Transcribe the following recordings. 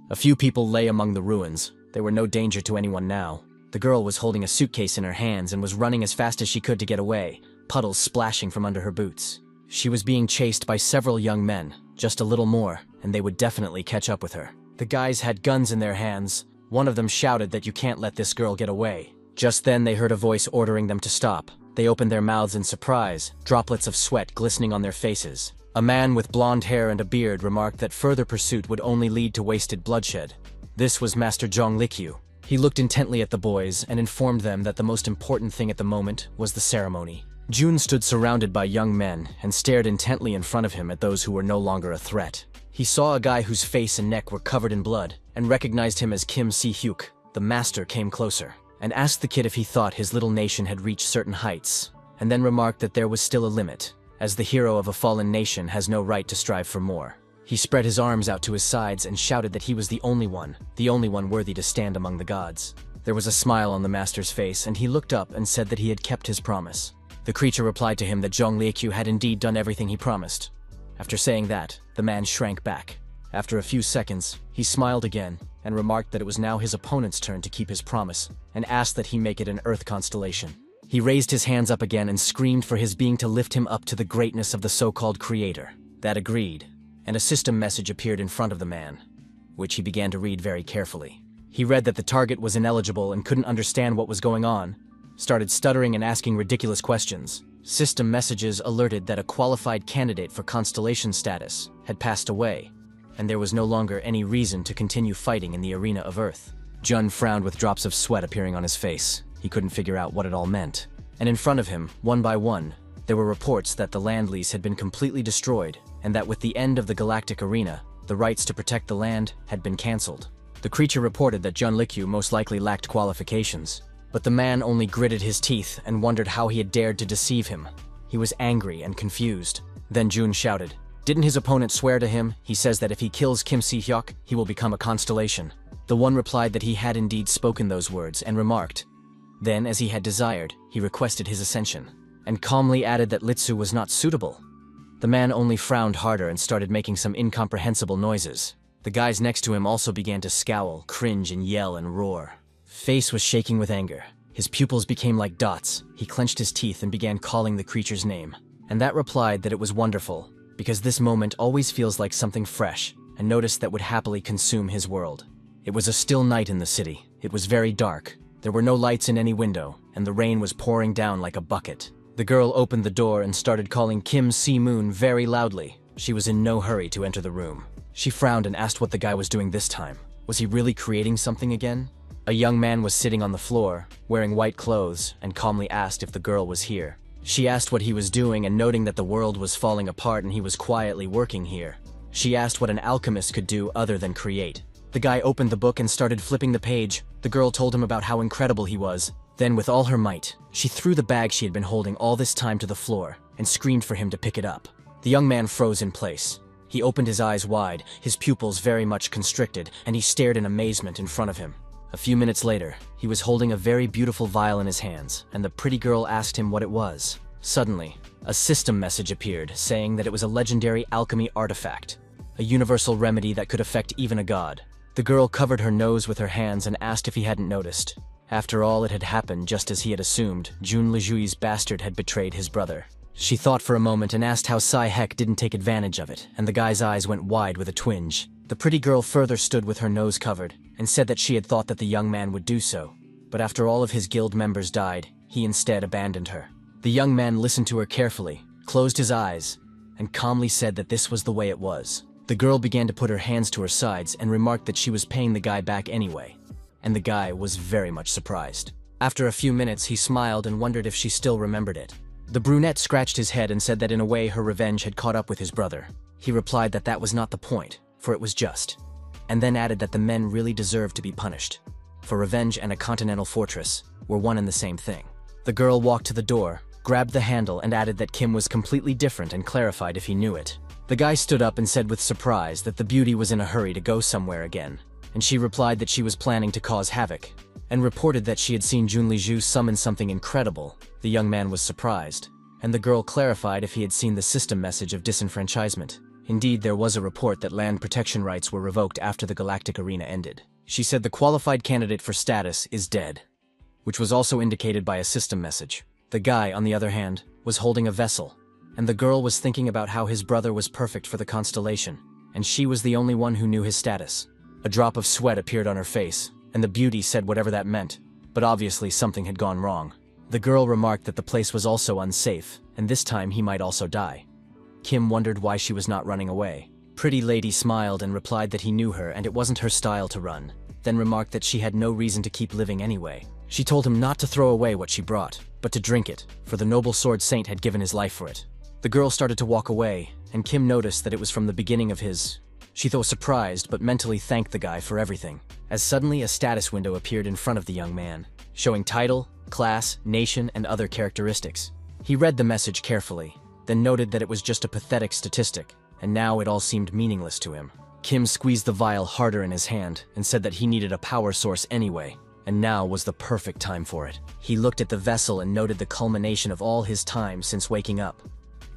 A few people lay among the ruins. They were no danger to anyone now. The girl was holding a suitcase in her hands and was running as fast as she could to get away, puddles splashing from under her boots. She was being chased by several young men, just a little more, and they would definitely catch up with her. The guys had guns in their hands. One of them shouted that you can't let this girl get away. Just then they heard a voice ordering them to stop. They opened their mouths in surprise, droplets of sweat glistening on their faces. A man with blonde hair and a beard remarked that further pursuit would only lead to wasted bloodshed. This was Master Zhong Likyu. He looked intently at the boys and informed them that the most important thing at the moment was the ceremony. Jun stood surrounded by young men and stared intently in front of him at those who were no longer a threat. He saw a guy whose face and neck were covered in blood and recognized him as Kim Si-hyuk. The master came closer and asked the kid if he thought his little nation had reached certain heights, and then remarked that there was still a limit, as the hero of a fallen nation has no right to strive for more. He spread his arms out to his sides and shouted that he was the only one worthy to stand among the gods. There was a smile on the master's face, and he looked up and said that he had kept his promise. The creature replied to him that Zhong Likyu had indeed done everything he promised. After saying that, the man shrank back. After a few seconds, he smiled again and remarked that it was now his opponent's turn to keep his promise, and asked that he make it an earth constellation. He raised his hands up again and screamed for his being to lift him up to the greatness of the so-called creator. That agreed, and a system message appeared in front of the man, which he began to read very carefully. He read that the target was ineligible and couldn't understand what was going on, started stuttering and asking ridiculous questions. System messages alerted that a qualified candidate for constellation status had passed away, and there was no longer any reason to continue fighting in the arena of Earth. Jun frowned with drops of sweat appearing on his face. He couldn't figure out what it all meant. And in front of him, one by one, there were reports that the land lease had been completely destroyed, and that with the end of the galactic arena, the rights to protect the land had been cancelled. The creature reported that Zhong Likyu most likely lacked qualifications, but the man only gritted his teeth and wondered how he had dared to deceive him. He was angry and confused. Then Jun shouted, "Didn't his opponent swear to him? He says that if he kills Kim Si-hyuk, he will become a constellation." The one replied that he had indeed spoken those words and remarked, then, as he had desired, he requested his ascension, and calmly added that Litsu was not suitable. The man only frowned harder and started making some incomprehensible noises. The guys next to him also began to scowl, cringe, and yell and roar. Face was shaking with anger. His pupils became like dots. He clenched his teeth and began calling the creature's name. And that replied that it was wonderful, because this moment always feels like something fresh, and noticed that would happily consume his world. It was a still night in the city. It was very dark. There were no lights in any window, and the rain was pouring down like a bucket. The girl opened the door and started calling Kim Si-moon very loudly. She was in no hurry to enter the room. She frowned and asked what the guy was doing this time. Was he really creating something again? A young man was sitting on the floor, wearing white clothes, and calmly asked if the girl was here. She asked what he was doing, and noting that the world was falling apart and he was quietly working here, she asked what an alchemist could do other than create. The guy opened the book and started flipping the page. The girl told him about how incredible he was. Then, with all her might, she threw the bag she had been holding all this time to the floor and screamed for him to pick it up. The young man froze in place. He opened his eyes wide, his pupils very much constricted, and he stared in amazement in front of him. A few minutes later, he was holding a very beautiful vial in his hands, and the pretty girl asked him what it was. Suddenly, a system message appeared saying that it was a legendary alchemy artifact, a universal remedy that could affect even a god. The girl covered her nose with her hands and asked if he hadn't noticed. After all, it had happened just as he had assumed. Jun Lijui's bastard had betrayed his brother. She thought for a moment and asked how Sai-hek didn't take advantage of it, and the guy's eyes went wide with a twinge. The pretty girl further stood with her nose covered, and said that she had thought that the young man would do so. But after all of his guild members died, he instead abandoned her. The young man listened to her carefully, closed his eyes, and calmly said that this was the way it was. The girl began to put her hands to her sides and remarked that she was paying the guy back anyway, and the guy was very much surprised. After a few minutes, he smiled and wondered if she still remembered it. The brunette scratched his head and said that in a way her revenge had caught up with his brother. He replied that that was not the point, for it was just, and then added that the men really deserved to be punished, for revenge and a continental fortress were one and the same thing. The girl walked to the door, grabbed the handle, and added that Kim was completely different and clarified if he knew it. The guy stood up and said with surprise that the beauty was in a hurry to go somewhere again, and she replied that she was planning to cause havoc, and reported that she had seen Jun Liju summon something incredible. The young man was surprised, and the girl clarified if he had seen the system message of disenfranchisement. Indeed, there was a report that land protection rights were revoked after the galactic arena ended. She said the qualified candidate for status is dead, which was also indicated by a system message. The guy, on the other hand, was holding a vessel, and the girl was thinking about how his brother was perfect for the constellation, and she was the only one who knew his status. A drop of sweat appeared on her face, and the beauty said whatever that meant, but obviously something had gone wrong. The girl remarked that the place was also unsafe, and this time he might also die. Kim wondered why she was not running away. Pretty Lady smiled and replied that he knew her and it wasn't her style to run, then remarked that she had no reason to keep living anyway. She told him not to throw away what she brought, but to drink it, for the noble sword saint had given his life for it. The girl started to walk away, and Kim noticed that it was from the beginning of his... She thought surprised, but mentally thanked the guy for everything, as suddenly a status window appeared in front of the young man, showing title, class, nation, and other characteristics. He read the message carefully, then noted that it was just a pathetic statistic, and now it all seemed meaningless to him. Kim squeezed the vial harder in his hand and said that he needed a power source anyway, and now was the perfect time for it. He looked at the vessel and noted the culmination of all his time since waking up.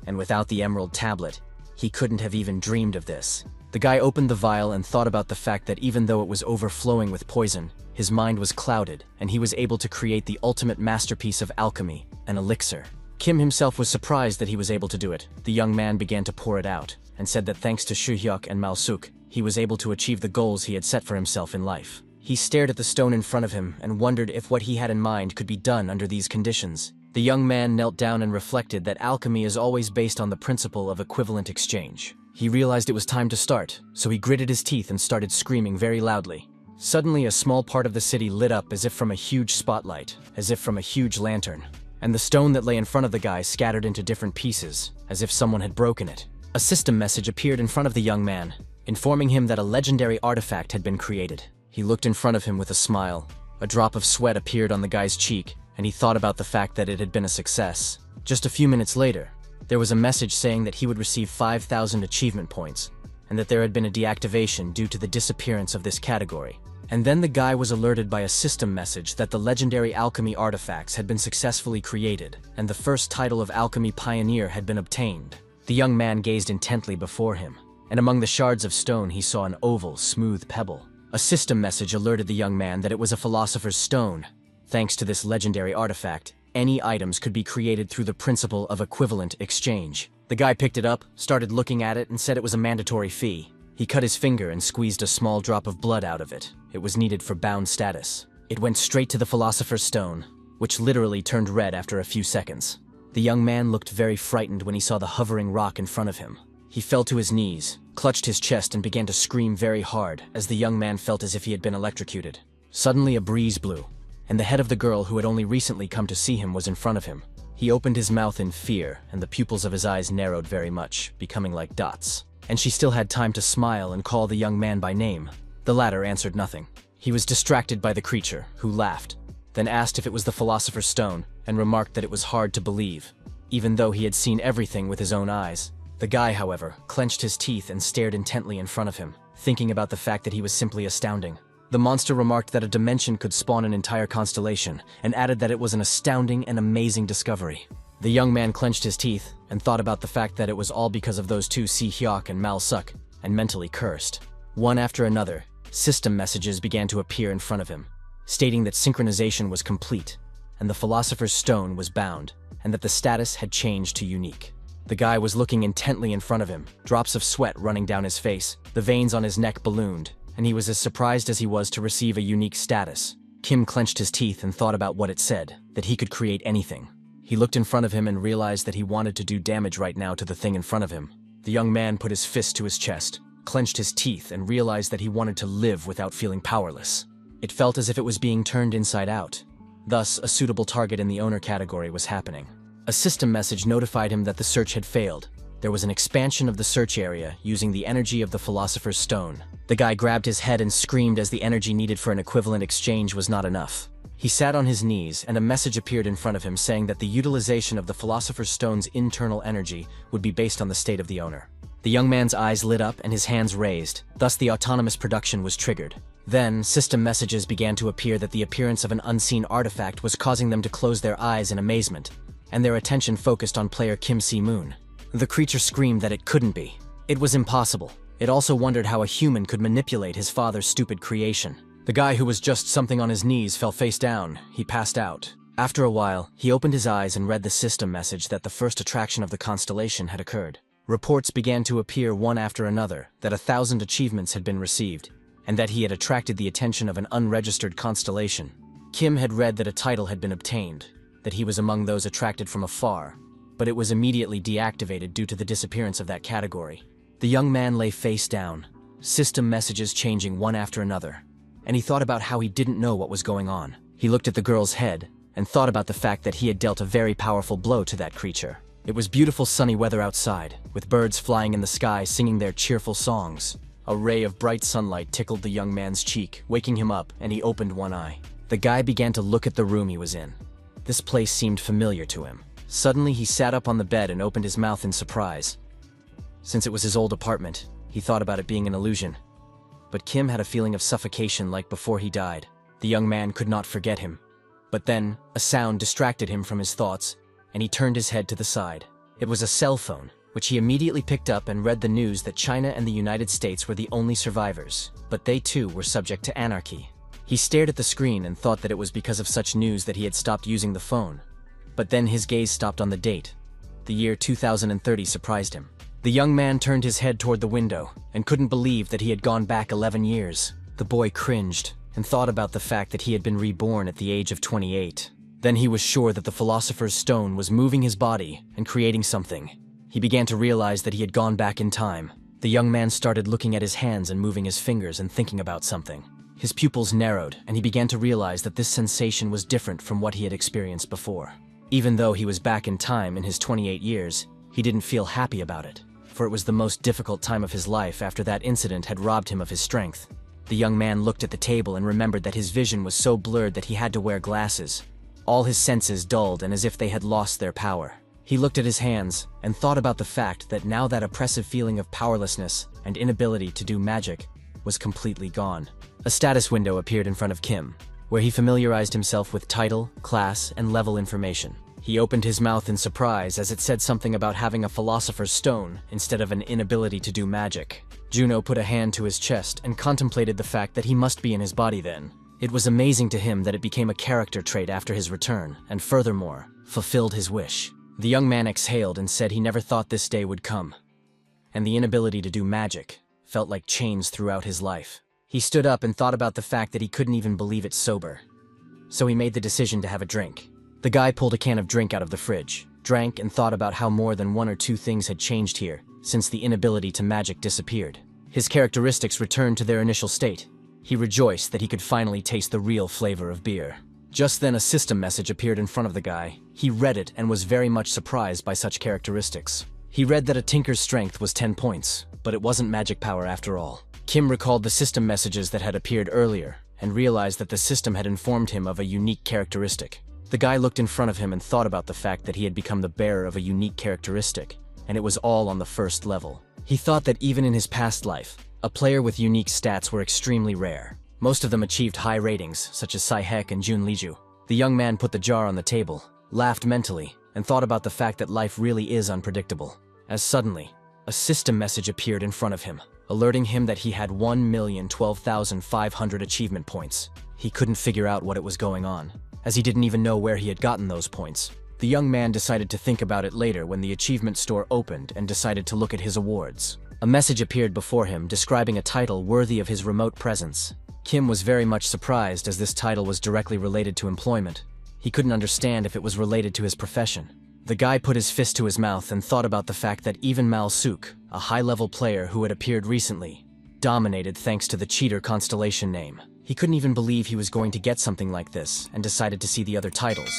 And without the emerald tablet, he couldn't have even dreamed of this. The guy opened the vial and thought about the fact that even though it was overflowing with poison, his mind was clouded, and he was able to create the ultimate masterpiece of alchemy, an elixir. Kim himself was surprised that he was able to do it. The young man began to pour it out, and said that thanks to Shuhyuk and Malsuk, he was able to achieve the goals he had set for himself in life. He stared at the stone in front of him and wondered if what he had in mind could be done under these conditions. The young man knelt down and reflected that alchemy is always based on the principle of equivalent exchange. He realized it was time to start, so he gritted his teeth and started screaming very loudly. Suddenly, a small part of the city lit up as if from a huge spotlight, as if from a huge lantern, and the stone that lay in front of the guy scattered into different pieces, as if someone had broken it. A system message appeared in front of the young man, informing him that a legendary artifact had been created. He looked in front of him with a smile. A drop of sweat appeared on the guy's cheek, and he thought about the fact that it had been a success. Just a few minutes later, there was a message saying that he would receive 5,000 achievement points, and that there had been a deactivation due to the disappearance of this category. And then the guy was alerted by a system message that the legendary alchemy artifacts had been successfully created, and the first title of Alchemy Pioneer had been obtained. The young man gazed intently before him, and among the shards of stone he saw an oval, smooth pebble. A system message alerted the young man that it was a philosopher's stone. Thanks to this legendary artifact, any items could be created through the principle of equivalent exchange. The guy picked it up, started looking at it, and said it was a mandatory fee. He cut his finger and squeezed a small drop of blood out of it. It was needed for bound status. It went straight to the philosopher's stone, which literally turned red after a few seconds. The young man looked very frightened when he saw the hovering rock in front of him. He fell to his knees, clutched his chest, and began to scream very hard as the young man felt as if he had been electrocuted. Suddenly a breeze blew, and the head of the girl who had only recently come to see him was in front of him. He opened his mouth in fear, and the pupils of his eyes narrowed very much, becoming like dots. And she still had time to smile and call the young man by name. The latter answered nothing. He was distracted by the creature, who laughed, then asked if it was the philosopher's stone, and remarked that it was hard to believe, even though he had seen everything with his own eyes. The guy, however, clenched his teeth and stared intently in front of him, thinking about the fact that he was simply astounding. The monster remarked that a dimension could spawn an entire constellation, and added that it was an astounding and amazing discovery. The young man clenched his teeth and thought about the fact that it was all because of those two Si Hyuk and Mal Suk, and mentally cursed. One after another, system messages began to appear in front of him, stating that synchronization was complete, and the philosopher's stone was bound, and that the status had changed to unique. The guy was looking intently in front of him, drops of sweat running down his face, the veins on his neck ballooned, and he was as surprised as he was to receive a unique status. Kim clenched his teeth and thought about what it said, that he could create anything. He looked in front of him and realized that he wanted to do damage right now to the thing in front of him. The young man put his fist to his chest, clenched his teeth, and realized that he wanted to live without feeling powerless. It felt as if it was being turned inside out. Thus, a suitable target in the owner category was happening. A system message notified him that the search had failed. There was an expansion of the search area using the energy of the philosopher's stone. The guy grabbed his head and screamed as the energy needed for an equivalent exchange was not enough. He sat on his knees, and a message appeared in front of him saying that the utilization of the philosopher's stone's internal energy would be based on the state of the owner. The young man's eyes lit up and his hands raised, thus the autonomous production was triggered. Then, system messages began to appear that the appearance of an unseen artifact was causing them to close their eyes in amazement, and their attention focused on player Kim Si-moon. The creature screamed that it couldn't be. It was impossible. It also wondered how a human could manipulate his father's stupid creation. The guy who was just something on his knees fell face down. He passed out. After a while, he opened his eyes and read the system message that the first attraction of the constellation had occurred. Reports began to appear one after another that 1,000 achievements had been received, and that he had attracted the attention of an unregistered constellation. Kim had read that a title had been obtained, that he was among those attracted from afar, but it was immediately deactivated due to the disappearance of that category. The young man lay face down, system messages changing one after another, and he thought about how he didn't know what was going on. He looked at the girl's head and thought about the fact that he had dealt a very powerful blow to that creature. It was beautiful sunny weather outside, with birds flying in the sky singing their cheerful songs. A ray of bright sunlight tickled the young man's cheek, waking him up, and he opened one eye. The guy began to look at the room he was in. This place seemed familiar to him. Suddenly, he sat up on the bed and opened his mouth in surprise. Since it was his old apartment, he thought about it being an illusion. But Kim had a feeling of suffocation like before he died. The young man could not forget him. But then, a sound distracted him from his thoughts, and he turned his head to the side. It was a cell phone, which he immediately picked up and read the news that China and the United States were the only survivors, but they too were subject to anarchy. He stared at the screen and thought that it was because of such news that he had stopped using the phone. But then his gaze stopped on the date. The year 2030 surprised him. The young man turned his head toward the window and couldn't believe that he had gone back 11 years. The boy cringed and thought about the fact that he had been reborn at the age of 28. Then he was sure that the philosopher's stone was moving his body and creating something. He began to realize that he had gone back in time. The young man started looking at his hands and moving his fingers and thinking about something. His pupils narrowed, and he began to realize that this sensation was different from what he had experienced before. Even though he was back in time in his 28 years, he didn't feel happy about it, for it was the most difficult time of his life after that incident had robbed him of his strength. The young man looked at the table and remembered that his vision was so blurred that he had to wear glasses. All his senses dulled and as if they had lost their power. He looked at his hands and thought about the fact that now that oppressive feeling of powerlessness and inability to do magic was completely gone. A status window appeared in front of Kim, where he familiarized himself with title, class, and level information. He opened his mouth in surprise as it said something about having a philosopher's stone instead of an inability to do magic. Juno put a hand to his chest and contemplated the fact that he must be in his body then. It was amazing to him that it became a character trait after his return, and furthermore, fulfilled his wish. The young man exhaled and said he never thought this day would come. And the inability to do magic felt like chains throughout his life. He stood up and thought about the fact that he couldn't even believe it sober. So he made the decision to have a drink. The guy pulled a can of drink out of the fridge, drank, and thought about how more than one or two things had changed here since the inability to magic disappeared. His characteristics returned to their initial state. He rejoiced that he could finally taste the real flavor of beer. Just then a system message appeared in front of the guy. He read it and was very much surprised by such characteristics. He read that a tinker's strength was 10 points, but it wasn't magic power after all. Kim recalled the system messages that had appeared earlier and realized that the system had informed him of a unique characteristic. The guy looked in front of him and thought about the fact that he had become the bearer of a unique characteristic, and it was all on the first level. He thought that even in his past life, a player with unique stats were extremely rare. Most of them achieved high ratings, such as Saihek and Jun Liju. The young man put the jar on the table, laughed mentally, and thought about the fact that life really is unpredictable. As suddenly, a system message appeared in front of him, alerting him that he had 1,012,500 achievement points. He couldn't figure out what it was going on, as he didn't even know where he had gotten those points. The young man decided to think about it later when the achievement store opened and decided to look at his awards. A message appeared before him describing a title worthy of his remote presence. Kim was very much surprised as this title was directly related to employment. He couldn't understand if it was related to his profession. The guy put his fist to his mouth and thought about the fact that even Mal Suk, a high-level player who had appeared recently, dominated thanks to the cheater constellation name. He couldn't even believe he was going to get something like this and decided to see the other titles.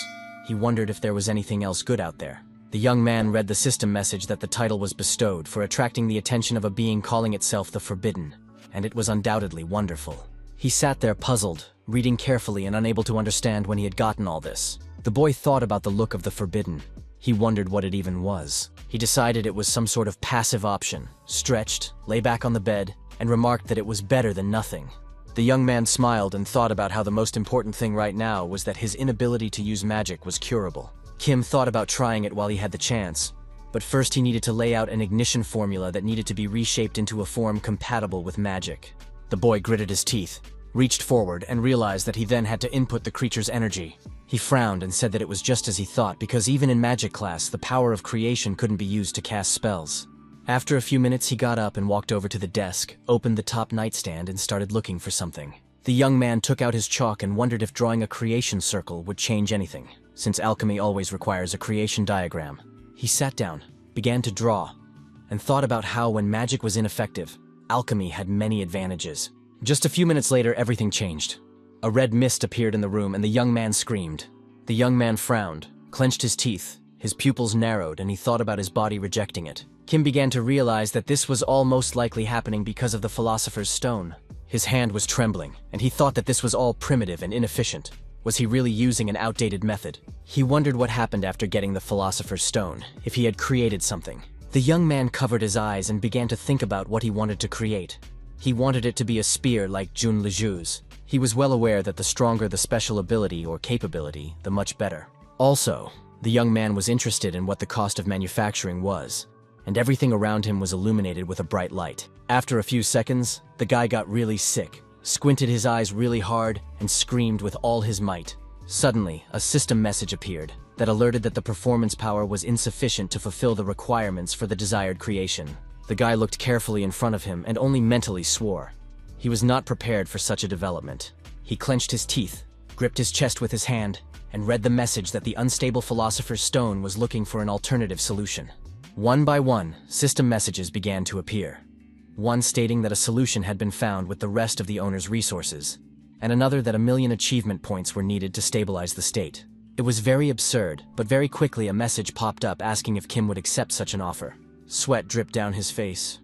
He wondered if there was anything else good out there. The young man read the system message that the title was bestowed for attracting the attention of a being calling itself the Forbidden, and it was undoubtedly wonderful. He sat there puzzled, reading carefully and unable to understand when he had gotten all this. The boy thought about the look of the Forbidden. He wondered what it even was. He decided it was some sort of passive option, stretched, lay back on the bed, and remarked that it was better than nothing. The young man smiled and thought about how the most important thing right now was that his inability to use magic was curable. Kim thought about trying it while he had the chance, But first he needed to lay out an ignition formula that needed to be reshaped into a form compatible with magic. The boy gritted his teeth, reached forward, and realized that he then had to input the creature's energy. He frowned and said that it was just as he thought, because even in magic class, the power of creation couldn't be used to cast spells. After a few minutes, he got up and walked over to the desk, opened the top nightstand, and started looking for something. The young man took out his chalk and wondered if drawing a creation circle would change anything, since alchemy always requires a creation diagram. He sat down, began to draw, and thought about how when magic was ineffective, alchemy had many advantages. Just a few minutes later, everything changed. A red mist appeared in the room and the young man screamed. The young man frowned, clenched his teeth, his pupils narrowed, and he thought about his body rejecting it. Kim began to realize that this was all most likely happening because of the philosopher's stone. His hand was trembling, and he thought that this was all primitive and inefficient. Was he really using an outdated method? He wondered what happened after getting the philosopher's stone, if he had created something. The young man covered his eyes and began to think about what he wanted to create. He wanted it to be a spear like Jun Liju's. He was well aware that the stronger the special ability or capability, the much better. Also, the young man was interested in what the cost of manufacturing was, and everything around him was illuminated with a bright light. After a few seconds, the guy got really sick, squinted his eyes really hard, and screamed with all his might. Suddenly, a system message appeared that alerted that the performance power was insufficient to fulfill the requirements for the desired creation. The guy looked carefully in front of him and only mentally swore. He was not prepared for such a development. He clenched his teeth, gripped his chest with his hand, and read the message that the unstable philosopher's stone was looking for an alternative solution. One by one, system messages began to appear. One stating that a solution had been found with the rest of the owner's resources, and another that 1,000,000 achievement points were needed to stabilize the state. It was very absurd, but very quickly a message popped up asking if Kim would accept such an offer. Sweat dripped down his face.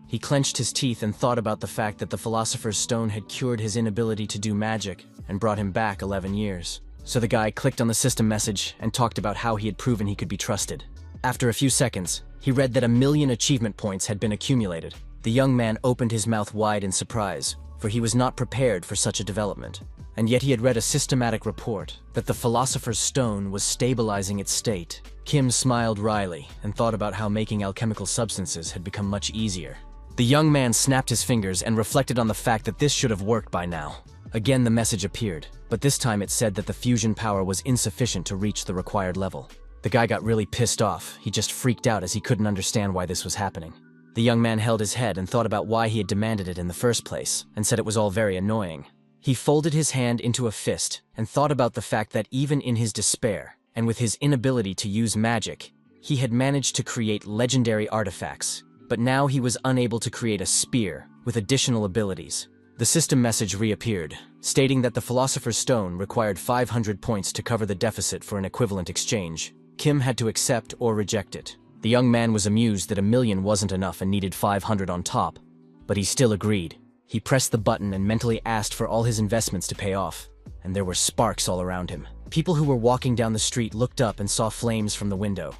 He clenched his teeth and thought about the fact that the philosopher's stone had cured his inability to do magic and brought him back 11 years. So the guy clicked on the system message and talked about how he had proven he could be trusted. After a few seconds, he read that 1,000,000 achievement points had been accumulated. The young man opened his mouth wide in surprise, for he was not prepared for such a development. And yet he had read a systematic report that the philosopher's stone was stabilizing its state. Kim smiled wryly and thought about how making alchemical substances had become much easier. The young man snapped his fingers and reflected on the fact that this should have worked by now. Again, the message appeared, but this time it said that the fusion power was insufficient to reach the required level. The guy got really pissed off. He just freaked out as he couldn't understand why this was happening. The young man held his head and thought about why he had demanded it in the first place, and said it was all very annoying. He folded his hand into a fist and thought about the fact that even in his despair, and with his inability to use magic, he had managed to create legendary artifacts, but now he was unable to create a spear with additional abilities. The system message reappeared, stating that the philosopher's stone required 500 points to cover the deficit for an equivalent exchange. Kim had to accept or reject it. The young man was amused that 1,000,000 wasn't enough and needed 500 on top, but he still agreed. He pressed the button and mentally asked for all his investments to pay off, and there were sparks all around him. People who were walking down the street looked up and saw flames from the window.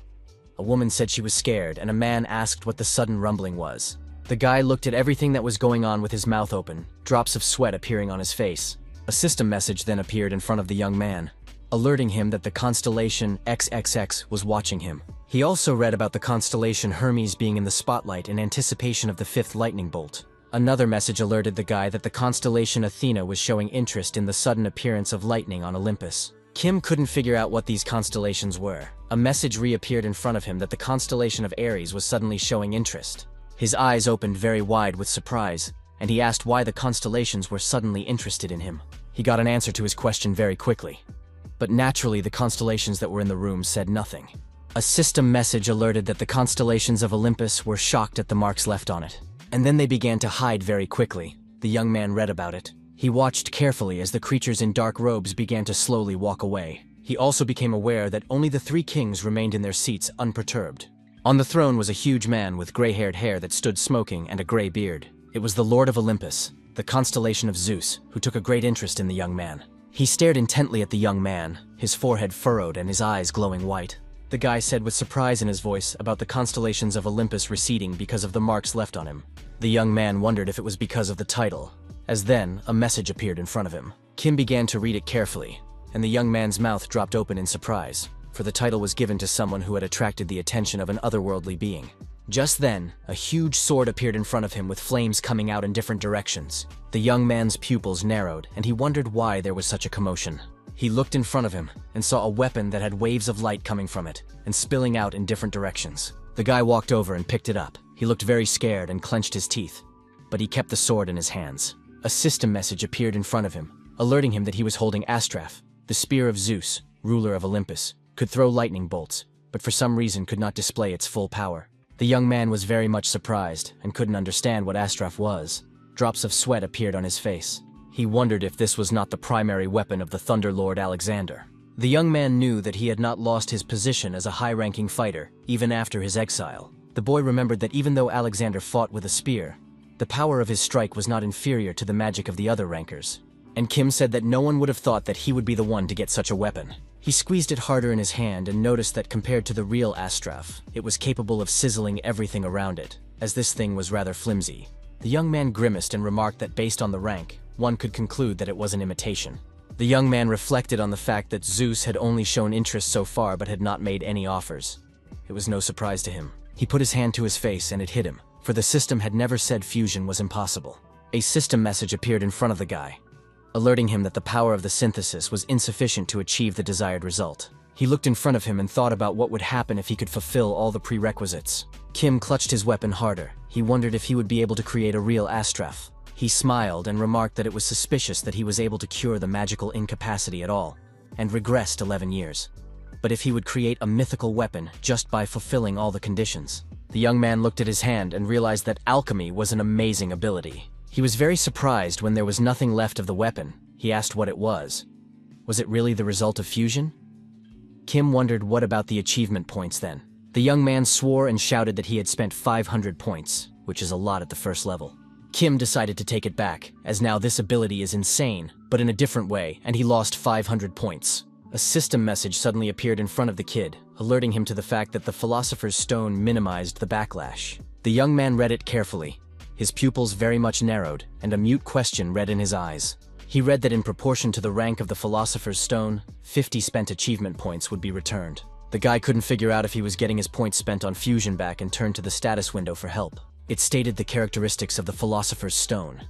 A woman said she was scared, and a man asked what the sudden rumbling was. The guy looked at everything that was going on with his mouth open, drops of sweat appearing on his face. A system message then appeared in front of the young man, alerting him that the constellation XXX was watching him. He also read about the constellation Hermes being in the spotlight in anticipation of the 5th lightning bolt. Another message alerted the guy that the constellation Athena was showing interest in the sudden appearance of lightning on Olympus. Kim couldn't figure out what these constellations were. A message reappeared in front of him that the constellation of Aries was suddenly showing interest. His eyes opened very wide with surprise, and he asked why the constellations were suddenly interested in him. He got an answer to his question very quickly. But naturally, the constellations that were in the room said nothing. A system message alerted that the constellations of Olympus were shocked at the marks left on it. And then they began to hide very quickly. The young man read about it. He watched carefully as the creatures in dark robes began to slowly walk away. He also became aware that only the 3 kings remained in their seats unperturbed. On the throne was a huge man with gray-haired hair that stood smoking and a gray beard. It was the Lord of Olympus, the constellation of Zeus, who took a great interest in the young man. He stared intently at the young man, his forehead furrowed and his eyes glowing white. The guy said with surprise in his voice about the constellations of Olympus receding because of the marks left on him. The young man wondered if it was because of the title, as then a message appeared in front of him. Kim began to read it carefully, and the young man's mouth dropped open in surprise, for the title was given to someone who had attracted the attention of an otherworldly being. Just then, a huge sword appeared in front of him with flames coming out in different directions. The young man's pupils narrowed, and he wondered why there was such a commotion. He looked in front of him and saw a weapon that had waves of light coming from it and spilling out in different directions. The guy walked over and picked it up. He looked very scared and clenched his teeth, but he kept the sword in his hands. A system message appeared in front of him, alerting him that he was holding Astraph, the spear of Zeus, ruler of Olympus, could throw lightning bolts, but for some reason could not display its full power. The young man was very much surprised and couldn't understand what Astraph was. Drops of sweat appeared on his face. He wondered if this was not the primary weapon of the Thunder Lord Alexander. The young man knew that he had not lost his position as a high-ranking fighter, even after his exile. The boy remembered that even though Alexander fought with a spear, the power of his strike was not inferior to the magic of the other rankers. And Kim said that no one would have thought that he would be the one to get such a weapon. He squeezed it harder in his hand and noticed that compared to the real Astraph, it was capable of sizzling everything around it, as this thing was rather flimsy. The young man grimaced and remarked that based on the rank, one could conclude that it was an imitation. The young man reflected on the fact that Zeus had only shown interest so far but had not made any offers. It was no surprise to him. He put his hand to his face and it hit him, for the system had never said fusion was impossible. A system message appeared in front of the guy, alerting him that the power of the synthesis was insufficient to achieve the desired result. He looked in front of him and thought about what would happen if he could fulfill all the prerequisites. Kim clutched his weapon harder. He wondered if he would be able to create a real Astraph. He smiled and remarked that it was suspicious that he was able to cure the magical incapacity at all, and regressed 11 years. But if he would create a mythical weapon just by fulfilling all the conditions. The young man looked at his hand and realized that alchemy was an amazing ability. He was very surprised when there was nothing left of the weapon. He asked what it was. Was it really the result of fusion? Kim wondered what about the achievement points then. The young man swore and shouted that he had spent 500 points, which is a lot at the first level. Kim decided to take it back, as now this ability is insane, but in a different way, and he lost 500 points. A system message suddenly appeared in front of the kid, alerting him to the fact that the Philosopher's Stone minimized the backlash. The young man read it carefully. His pupils very much narrowed, and a mute question read in his eyes. He read that in proportion to the rank of the Philosopher's Stone, 50 spent achievement points would be returned. The guy couldn't figure out if he was getting his points spent on fusion back and turned to the status window for help. It stated the characteristics of the Philosopher's Stone,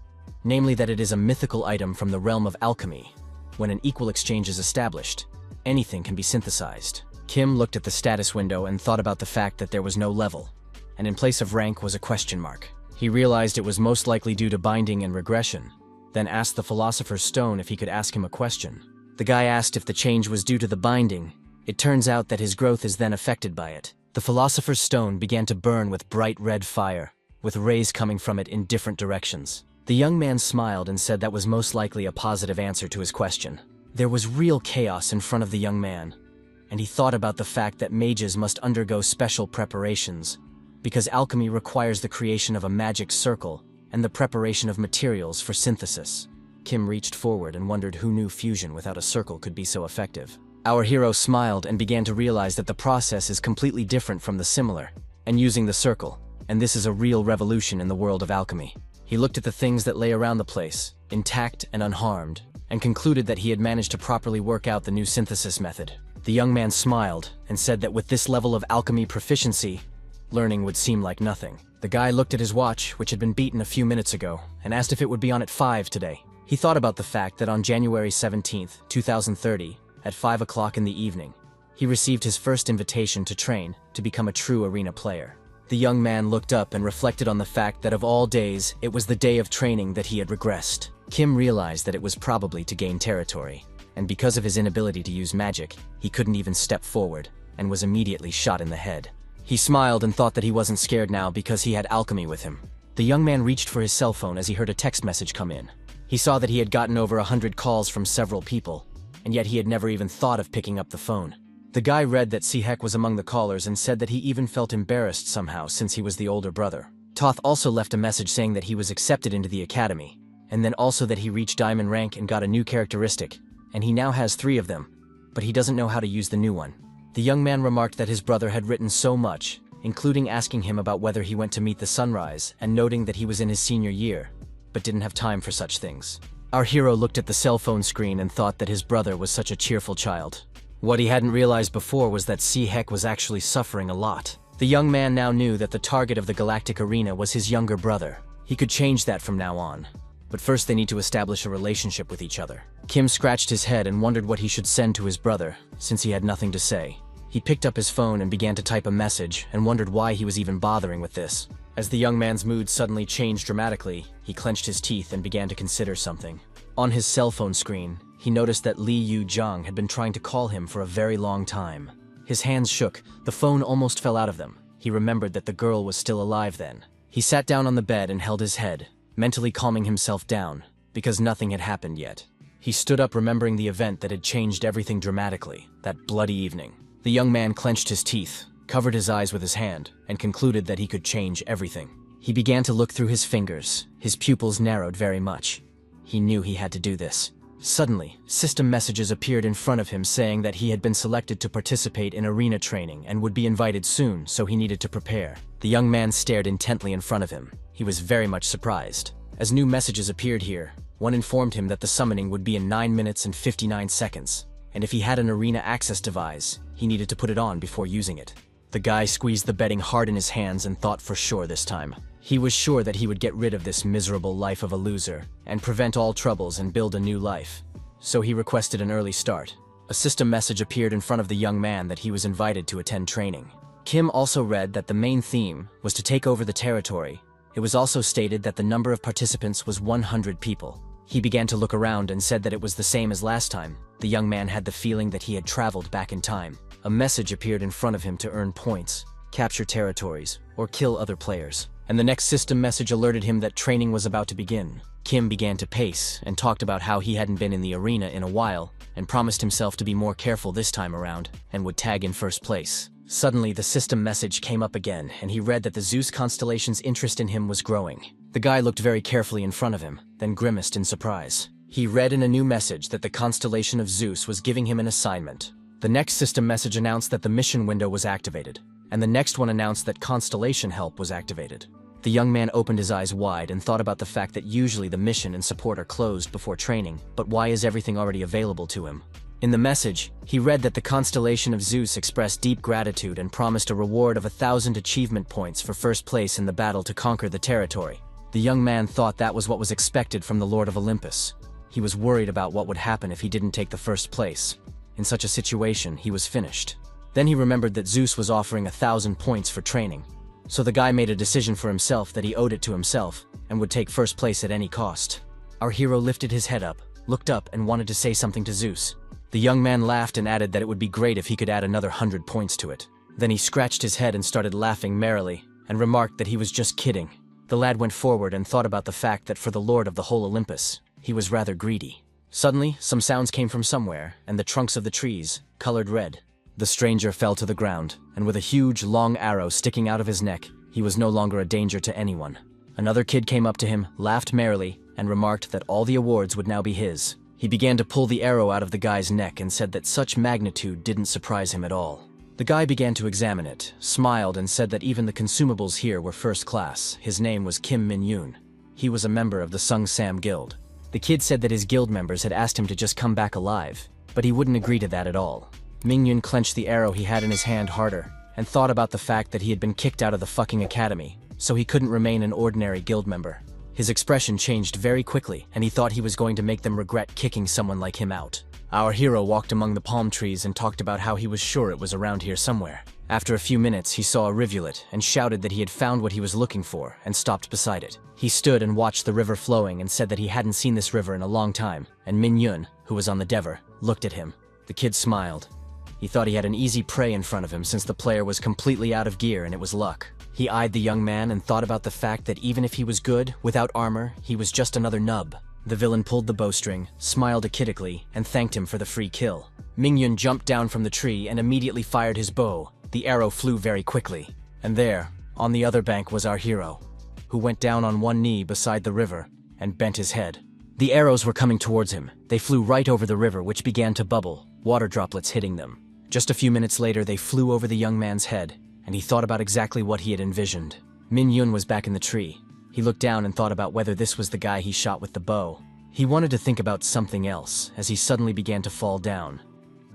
namely that it is a mythical item from the realm of alchemy. When an equal exchange is established, anything can be synthesized. Kim looked at the status window and thought about the fact that there was no level, and in place of rank was a question mark. He realized it was most likely due to binding and regression, then asked the Philosopher's Stone if he could ask him a question. The guy asked if the change was due to the binding. It turns out that his growth is then affected by it. The Philosopher's Stone began to burn with bright red fire, with rays coming from it in different directions. The young man smiled and said that was most likely a positive answer to his question. There was real chaos in front of the young man, and he thought about the fact that mages must undergo special preparations, because alchemy requires the creation of a magic circle and the preparation of materials for synthesis. Kim reached forward and wondered who knew fusion without a circle could be so effective. Our hero smiled and began to realize that the process is completely different from the similar, and using the circle, and this is a real revolution in the world of alchemy. He looked at the things that lay around the place, intact and unharmed, and concluded that he had managed to properly work out the new synthesis method. The young man smiled and said that with this level of alchemy proficiency, learning would seem like nothing. The guy looked at his watch, which had been beaten a few minutes ago, and asked if it would be on at 5 today. He thought about the fact that on January 17th, 2030, at 5 o'clock in the evening, he received his first invitation to train to become a true arena player. The young man looked up and reflected on the fact that of all days, it was the day of training that he had regressed. Kim realized that it was probably to gain territory, and because of his inability to use magic, he couldn't even step forward, and was immediately shot in the head. He smiled and thought that he wasn't scared now because he had alchemy with him. The young man reached for his cell phone as he heard a text message come in. He saw that he had gotten over 100 calls from several people, and yet he had never even thought of picking up the phone. The guy read that Sihek was among the callers and said that he even felt embarrassed somehow since he was the older brother. Toth also left a message saying that he was accepted into the academy, and then also that he reached diamond rank and got a new characteristic, and he now has 3 of them, but he doesn't know how to use the new one. The young man remarked that his brother had written so much, including asking him about whether he went to meet the sunrise and noting that he was in his senior year, but didn't have time for such things. Our hero looked at the cell phone screen and thought that his brother was such a cheerful child. What he hadn't realized before was that Hek was actually suffering a lot. The young man now knew that the target of the galactic arena was his younger brother. He could change that from now on. But first they need to establish a relationship with each other. Kim scratched his head and wondered what he should send to his brother, since he had nothing to say. He picked up his phone and began to type a message and wondered why he was even bothering with this. As the young man's mood suddenly changed dramatically, he clenched his teeth and began to consider something. On his cell phone screen, he noticed that Li Yu-jung had been trying to call him for a very long time. His hands shook, the phone almost fell out of them. He remembered that the girl was still alive then. He sat down on the bed and held his head, mentally calming himself down, because nothing had happened yet. He stood up remembering the event that had changed everything dramatically, that bloody evening. The young man clenched his teeth, covered his eyes with his hand, and concluded that he could change everything. He began to look through his fingers, his pupils narrowed very much. He knew he had to do this. Suddenly, system messages appeared in front of him saying that he had been selected to participate in arena training and would be invited soon, so he needed to prepare. The young man stared intently in front of him. He was very much surprised. As new messages appeared here, one informed him that the summoning would be in 9 minutes and 59 seconds, and if he had an arena access device, he needed to put it on before using it. The guy squeezed the bedding hard in his hands and thought for sure this time. He was sure that he would get rid of this miserable life of a loser and prevent all troubles and build a new life. So he requested an early start. A system message appeared in front of the young man that he was invited to attend training. Kim also read that the main theme was to take over the territory. It was also stated that the number of participants was 100 people. He began to look around and said that it was the same as last time. The young man had the feeling that he had traveled back in time. A message appeared in front of him to earn points, capture territories, or kill other players. And the next system message alerted him that training was about to begin. Kim began to pace and talked about how he hadn't been in the arena in a while and promised himself to be more careful this time around and would tag in first place. Suddenly, the system message came up again, and he read that the Zeus constellation's interest in him was growing. The guy looked very carefully in front of him, then grimaced in surprise. He read in a new message that the constellation of Zeus was giving him an assignment. The next system message announced that the mission window was activated, and the next one announced that constellation help was activated. The young man opened his eyes wide and thought about the fact that usually the mission and support are closed before training, but why is everything already available to him? In the message, he read that the constellation of Zeus expressed deep gratitude and promised a reward of 1,000 achievement points for first place in the battle to conquer the territory. The young man thought that was what was expected from the Lord of Olympus. He was worried about what would happen if he didn't take the first place. In such a situation, he was finished. Then he remembered that Zeus was offering 1,000 points for training. So the guy made a decision for himself that he owed it to himself and would take first place at any cost. Our hero lifted his head up, looked up, and wanted to say something to Zeus. The young man laughed and added that it would be great if he could add another 100 points to it. Then he scratched his head and started laughing merrily, and remarked that he was just kidding. The lad went forward and thought about the fact that for the lord of the whole Olympus, he was rather greedy. Suddenly, some sounds came from somewhere, and the trunks of the trees, colored red. The stranger fell to the ground, and with a huge, long arrow sticking out of his neck, he was no longer a danger to anyone. Another kid came up to him, laughed merrily, and remarked that all the awards would now be his. He began to pull the arrow out of the guy's neck and said that such magnitude didn't surprise him at all. The guy began to examine it, smiled, and said that even the consumables here were first class. His name was Kim Min-yoon. He was a member of the Sung Sam Guild. The kid said that his guild members had asked him to just come back alive, but he wouldn't agree to that at all. Min-yoon clenched the arrow he had in his hand harder, and thought about the fact that he had been kicked out of the fucking academy, so he couldn't remain an ordinary guild member. His expression changed very quickly, and he thought he was going to make them regret kicking someone like him out. Our hero walked among the palm trees and talked about how he was sure it was around here somewhere. After a few minutes, he saw a rivulet and shouted that he had found what he was looking for and stopped beside it. He stood and watched the river flowing and said that he hadn't seen this river in a long time, and Min-yoon, who was on the dever, looked at him. The kid smiled. He thought he had an easy prey in front of him since the player was completely out of gear and it was luck. He eyed the young man and thought about the fact that even if he was good, without armor, he was just another nub. The villain pulled the bowstring, smiled achidically, and thanked him for the free kill. Min-yoon jumped down from the tree and immediately fired his bow. The arrow flew very quickly. And there, on the other bank, was our hero, who went down on one knee beside the river and bent his head. The arrows were coming towards him. They flew right over the river, which began to bubble, water droplets hitting them. Just a few minutes later, they flew over the young man's head, and he thought about exactly what he had envisioned. Min-yoon was back in the tree. He looked down and thought about whether this was the guy he shot with the bow. He wanted to think about something else, as he suddenly began to fall down.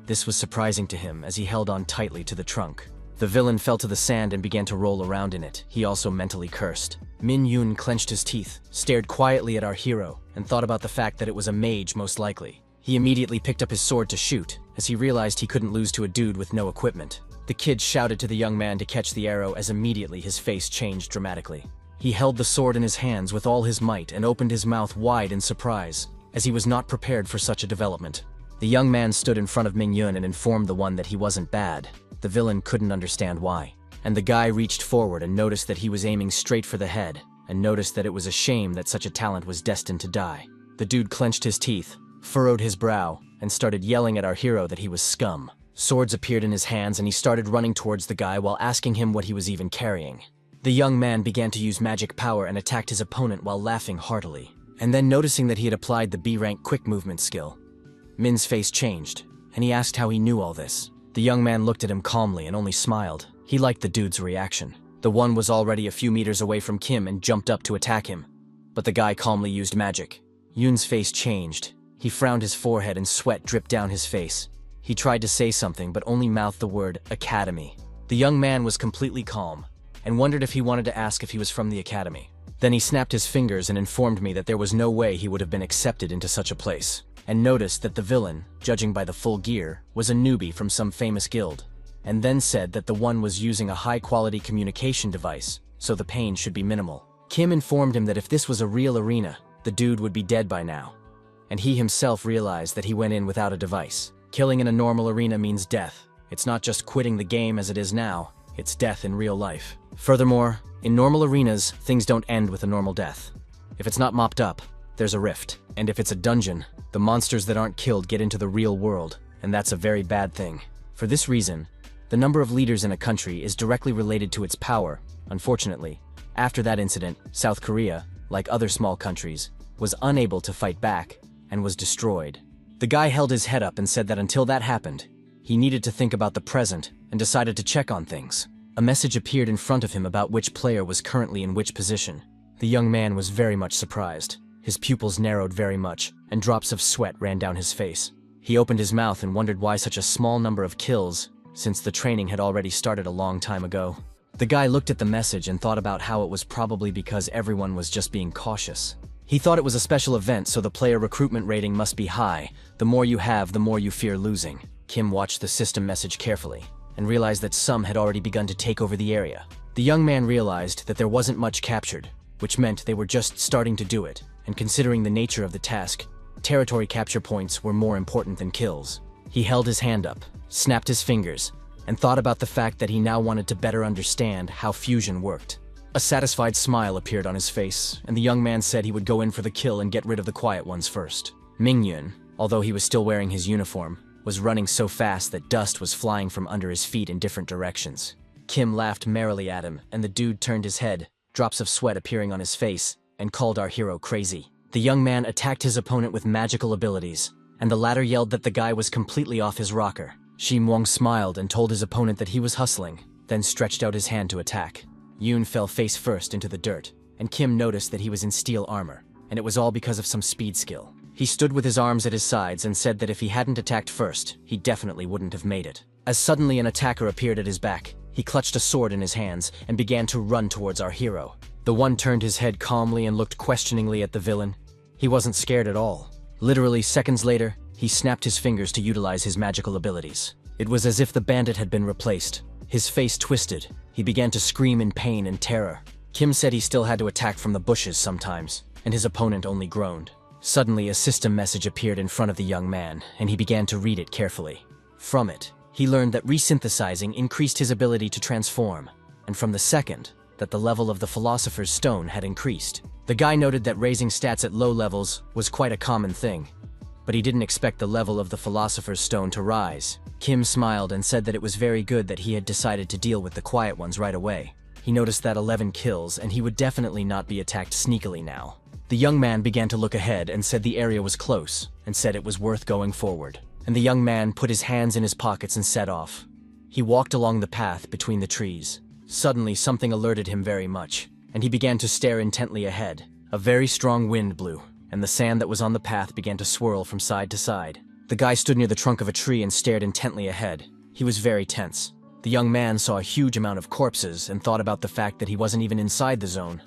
This was surprising to him as he held on tightly to the trunk. The villain fell to the sand and began to roll around in it. He also mentally cursed. Min Yoon clenched his teeth, stared quietly at our hero, and thought about the fact that it was a mage most likely. He immediately picked up his sword to shoot, as he realized he couldn't lose to a dude with no equipment. The kid shouted to the young man to catch the arrow as immediately his face changed dramatically. He held the sword in his hands with all his might and opened his mouth wide in surprise, as he was not prepared for such a development. The young man stood in front of Min Yoon and informed the one that he wasn't bad. The villain couldn't understand why. And the guy reached forward and noticed that he was aiming straight for the head, and noticed that it was a shame that such a talent was destined to die. The dude clenched his teeth, furrowed his brow, and started yelling at our hero that he was scum. Swords appeared in his hands and he started running towards the guy while asking him what he was even carrying. The young man began to use magic power and attacked his opponent while laughing heartily. And then noticing that he had applied the B-rank quick movement skill, Min's face changed, and he asked how he knew all this. The young man looked at him calmly and only smiled. He liked the dude's reaction. The one was already a few meters away from Kim and jumped up to attack him, but the guy calmly used magic. Yoon's face changed. He frowned his forehead and sweat dripped down his face. He tried to say something but only mouthed the word academy. The young man was completely calm and wondered if he wanted to ask if he was from the academy. Then he snapped his fingers and informed me that there was no way he would have been accepted into such a place, and noticed that the villain, judging by the full gear, was a newbie from some famous guild, and then said that the one was using a high-quality communication device, so the pain should be minimal. Kim informed him that if this was a real arena, the dude would be dead by now, and he himself realized that he went in without a device. Killing in a normal arena means death. It's not just quitting the game as it is now, it's death in real life. Furthermore, in normal arenas, things don't end with a normal death. If it's not mopped up, there's a rift. And if it's a dungeon, the monsters that aren't killed get into the real world, and that's a very bad thing. For this reason, the number of leaders in a country is directly related to its power. Unfortunately, after that incident, South Korea, like other small countries, was unable to fight back and was destroyed. The guy held his head up and said that until that happened, he needed to think about the present and decided to check on things. A message appeared in front of him about which player was currently in which position. The young man was very much surprised. His pupils narrowed very much, and drops of sweat ran down his face. He opened his mouth and wondered why such a small number of kills, since the training had already started a long time ago. The guy looked at the message and thought about how it was probably because everyone was just being cautious. He thought it was a special event, so the player recruitment rating must be high. The more you have, the more you fear losing. Kim watched the system message carefully, and realized that some had already begun to take over the area. The young man realized that there wasn't much captured, which meant they were just starting to do it, and considering the nature of the task, territory capture points were more important than kills. He held his hand up, snapped his fingers, and thought about the fact that he now wanted to better understand how fusion worked. A satisfied smile appeared on his face, and the young man said he would go in for the kill and get rid of the quiet ones first. Mingyun, although he was still wearing his uniform, was running so fast that dust was flying from under his feet in different directions. Kim laughed merrily at him, and the dude turned his head, drops of sweat appearing on his face, and called our hero crazy. The young man attacked his opponent with magical abilities, and the latter yelled that the guy was completely off his rocker. Shi Muong smiled and told his opponent that he was hustling, then stretched out his hand to attack. Yoon fell face first into the dirt, and Kim noticed that he was in steel armor, and it was all because of some speed skill. He stood with his arms at his sides and said that if he hadn't attacked first, he definitely wouldn't have made it. As suddenly an attacker appeared at his back, he clutched a sword in his hands and began to run towards our hero. The one turned his head calmly and looked questioningly at the villain. He wasn't scared at all. Literally seconds later, he snapped his fingers to utilize his magical abilities. It was as if the bandit had been replaced. His face twisted. He began to scream in pain and terror. Kim said he still had to attack from the bushes sometimes, and his opponent only groaned. Suddenly, a system message appeared in front of the young man, and he began to read it carefully. From it, he learned that resynthesizing increased his ability to transform, and from the second, that the level of the philosopher's stone had increased. The guy noted that raising stats at low levels was quite a common thing, but he didn't expect the level of the philosopher's stone to rise. Kim smiled and said that it was very good that he had decided to deal with the quiet ones right away. He noticed that 11 kills, and he would definitely not be attacked sneakily now. The young man began to look ahead and said the area was close, and said it was worth going forward. And the young man put his hands in his pockets and set off. He walked along the path between the trees. Suddenly, something alerted him very much, and he began to stare intently ahead. A very strong wind blew, and the sand that was on the path began to swirl from side to side. The guy stood near the trunk of a tree and stared intently ahead. He was very tense. The young man saw a huge amount of corpses and thought about the fact that he wasn't even inside the zone.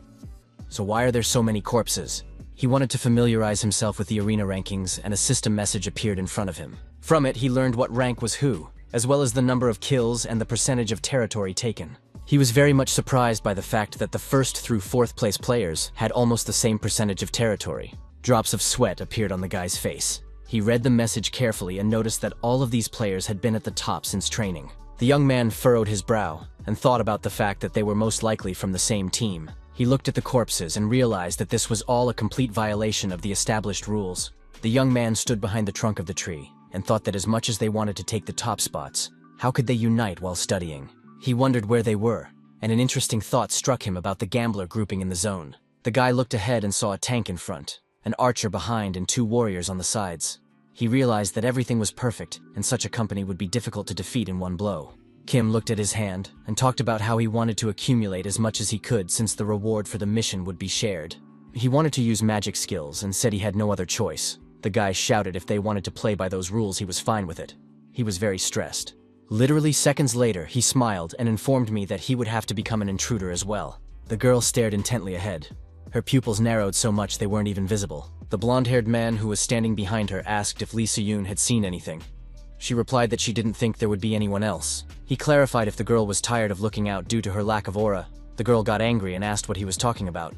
So why are there so many corpses? He wanted to familiarize himself with the arena rankings, and a system message appeared in front of him. From it, he learned what rank was who, as well as the number of kills and the percentage of territory taken. He was very much surprised by the fact that the 1st through 4th place players had almost the same percentage of territory. Drops of sweat appeared on the guy's face. He read the message carefully and noticed that all of these players had been at the top since training. The young man furrowed his brow and thought about the fact that they were most likely from the same team. He looked at the corpses and realized that this was all a complete violation of the established rules. The young man stood behind the trunk of the tree and thought that as much as they wanted to take the top spots, how could they unite while studying? He wondered where they were, and an interesting thought struck him about the gambler grouping in the zone. The guy looked ahead and saw a tank in front, an archer behind, and 2 warriors on the sides. He realized that everything was perfect, and such a company would be difficult to defeat in one blow. Kim looked at his hand and talked about how he wanted to accumulate as much as he could since the reward for the mission would be shared. He wanted to use magic skills and said he had no other choice. The guy shouted if they wanted to play by those rules, he was fine with it. He was very stressed. Literally seconds later, he smiled and informed me that he would have to become an intruder as well. The girl stared intently ahead. Her pupils narrowed so much they weren't even visible. The blonde-haired man who was standing behind her asked if Lee Se-yoon had seen anything. She replied that she didn't think there would be anyone else. He clarified if the girl was tired of looking out due to her lack of aura. The girl got angry and asked what he was talking about,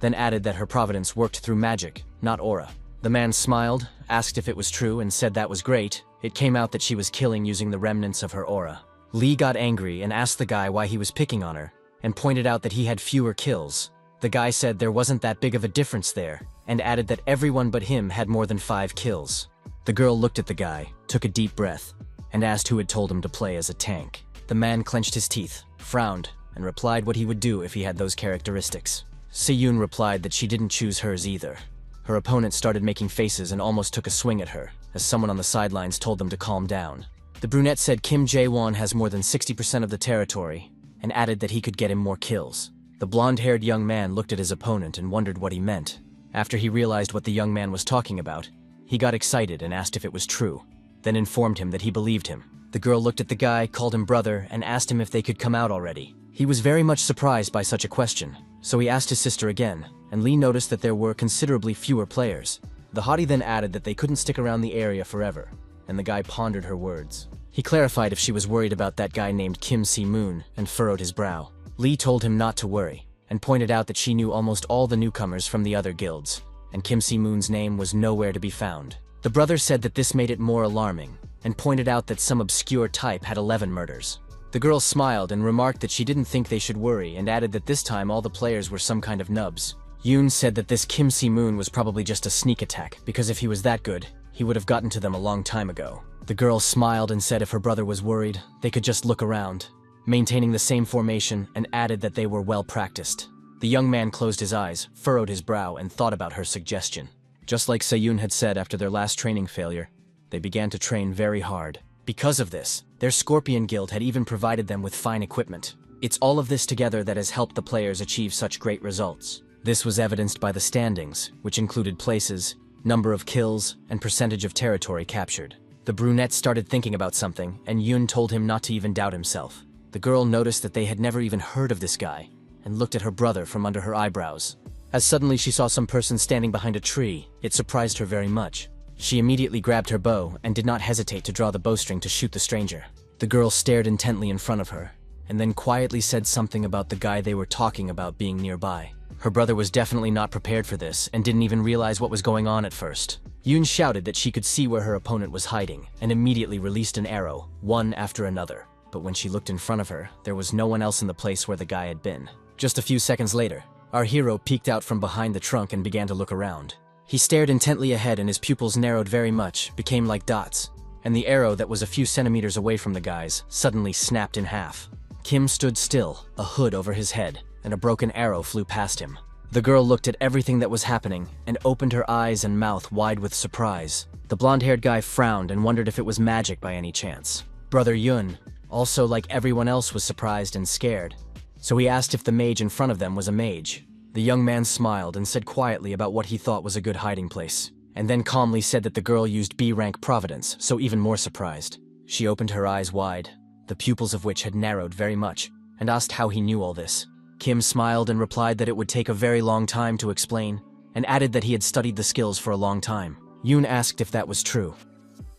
then added that her providence worked through magic, not aura. The man smiled, asked if it was true, and said that was great. It came out that she was killing using the remnants of her aura. Lee got angry and asked the guy why he was picking on her, and pointed out that he had fewer kills. The guy said there wasn't that big of a difference there, and added that everyone but him had more than 5 kills. The girl looked at the guy, took a deep breath, and asked who had told him to play as a tank. The man clenched his teeth, frowned, and replied what he would do if he had those characteristics. Se-yoon replied that she didn't choose hers either. Her opponent started making faces and almost took a swing at her, as someone on the sidelines told them to calm down. The brunette said Kim Jae-won has more than 60% of the territory, and added that he could get him more kills. The blonde-haired young man looked at his opponent and wondered what he meant. After he realized what the young man was talking about, he got excited and asked if it was true, then informed him that he believed him. The girl looked at the guy, called him brother, and asked him if they could come out already. He was very much surprised by such a question, so he asked his sister again, and Lee noticed that there were considerably fewer players. The hottie then added that they couldn't stick around the area forever, and the guy pondered her words. He clarified if she was worried about that guy named Kim Se-moon and furrowed his brow. Lee told him not to worry, and pointed out that she knew almost all the newcomers from the other guilds, and Kim Se-moon's name was nowhere to be found. The brother said that this made it more alarming, and pointed out that some obscure type had 11 murders. The girl smiled and remarked that she didn't think they should worry, and added that this time all the players were some kind of nubs. Yoon said that this Kim Se-moon was probably just a sneak attack, because if he was that good, he would have gotten to them a long time ago. The girl smiled and said if her brother was worried, they could just look around, maintaining the same formation, and added that they were well practiced. The young man closed his eyes, furrowed his brow, and thought about her suggestion. Just like Se-yoon had said after their last training failure, they began to train very hard. Because of this, their Scorpion Guild had even provided them with fine equipment. It's all of this together that has helped the players achieve such great results. This was evidenced by the standings, which included places, number of kills, and percentage of territory captured. The brunette started thinking about something, and Yoon told him not to even doubt himself. The girl noticed that they had never even heard of this guy, and looked at her brother from under her eyebrows. As suddenly she saw some person standing behind a tree, it surprised her very much. She immediately grabbed her bow and did not hesitate to draw the bowstring to shoot the stranger. The girl stared intently in front of her, and then quietly said something about the guy they were talking about being nearby. Her brother was definitely not prepared for this and didn't even realize what was going on at first. Yoon shouted that she could see where her opponent was hiding and immediately released an arrow, one after another. But when she looked in front of her, there was no one else in the place where the guy had been. Just a few seconds later, our hero peeked out from behind the trunk and began to look around. He stared intently ahead and his pupils narrowed very much, became like dots, and the arrow that was a few centimeters away from the guys suddenly snapped in half. Kim stood still, a hood over his head, and a broken arrow flew past him. The girl looked at everything that was happening and opened her eyes and mouth wide with surprise. The blonde-haired guy frowned and wondered if it was magic by any chance. Brother Yun, also like everyone else, was surprised and scared, so he asked if the mage in front of them was a mage. The young man smiled and said quietly about what he thought was a good hiding place, and then calmly said that the girl used B-rank providence, so even more surprised. She opened her eyes wide, the pupils of which had narrowed very much, and asked how he knew all this. Kim smiled and replied that it would take a very long time to explain, and added that he had studied the skills for a long time. Yoon asked if that was true,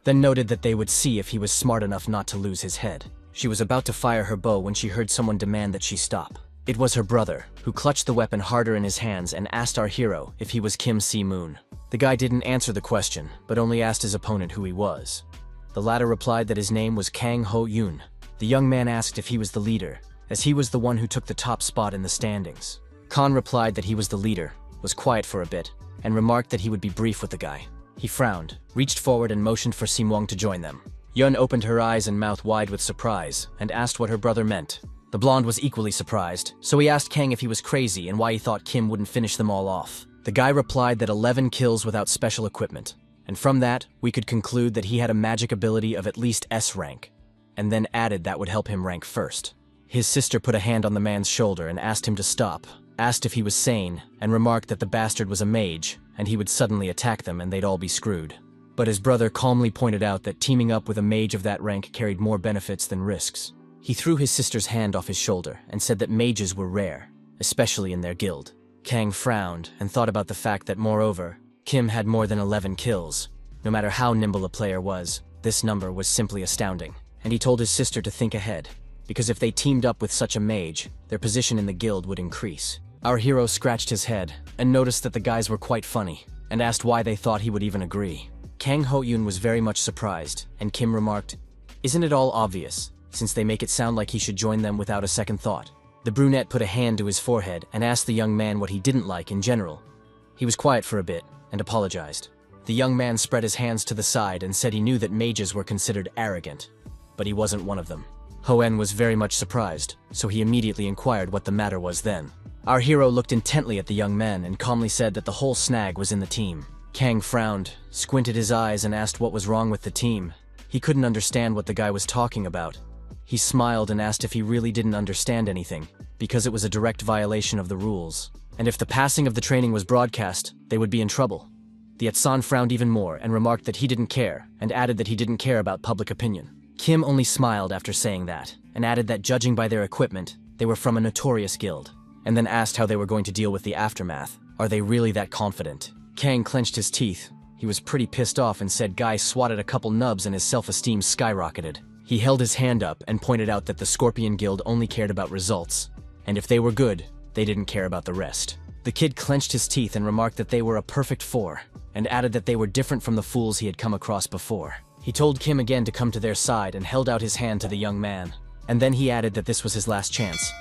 then noted that they would see if he was smart enough not to lose his head. She was about to fire her bow when she heard someone demand that she stop. It was her brother, who clutched the weapon harder in his hands and asked our hero if he was Kim Si-moon. The guy didn't answer the question, but only asked his opponent who he was. The latter replied that his name was Kang Ho-yoon. The young man asked if he was the leader, as he was the one who took the top spot in the standings. Khan replied that he was the leader, was quiet for a bit, and remarked that he would be brief with the guy. He frowned, reached forward and motioned for Simwong to join them. Yun opened her eyes and mouth wide with surprise, and asked what her brother meant. The blonde was equally surprised, so he asked Kang if he was crazy and why he thought Kim wouldn't finish them all off. The guy replied that 11 kills without special equipment, and from that, we could conclude that he had a magic ability of at least S rank, and then added that would help him rank first. His sister put a hand on the man's shoulder and asked him to stop, asked if he was sane, and remarked that the bastard was a mage, and he would suddenly attack them and they'd all be screwed. But his brother calmly pointed out that teaming up with a mage of that rank carried more benefits than risks. He threw his sister's hand off his shoulder and said that mages were rare, especially in their guild. Kang frowned and thought about the fact that, moreover, Kim had more than 11 kills. No matter how nimble a player was, this number was simply astounding, and he told his sister to think ahead, because if they teamed up with such a mage, their position in the guild would increase. Our hero scratched his head and noticed that the guys were quite funny, and asked why they thought he would even agree. Kang Ho-yoon was very much surprised, and Kim remarked, "Isn't it all obvious, since they make it sound like he should join them without a second thought?" The brunette put a hand to his forehead and asked the young man what he didn't like in general. He was quiet for a bit and apologized. The young man spread his hands to the side and said he knew that mages were considered arrogant, but he wasn't one of them. Hoen was very much surprised, so he immediately inquired what the matter was then. Our hero looked intently at the young man and calmly said that the whole snag was in the team. Kang frowned, squinted his eyes and asked what was wrong with the team. He couldn't understand what the guy was talking about. He smiled and asked if he really didn't understand anything, because it was a direct violation of the rules, and if the passing of the training was broadcast, they would be in trouble. The Yatsan frowned even more and remarked that he didn't care, and added that he didn't care about public opinion. Kim only smiled after saying that, and added that judging by their equipment, they were from a notorious guild, and then asked how they were going to deal with the aftermath. Are they really that confident? Kang clenched his teeth. He was pretty pissed off and said Guy swatted a couple nubs and his self-esteem skyrocketed. He held his hand up and pointed out that the Scorpion Guild only cared about results, and if they were good, they didn't care about the rest. The kid clenched his teeth and remarked that they were a perfect four, and added that they were different from the fools he had come across before. He told Kim again to come to their side and held out his hand to the young man, and then he added that this was his last chance.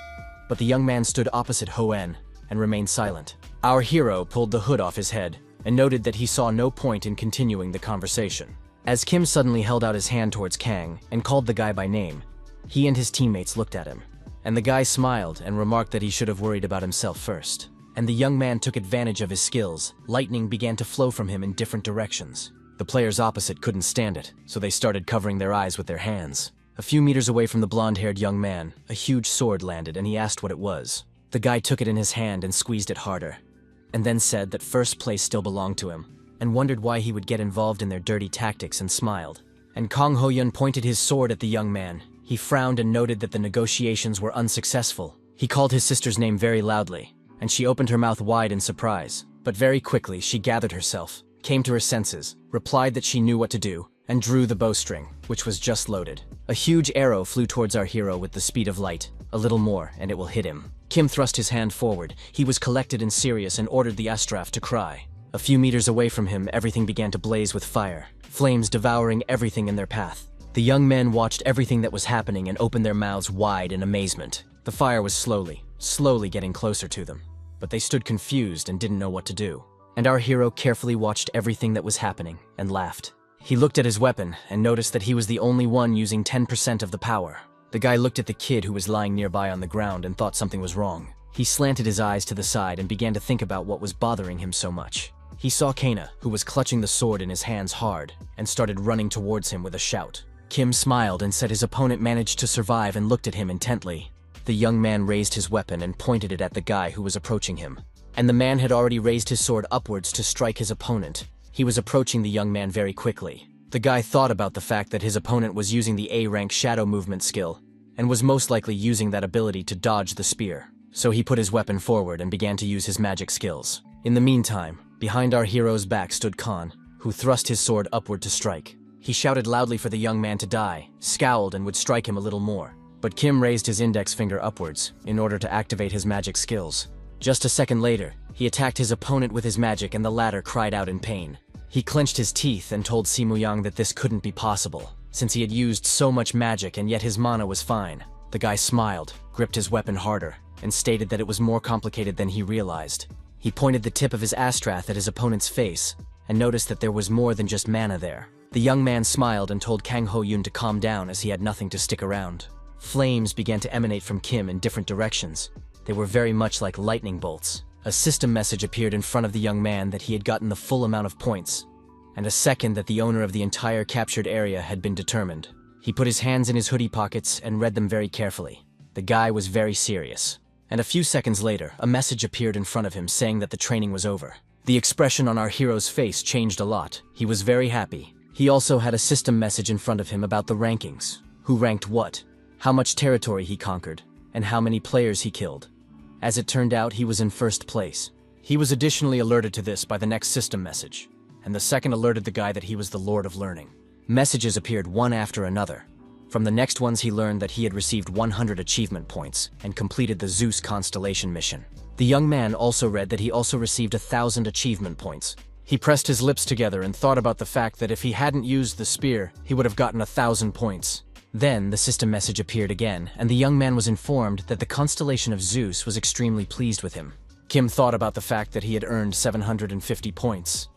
But the young man stood opposite Hoen and remained silent. Our hero pulled the hood off his head and noted that he saw no point in continuing the conversation. As Kim suddenly held out his hand towards Kang and called the guy by name, he and his teammates looked at him, and the guy smiled and remarked that he should have worried about himself first. And the young man took advantage of his skills. Lightning began to flow from him in different directions. The players opposite couldn't stand it, so they started covering their eyes with their hands. A few meters away from the blonde-haired young man, a huge sword landed and he asked what it was. The guy took it in his hand and squeezed it harder, and then said that first place still belonged to him, and wondered why he would get involved in their dirty tactics and smiled. And Kang Ho-yun pointed his sword at the young man. He frowned and noted that the negotiations were unsuccessful. He called his sister's name very loudly, and she opened her mouth wide in surprise. But very quickly she gathered herself, came to her senses, replied that she knew what to do, and drew the bowstring, which was just loaded. A huge arrow flew towards our hero with the speed of light. A little more, and it will hit him. Kim thrust his hand forward. He was collected and serious and ordered the Astraf to cry. A few meters away from him, everything began to blaze with fire, flames devouring everything in their path. The young men watched everything that was happening and opened their mouths wide in amazement. The fire was slowly getting closer to them, but they stood confused and didn't know what to do. And our hero carefully watched everything that was happening and laughed. He looked at his weapon and noticed that he was the only one using 10% of the power. The guy looked at the kid who was lying nearby on the ground and thought something was wrong. He slanted his eyes to the side and began to think about what was bothering him so much. He saw Kana, who was clutching the sword in his hands hard, and started running towards him with a shout. Kim smiled and said his opponent managed to survive and looked at him intently. The young man raised his weapon and pointed it at the guy who was approaching him. And the man had already raised his sword upwards to strike his opponent. He was approaching the young man very quickly. The guy thought about the fact that his opponent was using the A-rank shadow movement skill, and was most likely using that ability to dodge the spear. So he put his weapon forward and began to use his magic skills. In the meantime, behind our hero's back stood Khan, who thrust his sword upward to strike. He shouted loudly for the young man to die, scowled and would strike him a little more. But Kim raised his index finger upwards in order to activate his magic skills. Just a second later, he attacked his opponent with his magic and the latter cried out in pain. He clenched his teeth and told Simuyang that this couldn't be possible, since he had used so much magic and yet his mana was fine. The guy smiled, gripped his weapon harder, and stated that it was more complicated than he realized. He pointed the tip of his astrath at his opponent's face, and noticed that there was more than just mana there. The young man smiled and told Kang Ho-yoon to calm down as he had nothing to stick around. Flames began to emanate from Kim in different directions. They were very much like lightning bolts. A system message appeared in front of the young man that he had gotten the full amount of points, and a second that the owner of the entire captured area had been determined. He put his hands in his hoodie pockets and read them very carefully. The guy was very serious. And a few seconds later, a message appeared in front of him saying that the training was over. The expression on our hero's face changed a lot. He was very happy. He also had a system message in front of him about the rankings. Who ranked what, how much territory he conquered, and how many players he killed. As it turned out, he was in first place. He was additionally alerted to this by the next system message, and the second alerted the guy that he was the Lord of Learning. Messages appeared one after another. From the next ones he learned that he had received 100 achievement points and completed the Zeus constellation mission. The young man also read that he also received 1,000 achievement points. He pressed his lips together and thought about the fact that if he hadn't used the spear, he would have gotten 1,000 points. Then the system message appeared again, and the young man was informed that the constellation of Zeus was extremely pleased with him. Kim thought about the fact that he had earned 750 points,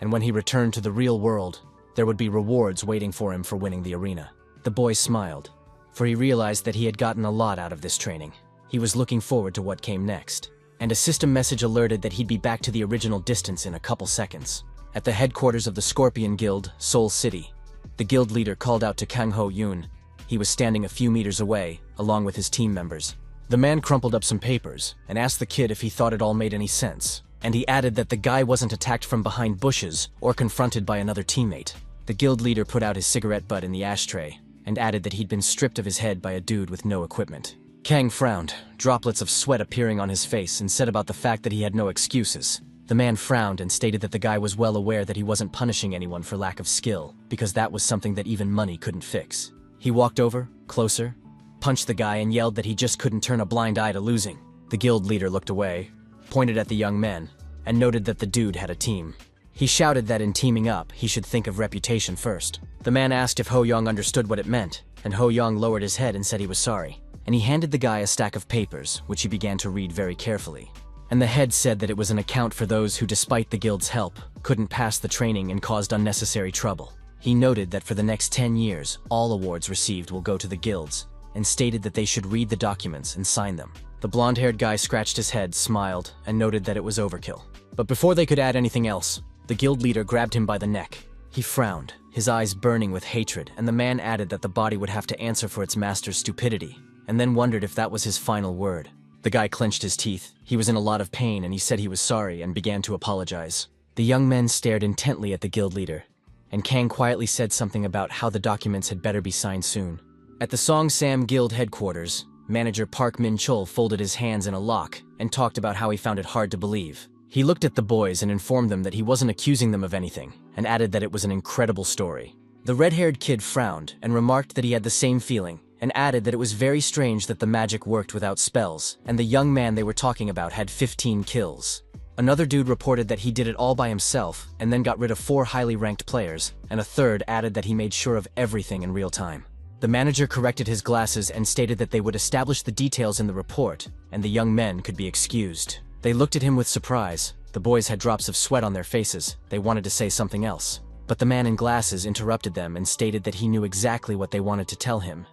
and when he returned to the real world, there would be rewards waiting for him for winning the arena. The boy smiled, for he realized that he had gotten a lot out of this training. He was looking forward to what came next, and a system message alerted that he'd be back to the original distance in a couple seconds. At the headquarters of the Scorpion Guild, Seoul City, the guild leader called out to Kang Ho-yoon. He was standing a few meters away, along with his team members. The man crumpled up some papers and asked the kid if he thought it all made any sense, and he added that the guy wasn't attacked from behind bushes or confronted by another teammate. The guild leader put out his cigarette butt in the ashtray and added that he'd been stripped of his head by a dude with no equipment. Kang frowned, droplets of sweat appearing on his face, and said about the fact that he had no excuses. The man frowned and stated that the guy was well aware that he wasn't punishing anyone for lack of skill, because that was something that even money couldn't fix. He walked over, closer, punched the guy and yelled that he just couldn't turn a blind eye to losing. The guild leader looked away, pointed at the young men, and noted that the dude had a team. He shouted that in teaming up, he should think of reputation first. The man asked if Ho-young understood what it meant, and Ho-young lowered his head and said he was sorry. And he handed the guy a stack of papers, which he began to read very carefully. And the head said that it was an account for those who, despite the guild's help, couldn't pass the training and caused unnecessary trouble. He noted that for the next 10 years, all awards received will go to the guilds, and stated that they should read the documents and sign them. The blonde-haired guy scratched his head, smiled, and noted that it was overkill. But before they could add anything else, the guild leader grabbed him by the neck. He frowned, his eyes burning with hatred, and the man added that the body would have to answer for its master's stupidity, and then wondered if that was his final word. The guy clenched his teeth. He was in a lot of pain, and he said he was sorry and began to apologize. The young men stared intently at the guild leader, and Kang quietly said something about how the documents had better be signed soon. At the Song-Sam Guild headquarters, manager Park Min-chul folded his hands in a lock and talked about how he found it hard to believe. He looked at the boys and informed them that he wasn't accusing them of anything, and added that it was an incredible story. The red-haired kid frowned and remarked that he had the same feeling, and added that it was very strange that the magic worked without spells, and the young man they were talking about had 15 kills. Another dude reported that he did it all by himself, and then got rid of 4 highly ranked players, and a third added that he made sure of everything in real time. The manager corrected his glasses and stated that they would establish the details in the report, and the young men could be excused. They looked at him with surprise. The boys had drops of sweat on their faces. They wanted to say something else. But the man in glasses interrupted them and stated that he knew exactly what they wanted to tell him,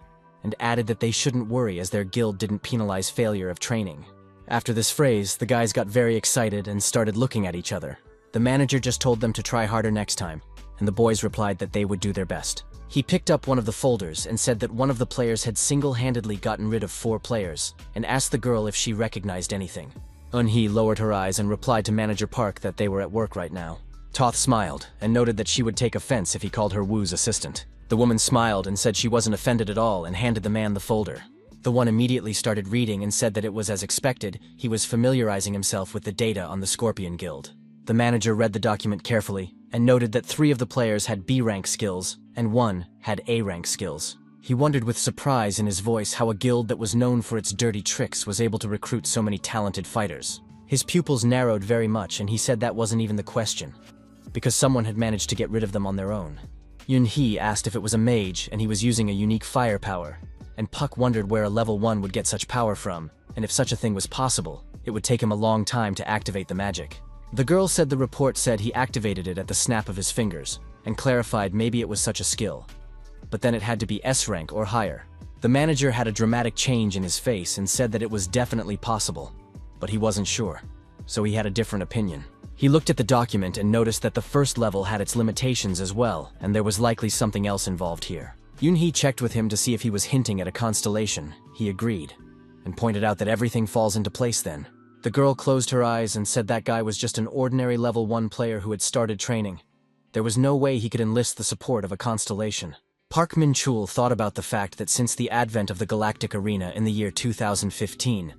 and added that they shouldn't worry as their guild didn't penalize failure of training. After this phrase, the guys got very excited and started looking at each other. The manager just told them to try harder next time, and the boys replied that they would do their best. He picked up one of the folders and said that one of the players had single-handedly gotten rid of 4 players, and asked the girl if she recognized anything. Eun-hee lowered her eyes and replied to Manager Park that they were at work right now. Toth smiled and noted that she would take offense if he called her Wu's assistant. The woman smiled and said she wasn't offended at all and handed the man the folder. The one immediately started reading and said that it was as expected, he was familiarizing himself with the data on the Scorpion Guild. The manager read the document carefully and noted that 3 of the players had B-rank skills and 1 had A-rank skills. He wondered with surprise in his voice how a guild that was known for its dirty tricks was able to recruit so many talented fighters. His pupils narrowed very much and he said that wasn't even the question, because someone had managed to get rid of them on their own. Yun-hee asked if it was a mage and he was using a unique firepower, and Puck wondered where a level 1 would get such power from, and if such a thing was possible, it would take him a long time to activate the magic. The girl said the report said he activated it at the snap of his fingers, and clarified maybe it was such a skill. But then it had to be S-rank or higher. The manager had a dramatic change in his face and said that it was definitely possible, but he wasn't sure, so he had a different opinion. He looked at the document and noticed that the first level had its limitations as well, and there was likely something else involved here. Yun-hee checked with him to see if he was hinting at a constellation. He agreed, and pointed out that everything falls into place then. The girl closed her eyes and said that guy was just an ordinary level 1 player who had started training. There was no way he could enlist the support of a constellation. Park Min-chul thought about the fact that since the advent of the Galactic Arena in the year 2015,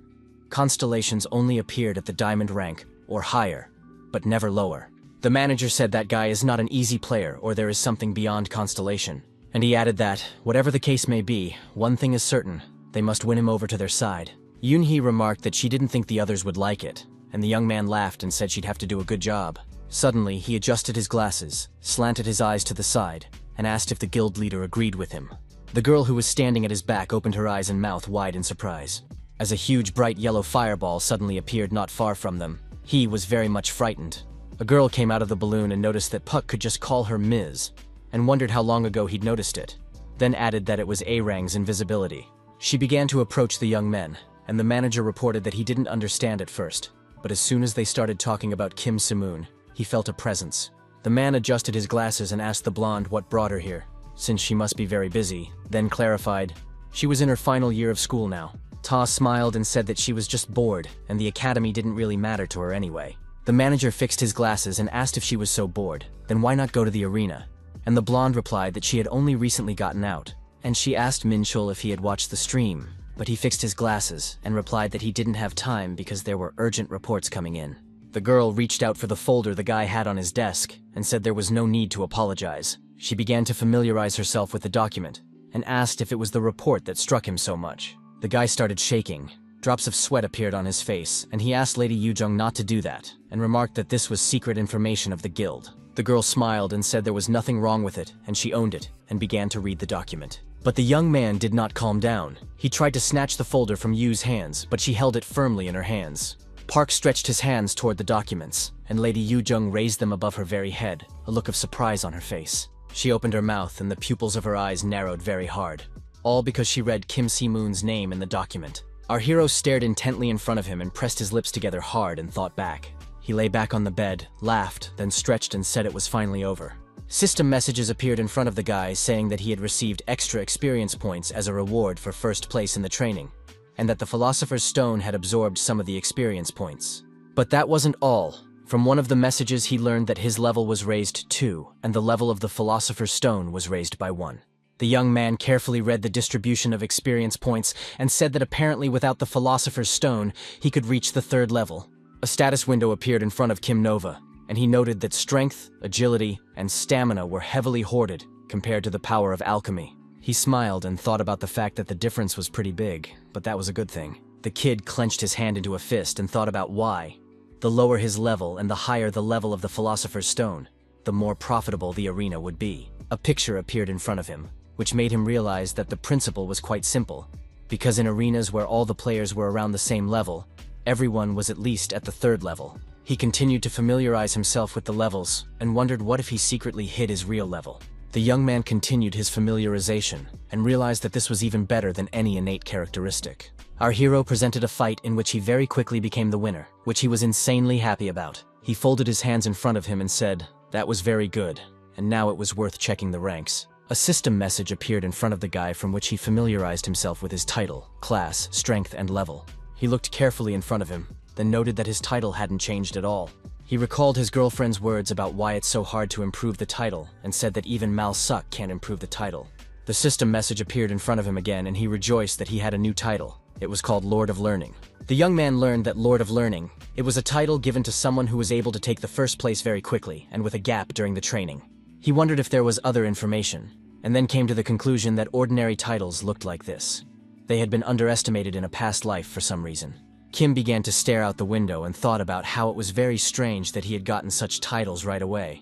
constellations only appeared at the diamond rank, or higher, but never lower. The manager said that guy is not an easy player or there is something beyond constellation. And he added that, whatever the case may be, one thing is certain, they must win him over to their side. Yun-hee remarked that she didn't think the others would like it, and the young man laughed and said she'd have to do a good job. Suddenly, he adjusted his glasses, slanted his eyes to the side, and asked if the guild leader agreed with him. The girl who was standing at his back opened her eyes and mouth wide in surprise, as a huge bright yellow fireball suddenly appeared not far from them. He was very much frightened. A girl came out of the balloon and noticed that Puck could just call her Ms., and wondered how long ago he'd noticed it, then added that it was A-Rang's invisibility. She began to approach the young men, and the manager reported that he didn't understand at first, but as soon as they started talking about Kim Si-moon, he felt a presence. The man adjusted his glasses and asked the blonde what brought her here, since she must be very busy, then clarified, she was in her final year of school now. Ta smiled and said that she was just bored, and the academy didn't really matter to her anyway. The manager fixed his glasses and asked if she was so bored, then why not go to the arena? And the blonde replied that she had only recently gotten out, and she asked Min-chul if he had watched the stream, but he fixed his glasses and replied that he didn't have time because there were urgent reports coming in. The girl reached out for the folder the guy had on his desk and said there was no need to apologize. She began to familiarize herself with the document and asked if it was the report that struck him so much. The guy started shaking. Drops of sweat appeared on his face, and he asked Lady Yu-jung not to do that, and remarked that this was secret information of the guild. The girl smiled and said there was nothing wrong with it, and she owned it, and began to read the document. But the young man did not calm down. He tried to snatch the folder from Yu's hands, but she held it firmly in her hands. Park stretched his hands toward the documents, and Lady Yu-jung raised them above her very head, a look of surprise on her face. She opened her mouth, and the pupils of her eyes narrowed very hard. All because she read Kim Si-moon's name in the document. Our hero stared intently in front of him and pressed his lips together hard and thought back. He lay back on the bed, laughed, then stretched and said it was finally over. System messages appeared in front of the guy saying that he had received extra experience points as a reward for first place in the training, and that the Philosopher's Stone had absorbed some of the experience points. But that wasn't all. From one of the messages he learned that his level was raised 2, and the level of the Philosopher's Stone was raised by 1. The young man carefully read the distribution of experience points and said that apparently without the Philosopher's Stone, he could reach the 3rd level. A status window appeared in front of Kim Nova, and he noted that strength, agility, and stamina were heavily hoarded compared to the power of alchemy. He smiled and thought about the fact that the difference was pretty big, but that was a good thing. The kid clenched his hand into a fist and thought about why. The lower his level and the higher the level of the Philosopher's Stone, the more profitable the arena would be. A picture appeared in front of him, which made him realize that the principle was quite simple, because in arenas where all the players were around the same level, everyone was at least at the 3rd level. He continued to familiarize himself with the levels, and wondered what if he secretly hid his real level. The young man continued his familiarization, and realized that this was even better than any innate characteristic. Our hero presented a fight in which he very quickly became the winner, which he was insanely happy about. He folded his hands in front of him and said, "That was very good, and now it was worth checking the ranks." A system message appeared in front of the guy from which he familiarized himself with his title, class, strength, and level. He looked carefully in front of him, then noted that his title hadn't changed at all. He recalled his girlfriend's words about why it's so hard to improve the title and said that even Mal Suk can't improve the title. The system message appeared in front of him again and he rejoiced that he had a new title. It was called Lord of Learning. The young man learned that Lord of Learning, it was a title given to someone who was able to take the first place very quickly and with a gap during the training. He wondered if there was other information, and then came to the conclusion that ordinary titles looked like this. They had been underestimated in a past life for some reason. Kim began to stare out the window and thought about how it was very strange that he had gotten such titles right away.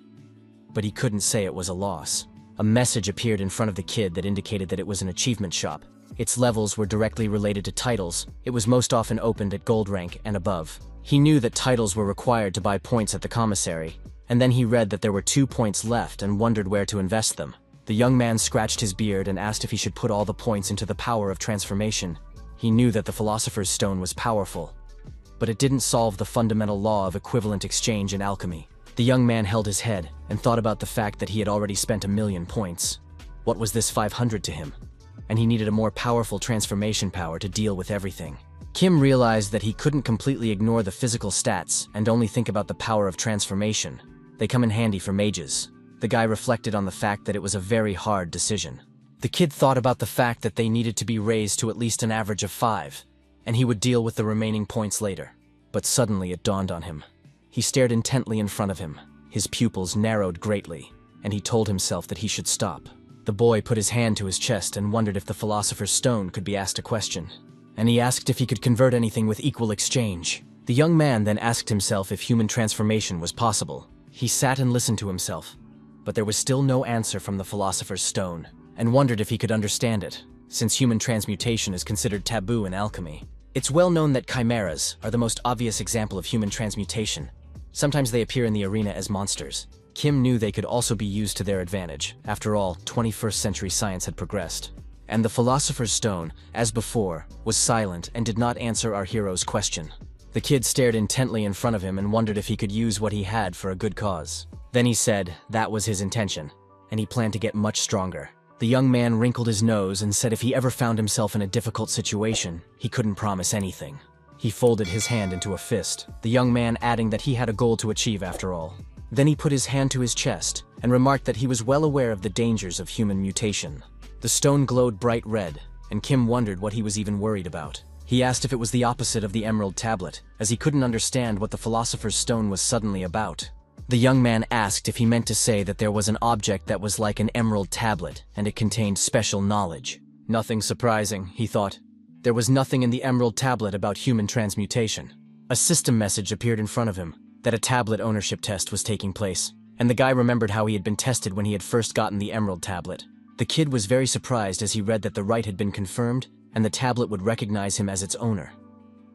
But he couldn't say it was a loss. A message appeared in front of the kid that indicated that it was an achievement shop. Its levels were directly related to titles. It was most often opened at gold rank and above. He knew that titles were required to buy points at the commissary, and then he read that there were 2 points left and wondered where to invest them. The young man scratched his beard and asked if he should put all the points into the power of transformation. He knew that the philosopher's stone was powerful, but it didn't solve the fundamental law of equivalent exchange in alchemy. The young man held his head and thought about the fact that he had already spent 1,000,000 points. What was this 500 to him? And he needed a more powerful transformation power to deal with everything. Kim realized that he couldn't completely ignore the physical stats and only think about the power of transformation. They come in handy for mages. The guy reflected on the fact that it was a very hard decision. The kid thought about the fact that they needed to be raised to at least an average of 5, and he would deal with the remaining points later. But suddenly it dawned on him. He stared intently in front of him. His pupils narrowed greatly, and he told himself that he should stop. The boy put his hand to his chest and wondered if the philosopher's stone could be asked a question. And he asked if he could convert anything with equal exchange. The young man then asked himself if human transformation was possible. He sat and listened to himself, but there was still no answer from the philosopher's stone, and wondered if he could understand it, since human transmutation is considered taboo in alchemy. It's well known that chimeras are the most obvious example of human transmutation. Sometimes they appear in the arena as monsters. Kim knew they could also be used to their advantage. After all, 21st century science had progressed. And the philosopher's stone, as before, was silent and did not answer our hero's question. The kid stared intently in front of him and wondered if he could use what he had for a good cause. Then he said that was his intention, and he planned to get much stronger. The young man wrinkled his nose and said if he ever found himself in a difficult situation, he couldn't promise anything. He folded his hand into a fist, the young man adding that he had a goal to achieve after all. Then he put his hand to his chest and remarked that he was well aware of the dangers of human mutation. The stone glowed bright red, and Kim wondered what he was even worried about. He asked if it was the opposite of the emerald tablet, as he couldn't understand what the philosopher's stone was suddenly about. The young man asked if he meant to say that there was an object that was like an emerald tablet, and it contained special knowledge. Nothing surprising, he thought. There was nothing in the emerald tablet about human transmutation. A system message appeared in front of him, that a tablet ownership test was taking place, and the guy remembered how he had been tested when he had first gotten the emerald tablet. The kid was very surprised as he read that the right had been confirmed, and the tablet would recognize him as its owner.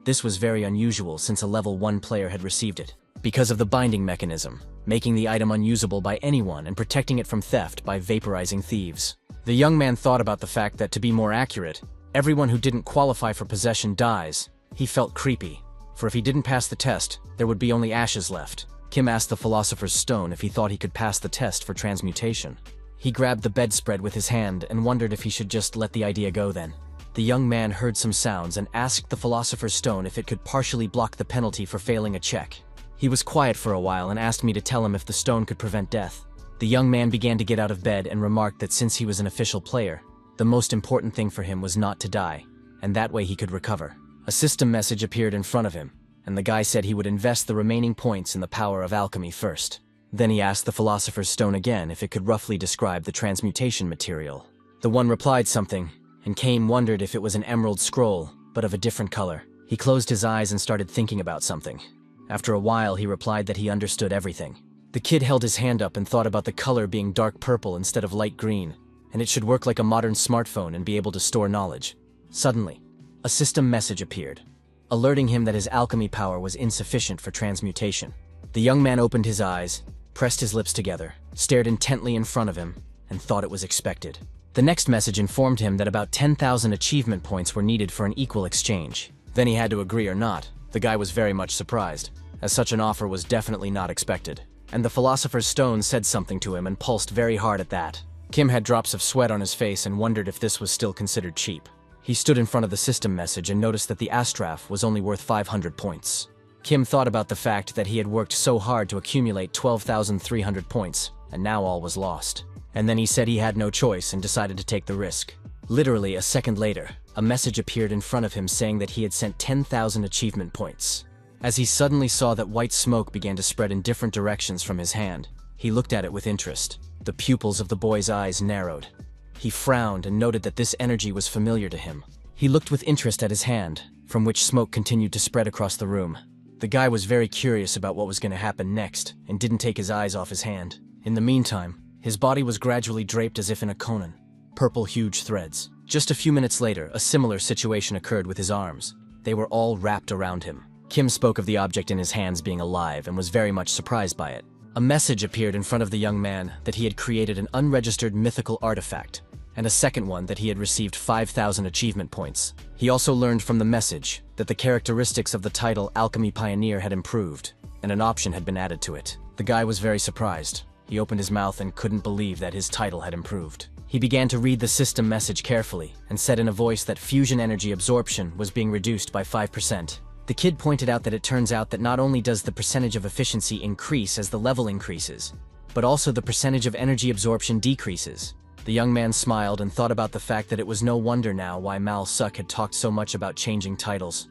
This was very unusual since a level 1 player had received it, because of the binding mechanism, making the item unusable by anyone and protecting it from theft by vaporizing thieves. The young man thought about the fact that, to be more accurate, everyone who didn't qualify for possession dies. He felt creepy, for if he didn't pass the test, there would be only ashes left. Kim asked the philosopher's stone if he thought he could pass the test for transmutation. He grabbed the bedspread with his hand and wondered if he should just let the idea go then. The young man heard some sounds and asked the philosopher's stone if it could partially block the penalty for failing a check. He was quiet for a while and asked me to tell him if the stone could prevent death. The young man began to get out of bed and remarked that since he was an official player, the most important thing for him was not to die, and that way he could recover. A system message appeared in front of him, and the guy said he would invest the remaining points in the power of alchemy first. Then he asked the philosopher's stone again if it could roughly describe the transmutation material. The one replied something, and Kame wondered if it was an emerald scroll, but of a different color. He closed his eyes and started thinking about something. After a while, he replied that he understood everything. The kid held his hand up and thought about the color being dark purple instead of light green, and it should work like a modern smartphone and be able to store knowledge. Suddenly, a system message appeared, alerting him that his alchemy power was insufficient for transmutation. The young man opened his eyes, pressed his lips together, stared intently in front of him, and thought it was expected. The next message informed him that about 10,000 achievement points were needed for an equal exchange. Then he had to agree or not. The guy was very much surprised, as such an offer was definitely not expected. And the philosopher's stone said something to him and pulsed very hard at that. Kim had drops of sweat on his face and wondered if this was still considered cheap. He stood in front of the system message and noticed that the astraph was only worth 500 points. Kim thought about the fact that he had worked so hard to accumulate 12,300 points, and now all was lost. And then he said he had no choice and decided to take the risk. Literally a second later, a message appeared in front of him saying that he had sent 10,000 achievement points. As he suddenly saw that white smoke began to spread in different directions from his hand, he looked at it with interest. The pupils of the boy's eyes narrowed. He frowned and noted that this energy was familiar to him. He looked with interest at his hand, from which smoke continued to spread across the room. The guy was very curious about what was going to happen next and didn't take his eyes off his hand. In the meantime, his body was gradually draped as if in a konan. Purple huge threads. Just a few minutes later, a similar situation occurred with his arms. They were all wrapped around him. Kim spoke of the object in his hands being alive and was very much surprised by it. A message appeared in front of the young man that he had created an unregistered mythical artifact, and a second one that he had received 5,000 achievement points. He also learned from the message that the characteristics of the title Alchemy Pioneer had improved, and an option had been added to it. The guy was very surprised. He opened his mouth and couldn't believe that his title had improved. He began to read the system message carefully and said in a voice that fusion energy absorption was being reduced by 5%. The kid pointed out that it turns out that not only does the percentage of efficiency increase as the level increases, but also the percentage of energy absorption decreases. The young man smiled and thought about the fact that it was no wonder now why Mal Suk had talked so much about changing titles,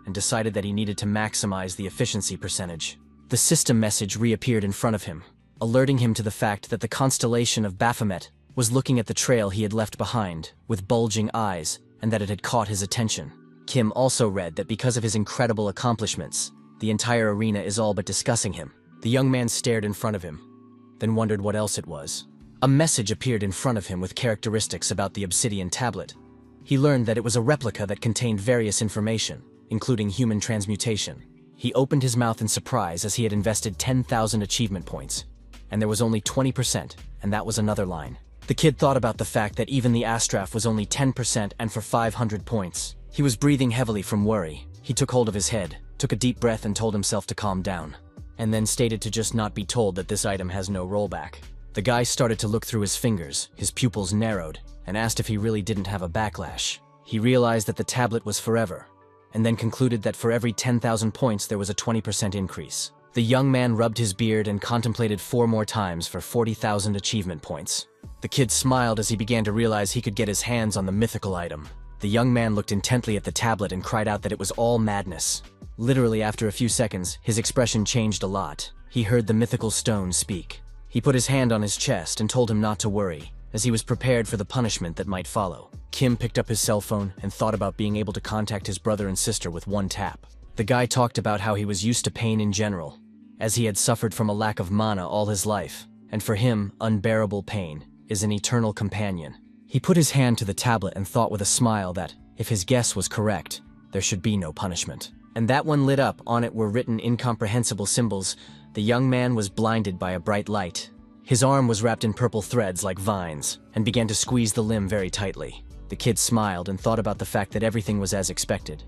and decided that he needed to maximize the efficiency percentage. The system message reappeared in front of him, alerting him to the fact that the constellation of Baphomet was looking at the trail he had left behind, with bulging eyes, and that it had caught his attention. Kim also read that because of his incredible accomplishments, the entire arena is all but discussing him. The young man stared in front of him, then wondered what else it was. A message appeared in front of him with characteristics about the obsidian tablet. He learned that it was a replica that contained various information, including human transmutation. He opened his mouth in surprise as he had invested 10,000 achievement points, and there was only 20%, and that was another line. The kid thought about the fact that even the Astraf was only 10% and for 500 points. He was breathing heavily from worry. He took hold of his head, took a deep breath and told himself to calm down, and then stated to just not be told that this item has no rollback. The guy started to look through his fingers, his pupils narrowed, and asked if he really didn't have a backlash. He realized that the tablet was forever, and then concluded that for every 10,000 points there was a 20% increase. The young man rubbed his beard and contemplated 4 more times for 40,000 achievement points. The kid smiled as he began to realize he could get his hands on the mythical item. The young man looked intently at the tablet and cried out that it was all madness. Literally after a few seconds, his expression changed a lot. He heard the mythical stone speak. He put his hand on his chest and told him not to worry, as he was prepared for the punishment that might follow. Kim picked up his cell phone and thought about being able to contact his brother and sister with one tap. The guy talked about how he was used to pain in general, as he had suffered from a lack of mana all his life, and for him, unbearable pain is an eternal companion. He put his hand to the tablet and thought with a smile that, if his guess was correct, there should be no punishment. And that one lit up. On it were written incomprehensible symbols. The young man was blinded by a bright light. His arm was wrapped in purple threads like vines, and began to squeeze the limb very tightly. The kid smiled and thought about the fact that everything was as expected.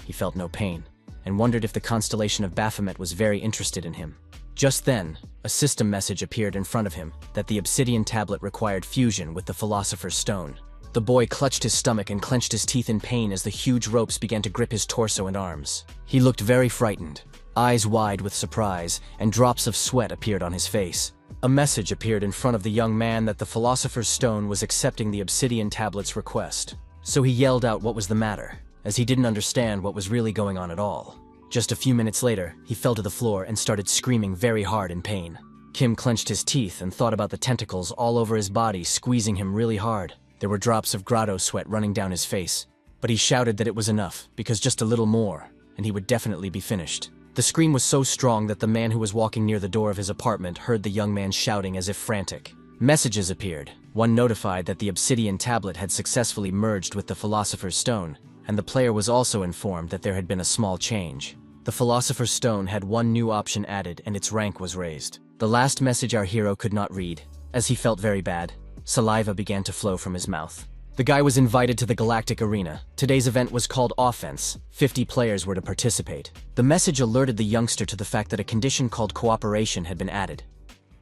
He felt no pain, and wondered if the constellation of Baphomet was very interested in him. Just then, a system message appeared in front of him that the obsidian tablet required fusion with the philosopher's stone. The boy clutched his stomach and clenched his teeth in pain as the huge ropes began to grip his torso and arms. He looked very frightened, eyes wide with surprise, and drops of sweat appeared on his face. A message appeared in front of the young man that the philosopher's stone was accepting the obsidian tablet's request. So he yelled out what was the matter, as he didn't understand what was really going on at all. Just a few minutes later, he fell to the floor and started screaming very hard in pain. Kim clenched his teeth and thought about the tentacles all over his body squeezing him really hard. There were drops of grotto sweat running down his face, but he shouted that it was enough, because just a little more, and he would definitely be finished. The scream was so strong that the man who was walking near the door of his apartment heard the young man shouting as if frantic. Messages appeared. One notified that the obsidian tablet had successfully merged with the philosopher's stone, and the player was also informed that there had been a small change. The philosopher's stone had one new option added and its rank was raised. The last message our hero could not read, as he felt very bad. Saliva began to flow from his mouth. The guy was invited to the Galactic Arena. Today's event was called Awakens. 50 players were to participate. The message alerted the youngster to the fact that a condition called cooperation had been added,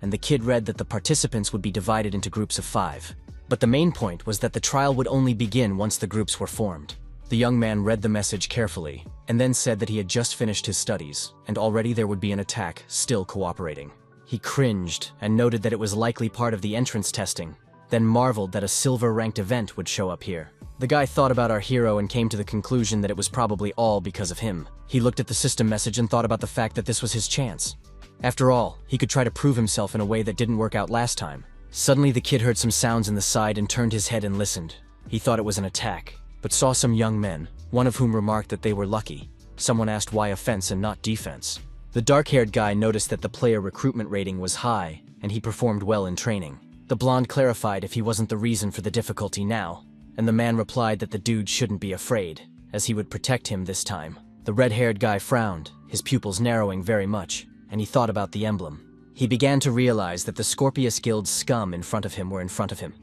and the kid read that the participants would be divided into groups of 5. But the main point was that the trial would only begin once the groups were formed. The young man read the message carefully, and then said that he had just finished his studies, and already there would be an attack, still cooperating. He cringed and noted that it was likely part of the entrance testing, then marveled that a silver-ranked event would show up here. The guy thought about our hero and came to the conclusion that it was probably all because of him. He looked at the system message and thought about the fact that this was his chance. After all, he could try to prove himself in a way that didn't work out last time. Suddenly the kid heard some sounds in the side and turned his head and listened. He thought it was an attack, but saw some young men, one of whom remarked that they were lucky. Someone asked why offense and not defense. The dark-haired guy noticed that the player recruitment rating was high, and he performed well in training. The blonde clarified if he wasn't the reason for the difficulty now, and the man replied that the dude shouldn't be afraid, as he would protect him this time. The red-haired guy frowned, his pupils narrowing very much, and he thought about the emblem. He began to realize that the Scorpius Guild's scum in front of him were in front of him,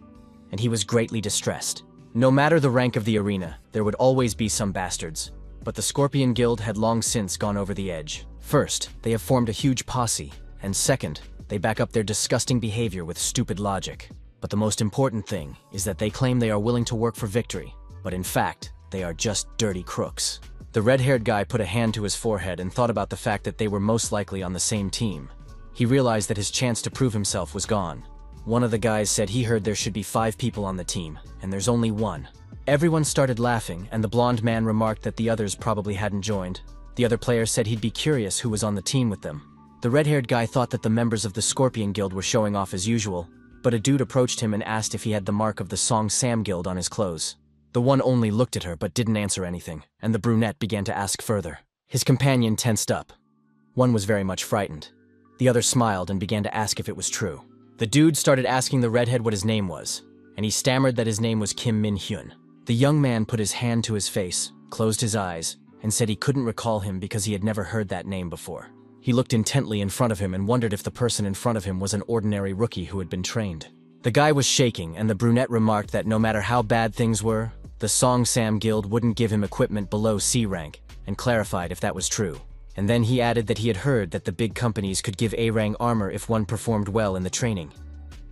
and he was greatly distressed. No matter the rank of the arena, there would always be some bastards, but the Scorpion Guild had long since gone over the edge. First, they have formed a huge posse, and second, they back up their disgusting behavior with stupid logic. But the most important thing is that they claim they are willing to work for victory, but in fact, they are just dirty crooks. The red-haired guy put a hand to his forehead and thought about the fact that they were most likely on the same team. He realized that his chance to prove himself was gone. One of the guys said he heard there should be 5 people on the team, and there's only 1. Everyone started laughing, and the blonde man remarked that the others probably hadn't joined. The other player said he'd be curious who was on the team with them. The red-haired guy thought that the members of the Scorpion Guild were showing off as usual, but a dude approached him and asked if he had the mark of the Song Sam Guild on his clothes. The one only looked at her but didn't answer anything, and the brunette began to ask further. His companion tensed up. One was very much frightened. The other smiled and began to ask if it was true. The dude started asking the redhead what his name was, and he stammered that his name was Kim Min-hyun. The young man put his hand to his face, closed his eyes, and said he couldn't recall him because he had never heard that name before. He looked intently in front of him and wondered if the person in front of him was an ordinary rookie who had been trained. The guy was shaking, and the brunette remarked that no matter how bad things were, the Song Sam Guild wouldn't give him equipment below C rank, and clarified if that was true. And then he added that he had heard that the big companies could give A-rank armor if one performed well in the training.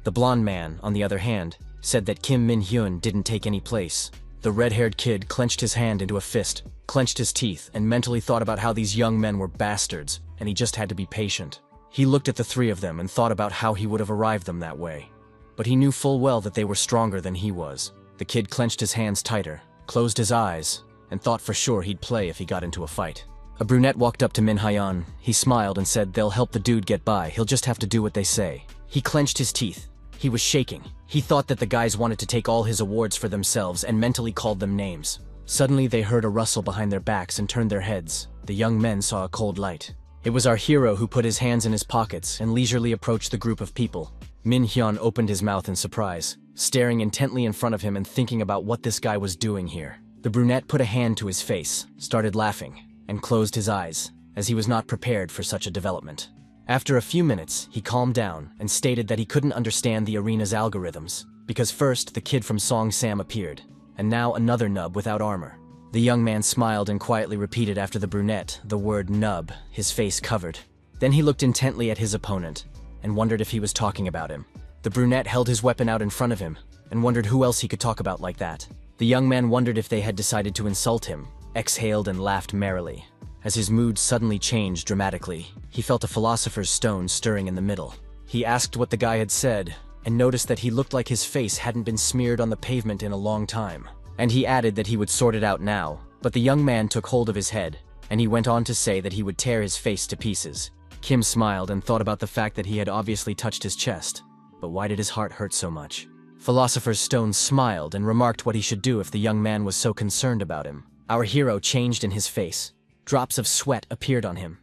The blonde man, on the other hand, said that Kim Min-hyun didn't take any place. The red-haired kid clenched his hand into a fist, clenched his teeth, and mentally thought about how these young men were bastards, and he just had to be patient. He looked at the 3 of them and thought about how he would have arrived them that way. But he knew full well that they were stronger than he was. The kid clenched his hands tighter, closed his eyes, and thought for sure he'd play if he got into a fight. A brunette walked up to Min-hyun. He smiled and said they'll help the dude get by, he'll just have to do what they say. He clenched his teeth. He was shaking. He thought that the guys wanted to take all his awards for themselves and mentally called them names. Suddenly they heard a rustle behind their backs and turned their heads. The young men saw a cold light. It was our hero who put his hands in his pockets and leisurely approached the group of people. Min-hyun opened his mouth in surprise, staring intently in front of him and thinking about what this guy was doing here. The brunette put a hand to his face, started laughing, and closed his eyes, as he was not prepared for such a development. After a few minutes, he calmed down and stated that he couldn't understand the arena's algorithms, because first the kid from Song Sam appeared, and now another nub without armor. The young man smiled and quietly repeated after the brunette the word nub, his face covered. Then he looked intently at his opponent, and wondered if he was talking about him. The brunette held his weapon out in front of him, and wondered who else he could talk about like that. The young man wondered if they had decided to insult him, exhaled and laughed merrily. As his mood suddenly changed dramatically, he felt a philosopher's stone stirring in the middle. He asked what the guy had said, and noticed that he looked like his face hadn't been smeared on the pavement in a long time. And he added that he would sort it out now, but the young man took hold of his head, and he went on to say that he would tear his face to pieces. Kim smiled and thought about the fact that he had obviously touched his chest, but why did his heart hurt so much? Philosopher's Stone smiled and remarked what he should do if the young man was so concerned about him. Our hero changed in his face. Drops of sweat appeared on him,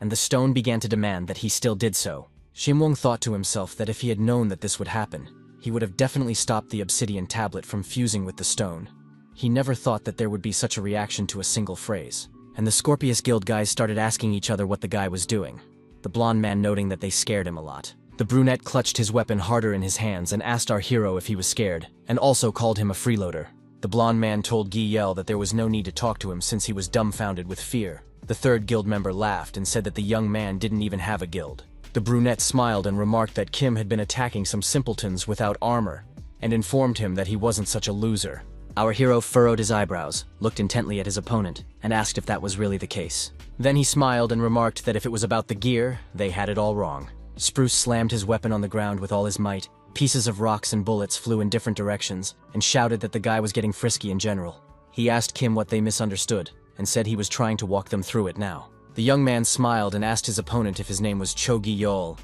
and the stone began to demand that he still did so. Shimwong thought to himself that if he had known that this would happen, he would have definitely stopped the obsidian tablet from fusing with the stone. He never thought that there would be such a reaction to a single phrase. And the Scorpius Guild guys started asking each other what the guy was doing, the blonde man noting that they scared him a lot. The brunette clutched his weapon harder in his hands and asked our hero if he was scared, and also called him a freeloader. The blonde man told Gi Yel that there was no need to talk to him since he was dumbfounded with fear. The 3rd guild member laughed and said that the young man didn't even have a guild. The brunette smiled and remarked that Kim had been attacking some simpletons without armor, and informed him that he wasn't such a loser. Our hero furrowed his eyebrows, looked intently at his opponent, and asked if that was really the case. Then he smiled and remarked that if it was about the gear, they had it all wrong. Spruce slammed his weapon on the ground with all his might. Pieces of rocks and bullets flew in different directions, and shouted that the guy was getting frisky in general. He asked Kim what they misunderstood, and said he was trying to walk them through it now. The young man smiled and asked his opponent if his name was Chogi Yol,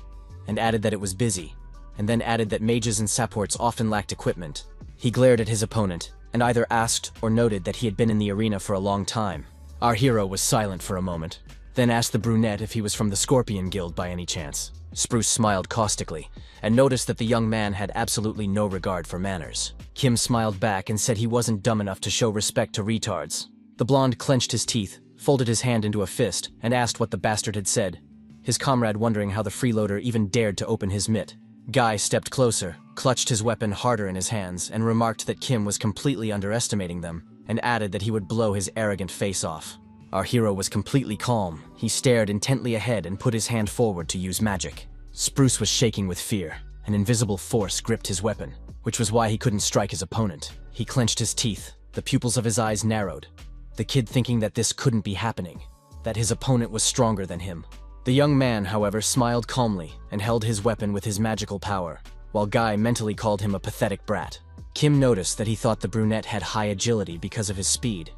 and added that it was busy, and then added that mages and supports often lacked equipment. He glared at his opponent, and either asked or noted that he had been in the arena for a long time. Our hero was silent for a moment, then asked the brunette if he was from the Scorpion Guild by any chance. Spruce smiled caustically, and noticed that the young man had absolutely no regard for manners. Kim smiled back and said he wasn't dumb enough to show respect to retards. The blonde clenched his teeth, folded his hand into a fist, and asked what the bastard had said, his comrade wondering how the freeloader even dared to open his mitt. Guy stepped closer, clutched his weapon harder in his hands, and remarked that Kim was completely underestimating them, and added that he would blow his arrogant face off. Our hero was completely calm. He stared intently ahead and put his hand forward to use magic. Spruce was shaking with fear. An invisible force gripped his weapon, which was why he couldn't strike his opponent. He clenched his teeth. The pupils of his eyes narrowed. The kid thinking that this couldn't be happening, that his opponent was stronger than him. The young man, however, smiled calmly and held his weapon with his magical power, while Guy mentally called him a pathetic brat. Kim noticed that he thought the brunette had high agility because of his speed,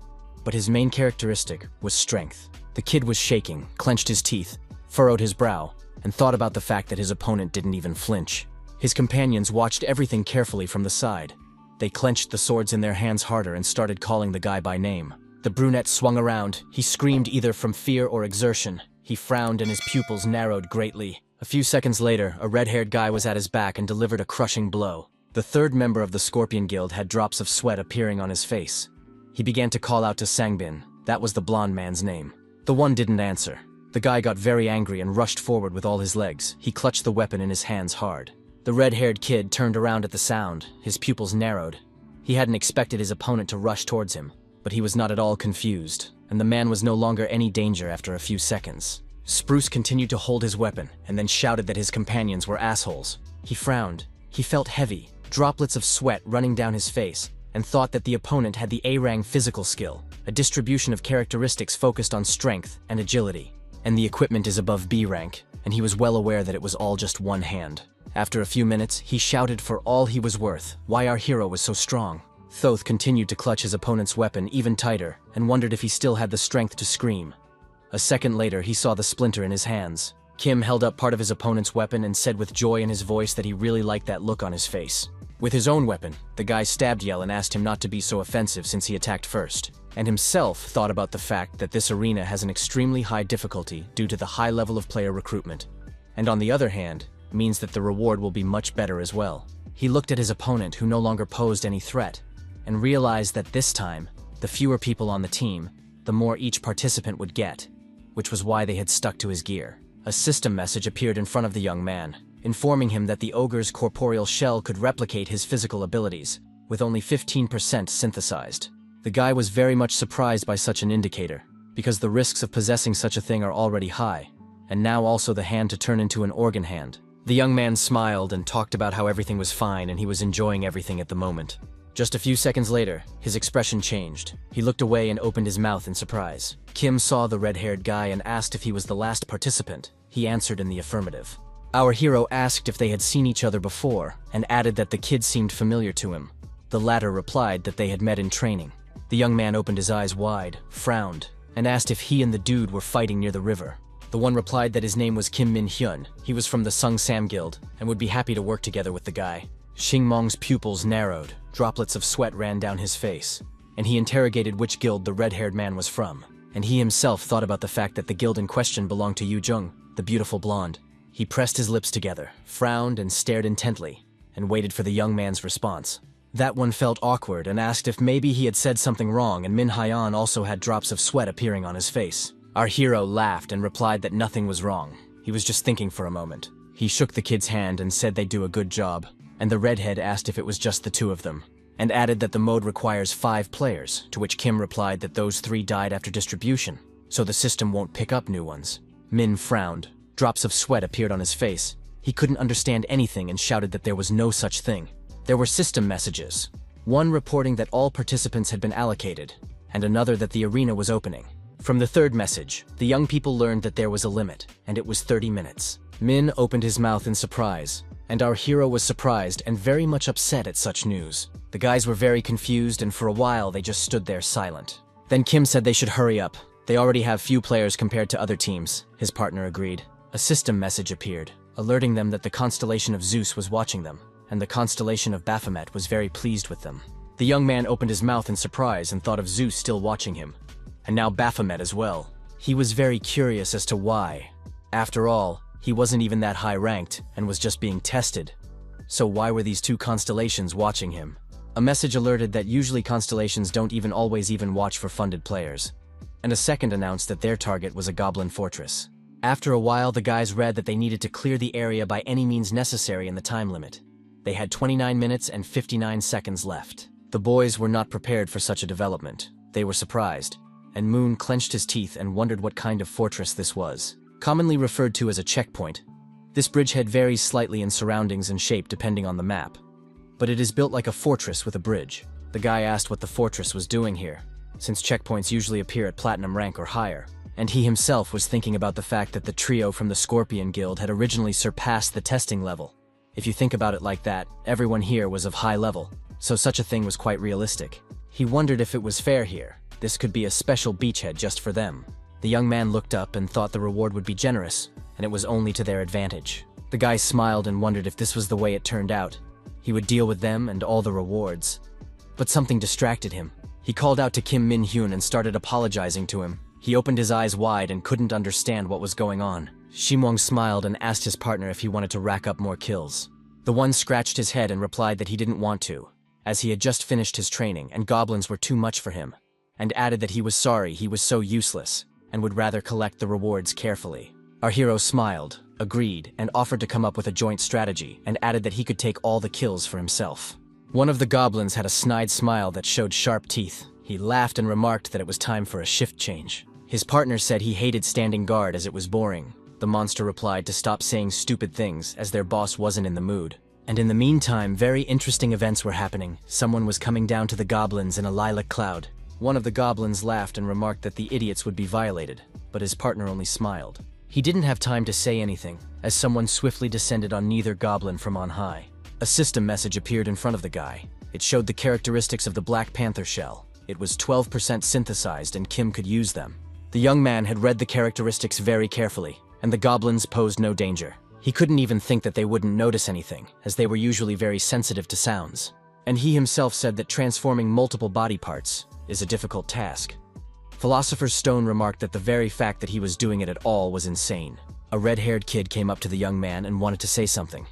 but his main characteristic was strength. The kid was shaking, clenched his teeth, furrowed his brow, and thought about the fact that his opponent didn't even flinch. His companions watched everything carefully from the side. They clenched the swords in their hands harder and started calling the guy by name. The brunette swung around. He screamed either from fear or exertion. He frowned and his pupils narrowed greatly. A few seconds later, a red-haired guy was at his back and delivered a crushing blow. The third member of the Scorpion Guild had drops of sweat appearing on his face. He began to call out to Sangbin. That was the blonde man's name. The one didn't answer. The guy got very angry and rushed forward with all his legs. He clutched the weapon in his hands hard. The red-haired kid turned around at the sound. His pupils narrowed. He hadn't expected his opponent to rush towards him, but he was not at all confused, and the man was no longer any danger after a few seconds. Spruce continued to hold his weapon, and then shouted that his companions were assholes. He frowned. He felt heavy, droplets of sweat running down his face, and thought that the opponent had the A-Rang physical skill, a distribution of characteristics focused on strength and agility. And the equipment is above B rank, and he was well aware that it was all just one hand. After a few minutes, he shouted for all he was worth why our hero was so strong. Thoth continued to clutch his opponent's weapon even tighter and wondered if he still had the strength to scream. A second later, he saw the splinter in his hands. Kim held up part of his opponent's weapon and said with joy in his voice that he really liked that look on his face. With his own weapon, the guy stabbed Yell and asked him not to be so offensive since he attacked first, and himself thought about the fact that this arena has an extremely high difficulty due to the high level of player recruitment, and on the other hand, means that the reward will be much better as well. He looked at his opponent who no longer posed any threat, and realized that this time, the fewer people on the team, the more each participant would get, which was why they had stuck to his gear. A system message appeared in front of the young man, informing him that the ogre's corporeal shell could replicate his physical abilities, with only 15% synthesized. The guy was very much surprised by such an indicator, because the risks of possessing such a thing are already high, and now also the hand to turn into an organ hand. The young man smiled and talked about how everything was fine and he was enjoying everything at the moment. Just a few seconds later, his expression changed. He looked away and opened his mouth in surprise. Kim saw the red-haired guy and asked if he was the last participant. He answered in the affirmative. Our hero asked if they had seen each other before, and added that the kid seemed familiar to him. The latter replied that they had met in training. The young man opened his eyes wide, frowned, and asked if he and the dude were fighting near the river. The one replied that his name was Kim Min-hyun. He was from the Sung Sam Guild, and would be happy to work together with the guy. Shing-mong's pupils narrowed. Droplets of sweat ran down his face, and he interrogated which guild the red-haired man was from. And he himself thought about the fact that the guild in question belonged to Yu Jung, the beautiful blonde. He pressed his lips together, frowned and stared intently, and waited for the young man's response. That one felt awkward and asked if maybe he had said something wrong, and Min Hyan also had drops of sweat appearing on his face. Our hero laughed and replied that nothing was wrong. He was just thinking for a moment. He shook the kid's hand and said they'd do a good job, and the redhead asked if it was just the two of them, and added that the mode requires 5 players, to which Kim replied that those 3 died after distribution, so the system won't pick up new ones. Min frowned. Drops of sweat appeared on his face. He couldn't understand anything and shouted that there was no such thing. There were system messages. one reporting that all participants had been allocated, and another that the arena was opening. From the third message, the young people learned that there was a limit, and it was 30 minutes. Min opened his mouth in surprise, and our hero was surprised and very much upset at such news. The guys were very confused, and for a while they just stood there silent. Then Kim said they should hurry up. They already have few players compared to other teams. His partner agreed. A system message appeared, alerting them that the constellation of Zeus was watching them, and the constellation of Baphomet was very pleased with them. The young man opened his mouth in surprise and thought of Zeus still watching him, and now Baphomet as well. He was very curious as to why. After all, he wasn't even that high-ranked and was just being tested. So why were these two constellations watching him? A message alerted that usually constellations don't even always watch for funded players. And a second announced that their target was a goblin fortress. After a while, the guys read that they needed to clear the area by any means necessary in the time limit. They had 29 minutes and 59 seconds left. The boys were not prepared for such a development. They were surprised, and Moon clenched his teeth and wondered what kind of fortress this was. Commonly referred to as a checkpoint, this bridgehead varies slightly in surroundings and shape depending on the map, but it is built like a fortress with a bridge. The guy asked what the fortress was doing here, since checkpoints usually appear at platinum rank or higher, and he himself was thinking about the fact that the trio from the Scorpion Guild had originally surpassed the testing level. If you think about it like that, everyone here was of high level, so such a thing was quite realistic. He wondered if it was fair here. This could be a special beachhead just for them. The young man looked up and thought the reward would be generous, and it was only to their advantage. The guy smiled and wondered if this was the way it turned out. He would deal with them and all the rewards. But something distracted him. He called out to Kim Min-hyun and started apologizing to him. He opened his eyes wide and couldn't understand what was going on. Shimwong smiled and asked his partner if he wanted to rack up more kills. The one scratched his head and replied that he didn't want to, as he had just finished his training and goblins were too much for him, and added that he was sorry he was so useless and would rather collect the rewards carefully. Our hero smiled, agreed, and offered to come up with a joint strategy, and added that he could take all the kills for himself. One of the goblins had a snide smile that showed sharp teeth. He laughed and remarked that it was time for a shift change. His partner said he hated standing guard as it was boring. The monster replied to stop saying stupid things as their boss wasn't in the mood. And in the meantime, very interesting events were happening. Someone was coming down to the goblins in a lilac cloud. One of the goblins laughed and remarked that the idiots would be violated, but his partner only smiled. He didn't have time to say anything, as someone swiftly descended on neither goblin from on high. A system message appeared in front of the guy. It showed the characteristics of the Black Panther shell. It was 12% synthesized and Kim could use them. The young man had read the characteristics very carefully, and the goblins posed no danger. He couldn't even think that they wouldn't notice anything, as they were usually very sensitive to sounds. And he himself said that transforming multiple body parts is a difficult task. Philosopher's Stone remarked that the very fact that he was doing it at all was insane. A red-haired kid came up to the young man and wanted to say something,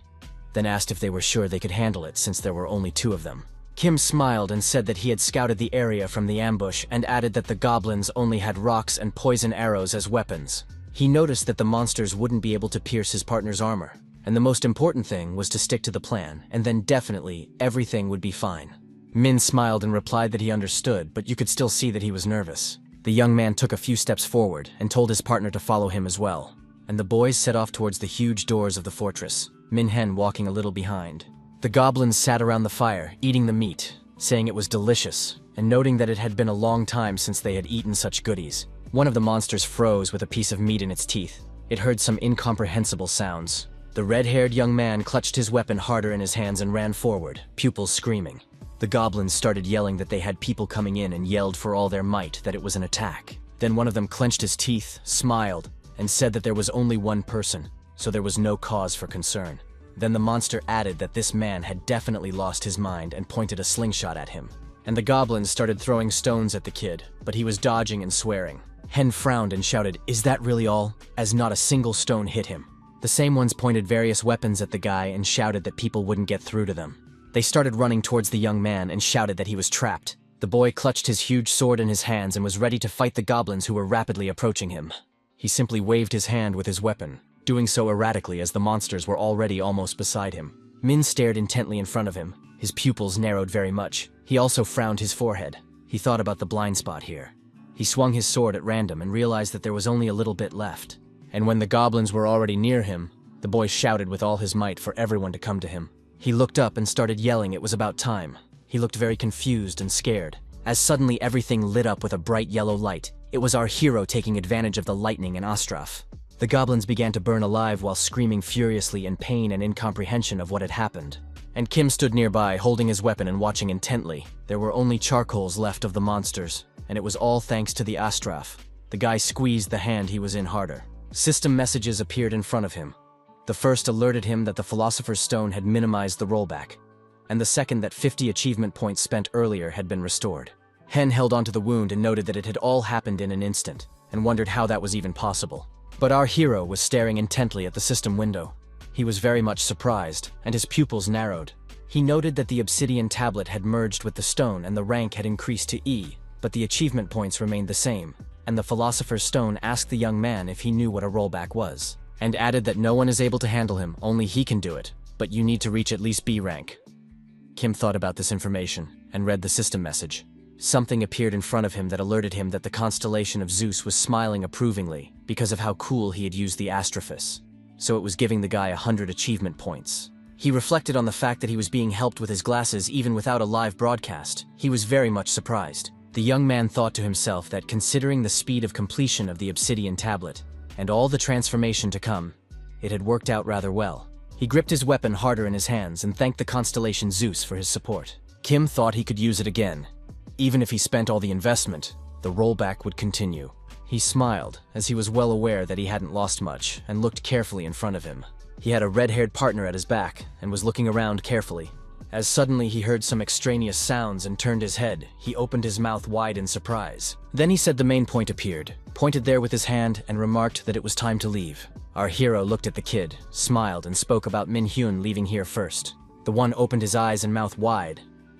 then asked if they were sure they could handle it since there were only two of them. Kim smiled and said that he had scouted the area from the ambush and added that the goblins only had rocks and poison arrows as weapons. He noticed that the monsters wouldn't be able to pierce his partner's armor, and the most important thing was to stick to the plan, and then definitely everything would be fine. Min smiled and replied that he understood, but you could still see that he was nervous. The young man took a few steps forward and told his partner to follow him as well, and the boys set off towards the huge doors of the fortress, Min-hen walking a little behind. The goblins sat around the fire, eating the meat, saying it was delicious, and noting that it had been a long time since they had eaten such goodies. One of the monsters froze with a piece of meat in its teeth. It heard some incomprehensible sounds. The red-haired young man clutched his weapon harder in his hands and ran forward, pupils screaming. The goblins started yelling that they had people coming in and yelled for all their might that it was an attack. Then one of them clenched his teeth, smiled, and said that there was only one person, so there was no cause for concern. Then the monster added that this man had definitely lost his mind and pointed a slingshot at him. And the goblins started throwing stones at the kid, but he was dodging and swearing. Hen frowned and shouted, "Is that really all?" as not a single stone hit him. The same ones pointed various weapons at the guy and shouted that people wouldn't get through to them. They started running towards the young man and shouted that he was trapped. The boy clutched his huge sword in his hands and was ready to fight the goblins who were rapidly approaching him. He simply waved his hand with his weapon, doing so erratically as the monsters were already almost beside him. Min stared intently in front of him. His pupils narrowed very much. He also frowned his forehead. He thought about the blind spot here. He swung his sword at random and realized that there was only a little bit left. And when the goblins were already near him, the boy shouted with all his might for everyone to come to him. He looked up and started yelling it was about time. He looked very confused and scared, as suddenly everything lit up with a bright yellow light. It was our hero taking advantage of the lightning and Astraf. The goblins began to burn alive while screaming furiously in pain and incomprehension of what had happened. And Kim stood nearby, holding his weapon and watching intently. There were only charcoals left of the monsters, and it was all thanks to the Astraf. The guy squeezed the hand he was in harder. System messages appeared in front of him. The first alerted him that the Philosopher's Stone had minimized the rollback, and the second that 50 achievement points spent earlier had been restored. Hen held onto the wound and noted that it had all happened in an instant, and wondered how that was even possible. But our hero was staring intently at the system window. He was very much surprised, and his pupils narrowed. He noted that the obsidian tablet had merged with the stone and the rank had increased to E, but the achievement points remained the same, and the Philosopher's Stone asked the young man if he knew what a rollback was, and added that no one is able to handle him, only he can do it, but you need to reach at least B rank. Kim thought about this information, and read the system message. Something appeared in front of him that alerted him that the constellation of Zeus was smiling approvingly because of how cool he had used the Astrophis. So it was giving the guy 100 achievement points. He reflected on the fact that he was being helped with his glasses even without a live broadcast. He was very much surprised. The young man thought to himself that considering the speed of completion of the obsidian tablet, and all the transformation to come, it had worked out rather well. He gripped his weapon harder in his hands and thanked the constellation Zeus for his support. Kim thought he could use it again. Even if he spent all the investment, the rollback would continue. He smiled, as he was well aware that he hadn't lost much, and looked carefully in front of him. He had a red-haired partner at his back, and was looking around carefully. As suddenly he heard some extraneous sounds and turned his head, he opened his mouth wide in surprise. Then he said the main point appeared, pointed there with his hand, and remarked that it was time to leave. Our hero looked at the kid, smiled, and spoke about Min Hyun leaving here first. The one opened his eyes and mouth wide,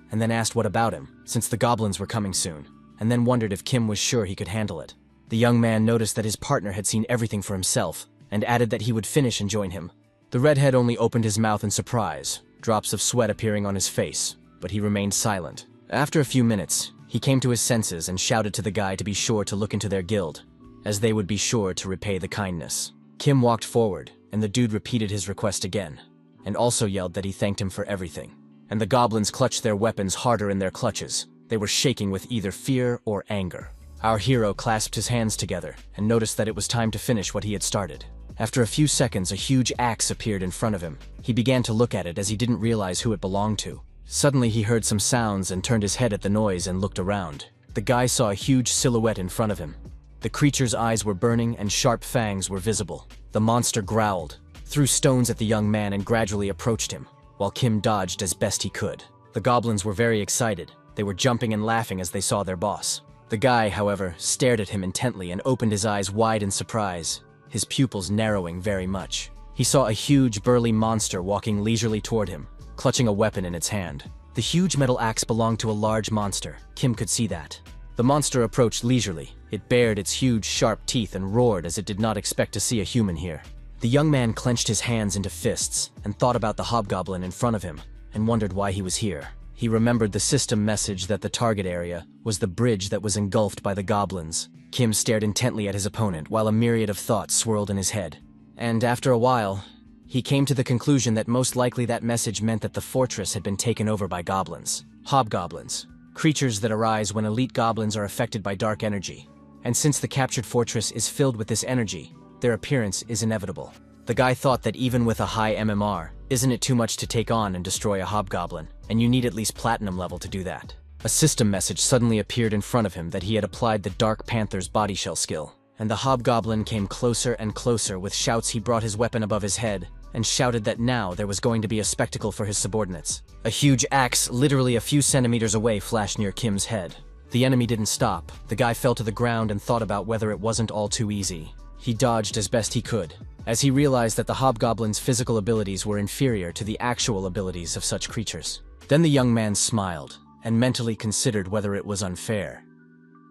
and then asked what about him, since the goblins were coming soon, and then wondered if Kim was sure he could handle it. The young man noticed that his partner had seen everything for himself, and added that he would finish and join him. The redhead only opened his mouth in surprise, drops of sweat appearing on his face, but he remained silent. After a few minutes, he came to his senses and shouted to the guy to be sure to look into their guild, as they would be sure to repay the kindness. Kim walked forward, and the dude repeated his request again, and also yelled that he thanked him for everything. And the goblins clutched their weapons harder in their clutches. They were shaking with either fear or anger. Our hero clasped his hands together and noticed that it was time to finish what he had started. After a few seconds, a huge axe appeared in front of him. He began to look at it as he didn't realize who it belonged to. Suddenly he heard some sounds and turned his head at the noise and looked around. The guy saw a huge silhouette in front of him. The creature's eyes were burning and sharp fangs were visible. The monster growled, threw stones at the young man and gradually approached him, while Kim dodged as best he could. The goblins were very excited. They were jumping and laughing as they saw their boss. The guy, however, stared at him intently and opened his eyes wide in surprise, his pupils narrowing very much. He saw a huge, burly monster walking leisurely toward him, clutching a weapon in its hand. The huge metal axe belonged to a large monster. Kim could see that. The monster approached leisurely. It bared its huge, sharp teeth and roared as it did not expect to see a human here. The young man clenched his hands into fists and thought about the hobgoblin in front of him and wondered why he was here. He remembered the system message that the target area was the bridge that was engulfed by the goblins. Kim stared intently at his opponent while a myriad of thoughts swirled in his head. And after a while, he came to the conclusion that most likely that message meant that the fortress had been taken over by goblins. Hobgoblins, creatures that arise when elite goblins are affected by dark energy. And since the captured fortress is filled with this energy, their appearance is inevitable. The guy thought that even with a high MMR, isn't it too much to take on and destroy a hobgoblin? And you need at least platinum level to do that. A system message suddenly appeared in front of him that he had applied the Dark Panther's body shell skill. And the hobgoblin came closer and closer. With shouts, he brought his weapon above his head and shouted that now there was going to be a spectacle for his subordinates. A huge axe, literally a few centimeters away, flashed near Kim's head. The enemy didn't stop. The guy fell to the ground and thought about whether it wasn't all too easy. He dodged as best he could, as he realized that the hobgoblin's physical abilities were inferior to the actual abilities of such creatures. Then the young man smiled, and mentally considered whether it was unfair.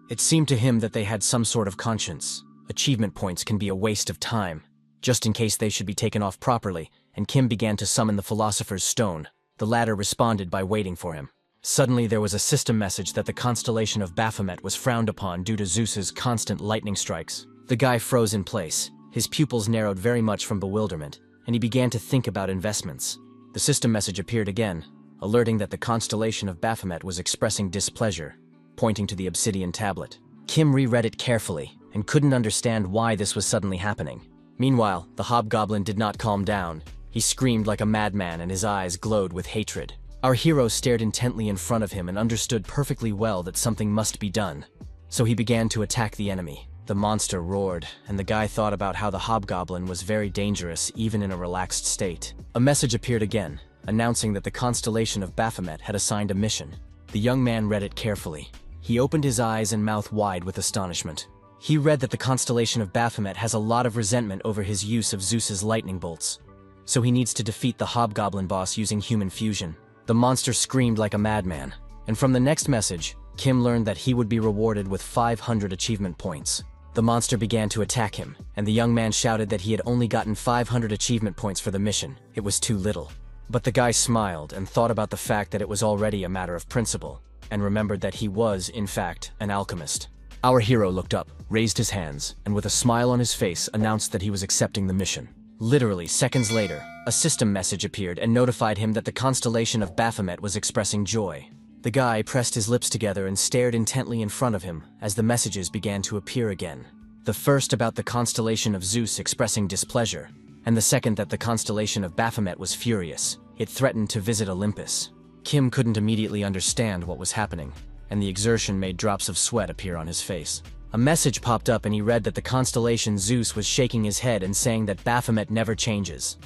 It seemed to him that they had some sort of conscience. Achievement points can be a waste of time, just in case they should be taken off properly, and Kim began to summon the Philosopher's Stone. The latter responded by waiting for him. Suddenly there was a system message that the constellation of Baphomet was frowned upon due to Zeus's constant lightning strikes. The guy froze in place. His pupils narrowed very much from bewilderment, and he began to think about investments. The system message appeared again. alerting that the constellation of Baphomet was expressing displeasure, pointing to the obsidian tablet. Kim reread it carefully and couldn't understand why this was suddenly happening. Meanwhile, the hobgoblin did not calm down. He screamed like a madman and his eyes glowed with hatred. Our hero stared intently in front of him and understood perfectly well that something must be done. So he began to attack the enemy. The monster roared, and the guy thought about how the hobgoblin was very dangerous even in a relaxed state. A message appeared again, announcing that the constellation of Baphomet had assigned a mission. The young man read it carefully. He opened his eyes and mouth wide with astonishment. He read that the constellation of Baphomet has a lot of resentment over his use of Zeus's lightning bolts. So he needs to defeat the hobgoblin boss using human fusion. The monster screamed like a madman. And from the next message, Kim learned that he would be rewarded with 500 achievement points. The monster began to attack him, and the young man shouted that he had only gotten 500 achievement points for the mission. It was too little. But the guy smiled and thought about the fact that it was already a matter of principle, and remembered that he was, in fact, an alchemist. Our hero looked up, raised his hands, and with a smile on his face announced that he was accepting the mission. Literally seconds later, a system message appeared and notified him that the constellation of Baphomet was expressing joy. The guy pressed his lips together and stared intently in front of him as the messages began to appear again. The first about the constellation of Zeus expressing displeasure, and the second that the constellation of Baphomet was furious. It threatened to visit Olympus. Kim couldn't immediately understand what was happening, and the exertion made drops of sweat appear on his face. A message popped up and he read that the constellation Zeus was shaking his head and saying that Baphomet never changes.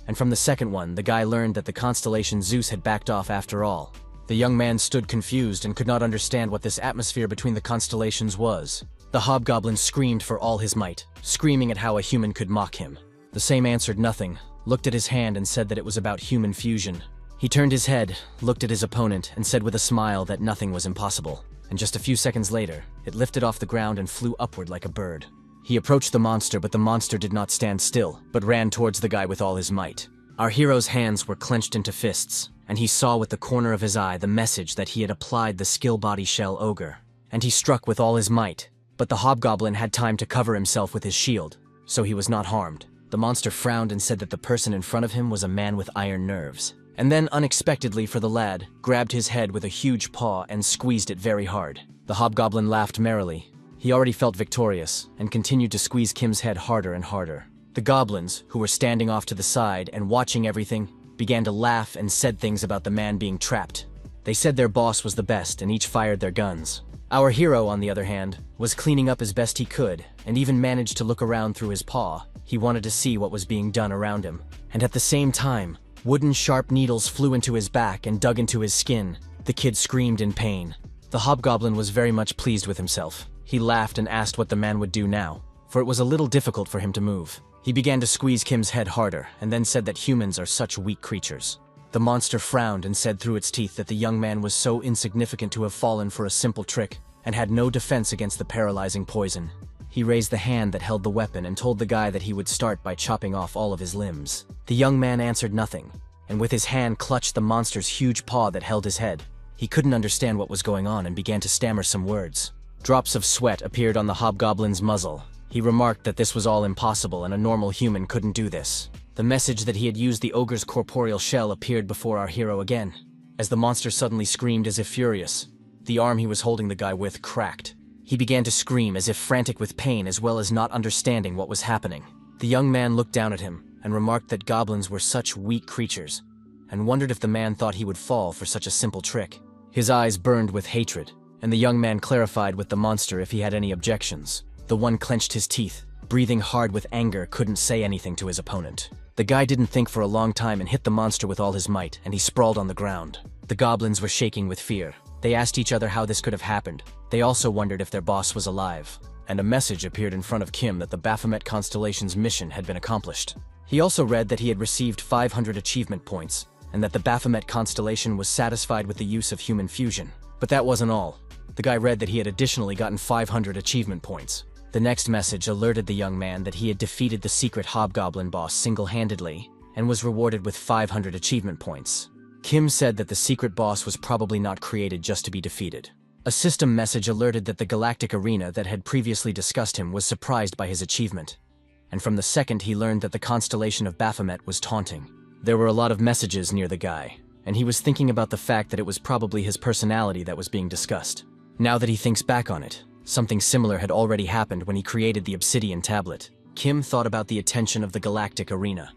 And from the second one, the guy learned that the constellation Zeus had backed off after all. The young man stood confused and could not understand what this atmosphere between the constellations was. The hobgoblin screamed for all his might, screaming at how a human could mock him. The same answered nothing, looked at his hand and said that it was about human fusion. He turned his head, looked at his opponent, and said with a smile that nothing was impossible. And just a few seconds later, it lifted off the ground and flew upward like a bird. He approached the monster, but the monster did not stand still, but ran towards the guy with all his might. Our hero's hands were clenched into fists, and he saw with the corner of his eye the message that he had applied the skill body shell ogre. And he struck with all his might, but the hobgoblin had time to cover himself with his shield, so he was not harmed. The monster frowned and said that the person in front of him was a man with iron nerves. And then, unexpectedly for the lad, grabbed his head with a huge paw and squeezed it very hard. The hobgoblin laughed merrily. He already felt victorious, and continued to squeeze Kim's head harder and harder. The goblins, who were standing off to the side and watching everything, began to laugh and said things about the man being trapped. They said their boss was the best and each fired their guns. Our hero, on the other hand, was cleaning up as best he could, and even managed to look around through his paw. He wanted to see what was being done around him. And at the same time, wooden sharp needles flew into his back and dug into his skin. The kid screamed in pain. The hobgoblin was very much pleased with himself. He laughed and asked what the man would do now, for it was a little difficult for him to move. He began to squeeze Kim's head harder, and then said that humans are such weak creatures. The monster frowned and said through its teeth that the young man was so insignificant to have fallen for a simple trick, and had no defense against the paralyzing poison. He raised the hand that held the weapon and told the guy that he would start by chopping off all of his limbs. The young man answered nothing, and with his hand clutched the monster's huge paw that held his head. He couldn't understand what was going on and began to stammer some words. Drops of sweat appeared on the hobgoblin's muzzle. He remarked that this was all impossible and a normal human couldn't do this. The message that he had used the ogre's corporeal shell appeared before our hero again. As the monster suddenly screamed as if furious, the arm he was holding the guy with cracked. He began to scream as if frantic with pain as well as not understanding what was happening. The young man looked down at him and remarked that goblins were such weak creatures, and wondered if the man thought he would fall for such a simple trick. His eyes burned with hatred, and the young man clarified with the monster if he had any objections. The one clenched his teeth, breathing hard with anger, couldn't say anything to his opponent. The guy didn't think for a long time and hit the monster with all his might, and he sprawled on the ground. The goblins were shaking with fear. They asked each other how this could have happened. They also wondered if their boss was alive. And a message appeared in front of Kim that the Baphomet constellation's mission had been accomplished. He also read that he had received 500 achievement points, and that the Baphomet constellation was satisfied with the use of human fusion. But that wasn't all. The guy read that he had additionally gotten 500 achievement points. The next message alerted the young man that he had defeated the secret hobgoblin boss single-handedly, and was rewarded with 500 achievement points. Kim said that the secret boss was probably not created just to be defeated. A system message alerted that the galactic arena that had previously discussed him was surprised by his achievement. And from the second he learned that the constellation of Baphomet was taunting. There were a lot of messages near the guy, and he was thinking about the fact that it was probably his personality that was being discussed. Now that he thinks back on it, something similar had already happened when he created the obsidian tablet. Kim thought about the attention of the galactic arena.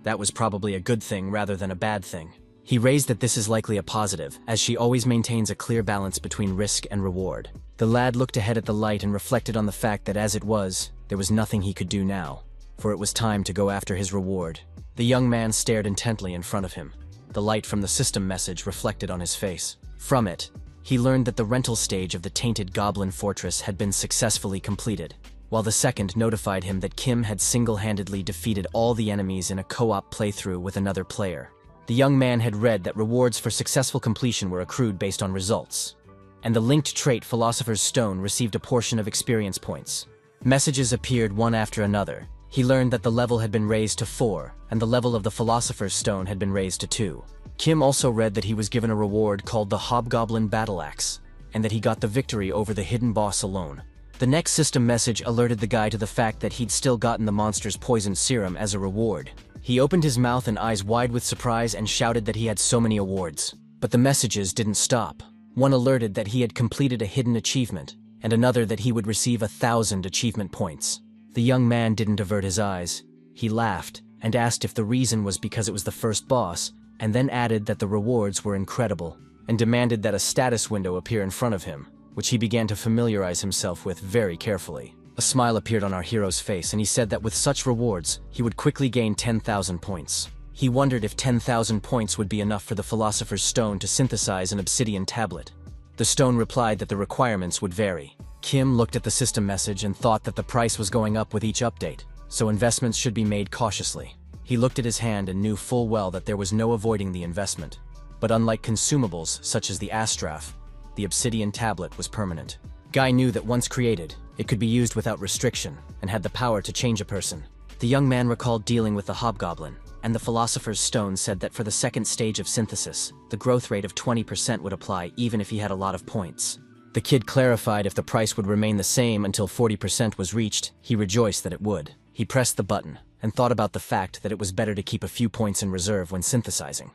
That was probably a good thing rather than a bad thing. He raised that this is likely a positive, as she always maintains a clear balance between risk and reward. The lad looked ahead at the light and reflected on the fact that as it was, there was nothing he could do now, for it was time to go after his reward. The young man stared intently in front of him. The light from the system message reflected on his face. From it, he learned that the rental stage of the tainted goblin fortress had been successfully completed, while the second notified him that Kim had single-handedly defeated all the enemies in a co-op playthrough with another player. The young man had read that rewards for successful completion were accrued based on results, and the linked trait Philosopher's Stone received a portion of experience points. Messages appeared one after another. He learned that the level had been raised to 4, and the level of the Philosopher's Stone had been raised to 2. Kim also read that he was given a reward called the Hobgoblin Battle Axe, and that he got the victory over the hidden boss alone. The next system message alerted the guy to the fact that he'd still gotten the monster's poison serum as a reward. He opened his mouth and eyes wide with surprise and shouted that he had so many awards. But the messages didn't stop. One alerted that he had completed a hidden achievement, and another that he would receive 1,000 achievement points. The young man didn't avert his eyes. He laughed and asked if the reason was because it was the first boss, and then added that the rewards were incredible, and demanded that a status window appear in front of him, which he began to familiarize himself with very carefully. A smile appeared on our hero's face, and he said that with such rewards, he would quickly gain 10,000 points. He wondered if 10,000 points would be enough for the Philosopher's Stone to synthesize an obsidian tablet. The stone replied that the requirements would vary. Kim looked at the system message and thought that the price was going up with each update, so investments should be made cautiously. He looked at his hand and knew full well that there was no avoiding the investment. But unlike consumables such as the Astraph, the obsidian tablet was permanent. Guy knew that once created, it could be used without restriction and had the power to change a person. The young man recalled dealing with the hobgoblin, and the Philosopher's Stone said that for the second stage of synthesis, the growth rate of 20% would apply even if he had a lot of points. The kid clarified if the price would remain the same until 40% was reached. He rejoiced that it would. He pressed the button and thought about the fact that it was better to keep a few points in reserve when synthesizing,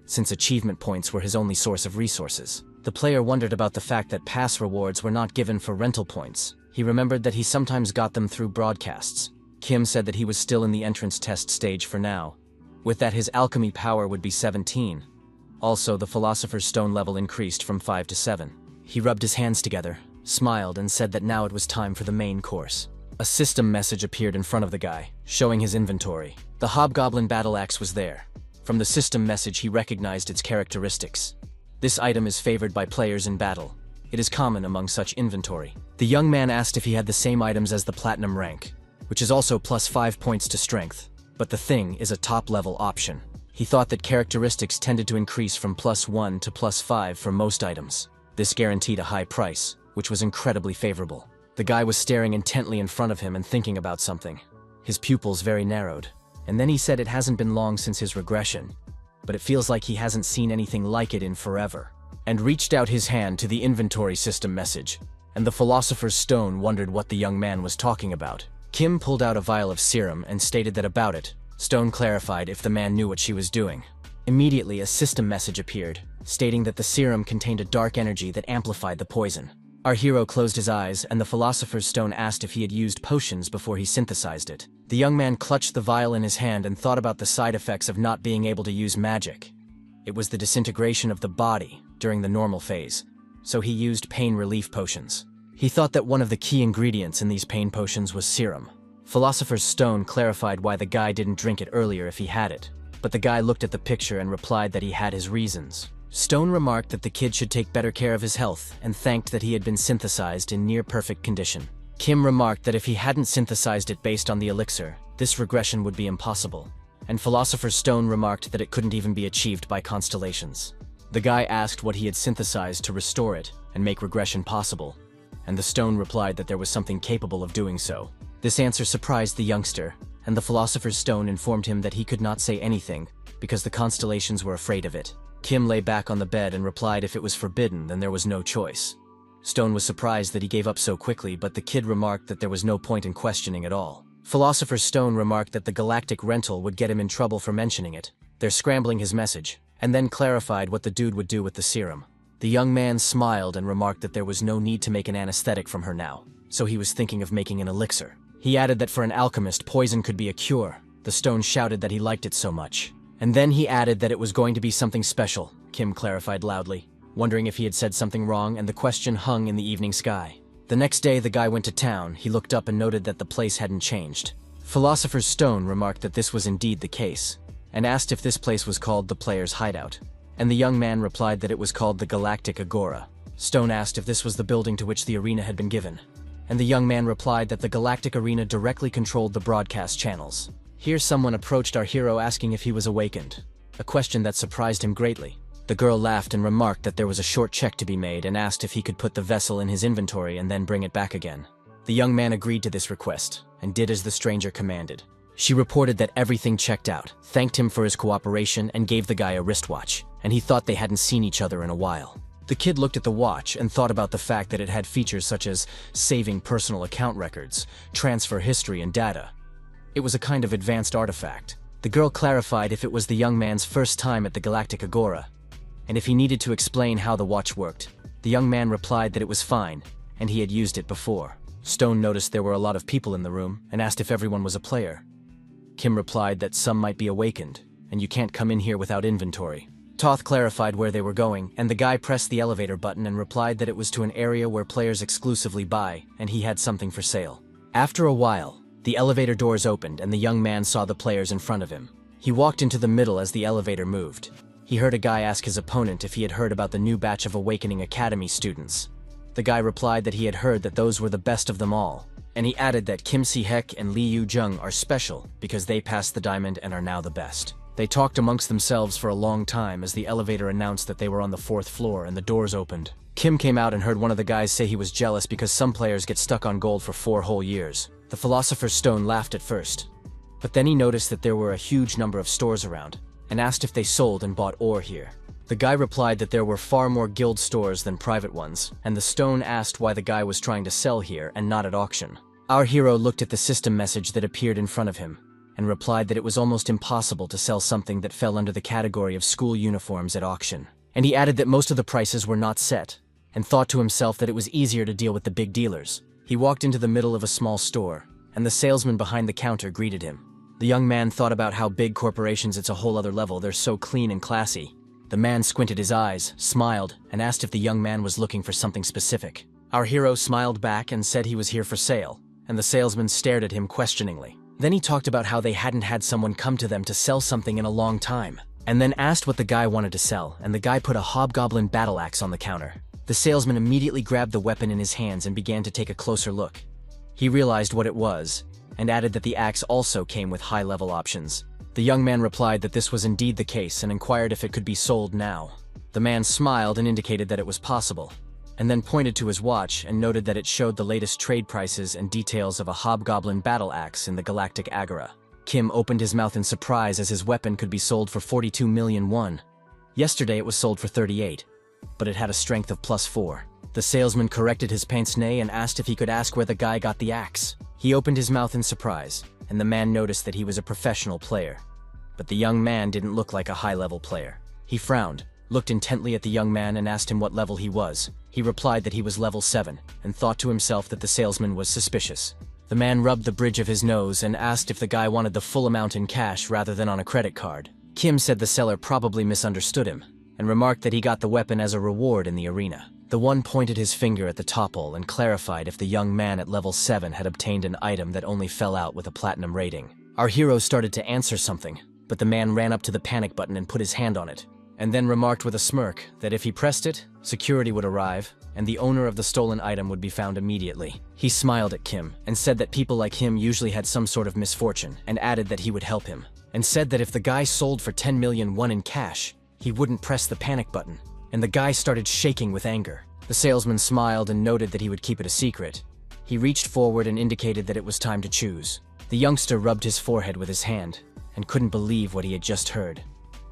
since achievement points were his only source of resources. The player wondered about the fact that pass rewards were not given for rental points. He remembered that he sometimes got them through broadcasts. Kim said that he was still in the entrance test stage for now. With that, his alchemy power would be 17. Also, the Philosopher's Stone level increased from 5 to 7. He rubbed his hands together, smiled, and said that now it was time for the main course. A system message appeared in front of the guy, showing his inventory. The Hobgoblin Battle Axe was there. From the system message, he recognized its characteristics. This item is favored by players in battle. It is common among such inventory. The young man asked if he had the same items as the Platinum rank, which is also plus 5 points to strength. But the thing is a top-level option. He thought that characteristics tended to increase from plus 1 to plus 5 for most items. This guaranteed a high price, which was incredibly favorable. The guy was staring intently in front of him and thinking about something. His pupils very narrowed. And then he said it hasn't been long since his regression, but it feels like he hasn't seen anything like it in forever. And reached out his hand to the inventory system message, and the Philosopher's Stone wondered what the young man was talking about. Kim pulled out a vial of serum and stated that about it, Stone clarified if the man knew what she was doing. Immediately, a system message appeared, stating that the serum contained a dark energy that amplified the poison. Our hero closed his eyes, and the Philosopher's Stone asked if he had used potions before he synthesized it. The young man clutched the vial in his hand and thought about the side effects of not being able to use magic. It was the disintegration of the body during the normal phase, so he used pain relief potions. He thought that one of the key ingredients in these pain potions was serum. Philosopher's Stone clarified why the guy didn't drink it earlier if he had it, but the guy looked at the picture and replied that he had his reasons. Stone remarked that the kid should take better care of his health and thanked that he had been synthesized in near-perfect condition. Kim remarked that if he hadn't synthesized it based on the elixir, this regression would be impossible, and Philosopher's Stone remarked that it couldn't even be achieved by constellations. The guy asked what he had synthesized to restore it and make regression possible, and the stone replied that there was something capable of doing so. This answer surprised the youngster, and the Philosopher's Stone informed him that he could not say anything because the constellations were afraid of it. Kim lay back on the bed and replied if it was forbidden, then there was no choice. Stone was surprised that he gave up so quickly, but the kid remarked that there was no point in questioning at all. Philosopher's Stone remarked that the galactic rental would get him in trouble for mentioning it. They're scrambling his message, and then clarified what the dude would do with the serum. The young man smiled and remarked that there was no need to make an anesthetic from her now, so he was thinking of making an elixir. He added that for an alchemist, poison could be a cure. The stone shouted that he liked it so much. And then he added that it was going to be something special, Kim clarified loudly, wondering if he had said something wrong, and the question hung in the evening sky. The next day the guy went to town. He looked up and noted that the place hadn't changed. Philosopher's Stone remarked that this was indeed the case, and asked if this place was called the Player's Hideout. And the young man replied that it was called the Galactic Agora. Stone asked if this was the building to which the arena had been given, and the young man replied that the Galactic Arena directly controlled the broadcast channels. Here someone approached our hero asking if he was awakened, a question that surprised him greatly. The girl laughed and remarked that there was a short check to be made and asked if he could put the vessel in his inventory and then bring it back again. The young man agreed to this request and did as the stranger commanded. She reported that everything checked out, thanked him for his cooperation, and gave the guy a wristwatch, and he thought they hadn't seen each other in a while. The kid looked at the watch and thought about the fact that it had features such as saving personal account records, transfer history, and data. It was a kind of advanced artifact. The girl clarified if it was the young man's first time at the Galactic Agora, and if he needed to explain how the watch worked. The young man replied that it was fine, and he had used it before. Stone noticed there were a lot of people in the room and asked if everyone was a player. Kim replied that some might be awakened, and you can't come in here without inventory. Toth clarified where they were going, and the guy pressed the elevator button and replied that it was to an area where players exclusively buy, and he had something for sale. After a while, the elevator doors opened and the young man saw the players in front of him. He walked into the middle as the elevator moved. He heard a guy ask his opponent if he had heard about the new batch of Awakening Academy students. The guy replied that he had heard that those were the best of them all, and he added that Kim Si-hek and Lee Yu-jung are special because they passed the diamond and are now the best. They talked amongst themselves for a long time as the elevator announced that they were on the 4th floor and the doors opened. Kim came out and heard one of the guys say he was jealous because some players get stuck on gold for 4 whole years. The Philosopher's Stone laughed at first, but then he noticed that there were a huge number of stores around, and asked if they sold and bought ore here. The guy replied that there were far more guild stores than private ones, and the Stone asked why the guy was trying to sell here and not at auction. Our hero looked at the system message that appeared in front of him, and replied that it was almost impossible to sell something that fell under the category of school uniforms at auction. And he added that most of the prices were not set, and thought to himself that it was easier to deal with the big dealers. He walked into the middle of a small store, and the salesman behind the counter greeted him. The young man thought about how big corporations, it's a whole other level, they're so clean and classy. The man squinted his eyes, smiled, and asked if the young man was looking for something specific. Our hero smiled back and said he was here for sale, and the salesman stared at him questioningly. Then he talked about how they hadn't had someone come to them to sell something in a long time, and then asked what the guy wanted to sell, and the guy put a hobgoblin battle axe on the counter. The salesman immediately grabbed the weapon in his hands and began to take a closer look. He realized what it was, and added that the axe also came with high-level options. The young man replied that this was indeed the case and inquired if it could be sold now. The man smiled and indicated that it was possible, and then pointed to his watch and noted that it showed the latest trade prices and details of a hobgoblin battle axe in the Galactic Agora. Kim opened his mouth in surprise as his weapon could be sold for 42 million won. Yesterday it was sold for 38, but it had a strength of +4. The salesman corrected his pince-nez and asked if he could ask where the guy got the axe. He opened his mouth in surprise, and the man noticed that he was a professional player. But the young man didn't look like a high-level player. He frowned, looked intently at the young man and asked him what level he was. He replied that he was level 7, and thought to himself that the salesman was suspicious. The man rubbed the bridge of his nose and asked if the guy wanted the full amount in cash rather than on a credit card. Kim said the seller probably misunderstood him, and remarked that he got the weapon as a reward in the arena. The one pointed his finger at the topple and clarified if the young man at level 7 had obtained an item that only fell out with a platinum rating. Our hero started to answer something, but the man ran up to the panic button and put his hand on it, and then remarked with a smirk that if he pressed it, security would arrive, and the owner of the stolen item would be found immediately. He smiled at Kim and said that people like him usually had some sort of misfortune, and added that he would help him, and said that if the guy sold for 10 million won in cash, he wouldn't press the panic button. And the guy started shaking with anger. The salesman smiled and noted that he would keep it a secret. He reached forward and indicated that it was time to choose. The youngster rubbed his forehead with his hand and couldn't believe what he had just heard,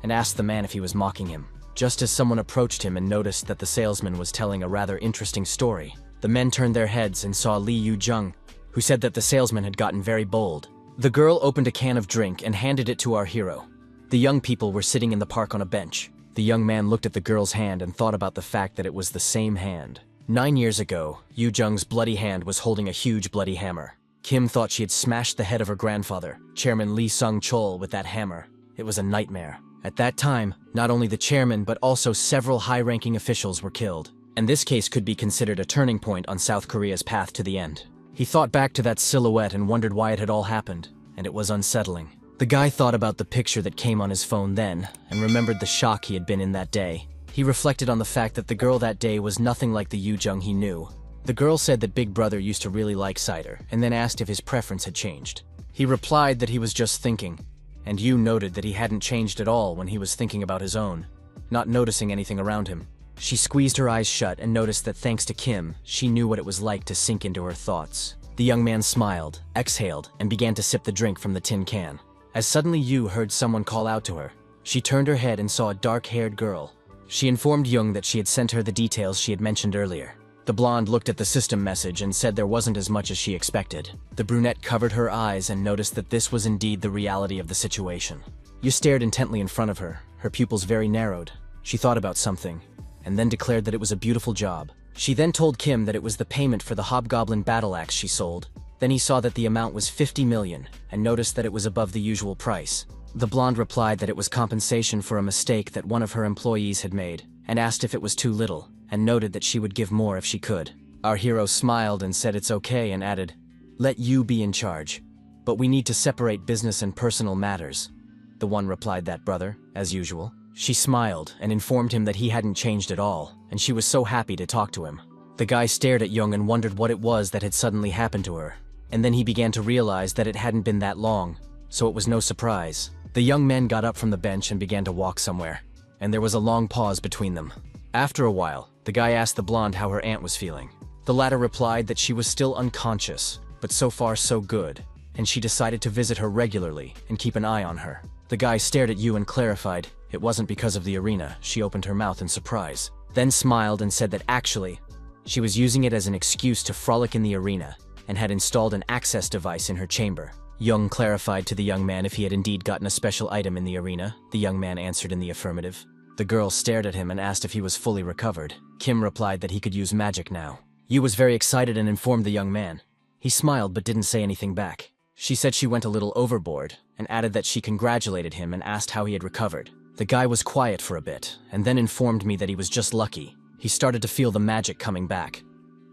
and asked the man if he was mocking him. Just as someone approached him and noticed that the salesman was telling a rather interesting story, the men turned their heads and saw Lee Yu-jung, who said that the salesman had gotten very bold. The girl opened a can of drink and handed it to our hero. The young people were sitting in the park on a bench. The young man looked at the girl's hand and thought about the fact that it was the same hand. 9 years ago, Yu Jung's bloody hand was holding a huge bloody hammer. Kim thought she had smashed the head of her grandfather, Chairman Lee Sung-chol, with that hammer. It was a nightmare. At that time, not only the chairman but also several high-ranking officials were killed, and this case could be considered a turning point on South Korea's path to the end. He thought back to that silhouette and wondered why it had all happened, and it was unsettling. The guy thought about the picture that came on his phone then, and remembered the shock he had been in that day. He reflected on the fact that the girl that day was nothing like the Yu Jung he knew. The girl said that Big Brother used to really like cider, and then asked if his preference had changed. He replied that he was just thinking, and Yu noted that he hadn't changed at all when he was thinking about his own, not noticing anything around him. She squeezed her eyes shut and noticed that thanks to Kim, she knew what it was like to sink into her thoughts. The young man smiled, exhaled, and began to sip the drink from the tin can. As suddenly Yu heard someone call out to her. She turned her head and saw a dark-haired girl. She informed Jung that she had sent her the details she had mentioned earlier. The blonde looked at the system message and said there wasn't as much as she expected. The brunette covered her eyes and noticed that this was indeed the reality of the situation. Yu stared intently in front of her, her pupils very narrowed. She thought about something, and then declared that it was a beautiful job. She then told Kim that it was the payment for the hobgoblin battle axe she sold. Then he saw that the amount was 50 million, and noticed that it was above the usual price. The blonde replied that it was compensation for a mistake that one of her employees had made, and asked if it was too little, and noted that she would give more if she could. Our hero smiled and said it's okay and added, "Let you be in charge. But we need to separate business and personal matters." The one replied that brother, as usual. She smiled and informed him that he hadn't changed at all, and she was so happy to talk to him. The guy stared at Jung and wondered what it was that had suddenly happened to her. And then he began to realize that it hadn't been that long, so it was no surprise. The young men got up from the bench and began to walk somewhere, and there was a long pause between them. After a while, the guy asked the blonde how her aunt was feeling. The latter replied that she was still unconscious, but so far so good, and she decided to visit her regularly and keep an eye on her. The guy stared at Yu and clarified it wasn't because of the arena. She opened her mouth in surprise, then smiled and said that actually, she was using it as an excuse to frolic in the arena, and had installed an access device in her chamber. Jung clarified to the young man if he had indeed gotten a special item in the arena. The young man answered in the affirmative. The girl stared at him and asked if he was fully recovered. Kim replied that he could use magic now. Yu was very excited and informed the young man. He smiled but didn't say anything back. She said she went a little overboard, and added that she congratulated him and asked how he had recovered. The guy was quiet for a bit, and then informed me that he was just lucky. He started to feel the magic coming back,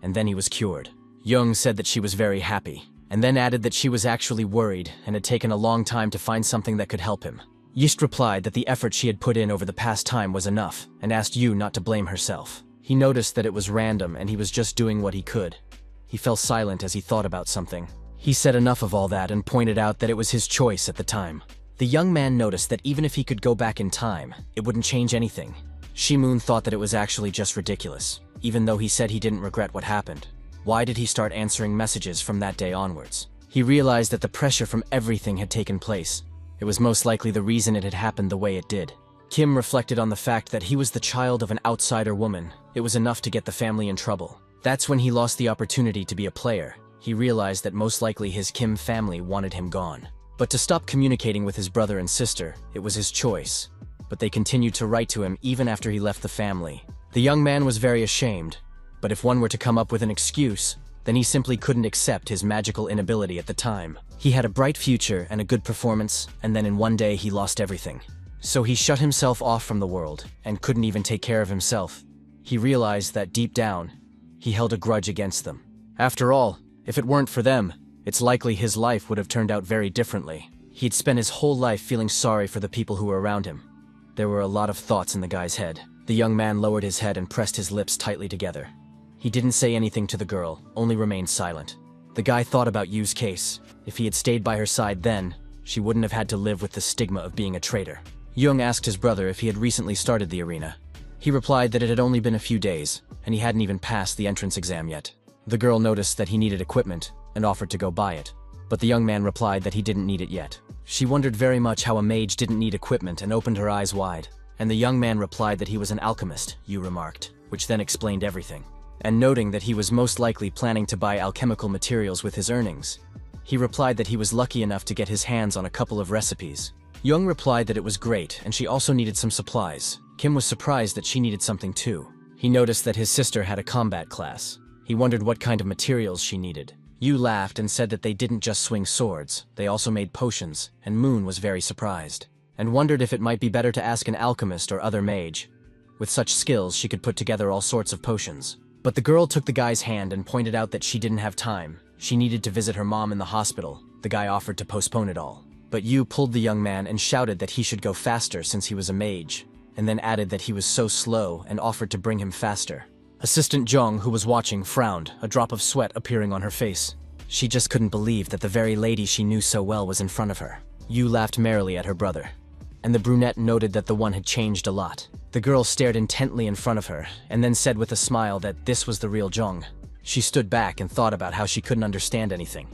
and then he was cured. Jung said that she was very happy, and then added that she was actually worried and had taken a long time to find something that could help him. Yist replied that the effort she had put in over the past time was enough, and asked Yu not to blame herself. He noticed that it was random and he was just doing what he could. He fell silent as he thought about something. He said enough of all that and pointed out that it was his choice at the time. The young man noticed that even if he could go back in time, it wouldn't change anything. Shi-moon thought that it was actually just ridiculous, even though he said he didn't regret what happened. Why did he start answering messages from that day onwards? He realized that the pressure from everything had taken place. It was most likely the reason it had happened the way it did. Kim reflected on the fact that he was the child of an outsider woman. It was enough to get the family in trouble. That's when he lost the opportunity to be a player. He realized that most likely his Kim family wanted him gone. But to stop communicating with his brother and sister, it was his choice. But they continued to write to him even after he left the family. The young man was very ashamed, but if one were to come up with an excuse, then he simply couldn't accept his magical inability at the time. He had a bright future and a good performance, and then in one day he lost everything. So he shut himself off from the world, and couldn't even take care of himself. He realized that deep down, he held a grudge against them. After all, if it weren't for them, it's likely his life would have turned out very differently. He'd spent his whole life feeling sorry for the people who were around him. There were a lot of thoughts in the guy's head. The young man lowered his head and pressed his lips tightly together. He didn't say anything to the girl, only remained silent. The guy thought about Yu's case. If he had stayed by her side then, she wouldn't have had to live with the stigma of being a traitor. Jung asked his brother if he had recently started the arena. He replied that it had only been a few days, and he hadn't even passed the entrance exam yet. The girl noticed that he needed equipment, and offered to go buy it. But the young man replied that he didn't need it yet. She wondered very much how a mage didn't need equipment and opened her eyes wide. And the young man replied that he was an alchemist, Yu remarked, which then explained everything. And noting that he was most likely planning to buy alchemical materials with his earnings, he replied that he was lucky enough to get his hands on a couple of recipes. Jung replied that it was great and she also needed some supplies. Kim was surprised that she needed something too. He noticed that his sister had a combat class. He wondered what kind of materials she needed. Yu laughed and said that they didn't just swing swords, they also made potions, and Moon was very surprised, and wondered if it might be better to ask an alchemist or other mage. With such skills, she could put together all sorts of potions. But the girl took the guy's hand and pointed out that she didn't have time. She needed to visit her mom in the hospital. The guy offered to postpone it all. But Yu pulled the young man and shouted that he should go faster since he was a mage, and then added that he was so slow and offered to bring him faster. Assistant Zhong, who was watching, frowned, a drop of sweat appearing on her face. She just couldn't believe that the very lady she knew so well was in front of her. Yu laughed merrily at her brother, and the brunette noted that the one had changed a lot. The girl stared intently in front of her, and then said with a smile that this was the real Zhong. She stood back and thought about how she couldn't understand anything,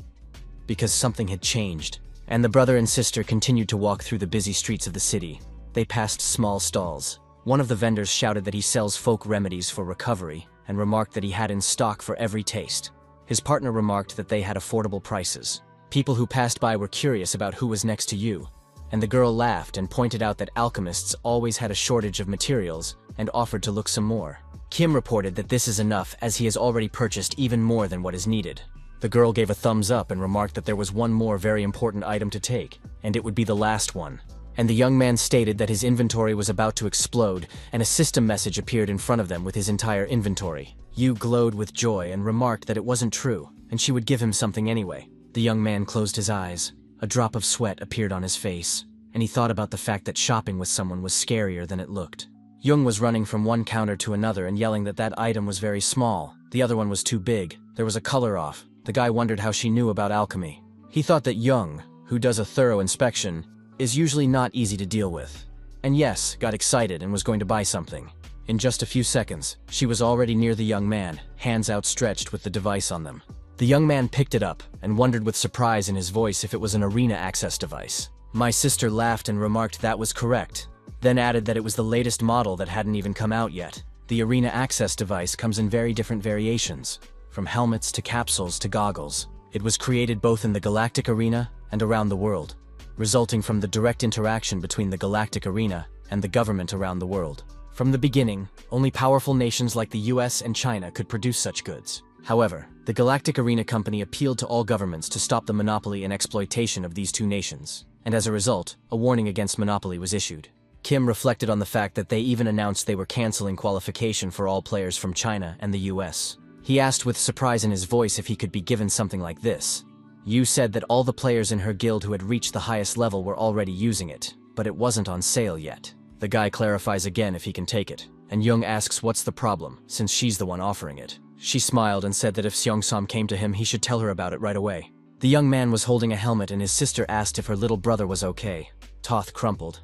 because something had changed. And the brother and sister continued to walk through the busy streets of the city. They passed small stalls. One of the vendors shouted that he sells folk remedies for recovery, and remarked that he had in stock for every taste. His partner remarked that they had affordable prices. People who passed by were curious about who was next to Yu, and the girl laughed and pointed out that alchemists always had a shortage of materials and offered to look some more. Kim reported that this is enough as he has already purchased even more than what is needed. The girl gave a thumbs up and remarked that there was one more very important item to take, and it would be the last one. And the young man stated that his inventory was about to explode, and a system message appeared in front of them with his entire inventory. Yu glowed with joy and remarked that it wasn't true, and she would give him something anyway. The young man closed his eyes. A drop of sweat appeared on his face, and he thought about the fact that shopping with someone was scarier than it looked. Jung was running from one counter to another and yelling that that item was very small. The other one was too big. There was a color off. The guy wondered how she knew about alchemy. He thought that Jung, who does a thorough inspection, is usually not easy to deal with. And yes, got excited and was going to buy something. In just a few seconds, she was already near the young man, hands outstretched with the device on them. The young man picked it up and wondered with surprise in his voice if it was an arena access device. My sister laughed and remarked that was correct, then added that it was the latest model that hadn't even come out yet. The arena access device comes in very different variations, from helmets to capsules to goggles. It was created both in the galactic arena and around the world, resulting from the direct interaction between the galactic arena and the government around the world. From the beginning, only powerful nations like the US and China could produce such goods. However, the Galactic Arena Company appealed to all governments to stop the monopoly and exploitation of these two nations, and as a result, a warning against monopoly was issued. Kim reflected on the fact that they even announced they were canceling qualification for all players from China and the US. He asked with surprise in his voice if he could be given something like this. Yu said that all the players in her guild who had reached the highest level were already using it, but it wasn't on sale yet. The guy clarifies again if he can take it, and Jung asks what's the problem, since she's the one offering it. She smiled and said that if Seong-sam came to him, he should tell her about it right away. The young man was holding a helmet and his sister asked if her little brother was okay. Toth crumpled,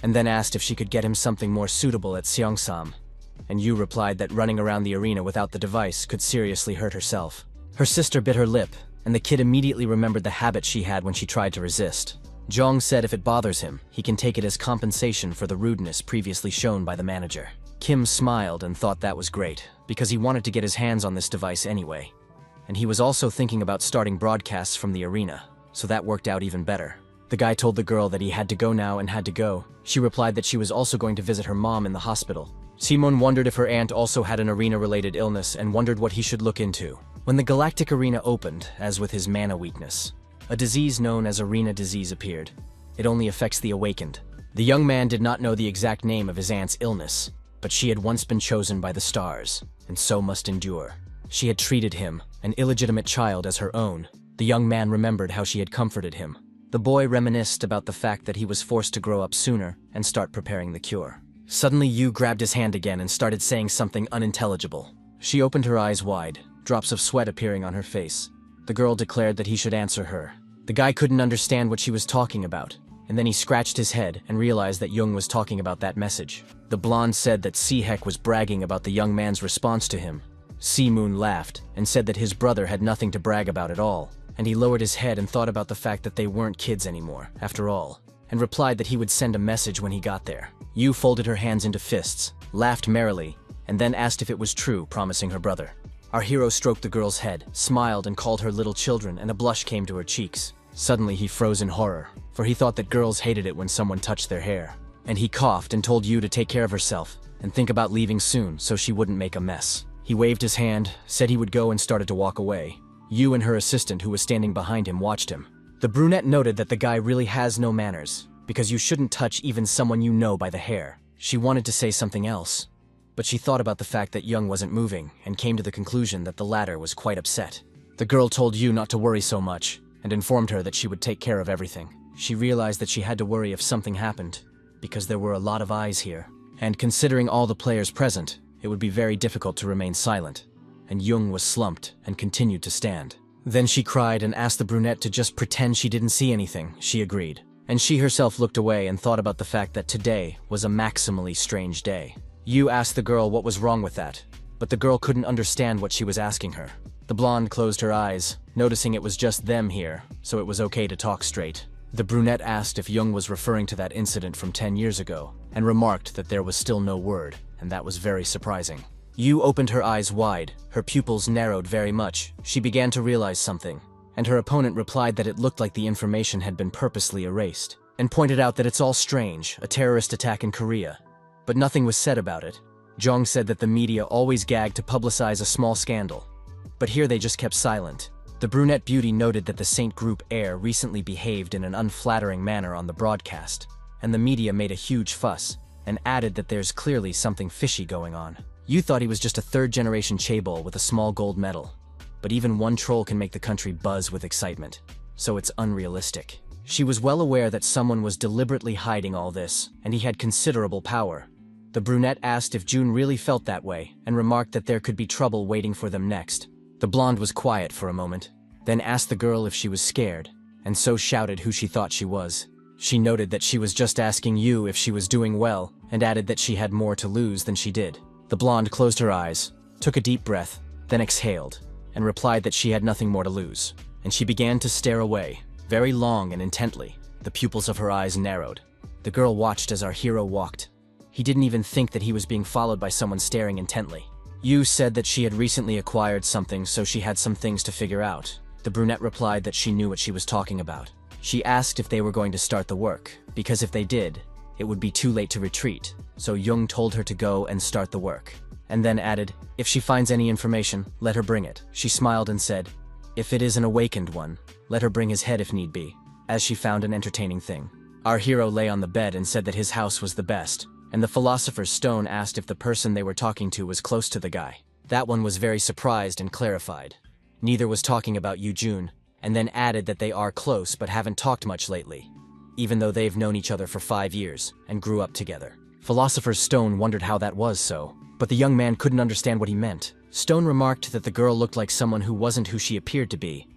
and then asked if she could get him something more suitable at Seong-sam. And Yu replied that running around the arena without the device could seriously hurt herself. Her sister bit her lip, and the kid immediately remembered the habit she had when she tried to resist. Zhong said if it bothers him, he can take it as compensation for the rudeness previously shown by the manager. Kim smiled and thought that was great, because he wanted to get his hands on this device anyway. And he was also thinking about starting broadcasts from the arena, so that worked out even better. The guy told the girl that he had to go now and had to go. She replied that she was also going to visit her mom in the hospital. Simon wondered if her aunt also had an arena-related illness and wondered what he should look into. When the Galactic Arena opened, as with his mana weakness, a disease known as arena disease appeared. It only affects the awakened. The young man did not know the exact name of his aunt's illness, but she had once been chosen by the stars, and so must endure. She had treated him, an illegitimate child, as her own. The young man remembered how she had comforted him. The boy reminisced about the fact that he was forced to grow up sooner and start preparing the cure. Suddenly Yu grabbed his hand again and started saying something unintelligible. She opened her eyes wide, drops of sweat appearing on her face. The girl declared that he should answer her. The guy couldn't understand what she was talking about, and then he scratched his head and realized that Jung was talking about that message. The blonde said that Si-hek was bragging about the young man's response to him. Si-moon laughed and said that his brother had nothing to brag about at all, and he lowered his head and thought about the fact that they weren't kids anymore, after all, and replied that he would send a message when he got there. Yu folded her hands into fists, laughed merrily, and then asked if it was true, promising her brother. Our hero stroked the girl's head, smiled and called her little children, and a blush came to her cheeks. Suddenly he froze in horror, for he thought that girls hated it when someone touched their hair. and he coughed and told Yu to take care of herself and think about leaving soon so she wouldn't make a mess. He waved his hand, said he would go, and started to walk away. Yu and her assistant, who was standing behind him, watched him. The brunette noted that the guy really has no manners, because you shouldn't touch even someone you know by the hair. She wanted to say something else, but she thought about the fact that Young wasn't moving and came to the conclusion that the latter was quite upset. The girl told Yu not to worry so much and informed her that she would take care of everything. She realized that she had to worry if something happened, because there were a lot of eyes here, and considering all the players present, it would be very difficult to remain silent, and Young was slumped and continued to stand. Then she cried and asked the brunette to just pretend she didn't see anything. She agreed, and she herself looked away and thought about the fact that today was a maximally strange day. Yu asked the girl what was wrong with that, but the girl couldn't understand what she was asking her. The blonde closed her eyes, noticing it was just them here, so it was okay to talk straight. The brunette asked if Young was referring to that incident from 10 years ago, and remarked that there was still no word, and that was very surprising. Yu opened her eyes wide, her pupils narrowed very much. She began to realize something, and her opponent replied that it looked like the information had been purposely erased, and pointed out that it's all strange, a terrorist attack in Korea. But nothing was said about it. Jong said that the media always gagged to publicize a small scandal, but here they just kept silent. The brunette beauty noted that the Saint Group heir recently behaved in an unflattering manner on the broadcast, and the media made a huge fuss, and added that there's clearly something fishy going on. Yu thought he was just a third-generation chaebol with a small gold medal, but even one troll can make the country buzz with excitement, so it's unrealistic. She was well aware that someone was deliberately hiding all this, and he had considerable power. The brunette asked if June really felt that way, and remarked that there could be trouble waiting for them next. The blonde was quiet for a moment, then asked the girl if she was scared, and so shouted who she thought she was. She noted that she was just asking Yu if she was doing well, and added that she had more to lose than she did. The blonde closed her eyes, took a deep breath, then exhaled, and replied that she had nothing more to lose. And she began to stare away, very long and intently. The pupils of her eyes narrowed. The girl watched as our hero walked. He didn't even think that he was being followed by someone staring intently. Yu said that she had recently acquired something, so she had some things to figure out. The brunette replied that she knew what she was talking about. She asked if they were going to start the work, because if they did, it would be too late to retreat, so Jung told her to go and start the work, and then added, if she finds any information, let her bring it. She smiled and said, if it is an awakened one, let her bring his head if need be, as she found an entertaining thing. Our hero lay on the bed and said that his house was the best, and the philosopher's stone asked if the person they were talking to was close to the guy. That one was very surprised and clarified. Neither was talking about Yu Jun, and then added that they are close but haven't talked much lately, even though they've known each other for 5 years and grew up together. Philosopher's Stone wondered how that was so, but the young man couldn't understand what he meant. Stone remarked that the girl looked like someone who wasn't who she appeared to be,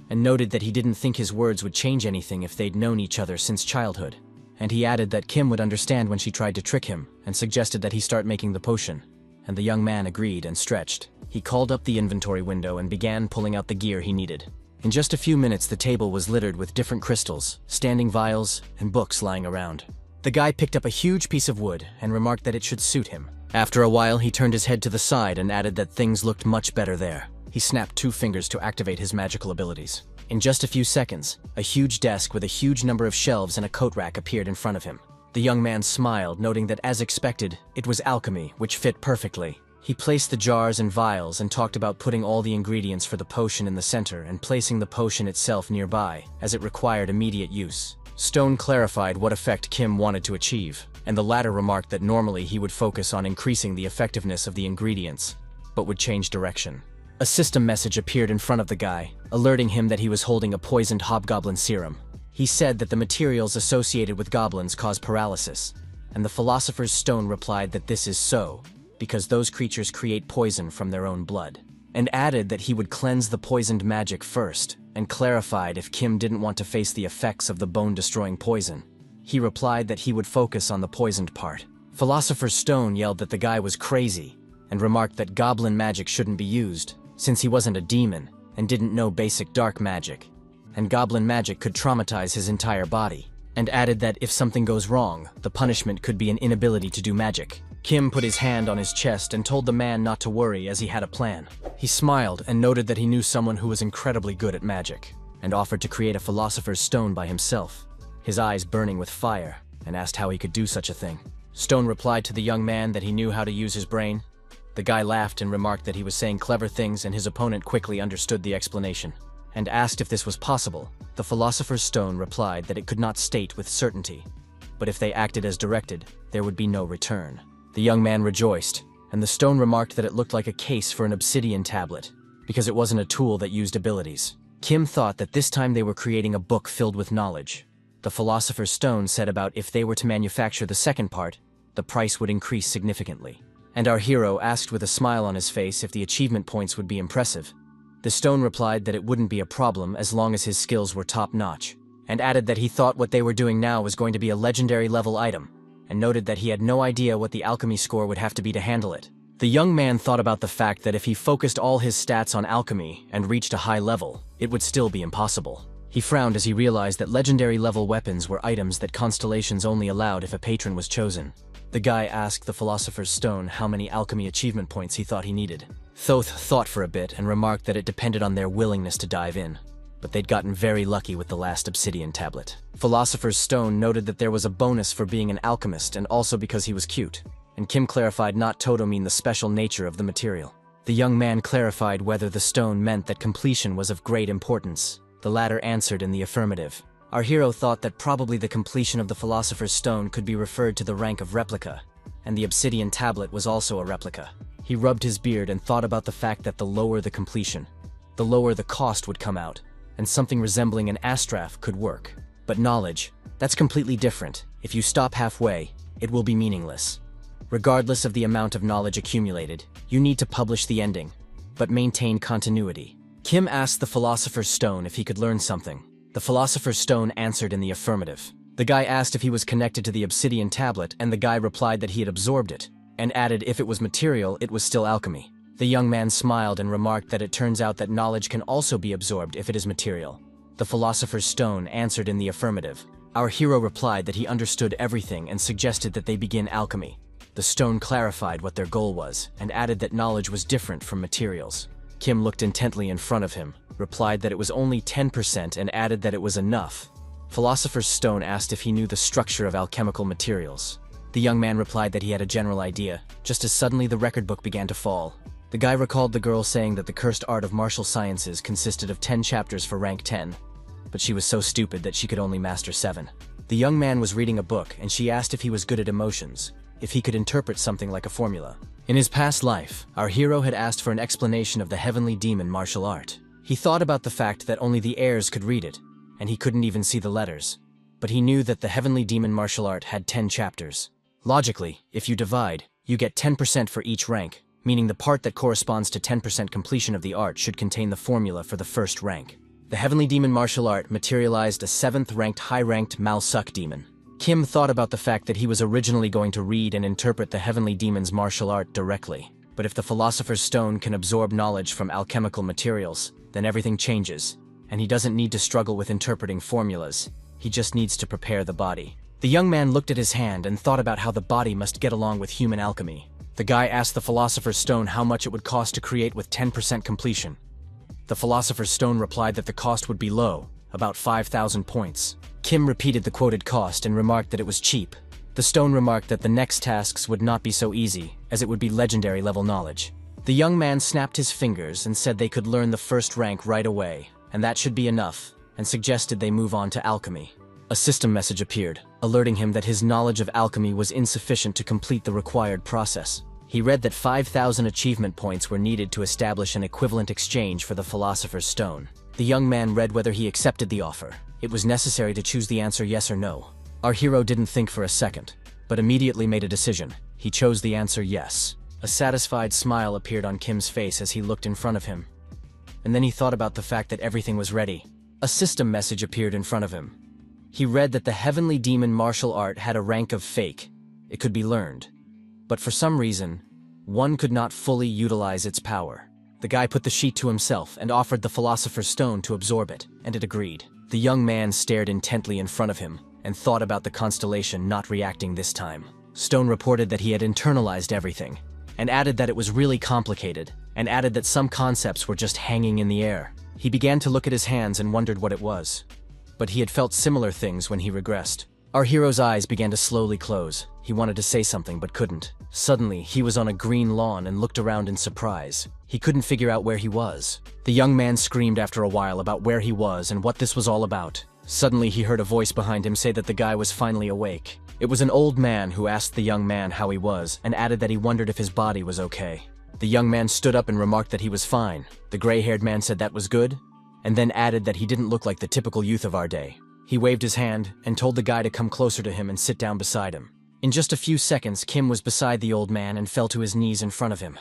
and noted that he didn't think his words would change anything if they'd known each other since childhood. And he added that Kim would understand when she tried to trick him, and suggested that he start making the potion. And the young man agreed and stretched. He called up the inventory window and began pulling out the gear he needed. In just a few minutes, the table was littered with different crystals, standing vials, and books lying around. The guy picked up a huge piece of wood and remarked that it should suit him. After a while, he turned his head to the side and added that things looked much better there. He snapped 2 fingers to activate his magical abilities. In just a few seconds, a huge desk with a huge number of shelves and a coat rack appeared in front of him. The young man smiled, noting that, as expected, it was alchemy, which fit perfectly. He placed the jars and vials and talked about putting all the ingredients for the potion in the center and placing the potion itself nearby, as it required immediate use. Stone clarified what effect Kim wanted to achieve, and the latter remarked that normally he would focus on increasing the effectiveness of the ingredients, but would change direction. A system message appeared in front of the guy, alerting him that he was holding a poisoned hobgoblin serum. He said that the materials associated with goblins cause paralysis, and the philosopher's stone replied that this is so, because those creatures create poison from their own blood, and added that he would cleanse the poisoned magic first, and clarified if Kim didn't want to face the effects of the bone-destroying poison. He replied that he would focus on the poisoned part. Philosopher's Stone yelled that the guy was crazy, and remarked that goblin magic shouldn't be used, since he wasn't a demon and didn't know basic dark magic, and goblin magic could traumatize his entire body, and added that if something goes wrong, the punishment could be an inability to do magic. Kim put his hand on his chest and told the man not to worry as he had a plan. He smiled and noted that he knew someone who was incredibly good at magic, and offered to create a philosopher's stone by himself, his eyes burning with fire. and asked how he could do such a thing. Stone replied to the young man that he knew how to use his brain. The guy laughed and remarked that he was saying clever things, and his opponent quickly understood the explanation, and asked if this was possible. The philosopher's stone replied that it could not state with certainty, but if they acted as directed, there would be no return. The young man rejoiced, and the stone remarked that it looked like a case for an obsidian tablet, because it wasn't a tool that used abilities. Kim thought that this time they were creating a book filled with knowledge. The philosopher's stone said about if they were to manufacture the second part, the price would increase significantly. And our hero asked with a smile on his face if the achievement points would be impressive. The stone replied that it wouldn't be a problem as long as his skills were top-notch, and added that he thought what they were doing now was going to be a legendary level item, and noted that he had no idea what the alchemy score would have to be to handle it. The young man thought about the fact that if he focused all his stats on alchemy and reached a high level, it would still be impossible. He frowned as he realized that legendary level weapons were items that constellations only allowed if a patron was chosen. The guy asked the philosopher's stone how many alchemy achievement points he thought he needed. Thoth thought for a bit and remarked that it depended on their willingness to dive in, but they'd gotten very lucky with the last obsidian tablet. Philosopher's stone noted that there was a bonus for being an alchemist and also because he was cute, and Kim clarified not Toto mean the special nature of the material. The young man clarified whether the stone meant that completion was of great importance. The latter answered in the affirmative. Our hero thought that probably the completion of the philosopher's stone could be referred to the rank of replica, and the obsidian tablet was also a replica. He rubbed his beard and thought about the fact that the lower the completion, the lower the cost would come out, and something resembling an astraph could work. But knowledge, that's completely different. If you stop halfway, it will be meaningless. Regardless of the amount of knowledge accumulated, you need to publish the ending, but maintain continuity. Kim asked the philosopher's stone if he could learn something. The philosopher's stone answered in the affirmative. The guy asked if he was connected to the obsidian tablet, and the guy replied that he had absorbed it, and added if it was material, it was still alchemy. The young man smiled and remarked that it turns out that knowledge can also be absorbed if it is material. The philosopher's stone answered in the affirmative. Our hero replied that he understood everything and suggested that they begin alchemy. The stone clarified what their goal was, and added that knowledge was different from materials. Kim looked intently in front of him, replied that it was only 10% and added that it was enough. Philosopher's stone asked if he knew the structure of alchemical materials. The young man replied that he had a general idea, just as suddenly the record book began to fall. The guy recalled the girl saying that the cursed art of martial sciences consisted of 10 chapters for rank 10, but she was so stupid that she could only master 7. The young man was reading a book, and she asked if he was good at emotions, if he could interpret something like a formula. In his past life, our hero had asked for an explanation of the heavenly demon martial art. He thought about the fact that only the heirs could read it, and he couldn't even see the letters. But he knew that the heavenly demon martial art had 10 chapters. Logically, if you divide, you get 10% for each rank, meaning the part that corresponds to 10% completion of the art should contain the formula for the first rank. The heavenly demon martial art materialized a 7th ranked high-ranked Malsuk demon. Kim thought about the fact that he was originally going to read and interpret the heavenly demon's martial art directly. But if the philosopher's stone can absorb knowledge from alchemical materials, then everything changes, and he doesn't need to struggle with interpreting formulas. He just needs to prepare the body. The young man looked at his hand and thought about how the body must get along with human alchemy. The guy asked the philosopher's stone how much it would cost to create with 10% completion. The philosopher's stone replied that the cost would be low, about 5,000 points. Kim repeated the quoted cost and remarked that it was cheap. The stone remarked that the next tasks would not be so easy, as it would be legendary level knowledge. The young man snapped his fingers and said they could learn the first rank right away, and that should be enough, and suggested they move on to alchemy. A system message appeared, alerting him that his knowledge of alchemy was insufficient to complete the required process. He read that 5,000 achievement points were needed to establish an equivalent exchange for the philosopher's stone. The young man read whether he accepted the offer. It was necessary to choose the answer yes or no. Our hero didn't think for a second, but immediately made a decision. He chose the answer yes. A satisfied smile appeared on Kim's face as he looked in front of him. And then he thought about the fact that everything was ready. A system message appeared in front of him. He read that the heavenly demon martial art had a rank of fake. It could be learned. But for some reason, one could not fully utilize its power. The guy put the sheet to himself and offered the philosopher's stone to absorb it, and it agreed. The young man stared intently in front of him and thought about the constellation not reacting this time. Stone reported that he had internalized everything, and added that it was really complicated, and added that some concepts were just hanging in the air. He began to look at his hands and wondered what it was. But he had felt similar things when he regressed. Our hero's eyes began to slowly close. He wanted to say something but couldn't. Suddenly, he was on a green lawn and looked around in surprise. He couldn't figure out where he was. The young man screamed after a while about where he was and what this was all about. Suddenly, he heard a voice behind him say that the guy was finally awake. It was an old man who asked the young man how he was and added that he wondered if his body was okay. The young man stood up and remarked that he was fine. The gray-haired man said that was good, and then added that he didn't look like the typical youth of our day. He waved his hand and told the guy to come closer to him and sit down beside him. In just a few seconds, Kim was beside the old man and fell to his knees in front of him.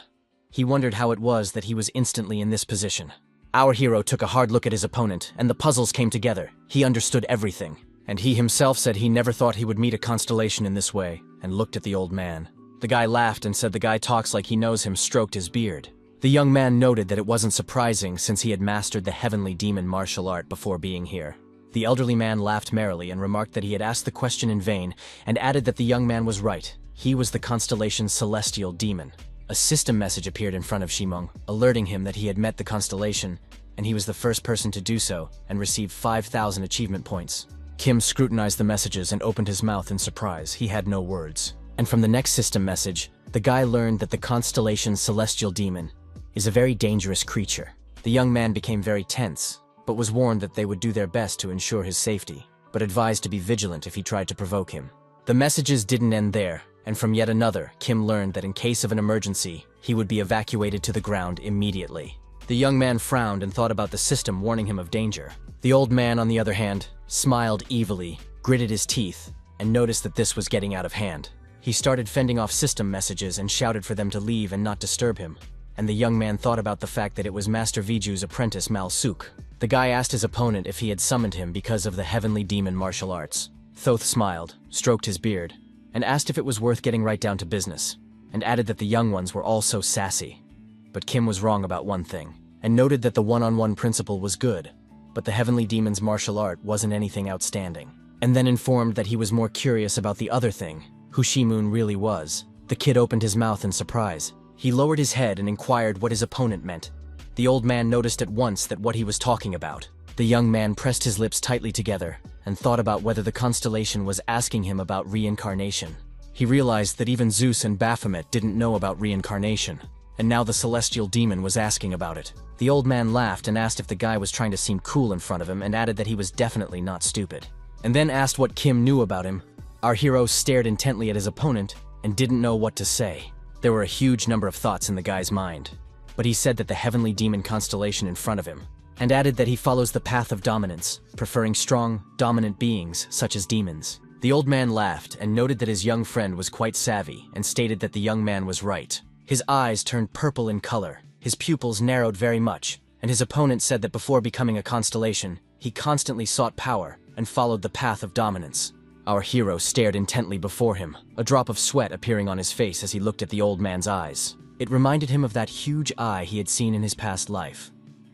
He wondered how it was that he was instantly in this position. Our hero took a hard look at his opponent, and the puzzles came together. He understood everything, and he himself said he never thought he would meet a constellation in this way, and looked at the old man. The guy laughed and said the guy talks like he knows him, stroked his beard. The young man noted that it wasn't surprising since he had mastered the heavenly demon martial art before being here. The elderly man laughed merrily and remarked that he had asked the question in vain, and added that the young man was right. He was the constellation's celestial demon. A system message appeared in front of Shimong, alerting him that he had met the constellation, and he was the first person to do so, and received 5,000 achievement points. Kim scrutinized the messages and opened his mouth in surprise. He had no words. And from the next system message, the guy learned that the constellation's celestial demon is a very dangerous creature. The young man became very tense, but was warned that they would do their best to ensure his safety, but advised to be vigilant if he tried to provoke him. The messages didn't end there, and from yet another, Kim learned that in case of an emergency, he would be evacuated to the ground immediately. The young man frowned and thought about the system warning him of danger. The old man, on the other hand, smiled evilly, gritted his teeth, and noticed that this was getting out of hand. He started fending off system messages and shouted for them to leave and not disturb him. And the young man thought about the fact that it was Master Viju's apprentice Malsuk. The guy asked his opponent if he had summoned him because of the heavenly demon martial arts. Thoth smiled, stroked his beard, and asked if it was worth getting right down to business, and added that the young ones were all so sassy. But Kim was wrong about one thing, and noted that the one-on-one principle was good, but the heavenly demon's martial art wasn't anything outstanding. And then informed that he was more curious about the other thing, who Shimun really was. The kid opened his mouth in surprise. He lowered his head and inquired what his opponent meant. The old man noticed at once that what he was talking about. The young man pressed his lips tightly together and thought about whether the constellation was asking him about reincarnation. He realized that even Zeus and Baphomet didn't know about reincarnation, and now the celestial demon was asking about it. The old man laughed and asked if the guy was trying to seem cool in front of him, and added that he was definitely not stupid. And then asked what Kim knew about him. Our hero stared intently at his opponent and didn't know what to say. There were a huge number of thoughts in the guy's mind, but he said that the heavenly demon constellation in front of him, and added that he follows the path of dominance, preferring strong, dominant beings such as demons. The old man laughed and noted that his young friend was quite savvy and stated that the young man was right. His eyes turned purple in color, his pupils narrowed very much, and his opponent said that before becoming a constellation, he constantly sought power and followed the path of dominance. Our hero stared intently before him, a drop of sweat appearing on his face as he looked at the old man's eyes. It reminded him of that huge eye he had seen in his past life.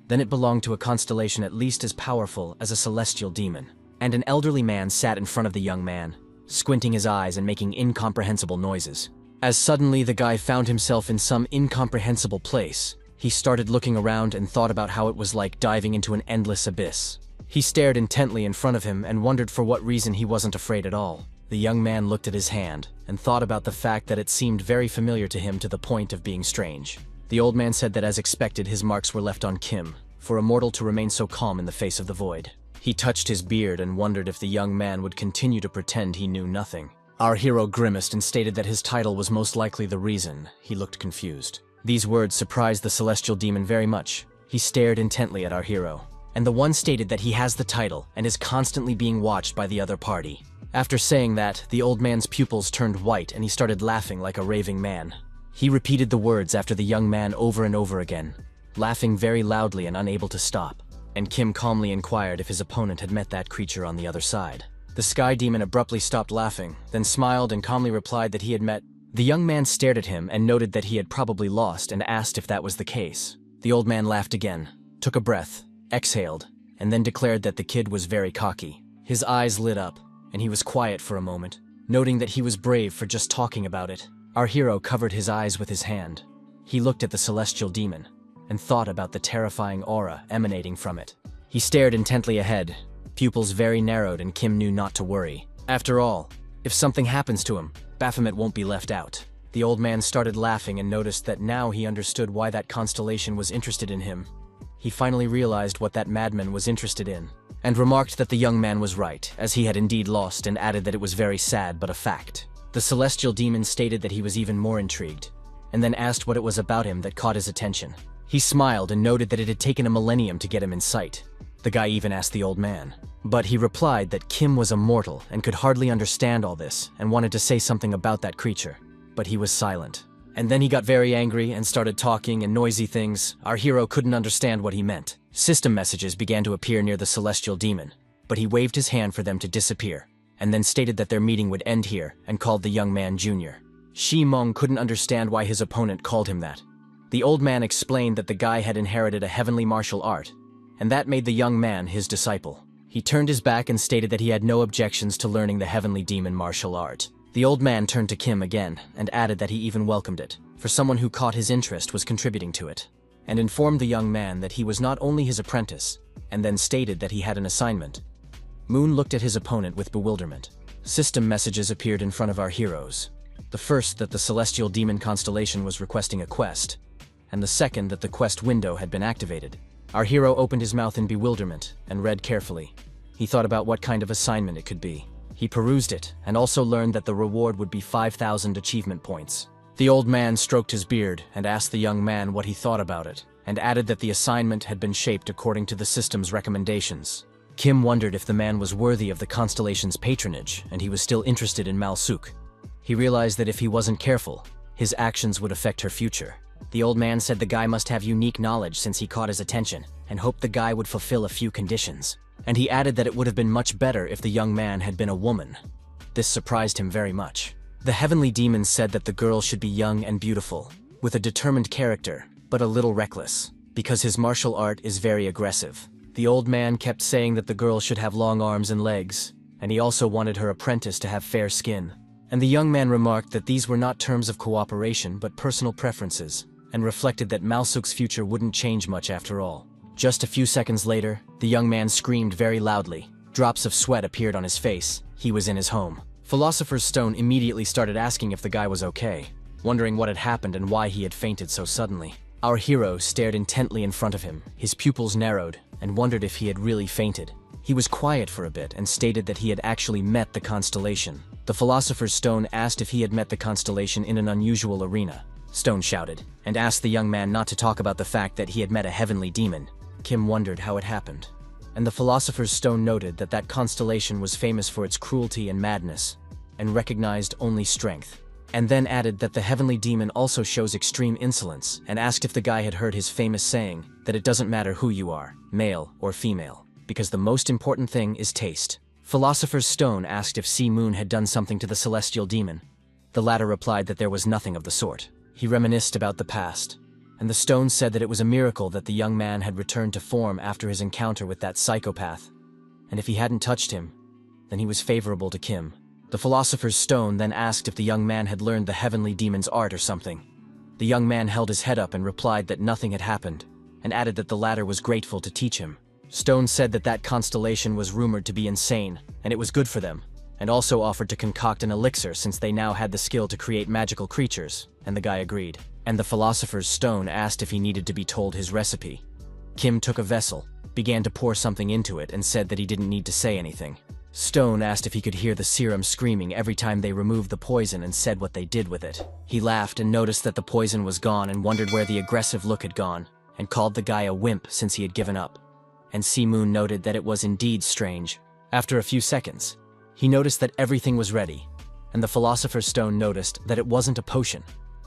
Then it belonged to a constellation at least as powerful as a celestial demon. And an elderly man sat in front of the young man, squinting his eyes and making incomprehensible noises. As suddenly the guy found himself in some incomprehensible place, he started looking around and thought about how it was like diving into an endless abyss. He stared intently in front of him and wondered for what reason he wasn't afraid at all. The young man looked at his hand and thought about the fact that it seemed very familiar to him to the point of being strange. The old man said that as expected his marks were left on Kim, for a mortal to remain so calm in the face of the void. He touched his beard and wondered if the young man would continue to pretend he knew nothing. Our hero grimaced and stated that his title was most likely the reason. He looked confused. These words surprised the celestial demon very much. He stared intently at our hero, and the one stated that he has the title and is constantly being watched by the other party. After saying that, the old man's pupils turned white and he started laughing like a raving man. He repeated the words after the young man over and over again, laughing very loudly and unable to stop. And Kim calmly inquired if his opponent had met that creature on the other side. The sky demon abruptly stopped laughing, then smiled and calmly replied that he had met. The young man stared at him and noted that he had probably lost and asked if that was the case. The old man laughed again, took a breath, exhaled, and then declared that the kid was very cocky. His eyes lit up, and he was quiet for a moment, noting that he was brave for just talking about it. Our hero covered his eyes with his hand. He looked at the celestial demon and thought about the terrifying aura emanating from it. He stared intently ahead, pupils very narrowed, and Kim knew not to worry. After all, if something happens to him, Baphomet won't be left out. The old man started laughing and noticed that now he understood why that constellation was interested in him. He finally realized what that madman was interested in, and remarked that the young man was right, as he had indeed lost, and added that it was very sad but a fact. The celestial demon stated that he was even more intrigued, and then asked what it was about him that caught his attention. He smiled and noted that it had taken a millennium to get him in sight. The guy even asked the old man, but he replied that Kim was a mortal and could hardly understand all this and wanted to say something about that creature, but he was silent. And then he got very angry and started talking and noisy things. Our hero couldn't understand what he meant. System messages began to appear near the celestial demon, but he waved his hand for them to disappear, and then stated that their meeting would end here and called the young man Junior. Shi Meng couldn't understand why his opponent called him that. The old man explained that the guy had inherited a heavenly martial art, and that made the young man his disciple. He turned his back and stated that he had no objections to learning the heavenly demon martial art. The old man turned to Kim again and added that he even welcomed it, for someone who caught his interest was contributing to it, and informed the young man that he was not only his apprentice, and then stated that he had an assignment. Moon looked at his opponent with bewilderment. System messages appeared in front of our heroes. The first that the celestial demon constellation was requesting a quest, and the second that the quest window had been activated. Our hero opened his mouth in bewilderment and read carefully. He thought about what kind of assignment it could be. He perused it and also learned that the reward would be 5,000 achievement points. The old man stroked his beard and asked the young man what he thought about it, and added that the assignment had been shaped according to the system's recommendations. Kim wondered if the man was worthy of the constellation's patronage, and he was still interested in Malsuk. He realized that if he wasn't careful, his actions would affect her future. The old man said the guy must have unique knowledge since he caught his attention, and hoped the guy would fulfill a few conditions. And he added that it would have been much better if the young man had been a woman. This surprised him very much. The heavenly demon said that the girl should be young and beautiful, with a determined character, but a little reckless, because his martial art is very aggressive. The old man kept saying that the girl should have long arms and legs, and he also wanted her apprentice to have fair skin. And the young man remarked that these were not terms of cooperation but personal preferences, and reflected that Malsuk's future wouldn't change much after all. Just a few seconds later, the young man screamed very loudly. Drops of sweat appeared on his face. He was in his home. Philosopher's Stone immediately started asking if the guy was okay, wondering what had happened and why he had fainted so suddenly. Our hero stared intently in front of him, his pupils narrowed, and wondered if he had really fainted. He was quiet for a bit and stated that he had actually met the constellation. The Philosopher's Stone asked if he had met the constellation in an unusual arena. Stone shouted, and asked the young man not to talk about the fact that he had met a heavenly demon. Kim wondered how it happened, and the Philosopher's Stone noted that that constellation was famous for its cruelty and madness, and recognized only strength, and then added that the heavenly demon also shows extreme insolence, and asked if the guy had heard his famous saying that it doesn't matter who you are, male or female, because the most important thing is taste. Philosopher's Stone asked if Si Moon had done something to the celestial demon. The latter replied that there was nothing of the sort. He reminisced about the past, and the stone said that it was a miracle that the young man had returned to form after his encounter with that psychopath, and if he hadn't touched him, then he was favorable to Kim. The Philosopher's Stone then asked if the young man had learned the heavenly demon's art or something. The young man held his head up and replied that nothing had happened, and added that the latter was grateful to teach him. Stone said that that constellation was rumored to be insane, and it was good for them, and also offered to concoct an elixir since they now had the skill to create magical creatures, and the guy agreed. And the Philosopher's Stone asked if he needed to be told his recipe. Kim took a vessel, began to pour something into it, and said that he didn't need to say anything. Stone asked if he could hear the serum screaming every time they removed the poison and said what they did with it. He laughed and noticed that the poison was gone and wondered where the aggressive look had gone, and called the guy a wimp since he had given up. And Si Moon noted that it was indeed strange. After a few seconds, he noticed that everything was ready, and the Philosopher's Stone noticed that it wasn't a potion,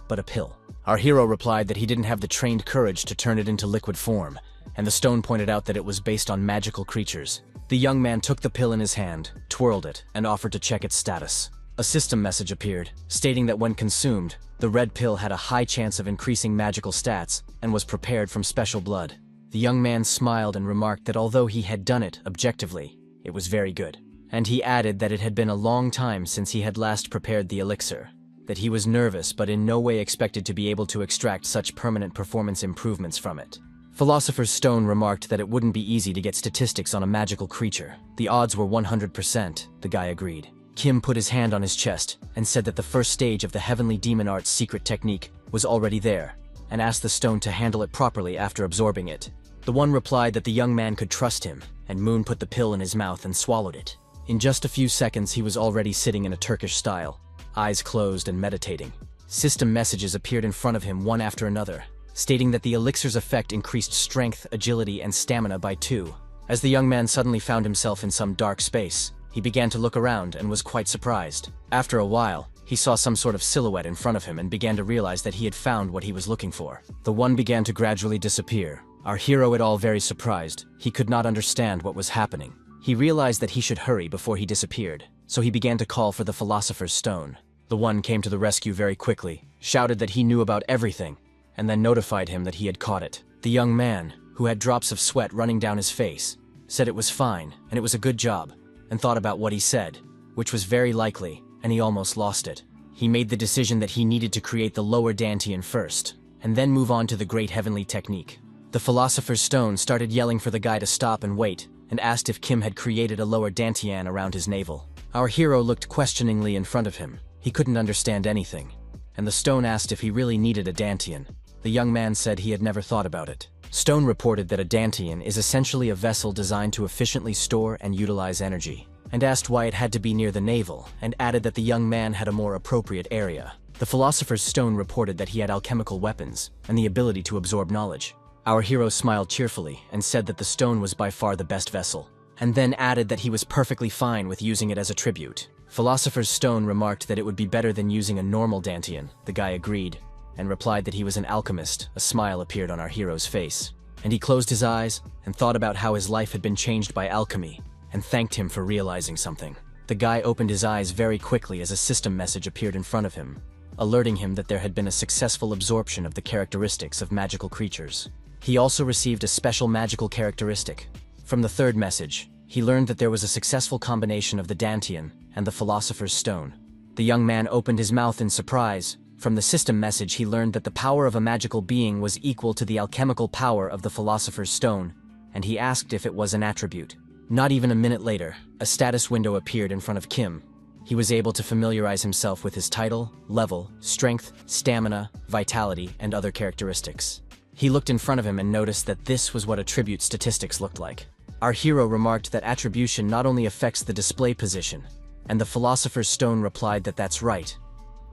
but a pill. Our hero replied that he didn't have the trained courage to turn it into liquid form, and the stone pointed out that it was based on magical creatures. The young man took the pill in his hand, twirled it, and offered to check its status. A system message appeared, stating that when consumed, the red pill had a high chance of increasing magical stats and was prepared from special blood. The young man smiled and remarked that although he had done it objectively, it was very good. And he added that it had been a long time since he had last prepared the elixir, that he was nervous but in no way expected to be able to extract such permanent performance improvements from it. Philosopher's Stone remarked that it wouldn't be easy to get statistics on a magical creature. The odds were 100%, the guy agreed. Kim put his hand on his chest and said that the first stage of the Heavenly Demon Art's secret technique was already there, and asked the stone to handle it properly after absorbing it. The one replied that the young man could trust him, and Moon put the pill in his mouth and swallowed it. In just a few seconds, he was already sitting in a Turkish style, eyes closed and meditating. System messages appeared in front of him one after another, stating that the elixir's effect increased strength, agility, and stamina by 2. As the young man suddenly found himself in some dark space, he began to look around and was quite surprised. After a while, he saw some sort of silhouette in front of him and began to realize that he had found what he was looking for. The one began to gradually disappear. Our hero, at all very surprised, he could not understand what was happening. He realized that he should hurry before he disappeared, so he began to call for the philosopher's stone. The one came to the rescue very quickly, shouted that he knew about everything, and then notified him that he had caught it. The young man, who had drops of sweat running down his face, said it was fine and it was a good job, and thought about what he said, which was very likely, and he almost lost it. He made the decision that he needed to create the lower dantian first, and then move on to the great heavenly technique. The philosopher's stone started yelling for the guy to stop and wait, and asked if Kim had created a lower dantian around his navel. Our hero looked questioningly in front of him. He couldn't understand anything, and the stone asked if he really needed a dantian. The young man said he had never thought about it. Stone reported that a dantian is essentially a vessel designed to efficiently store and utilize energy, and asked why it had to be near the navel, and added that the young man had a more appropriate area. The philosopher's stone reported that he had alchemical weapons and the ability to absorb knowledge. Our hero smiled cheerfully and said that the stone was by far the best vessel, and then added that he was perfectly fine with using it as a tribute. Philosopher's stone remarked that it would be better than using a normal dantian. The guy agreed, and replied that he was an alchemist. A smile appeared on our hero's face, and he closed his eyes and thought about how his life had been changed by alchemy, and thanked him for realizing something. The guy opened his eyes very quickly as a system message appeared in front of him, alerting him that there had been a successful absorption of the characteristics of magical creatures. He also received a special magical characteristic. From the third message, he learned that there was a successful combination of the dantian and the philosopher's stone. The young man opened his mouth in surprise. From the system message, he learned that the power of a magical being was equal to the alchemical power of the philosopher's stone, and he asked if it was an attribute. Not even a minute later, a status window appeared in front of Kim. He was able to familiarize himself with his title, level, strength, stamina, vitality, and other characteristics. He looked in front of him and noticed that this was what attribute statistics looked like. Our hero remarked that attribution not only affects the display position, and the philosopher's stone replied that that's right,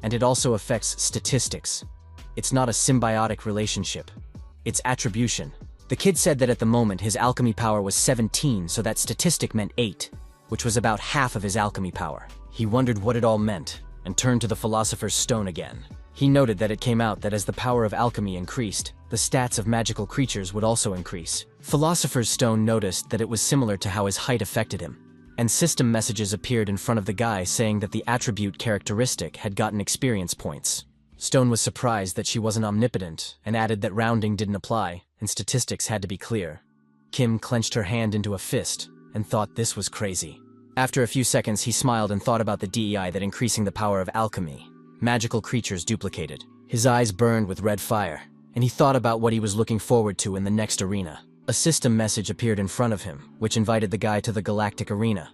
and it also affects statistics. It's not a symbiotic relationship. It's attribution. The kid said that at the moment his alchemy power was 17, so that statistic meant 8, which was about half of his alchemy power. He wondered what it all meant, and turned to the philosopher's stone again. He noted that it came out that as the power of alchemy increased, the stats of magical creatures would also increase. Philosopher's stone noticed that it was similar to how his height affected him, and system messages appeared in front of the guy saying that the attribute characteristic had gotten experience points. Stone was surprised that she wasn't omnipotent, and added that rounding didn't apply, and statistics had to be clear. Kim clenched her hand into a fist, and thought this was crazy. After a few seconds, he smiled and thought about the DEI that increasing the power of alchemy. Magical creatures duplicated. His eyes burned with red fire, and he thought about what he was looking forward to in the next arena. A system message appeared in front of him, which invited the guy to the galactic arena,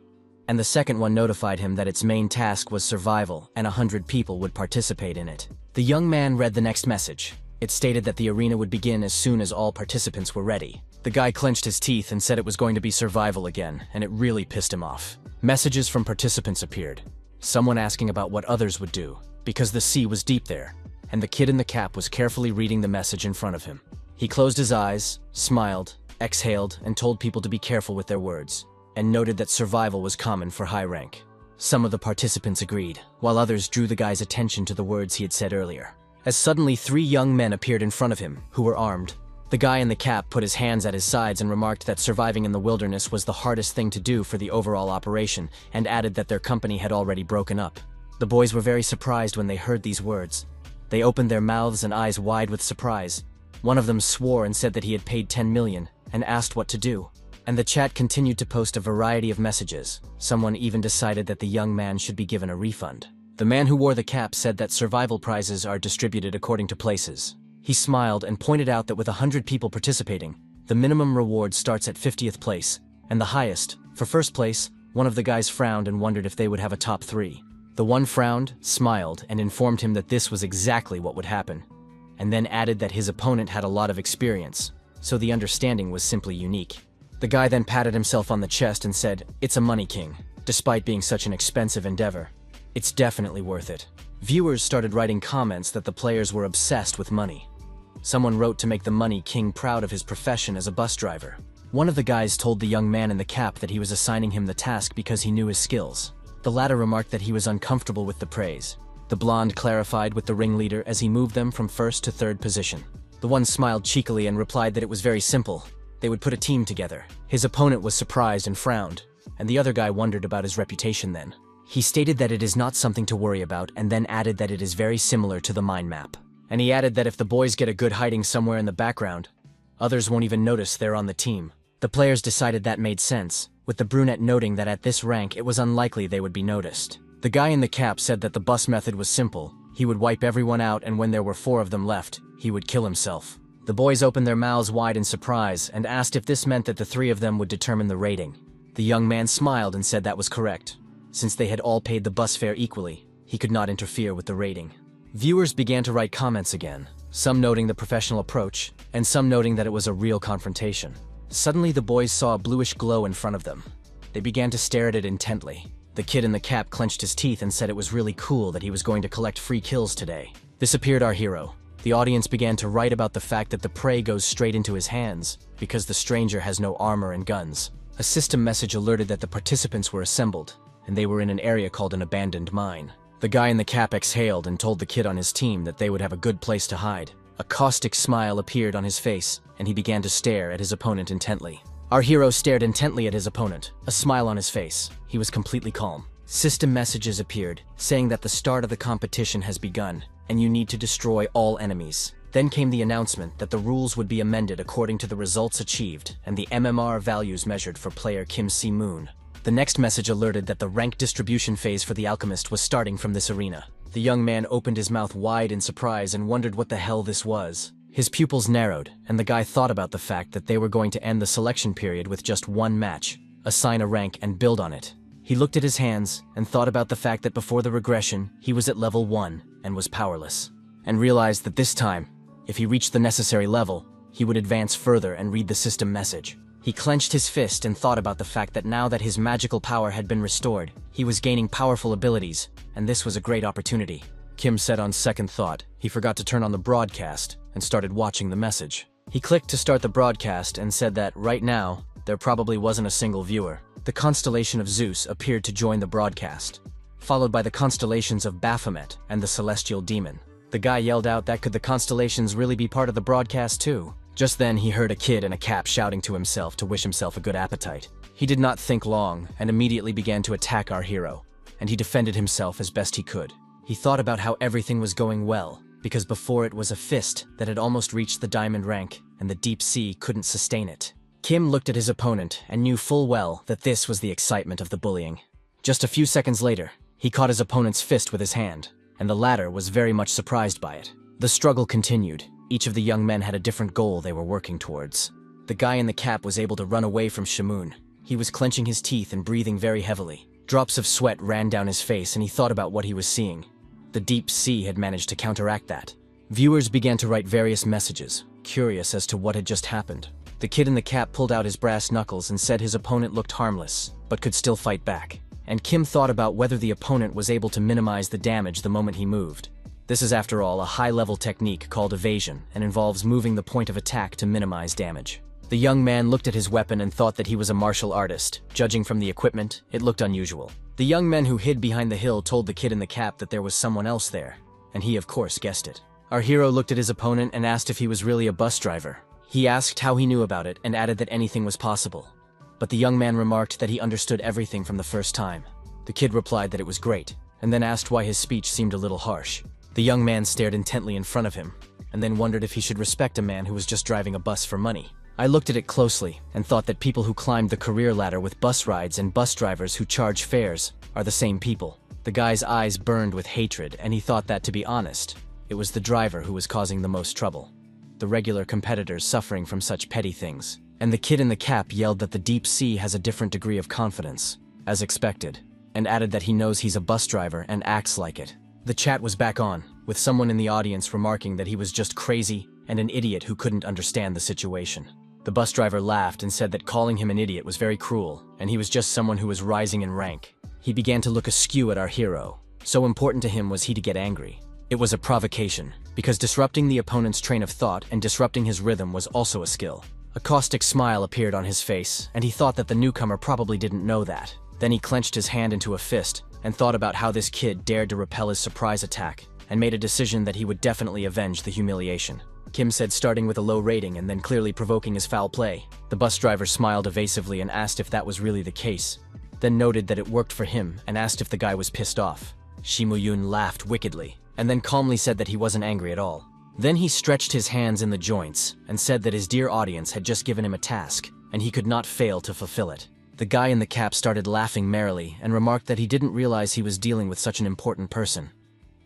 and the second one notified him that its main task was survival and 100 people would participate in it. The young man read the next message. It stated that the arena would begin as soon as all participants were ready. The guy clenched his teeth and said it was going to be survival again, and it really pissed him off. Messages from participants appeared. Someone asking about what others would do, because the sea was deep there, and the kid in the cap was carefully reading the message in front of him. He closed his eyes, smiled, exhaled, and told people to be careful with their words, and noted that survival was common for high rank. Some of the participants agreed, while others drew the guy's attention to the words he had said earlier. As suddenly 3 young men appeared in front of him, who were armed. The guy in the cap put his hands at his sides and remarked that surviving in the wilderness was the hardest thing to do for the overall operation, and added that their company had already broken up. The boys were very surprised when they heard these words. They opened their mouths and eyes wide with surprise. One of them swore and said that he had paid 10 million, and asked what to do. And the chat continued to post a variety of messages. Someone even decided that the young man should be given a refund. The man who wore the cap said that survival prizes are distributed according to places. He smiled and pointed out that with 100 people participating, the minimum reward starts at 50th place, and the highest, for first place, One of the guys frowned and wondered if they would have a top 3. The one frowned, smiled, and informed him that this was exactly what would happen, and then added that his opponent had a lot of experience, so the understanding was simply unique. The guy then patted himself on the chest and said, "It's a money king. Despite being such an expensive endeavor, it's definitely worth it." Viewers started writing comments that the players were obsessed with money. Someone wrote to make the money king proud of his profession as a bus driver. One of the guys told the young man in the cap that he was assigning him the task because he knew his skills. The latter remarked that he was uncomfortable with the praise. The blonde clarified with the ringleader as he moved them from first to third position. The one smiled cheekily and replied that it was very simple. They would put a team together. His opponent was surprised and frowned, and the other guy wondered about his reputation then. He stated that it is not something to worry about and then added that it is very similar to the mind map. And he added that if the boys get a good hiding somewhere in the background, others won't even notice they're on the team. The players decided that made sense, with the brunette noting that at this rank it was unlikely they would be noticed. The guy in the cap said that the bus method was simple. He would wipe everyone out, and when there were 4 of them left, he would kill himself. The boys opened their mouths wide in surprise and asked if this meant that the 3 of them would determine the rating. The young man smiled and said that was correct. Since they had all paid the bus fare equally, he could not interfere with the rating. Viewers began to write comments again, some noting the professional approach, and some noting that it was a real confrontation. Suddenly the boys saw a bluish glow in front of them. They began to stare at it intently. The kid in the cap clenched his teeth and said it was really cool that he was going to collect free kills today. This appeared our hero. The audience began to write about the fact that the prey goes straight into his hands because the stranger has no armor and guns. A system message alerted that the participants were assembled, and they were in an area called an abandoned mine. The guy in the cap exhaled and told the kid on his team that they would have a good place to hide. A caustic smile appeared on his face, and he began to stare at his opponent intently. Our hero stared intently at his opponent, a smile on his face. He was completely calm. System messages appeared, saying that the start of the competition has begun, and you need to destroy all enemies. Then came the announcement that the rules would be amended according to the results achieved and the MMR values measured for player Kim Si-moon. The next message alerted that the rank distribution phase for the alchemist was starting from this arena. The young man opened his mouth wide in surprise and wondered what the hell this was. His pupils narrowed, and the guy thought about the fact that they were going to end the selection period with just one match, assign a rank and build on it. He looked at his hands and thought about the fact that before the regression, he was at level 1 and was powerless, and realized that this time, if he reached the necessary level, he would advance further and read the system message. He clenched his fist and thought about the fact that now that his magical power had been restored, he was gaining powerful abilities, and this was a great opportunity. Kim said on second thought, he forgot to turn on the broadcast and started watching the message. He clicked to start the broadcast and said that, right now, there probably wasn't a single viewer. The constellation of Zeus appeared to join the broadcast, followed by the constellations of Baphomet and the celestial demon. The guy yelled out that could the constellations really be part of the broadcast too? Just then he heard a kid in a cap shouting to himself to wish himself a good appetite. He did not think long and immediately began to attack our hero, and he defended himself as best he could. He thought about how everything was going well, because before it was a fist that had almost reached the diamond rank, and the deep sea couldn't sustain it. Kim looked at his opponent and knew full well that this was the excitement of the bullying. Just a few seconds later, he caught his opponent's fist with his hand, and the latter was very much surprised by it. The struggle continued. Each of the young men had a different goal they were working towards. The guy in the cap was able to run away from Si-moon. He was clenching his teeth and breathing very heavily. Drops of sweat ran down his face and he thought about what he was seeing. The deep sea had managed to counteract that. Viewers began to write various messages, curious as to what had just happened. The kid in the cap pulled out his brass knuckles and said his opponent looked harmless, but could still fight back. And Kim thought about whether the opponent was able to minimize the damage the moment he moved. This is, after all, a high-level technique called evasion and involves moving the point of attack to minimize damage. The young man looked at his weapon and thought that he was a martial artist. Judging from the equipment, it looked unusual. The young men who hid behind the hill told the kid in the cap that there was someone else there, and he of course guessed it. Our hero looked at his opponent and asked if he was really a bus driver. He asked how he knew about it and added that anything was possible. But the young man remarked that he understood everything from the first time. The kid replied that it was great, and then asked why his speech seemed a little harsh. The young man stared intently in front of him, and then wondered if he should respect a man who was just driving a bus for money. I looked at it closely and thought that people who climbed the career ladder with bus rides and bus drivers who charge fares are the same people. The guy's eyes burned with hatred, and he thought that, to be honest, it was the driver who was causing the most trouble. The regular competitors suffering from such petty things. And the kid in the cap yelled that the deep sea has a different degree of confidence. as expected, and added that he knows he's a bus driver and acts like it. The chat was back on, with someone in the audience remarking that he was just crazy and an idiot who couldn't understand the situation. The bus driver laughed and said that calling him an idiot was very cruel, and he was just someone who was rising in rank. He began to look askew at our hero. So important to him was he to get angry. It was a provocation, because disrupting the opponent's train of thought and disrupting his rhythm was also a skill. A caustic smile appeared on his face, and he thought that the newcomer probably didn't know that. Then he clenched his hand into a fist and thought about how this kid dared to repel his surprise attack, and made a decision that he would definitely avenge the humiliation. Kim said, starting with a low rating and then clearly provoking his foul play. The bus driver smiled evasively and asked if that was really the case, then noted that it worked for him and asked if the guy was pissed off. Shimuyun laughed wickedly, and then calmly said that he wasn't angry at all. Then he stretched his hands in the joints and said that his dear audience had just given him a task, and he could not fail to fulfill it. The guy in the cap started laughing merrily and remarked that he didn't realize he was dealing with such an important person,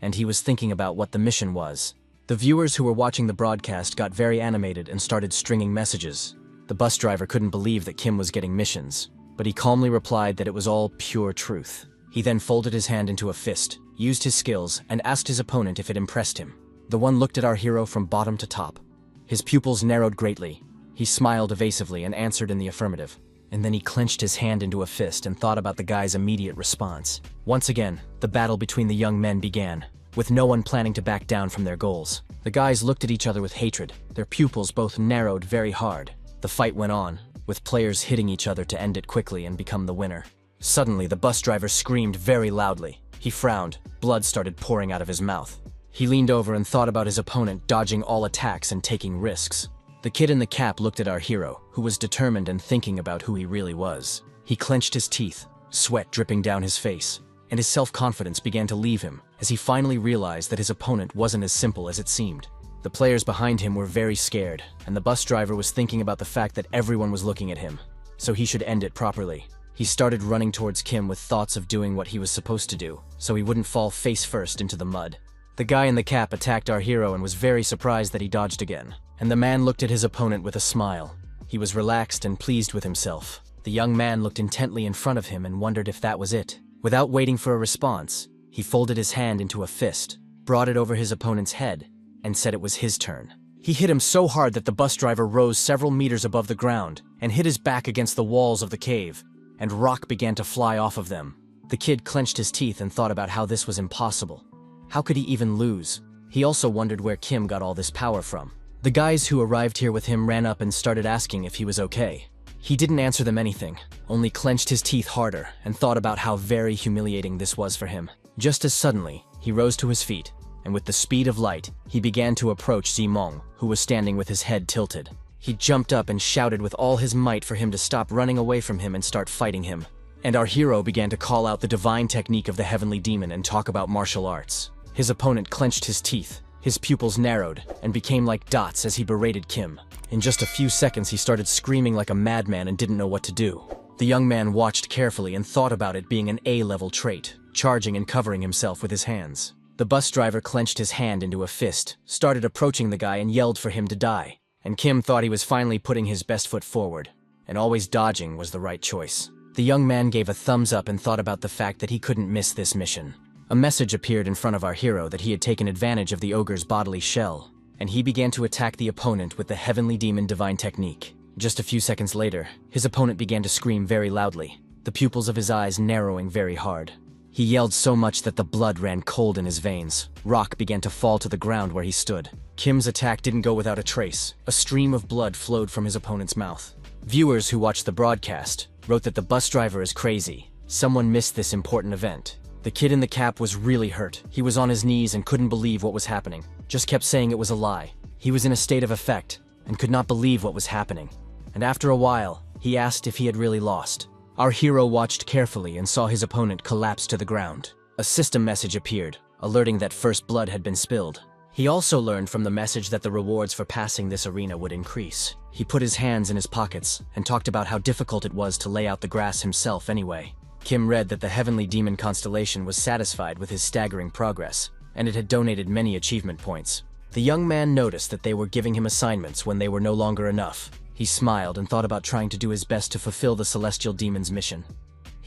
and he was thinking about what the mission was. The viewers who were watching the broadcast got very animated and started stringing messages. The bus driver couldn't believe that Kim was getting missions, but he calmly replied that it was all pure truth. He then folded his hand into a fist, used his skills, and asked his opponent if it impressed him. The one looked at our hero from bottom to top. His pupils narrowed greatly. He smiled evasively and answered in the affirmative. And then he clenched his hand into a fist and thought about the guy's immediate response. Once again, the battle between the young men began, with no one planning to back down from their goals. The guys looked at each other with hatred, their pupils both narrowed very hard. The fight went on, with players hitting each other to end it quickly and become the winner. Suddenly, the bus driver screamed very loudly. He frowned, blood started pouring out of his mouth. He leaned over and thought about his opponent dodging all attacks and taking risks. The kid in the cap looked at our hero, who was determined and thinking about who he really was. He clenched his teeth, sweat dripping down his face, and his self-confidence began to leave him as he finally realized that his opponent wasn't as simple as it seemed. The players behind him were very scared, and the bus driver was thinking about the fact that everyone was looking at him, so he should end it properly. He started running towards Kim with thoughts of doing what he was supposed to do, so he wouldn't fall face first into the mud. The guy in the cap attacked our hero and was very surprised that he dodged again, and the man looked at his opponent with a smile. He was relaxed and pleased with himself. The young man looked intently in front of him and wondered if that was it. Without waiting for a response, he folded his hand into a fist, brought it over his opponent's head, and said it was his turn. He hit him so hard that the bus driver rose several meters above the ground and hit his back against the walls of the cave, and rock began to fly off of them. The kid clenched his teeth and thought about how this was impossible. How could he even lose? He also wondered where Kim got all this power from. The guys who arrived here with him ran up and started asking if he was okay. He didn't answer them anything, only clenched his teeth harder and thought about how very humiliating this was for him. Just as suddenly, he rose to his feet, and with the speed of light, he began to approach Zimong, who was standing with his head tilted. He jumped up and shouted with all his might for him to stop running away from him and start fighting him. And our hero began to call out the divine technique of the heavenly demon and talk about martial arts. His opponent clenched his teeth, his pupils narrowed, and became like dots as he berated Kim. In just a few seconds, he started screaming like a madman and didn't know what to do. The young man watched carefully and thought about it being an A-level trait, charging and covering himself with his hands. The bus driver clenched his hand into a fist, started approaching the guy and yelled for him to die. And Kim thought he was finally putting his best foot forward, and always dodging was the right choice. The young man gave a thumbs up and thought about the fact that he couldn't miss this mission. A message appeared in front of our hero that he had taken advantage of the ogre's bodily shell, and he began to attack the opponent with the heavenly demon divine technique. Just a few seconds later, his opponent began to scream very loudly, the pupils of his eyes narrowing very hard. He yelled so much that the blood ran cold in his veins. Rock began to fall to the ground where he stood. Kim's attack didn't go without a trace. A stream of blood flowed from his opponent's mouth. Viewers who watched the broadcast wrote that the bus driver is crazy. Someone missed this important event. The kid in the cap was really hurt. He was on his knees and couldn't believe what was happening. Just kept saying it was a lie. He was in a state of affect and could not believe what was happening. And after a while, he asked if he had really lost. Our hero watched carefully and saw his opponent collapse to the ground. A system message appeared, alerting that first blood had been spilled. He also learned from the message that the rewards for passing this arena would increase. He put his hands in his pockets and talked about how difficult it was to lay out the grass himself anyway. Kim read that the heavenly demon constellation was satisfied with his staggering progress, and it had donated many achievement points. The young man noticed that they were giving him assignments when they were no longer enough. He smiled and thought about trying to do his best to fulfill the celestial demon's mission.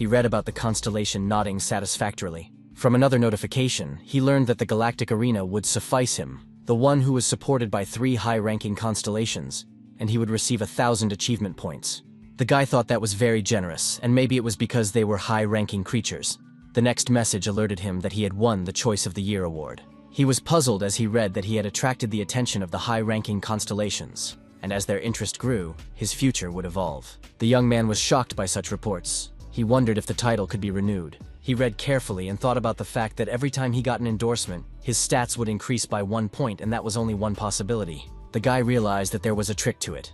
He read about the constellation, nodding satisfactorily. From another notification, he learned that the galactic arena would suffice him, the one who was supported by 3 high-ranking constellations, and he would receive 1,000 achievement points. The guy thought that was very generous, and maybe it was because they were high-ranking creatures. The next message alerted him that he had won the Choice of the Year award. He was puzzled as he read that he had attracted the attention of the high-ranking constellations, and as their interest grew, his future would evolve. The young man was shocked by such reports. He wondered if the title could be renewed. He read carefully and thought about the fact that every time he got an endorsement, his stats would increase by 1 point, and that was only one possibility. The guy realized that there was a trick to it.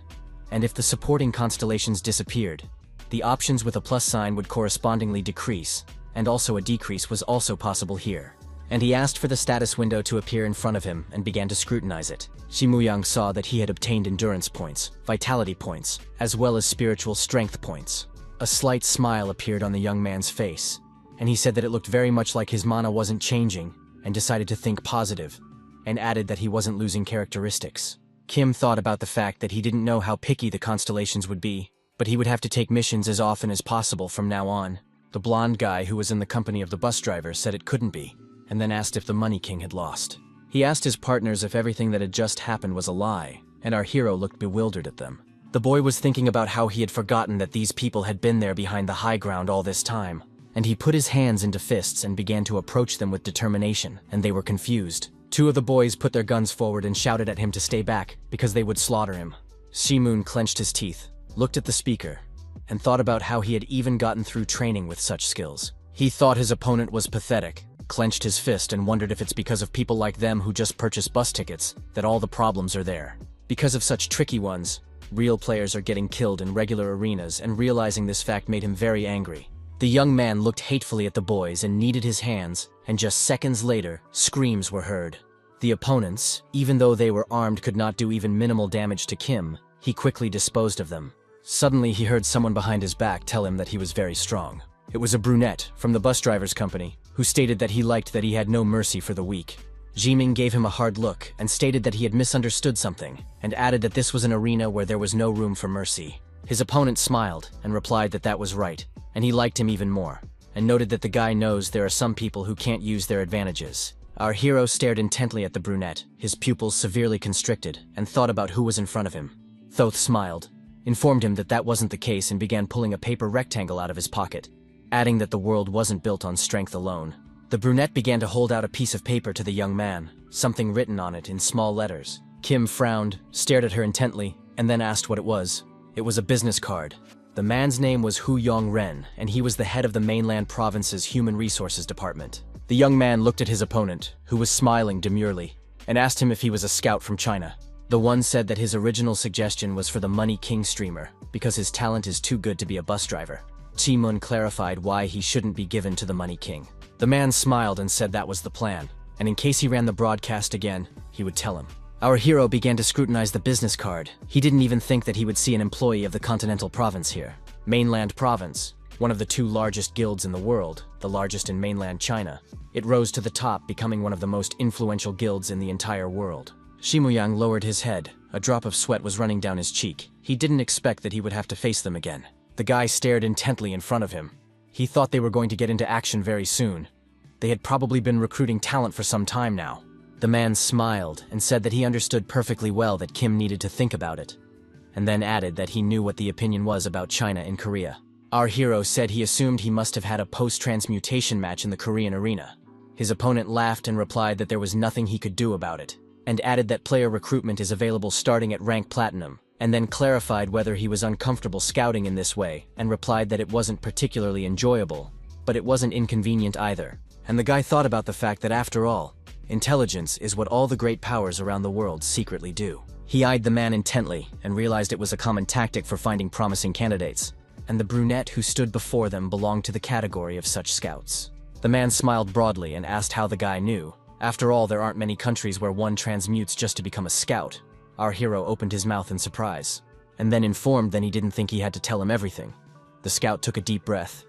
And if the supporting constellations disappeared, the options with a plus sign would correspondingly decrease, and also a decrease was also possible here. And he asked for the status window to appear in front of him and began to scrutinize it. Shimuyang saw that he had obtained endurance points, vitality points, as well as spiritual strength points. A slight smile appeared on the young man's face, and he said that it looked very much like his mana wasn't changing, and decided to think positive, and added that he wasn't losing characteristics. Kim thought about the fact that he didn't know how picky the constellations would be, but he would have to take missions as often as possible from now on. The blonde guy who was in the company of the bus driver said it couldn't be, and then asked if the Money King had lost. He asked his partners if everything that had just happened was a lie, and our hero looked bewildered at them. The boy was thinking about how he had forgotten that these people had been there behind the high ground all this time, and he put his hands into fists and began to approach them with determination, and they were confused. 2 of the boys put their guns forward and shouted at him to stay back, because they would slaughter him. Shimun clenched his teeth, looked at the speaker, and thought about how he had even gotten through training with such skills. He thought his opponent was pathetic, clenched his fist, and wondered if it's because of people like them who just purchase bus tickets that all the problems are there. Because of such tricky ones, real players are getting killed in regular arenas, and realizing this fact made him very angry. The young man looked hatefully at the boys and kneaded his hands, and just seconds later, screams were heard. The opponents, even though they were armed, could not do even minimal damage to Kim. He quickly disposed of them. Suddenly, he heard someone behind his back tell him that he was very strong. It was a brunette from the bus driver's company, who stated that he liked that he had no mercy for the weak. Jiming gave him a hard look and stated that he had misunderstood something, and added that this was an arena where there was no room for mercy. His opponent smiled and replied that that was right, and he liked him even more, and noted that the guy knows there are some people who can't use their advantages. Our hero stared intently at the brunette, his pupils severely constricted, and thought about who was in front of him. Thoth smiled, informed him that that wasn't the case, and began pulling a paper rectangle out of his pocket, adding that the world wasn't built on strength alone. The brunette began to hold out a piece of paper to the young man, something written on it in small letters. Kim frowned, stared at her intently, and then asked what it was. It was a business card. The man's name was Hu Yong-ren, and he was the head of the mainland province's Human Resources Department. The young man looked at his opponent, who was smiling demurely, and asked him if he was a scout from China. The one said that his original suggestion was for the Money King streamer, because his talent is too good to be a bus driver. Chi-mun clarified why he shouldn't be given to the Money King. The man smiled and said that was the plan, and in case he ran the broadcast again, he would tell him. Our hero began to scrutinize the business card. He didn't even think that he would see an employee of the Continental Province here. Mainland Province, one of the 2 largest guilds in the world, the largest in mainland China. It rose to the top, becoming one of the most influential guilds in the entire world. Shimuyang lowered his head. A drop of sweat was running down his cheek. He didn't expect that he would have to face them again. The guy stared intently in front of him. He thought they were going to get into action very soon. They had probably been recruiting talent for some time now. The man smiled and said that he understood perfectly well that Kim needed to think about it, and then added that he knew what the opinion was about China in Korea. Our hero said he assumed he must have had a post-transmutation match in the Korean arena. His opponent laughed and replied that there was nothing he could do about it, and added that player recruitment is available starting at rank platinum, and then clarified whether he was uncomfortable scouting in this way, and replied that it wasn't particularly enjoyable, but it wasn't inconvenient either. And the guy thought about the fact that after all, intelligence is what all the great powers around the world secretly do. He eyed the man intently and realized it was a common tactic for finding promising candidates, and the brunette who stood before them belonged to the category of such scouts. The man smiled broadly and asked how the guy knew. After all, there aren't many countries where one transmutes just to become a scout. Our hero opened his mouth in surprise, and then informed that he didn't think he had to tell him everything. The scout took a deep breath,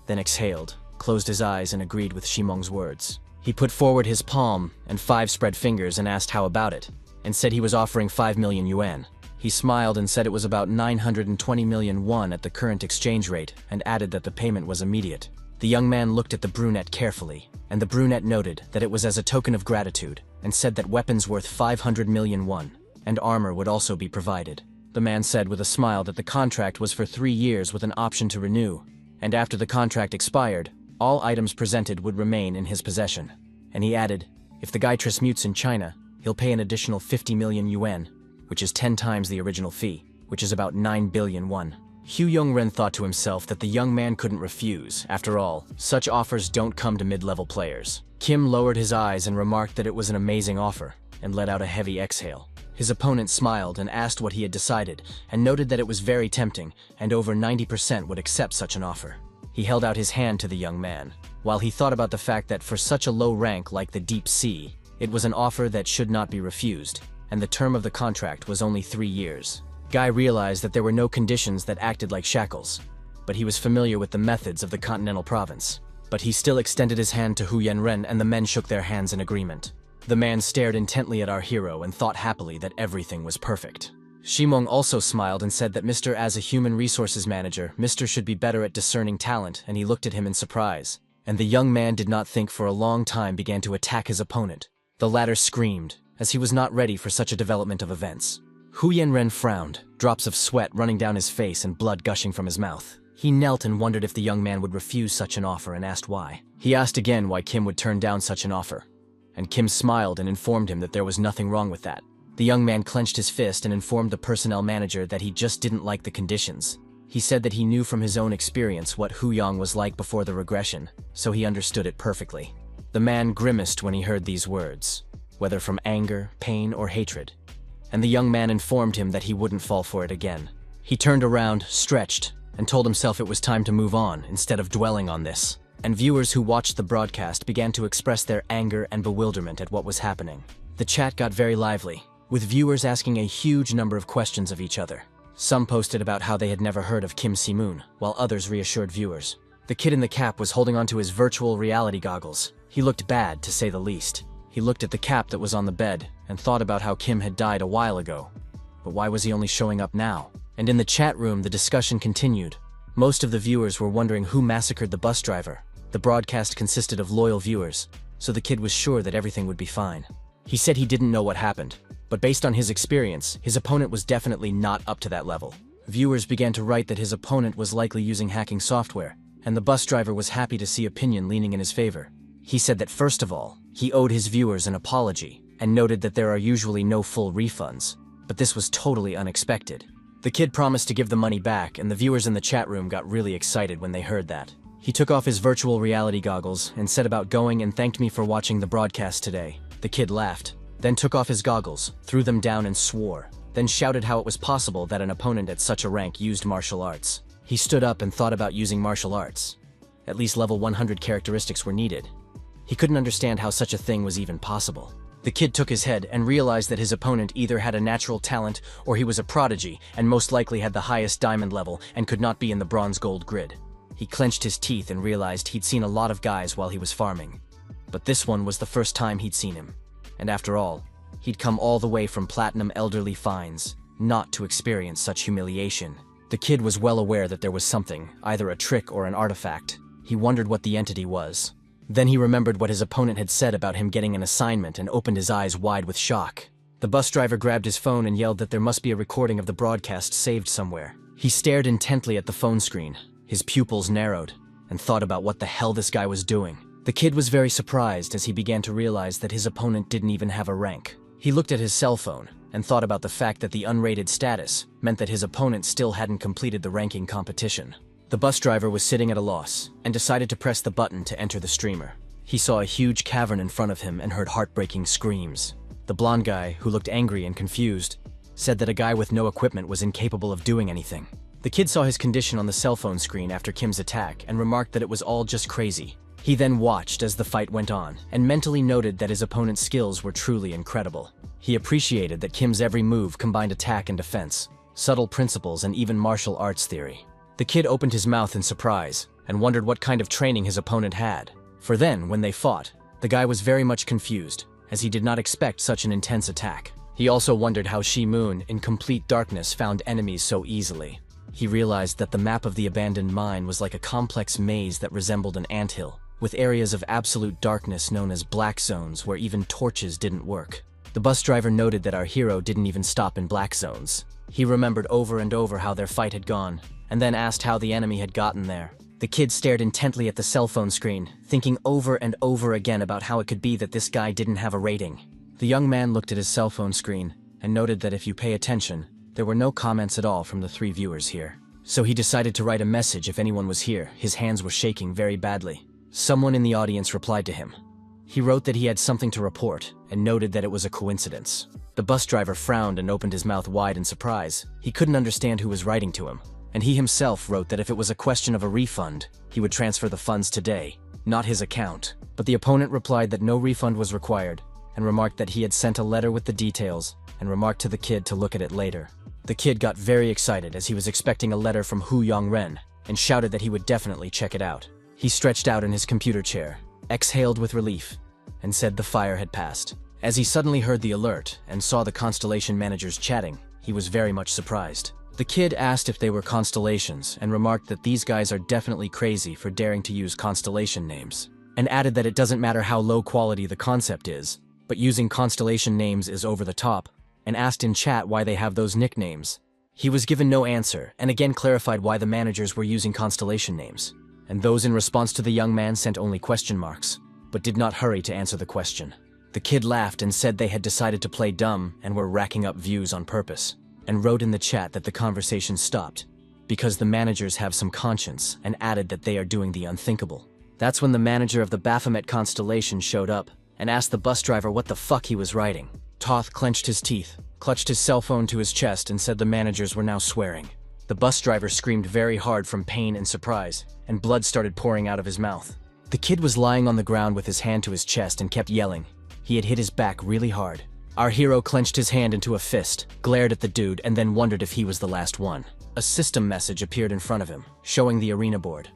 then exhaled, closed his eyes, and agreed with Shimong's words. He put forward his palm and 5 spread fingers and asked how about it, and said he was offering 5 million yuan. He smiled and said it was about 920 million won at the current exchange rate, and added that the payment was immediate. The young man looked at the brunette carefully, and the brunette noted that it was as a token of gratitude, and said that weapons worth 500 million won, and armor would also be provided. The man said with a smile that the contract was for 3 years with an option to renew, and after the contract expired, all items presented would remain in his possession. And he added, if the guy transmutes in China, he'll pay an additional 50 million yuan, which is 10 times the original fee, which is about 9 billion won. Hu Yongren thought to himself that the young man couldn't refuse. After all, such offers don't come to mid-level players. Kim lowered his eyes and remarked that it was an amazing offer, and let out a heavy exhale. His opponent smiled and asked what he had decided, and noted that it was very tempting, and over 90% would accept such an offer. He held out his hand to the young man, while he thought about the fact that for such a low rank like the Deep Sea, it was an offer that should not be refused, and the term of the contract was only 3 years. Guy realized that there were no conditions that acted like shackles, but he was familiar with the methods of the continental province. But he still extended his hand to Hu Yanren, and the men shook their hands in agreement. The man stared intently at our hero and thought happily that everything was perfect. Shimong also smiled and said that Mr. as a human resources manager, Mr. should be better at discerning talent, and he looked at him in surprise. And the young man did not think for a long time, began to attack his opponent. The latter screamed, as he was not ready for such a development of events. Hu Yanren frowned, drops of sweat running down his face and blood gushing from his mouth. He knelt and wondered if the young man would refuse such an offer, and asked why. He asked again why Kim would turn down such an offer, and Kim smiled and informed him that there was nothing wrong with that. The young man clenched his fist and informed the personnel manager that he just didn't like the conditions. He said that he knew from his own experience what Hu Yang was like before the regression, so he understood it perfectly. The man grimaced when he heard these words, whether from anger, pain, or hatred, and the young man informed him that he wouldn't fall for it again. He turned around, stretched, and told himself it was time to move on instead of dwelling on this. And viewers who watched the broadcast began to express their anger and bewilderment at what was happening. The chat got very lively, with viewers asking a huge number of questions of each other. Some posted about how they had never heard of Kim Si-moon, while others reassured viewers. The kid in the cap was holding onto his virtual reality goggles. He looked bad, to say the least. He looked at the cap that was on the bed and thought about how Kim had died a while ago. But why was he only showing up now? And in the chat room, the discussion continued. Most of the viewers were wondering who massacred the bus driver. The broadcast consisted of loyal viewers, so the kid was sure that everything would be fine. He said he didn't know what happened, but based on his experience, his opponent was definitely not up to that level. Viewers began to write that his opponent was likely using hacking software, and the bus driver was happy to see opinion leaning in his favor. He said that first of all, he owed his viewers an apology, and noted that there are usually no full refunds, but this was totally unexpected. The kid promised to give the money back, and the viewers in the chat room got really excited when they heard that. He took off his virtual reality goggles and said about going and thanked me for watching the broadcast today. The kid laughed, then took off his goggles, threw them down and swore, then shouted how it was possible that an opponent at such a rank used martial arts. He stood up and thought about using martial arts. At least level 100 characteristics were needed. He couldn't understand how such a thing was even possible. The kid took his head and realized that his opponent either had a natural talent or he was a prodigy and most likely had the highest diamond level and could not be in the bronze-gold grid. He clenched his teeth and realized he'd seen a lot of guys while he was farming. But this one was the first time he'd seen him. And after all, he'd come all the way from platinum elderly fines, not to experience such humiliation. The kid was well aware that there was something, either a trick or an artifact. He wondered what the entity was. Then he remembered what his opponent had said about him getting an assignment and opened his eyes wide with shock. The bus driver grabbed his phone and yelled that there must be a recording of the broadcast saved somewhere. He stared intently at the phone screen. His pupils narrowed, and thought about what the hell this guy was doing. The kid was very surprised as he began to realize that his opponent didn't even have a rank. He looked at his cell phone, and thought about the fact that the unrated status meant that his opponent still hadn't completed the ranking competition. The bus driver was sitting at a loss, and decided to press the button to enter the streamer. He saw a huge cavern in front of him and heard heartbreaking screams. The blonde guy, who looked angry and confused, said that a guy with no equipment was incapable of doing anything. The kid saw his condition on the cell phone screen after Kim's attack and remarked that it was all just crazy. He then watched as the fight went on and mentally noted that his opponent's skills were truly incredible. He appreciated that Kim's every move combined attack and defense, subtle principles, and even martial arts theory. The kid opened his mouth in surprise and wondered what kind of training his opponent had. For then, when they fought, the guy was very much confused, as he did not expect such an intense attack. He also wondered how Shi-moon, in complete darkness, found enemies so easily. He realized that the map of the abandoned mine was like a complex maze that resembled an anthill, with areas of absolute darkness known as black zones where even torches didn't work. The bus driver noted that our hero didn't even stop in black zones. He remembered over and over how their fight had gone, and then asked how the enemy had gotten there. The kid stared intently at the cell phone screen, thinking over and over again about how it could be that this guy didn't have a rating. The young man looked at his cell phone screen and noted that if you pay attention, there were no comments at all from the 3 viewers here. So he decided to write a message if anyone was here. His hands were shaking very badly. Someone in the audience replied to him. He wrote that he had something to report and noted that it was a coincidence. The bus driver frowned and opened his mouth wide in surprise. He couldn't understand who was writing to him. And he himself wrote that if it was a question of a refund, he would transfer the funds today, not his account. But the opponent replied that no refund was required, and remarked that he had sent a letter with the details, and remarked to the kid to look at it later. The kid got very excited as he was expecting a letter from Hu Yongren, and shouted that he would definitely check it out. He stretched out in his computer chair, exhaled with relief, and said the fire had passed. As he suddenly heard the alert and saw the constellation managers chatting, he was very much surprised. The kid asked if they were constellations and remarked that these guys are definitely crazy for daring to use constellation names, and added that it doesn't matter how low quality the concept is, but using constellation names is over the top, and asked in chat why they have those nicknames. He was given no answer and again clarified why the managers were using constellation names, and those in response to the young man sent only question marks, but did not hurry to answer the question. The kid laughed and said they had decided to play dumb and were racking up views on purpose, and wrote in the chat that the conversation stopped because the managers have some conscience, and added that they are doing the unthinkable. That's when the manager of the Baphomet constellation showed up and asked the bus driver what the fuck he was writing. Toth clenched his teeth, clutched his cell phone to his chest, and said the managers were now swearing. The bus driver screamed very hard from pain and surprise, and blood started pouring out of his mouth. The kid was lying on the ground with his hand to his chest and kept yelling. He had hit his back really hard. Our hero clenched his hand into a fist, glared at the dude, and then wondered if he was the last one. A system message appeared in front of him, showing the arena board.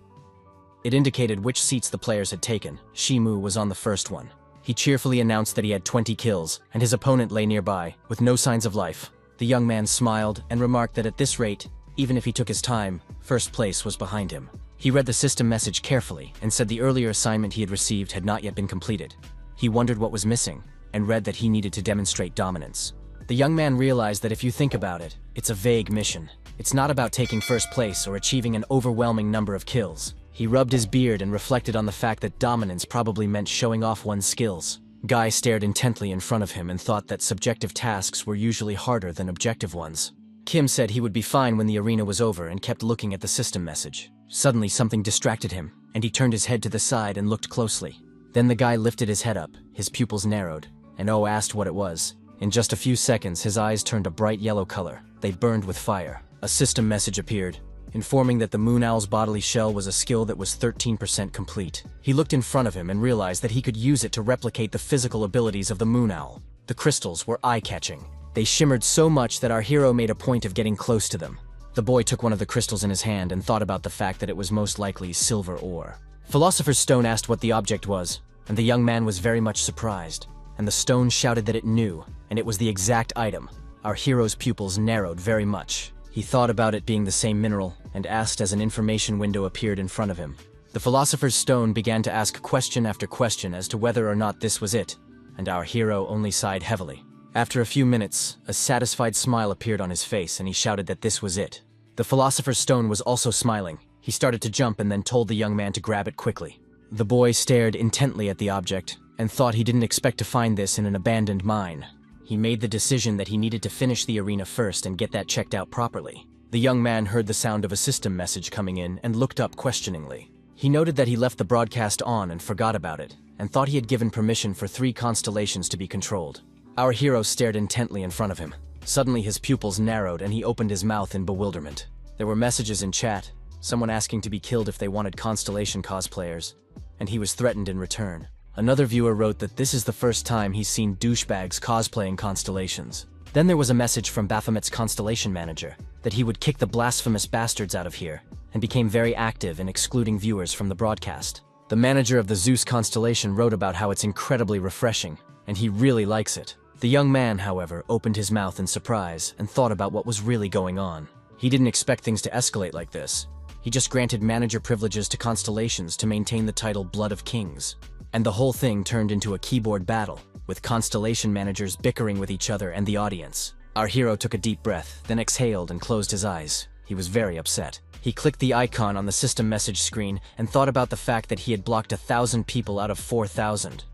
It indicated which seats the players had taken. Shimu was on the first one. He cheerfully announced that he had 20 kills, and his opponent lay nearby, with no signs of life. The young man smiled and remarked that at this rate, even if he took his time, first place was behind him. He read the system message carefully and said the earlier assignment he had received had not yet been completed. He wondered what was missing, and read that he needed to demonstrate dominance. The young man realized that if you think about it, it's a vague mission. It's not about taking first place or achieving an overwhelming number of kills. He rubbed his beard and reflected on the fact that dominance probably meant showing off one's skills. Guy stared intently in front of him and thought that subjective tasks were usually harder than objective ones. Kim said he would be fine when the arena was over and kept looking at the system message. Suddenly something distracted him, and he turned his head to the side and looked closely. Then the guy lifted his head up, his pupils narrowed, and O asked what it was. In just a few seconds, his eyes turned a bright yellow color. They burned with fire. A system message appeared, informing that the moon owl's bodily shell was a skill that was 13% complete. He looked in front of him and realized that he could use it to replicate the physical abilities of the moon owl. The crystals were eye-catching. They shimmered so much that our hero made a point of getting close to them. The boy took one of the crystals in his hand and thought about the fact that it was most likely silver ore. Philosopher's Stone asked what the object was, and the young man was very much surprised. And the stone shouted that it knew, and it was the exact item. Our hero's pupils narrowed very much. He thought about it being the same mineral, and asked as an information window appeared in front of him. The Philosopher's Stone began to ask question after question as to whether or not this was it, and our hero only sighed heavily. After a few minutes, a satisfied smile appeared on his face, and he shouted that this was it. The Philosopher's Stone was also smiling. He started to jump and then told the young man to grab it quickly. The boy stared intently at the object, and thought he didn't expect to find this in an abandoned mine. He made the decision that he needed to finish the arena first and get that checked out properly. The young man heard the sound of a system message coming in and looked up questioningly. He noted that he left the broadcast on and forgot about it, and thought he had given permission for 3 constellations to be controlled. Our hero stared intently in front of him. Suddenly his pupils narrowed and he opened his mouth in bewilderment. There were messages in chat, someone asking to be killed if they wanted constellation cosplayers, and he was threatened in return. Another viewer wrote that this is the first time he's seen douchebags cosplaying constellations. Then there was a message from Baphomet's constellation manager that he would kick the blasphemous bastards out of here, and became very active in excluding viewers from the broadcast. The manager of the Zeus constellation wrote about how it's incredibly refreshing, and he really likes it. The young man, however, opened his mouth in surprise and thought about what was really going on. He didn't expect things to escalate like this. He just granted manager privileges to constellations to maintain the title Blood of Kings. And the whole thing turned into a keyboard battle, with constellation managers bickering with each other and the audience. Our hero took a deep breath, then exhaled and closed his eyes. He was very upset. He clicked the icon on the system message screen and thought about the fact that he had blocked 1,000 people out of 4,000.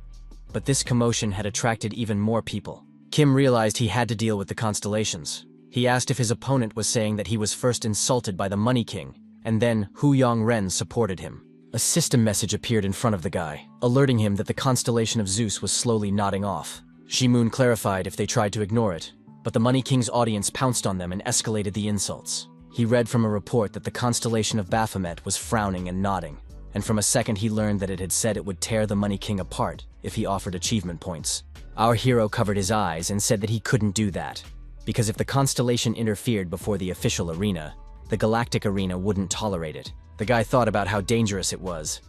But this commotion had attracted even more people. Kim realized he had to deal with the constellations. He asked if his opponent was saying that he was first insulted by the Money King, and then Hu Yongren supported him. A system message appeared in front of the guy, alerting him that the constellation of Zeus was slowly nodding off. Shi-moon clarified if they tried to ignore it, but the Money King's audience pounced on them and escalated the insults. He read from a report that the constellation of Baphomet was frowning and nodding, and from a second he learned that it had said it would tear the Money King apart if he offered achievement points. Our hero covered his eyes and said that he couldn't do that, because if the constellation interfered before the official arena, the galactic arena wouldn't tolerate it. The guy thought about how dangerous it was,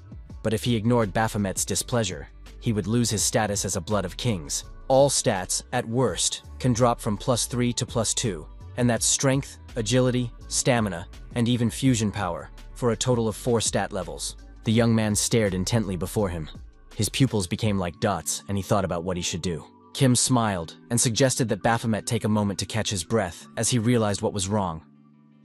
but if he ignored Baphomet's displeasure, he would lose his status as a Blood of Kings. All stats, at worst, can drop from +3 to +2, and that's strength, agility, stamina, and even fusion power, for a total of 4 stat levels. The young man stared intently before him. His pupils became like dots, and he thought about what he should do. Kim smiled and suggested that Baphomet take a moment to catch his breath as he realized what was wrong.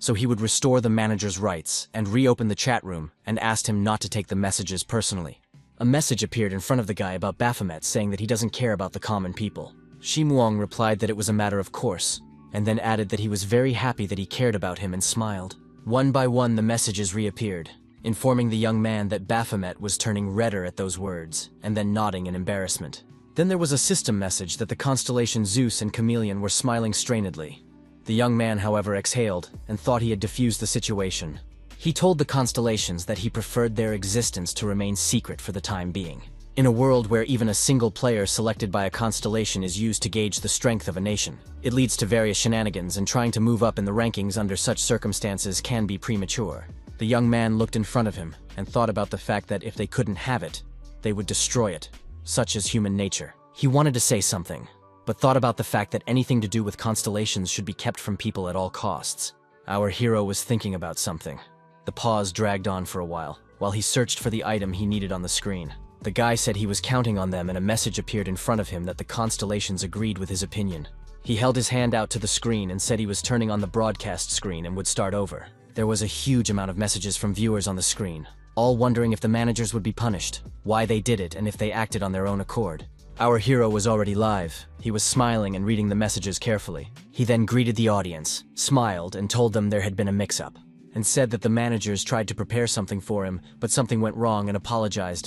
So he would restore the manager's rights and reopen the chat room and asked him not to take the messages personally. A message appeared in front of the guy about Baphomet saying that he doesn't care about the common people. Shi-muong replied that it was a matter of course, and then added that he was very happy that he cared about him and smiled. One by one the messages reappeared, informing the young man that Baphomet was turning redder at those words, and then nodding in embarrassment. Then there was a system message that the constellation Zeus and Chameleon were smiling strainedly. The young man, however, exhaled and thought he had diffused the situation. He told the constellations that he preferred their existence to remain secret for the time being. In a world where even a single player selected by a constellation is used to gauge the strength of a nation, it leads to various shenanigans, and trying to move up in the rankings under such circumstances can be premature. The young man looked in front of him and thought about the fact that if they couldn't have it, they would destroy it. Such is human nature. He wanted to say something, but thought about the fact that anything to do with constellations should be kept from people at all costs. Our hero was thinking about something. The pause dragged on for a while he searched for the item he needed on the screen. The guy said he was counting on them, and a message appeared in front of him that the constellations agreed with his opinion. He held his hand out to the screen and said he was turning on the broadcast screen and would start over. There was a huge amount of messages from viewers on the screen, all wondering if the managers would be punished, why they did it, and if they acted on their own accord. Our hero was already live. He was smiling and reading the messages carefully. He then greeted the audience, smiled, and told them there had been a mix-up, and said that the managers tried to prepare something for him, but something went wrong, and apologized,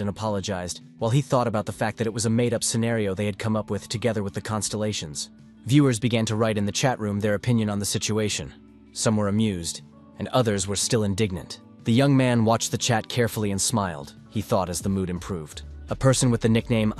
while he thought about the fact that it was a made-up scenario they had come up with together with the constellations. Viewers began to write in the chat room their opinion on the situation. Some were amused, and others were still indignant. The young man watched the chat carefully and smiled, he thought, as the mood improved. A person with the nickname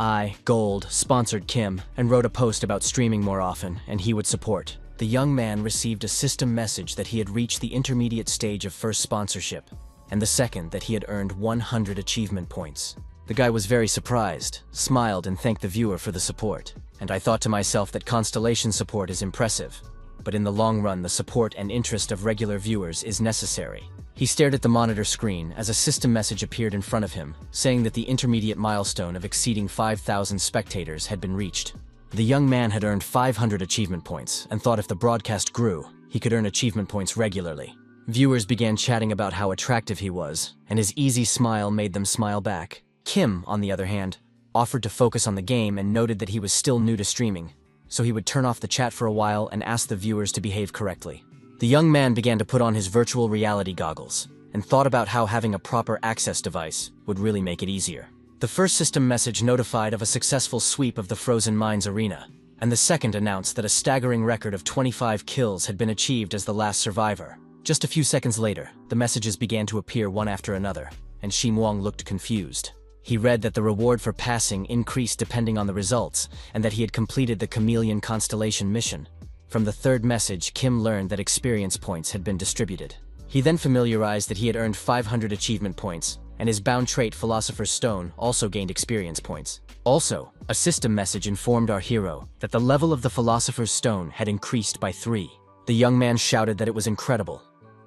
Gold sponsored Kim and wrote a post about streaming more often, and he would support. The young man received a system message that he had reached the intermediate stage of first sponsorship, and the second that he had earned 100 achievement points. The guy was very surprised, smiled, and thanked the viewer for the support. And I thought to myself that constellation support is impressive, but in the long run the support and interest of regular viewers is necessary. He stared at the monitor screen as a system message appeared in front of him, saying that the intermediate milestone of exceeding 5,000 spectators had been reached. The young man had earned 500 achievement points and thought if the broadcast grew, he could earn achievement points regularly. Viewers began chatting about how attractive he was, and his easy smile made them smile back. Kim, on the other hand, offered to focus on the game and noted that he was still new to streaming, so he would turn off the chat for a while and ask the viewers to behave correctly. The young man began to put on his virtual reality goggles and thought about how having a proper access device would really make it easier. The first system message notified of a successful sweep of the Frozen Mines arena, and the second announced that a staggering record of 25 kills had been achieved as the last survivor. Just a few seconds later, the messages began to appear one after another, and Shi-muong looked confused. He read that the reward for passing increased depending on the results, and that he had completed the Chameleon Constellation mission. From the third message, Kim learned that experience points had been distributed. He then familiarized that he had earned 500 achievement points, and his bound trait Philosopher's Stone also gained experience points. Also, a system message informed our hero that the level of the Philosopher's Stone had increased by 3. The young man shouted that it was incredible,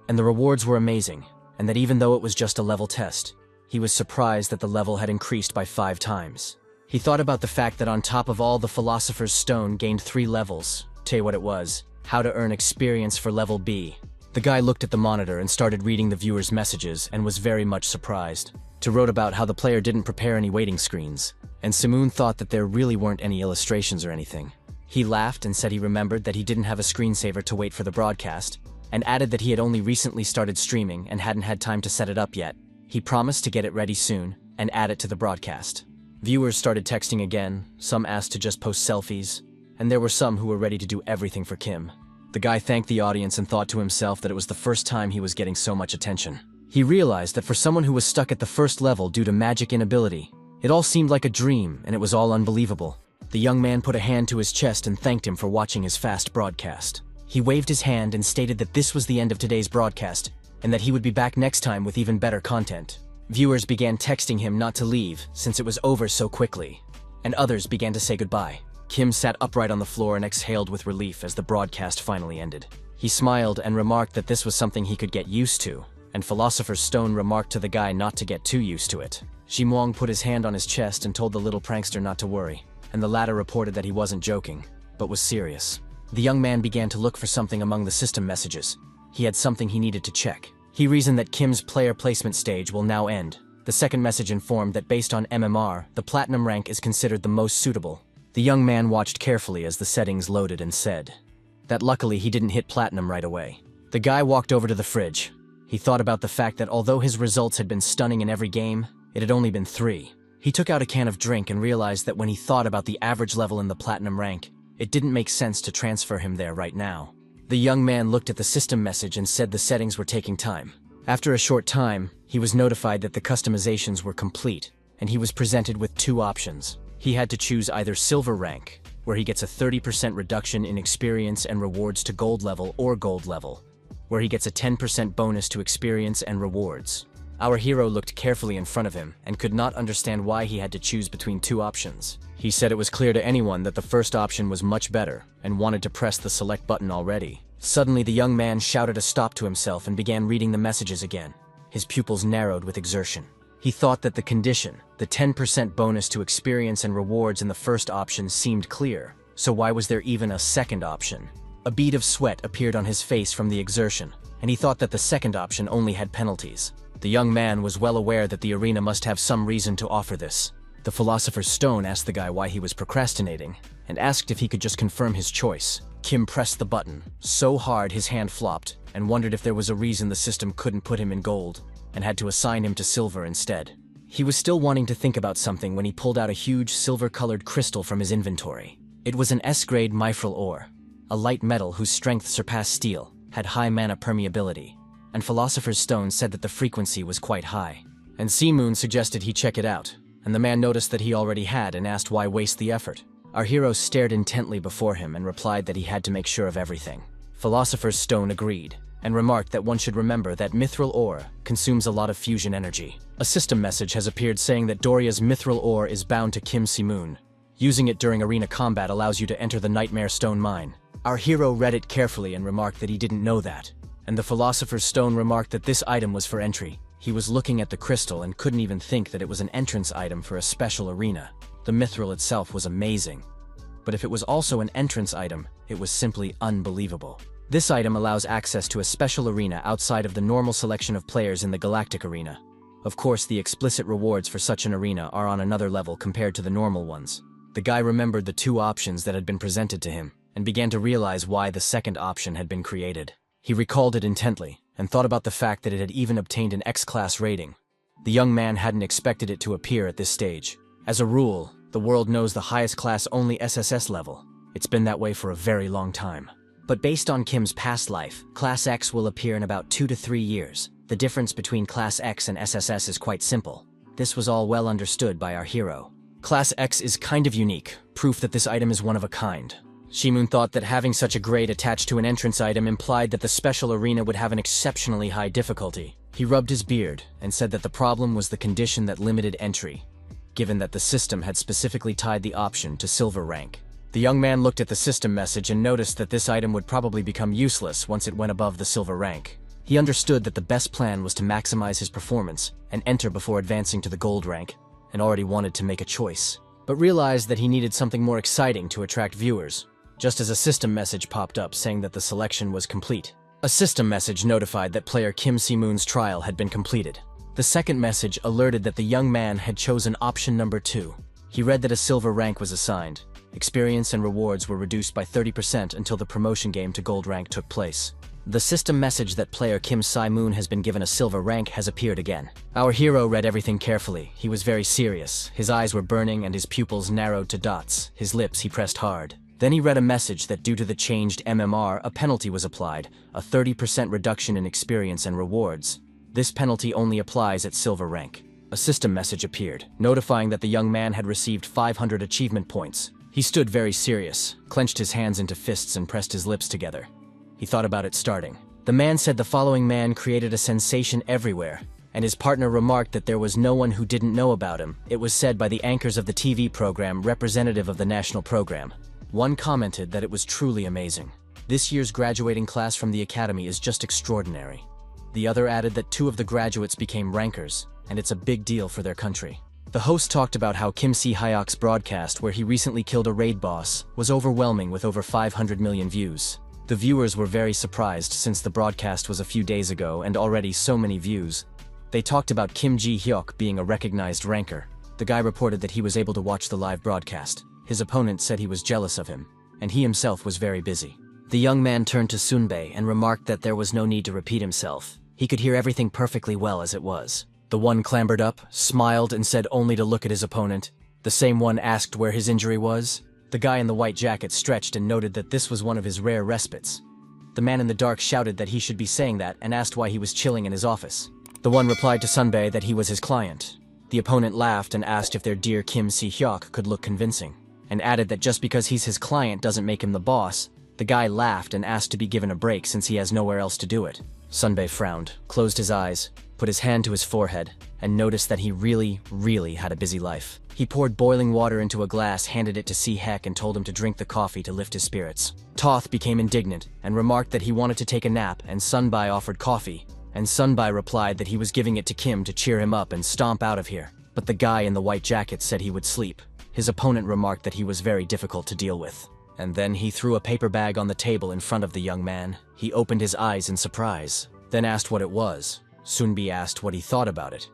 and the rewards were amazing, and that even though it was just a level test, he was surprised that the level had increased by 5 times. He thought about the fact that on top of all, the Philosopher's Stone gained 3 levels. Tell you what it was: how to earn experience for level B. The guy looked at the monitor and started reading the viewer's messages and was very much surprised. To wrote about how the player didn't prepare any waiting screens, and Simoon thought that there really weren't any illustrations or anything. He laughed and said he remembered that he didn't have a screensaver to wait for the broadcast, and added that he had only recently started streaming and hadn't had time to set it up yet. He promised to get it ready soon and add it to the broadcast. Viewers started texting again, some asked to just post selfies, and there were some who were ready to do everything for Kim. The guy thanked the audience and thought to himself that it was the first time he was getting so much attention. He realized that for someone who was stuck at the first level due to magic inability, it all seemed like a dream and it was all unbelievable. The young man put a hand to his chest and thanked him for watching his fast broadcast. He waved his hand and stated that this was the end of today's broadcast, and that he would be back next time with even better content. Viewers began texting him not to leave since it was over so quickly, and others began to say goodbye. Kim sat upright on the floor and exhaled with relief as the broadcast finally ended. He smiled and remarked that this was something he could get used to, and Philosopher's Stone remarked to the guy not to get too used to it. Shimwang put his hand on his chest and told the little prankster not to worry, and the latter reported that he wasn't joking, but was serious. The young man began to look for something among the system messages. He had something he needed to check. He reasoned that Kim's player placement stage will now end. The second message informed that based on MMR, the platinum rank is considered the most suitable. The young man watched carefully as the settings loaded and said that luckily he didn't hit platinum right away. The guy walked over to the fridge. He thought about the fact that although his results had been stunning in every game, it had only been 3. He took out a can of drink and realized that when he thought about the average level in the platinum rank, it didn't make sense to transfer him there right now. The young man looked at the system message and said the settings were taking time. After a short time, he was notified that the customizations were complete, and he was presented with 2 options. He had to choose either silver rank, where he gets a 30% reduction in experience and rewards to gold level, or gold level, where he gets a 10% bonus to experience and rewards. Our hero looked carefully in front of him and could not understand why he had to choose between 2 options. He said it was clear to anyone that the first option was much better and wanted to press the select button already. Suddenly, the young man shouted a stop to himself and began reading the messages again. His pupils narrowed with exertion. He thought that the condition, the 10% bonus to experience and rewards in the first option, seemed clear, so why was there even a second option? A bead of sweat appeared on his face from the exertion, and he thought that the second option only had penalties. The young man was well aware that the arena must have some reason to offer this. The Philosopher's Stone asked the guy why he was procrastinating, and asked if he could just confirm his choice. Kim pressed the button so hard his hand flopped, and wondered if there was a reason the system couldn't put him in gold, and had to assign him to silver instead. He was still wanting to think about something when he pulled out a huge silver-colored crystal from his inventory. It was an S-grade mithril ore, a light metal whose strength surpassed steel, had high mana permeability, and Philosopher's Stone said that the frequency was quite high. And Seamoon suggested he check it out, and the man noticed that he already had and asked why waste the effort. Our hero stared intently before him and replied that he had to make sure of everything. Philosopher's Stone agreed, and remarked that one should remember that mithril ore consumes a lot of fusion energy. A system message has appeared saying that Doria's mithril ore is bound to Kim Simoon. Using it during arena combat allows you to enter the Nightmare Stone mine. Our hero read it carefully and remarked that he didn't know that, and the Philosopher's Stone remarked that this item was for entry. He was looking at the crystal and couldn't even think that it was an entrance item for a special arena. The mithril itself was amazing, but if it was also an entrance item, it was simply unbelievable. This item allows access to a special arena outside of the normal selection of players in the Galactic Arena. Of course, the explicit rewards for such an arena are on another level compared to the normal ones. The guy remembered the 2 options that had been presented to him, and began to realize why the second option had been created. He recalled it intently, and thought about the fact that it had even obtained an X-class rating. The young man hadn't expected it to appear at this stage. As a rule, the world knows the highest class only SSS level. It's been that way for a very long time. But based on Kim's past life, Class X will appear in about 2 to 3 years. The difference between Class X and SSS is quite simple. This was all well understood by our hero. Class X is kind of unique, proof that this item is one of a kind. Shimoon thought that having such a grade attached to an entrance item implied that the special arena would have an exceptionally high difficulty. He rubbed his beard and said that the problem was the condition that limited entry, given that the system had specifically tied the option to silver rank. The young man looked at the system message and noticed that this item would probably become useless once it went above the silver rank. He understood that the best plan was to maximize his performance and enter before advancing to the gold rank, and already wanted to make a choice, but realized that he needed something more exciting to attract viewers, just as a system message popped up saying that the selection was complete. A system message notified that player Kim Si-moon's trial had been completed. The second message alerted that the young man had chosen option number 2. He read that a silver rank was assigned. Experience and rewards were reduced by 30% until the promotion game to gold rank took place. The system message that player Kim Si-moon has been given a silver rank has appeared again. Our hero read everything carefully. He was very serious. His eyes were burning and his pupils narrowed to dots. His lips he pressed hard. Then he read a message that due to the changed MMR, a penalty was applied, a 30% reduction in experience and rewards. This penalty only applies at silver rank. A system message appeared, notifying that the young man had received 500 achievement points. He stood very serious, clenched his hands into fists and pressed his lips together. He thought about it starting. The man said the following man created a sensation everywhere, and his partner remarked that there was no one who didn't know about him. It was said by the anchors of the TV program, representative of the national program. One commented that it was truly amazing. This year's graduating class from the academy is just extraordinary. The other added that 2 of the graduates became rankers, and it's a big deal for their country. The host talked about how Kim Si-hyuk's broadcast, where he recently killed a raid boss, was overwhelming with over 500 million views. The viewers were very surprised since the broadcast was a few days ago and already so many views. They talked about Kim Ji-hyuk being a recognized ranker. The guy reported that he was able to watch the live broadcast. His opponent said he was jealous of him, and he himself was very busy. The young man turned to Sunbae and remarked that there was no need to repeat himself. He could hear everything perfectly well as it was. The one clambered up, smiled, and said only to look at his opponent. The same one asked where his injury was. The guy in the white jacket stretched and noted that this was one of his rare respites. The man in the dark shouted that he should be saying that and asked why he was chilling in his office. The one replied to Sunbae that he was his client. The opponent laughed and asked if their dear Kim Si-hyuk could look convincing, and added that just because he's his client doesn't make him the boss. The guy laughed and asked to be given a break since he has nowhere else to do it. Sunbae frowned, closed his eyes, put his hand to his forehead, and noticed that he really had a busy life. He poured boiling water into a glass, handed it to Si-hyuk, and told him to drink the coffee to lift his spirits. Toth became indignant and remarked that he wanted to take a nap, and Sunbae offered coffee, and Sunbae replied that he was giving it to Kim to cheer him up and stomp out of here. But the guy in the white jacket said he would sleep. His opponent remarked that he was very difficult to deal with. And then he threw a paper bag on the table in front of the young man. He opened his eyes in surprise, then asked what it was. Sunbae asked what he thought about it,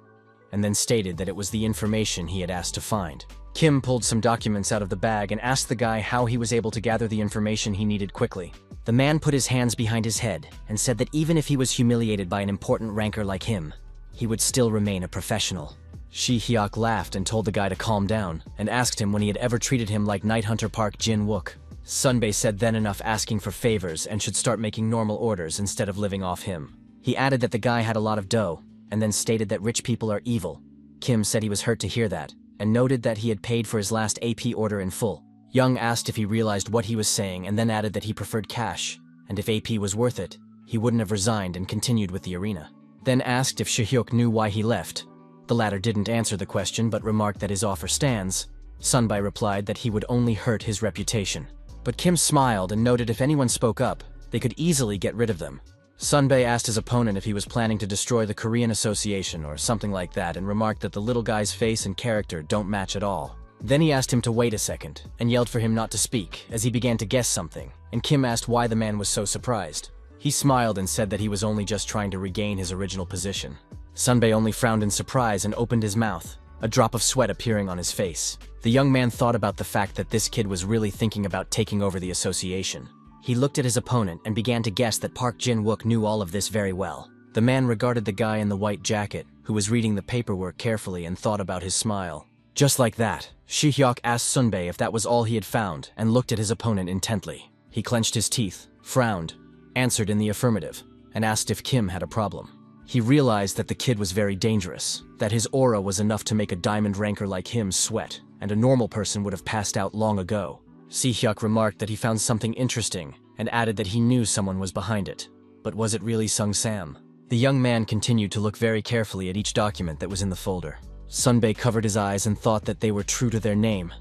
and then stated that it was the information he had asked to find. Kim pulled some documents out of the bag and asked the guy how he was able to gather the information he needed quickly. The man put his hands behind his head and said that even if he was humiliated by an important ranker like him, he would still remain a professional. Si-hyuk laughed and told the guy to calm down, and asked him when he had ever treated him like Night Hunter Park Jin-wook. Sunbae said then enough asking for favors and should start making normal orders instead of living off him. He added that the guy had a lot of dough, and then stated that rich people are evil. Kim said he was hurt to hear that, and noted that he had paid for his last AP order in full. Young asked if he realized what he was saying and then added that he preferred cash, and if AP was worth it, he wouldn't have resigned and continued with the arena. Then asked if Si-hyuk knew why he left. The latter didn't answer the question but remarked that his offer stands. Sunbae replied that he would only hurt his reputation. But Kim smiled and noted if anyone spoke up, they could easily get rid of them. Sunbae asked his opponent if he was planning to destroy the Korean Association or something like that and remarked that the little guy's face and character don't match at all. Then he asked him to wait a second and yelled for him not to speak as he began to guess something, and Kim asked why the man was so surprised. He smiled and said that he was only just trying to regain his original position. Sunbae only frowned in surprise and opened his mouth, a drop of sweat appearing on his face. The young man thought about the fact that this kid was really thinking about taking over the association. He looked at his opponent and began to guess that Park Jin-wook knew all of this very well. The man regarded the guy in the white jacket, who was reading the paperwork carefully, and thought about his smile. Just like that, Si-hyuk asked Sunbae if that was all he had found and looked at his opponent intently. He clenched his teeth, frowned, answered in the affirmative, and asked if Kim had a problem. He realized that the kid was very dangerous, that his aura was enough to make a diamond ranker like him sweat, and a normal person would have passed out long ago. Si-hyuk remarked that he found something interesting and added that he knew someone was behind it. But was it really Sung Sam? The young man continued to look very carefully at each document that was in the folder. Sunbae covered his eyes and thought that they were true to their name.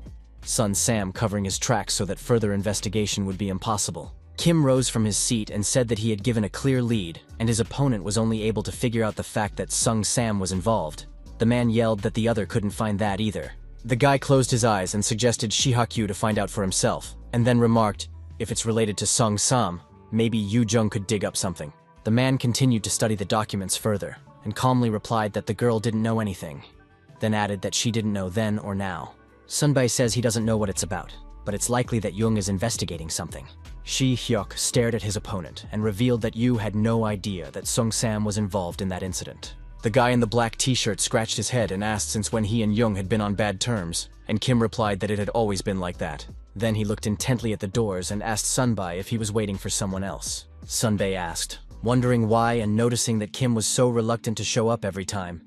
Son Sam covering his tracks so that further investigation would be impossible. Kim rose from his seat and said that he had given a clear lead, and his opponent was only able to figure out the fact that Sung Sam was involved. The man yelled that the other couldn't find that either. The guy closed his eyes and suggested Shihakyu to find out for himself, and then remarked, if it's related to Sung Sam, maybe Yu Jung could dig up something. The man continued to study the documents further, and calmly replied that the girl didn't know anything, then added that she didn't know then or now. Sunbae says he doesn't know what it's about, but it's likely that Jung is investigating something. Shi Hyuk stared at his opponent and revealed that Yu had no idea that Sung Sam was involved in that incident. The guy in the black t-shirt scratched his head and asked since when he and Jung had been on bad terms, and Kim replied that it had always been like that. Then he looked intently at the doors and asked Sunbae if he was waiting for someone else. Sunbae asked, wondering why and noticing that Kim was so reluctant to show up every time,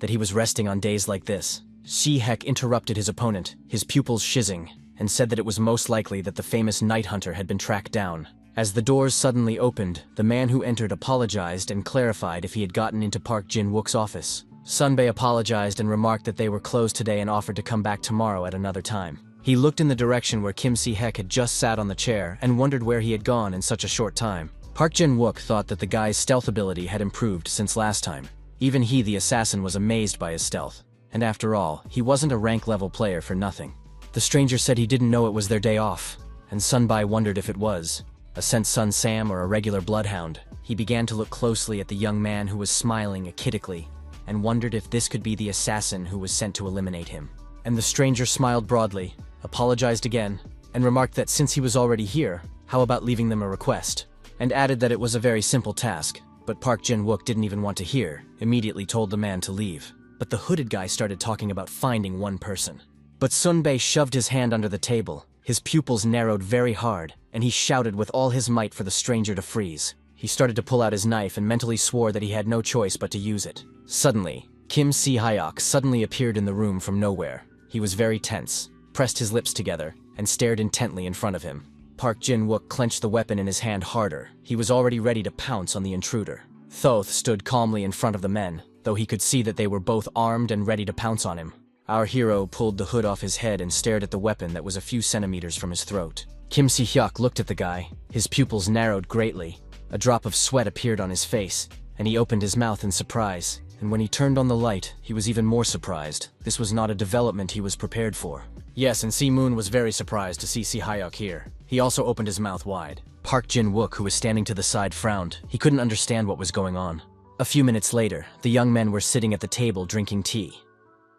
that he was resting on days like this. Shi Hek interrupted his opponent, his pupils shizzing, and said that it was most likely that the famous night hunter had been tracked down. As the doors suddenly opened, the man who entered apologized and clarified if he had gotten into Park Jin-wook's office. Sunbae apologized and remarked that they were closed today and offered to come back tomorrow at another time. He looked in the direction where Kim Si-hek had just sat on the chair and wondered where he had gone in such a short time. Park Jin-wook thought that the guy's stealth ability had improved since last time. Even he, the assassin, was amazed by his stealth. And after all, he wasn't a rank-level player for nothing. The stranger said he didn't know it was their day off, and Sunbae wondered if it was a sent Sun Sam or a regular bloodhound. He began to look closely at the young man who was smiling achidically, and wondered if this could be the assassin who was sent to eliminate him. And the stranger smiled broadly, apologized again, and remarked that since he was already here, how about leaving them a request, and added that it was a very simple task, but Park Jin-wook didn't even want to hear, immediately told the man to leave. But the hooded guy started talking about finding one person. But Sunbae shoved his hand under the table, his pupils narrowed very hard, and he shouted with all his might for the stranger to freeze. He started to pull out his knife and mentally swore that he had no choice but to use it. Suddenly, Kim Si-hyuk suddenly appeared in the room from nowhere. He was very tense, pressed his lips together, and stared intently in front of him. Park Jin-wook clenched the weapon in his hand harder. He was already ready to pounce on the intruder. Thoth stood calmly in front of the men, though he could see that they were both armed and ready to pounce on him. Our hero pulled the hood off his head and stared at the weapon that was a few centimeters from his throat. Kim Si-hyuk looked at the guy. His pupils narrowed greatly. A drop of sweat appeared on his face, and he opened his mouth in surprise. And when he turned on the light, he was even more surprised. This was not a development he was prepared for. Yes, and Si-moon was very surprised to see Si-hyuk here. He also opened his mouth wide. Park Jin-wook, who was standing to the side, frowned. He couldn't understand what was going on. A few minutes later, the young men were sitting at the table drinking tea.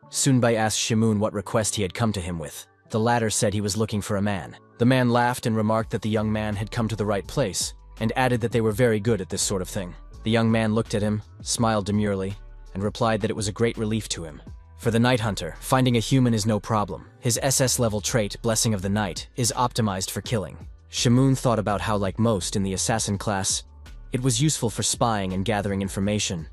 Sunbae asked Shimoon what request he had come to him with. The latter said he was looking for a man. The man laughed and remarked that the young man had come to the right place, and added that they were very good at this sort of thing. The young man looked at him, smiled demurely, and replied that it was a great relief to him. For the Night Hunter, finding a human is no problem. His SS-level trait, Blessing of the Night, is optimized for killing. Shimoon thought about how, like most in the assassin class, it was useful for spying and gathering information,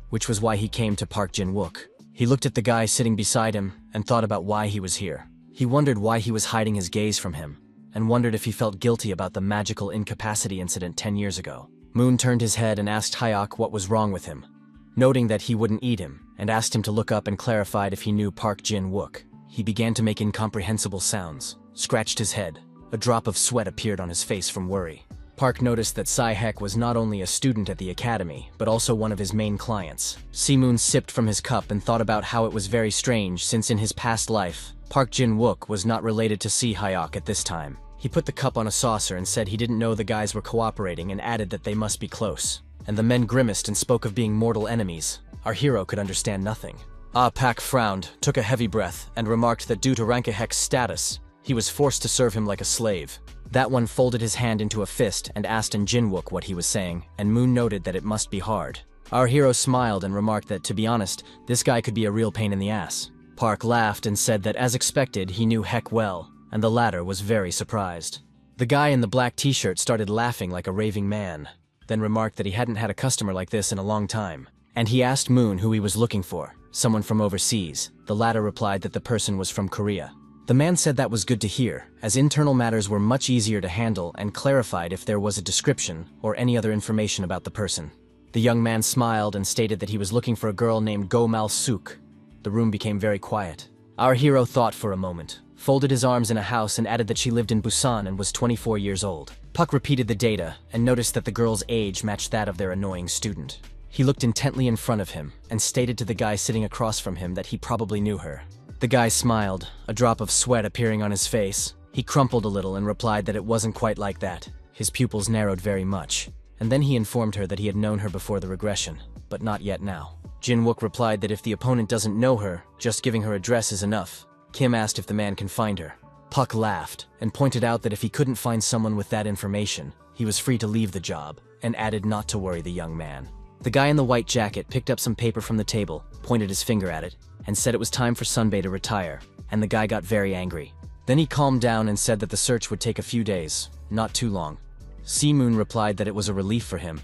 which was why he came to Park Jin-wook. He looked at the guy sitting beside him and thought about why he was here. He wondered why he was hiding his gaze from him, and wondered if he felt guilty about the magical incapacity incident 10 years ago. Moon turned his head and asked Hyuk what was wrong with him, noting that he wouldn't eat him, and asked him to look up and clarified if he knew Park Jin-wook. He began to make incomprehensible sounds, scratched his head. A drop of sweat appeared on his face from worry. Park noticed that Si-hek was not only a student at the academy, but also one of his main clients. Si-moon sipped from his cup and thought about how it was very strange since in his past life, Park Jin-wook was not related to Si-hyuk at this time. He put the cup on a saucer and said he didn't know the guys were cooperating and added that they must be close. And the men grimaced and spoke of being mortal enemies. Our hero could understand nothing. Ah Pak frowned, took a heavy breath, and remarked that due to Rankahek's status, he was forced to serve him like a slave. That one folded his hand into a fist and asked in Jin-wook what he was saying, and Moon noted that it must be hard. Our hero smiled and remarked that, to be honest, this guy could be a real pain in the ass. Park laughed and said that as expected, he knew Hek well, and the latter was very surprised. The guy in the black t-shirt started laughing like a raving man, then remarked that he hadn't had a customer like this in a long time. And he asked Moon who he was looking for, someone from overseas. The latter replied that the person was from Korea. The man said that was good to hear, as internal matters were much easier to handle, and clarified if there was a description or any other information about the person. The young man smiled and stated that he was looking for a girl named Go Mal Suk. The room became very quiet. Our hero thought for a moment, folded his arms in a house and added that she lived in Busan and was 24 years old. Puck repeated the data and noticed that the girl's age matched that of their annoying student. He looked intently in front of him and stated to the guy sitting across from him that he probably knew her. The guy smiled, a drop of sweat appearing on his face. He crumpled a little and replied that it wasn't quite like that. His pupils narrowed very much. And then he informed her that he had known her before the regression, but not yet now. Jin-wook replied that if the opponent doesn't know her, just giving her address is enough. Kim asked if the man can find her. Puck laughed and pointed out that if he couldn't find someone with that information, he was free to leave the job, and added not to worry the young man. The guy in the white jacket picked up some paper from the table, pointed his finger at it, and said it was time for Sunbae to retire, and the guy got very angry. Then he calmed down and said that the search would take a few days, not too long. Si-moon replied that it was a relief for him,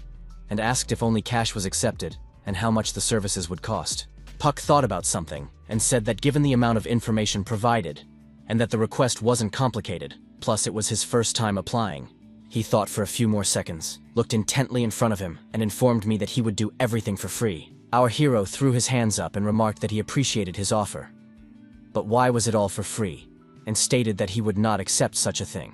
and asked if only cash was accepted, and how much the services would cost. Puck thought about something, and said that given the amount of information provided, and that the request wasn't complicated, plus it was his first time applying. He thought for a few more seconds, looked intently in front of him, and informed me that he would do everything for free. Our hero threw his hands up and remarked that he appreciated his offer. But why was it all for free? And stated that he would not accept such a thing.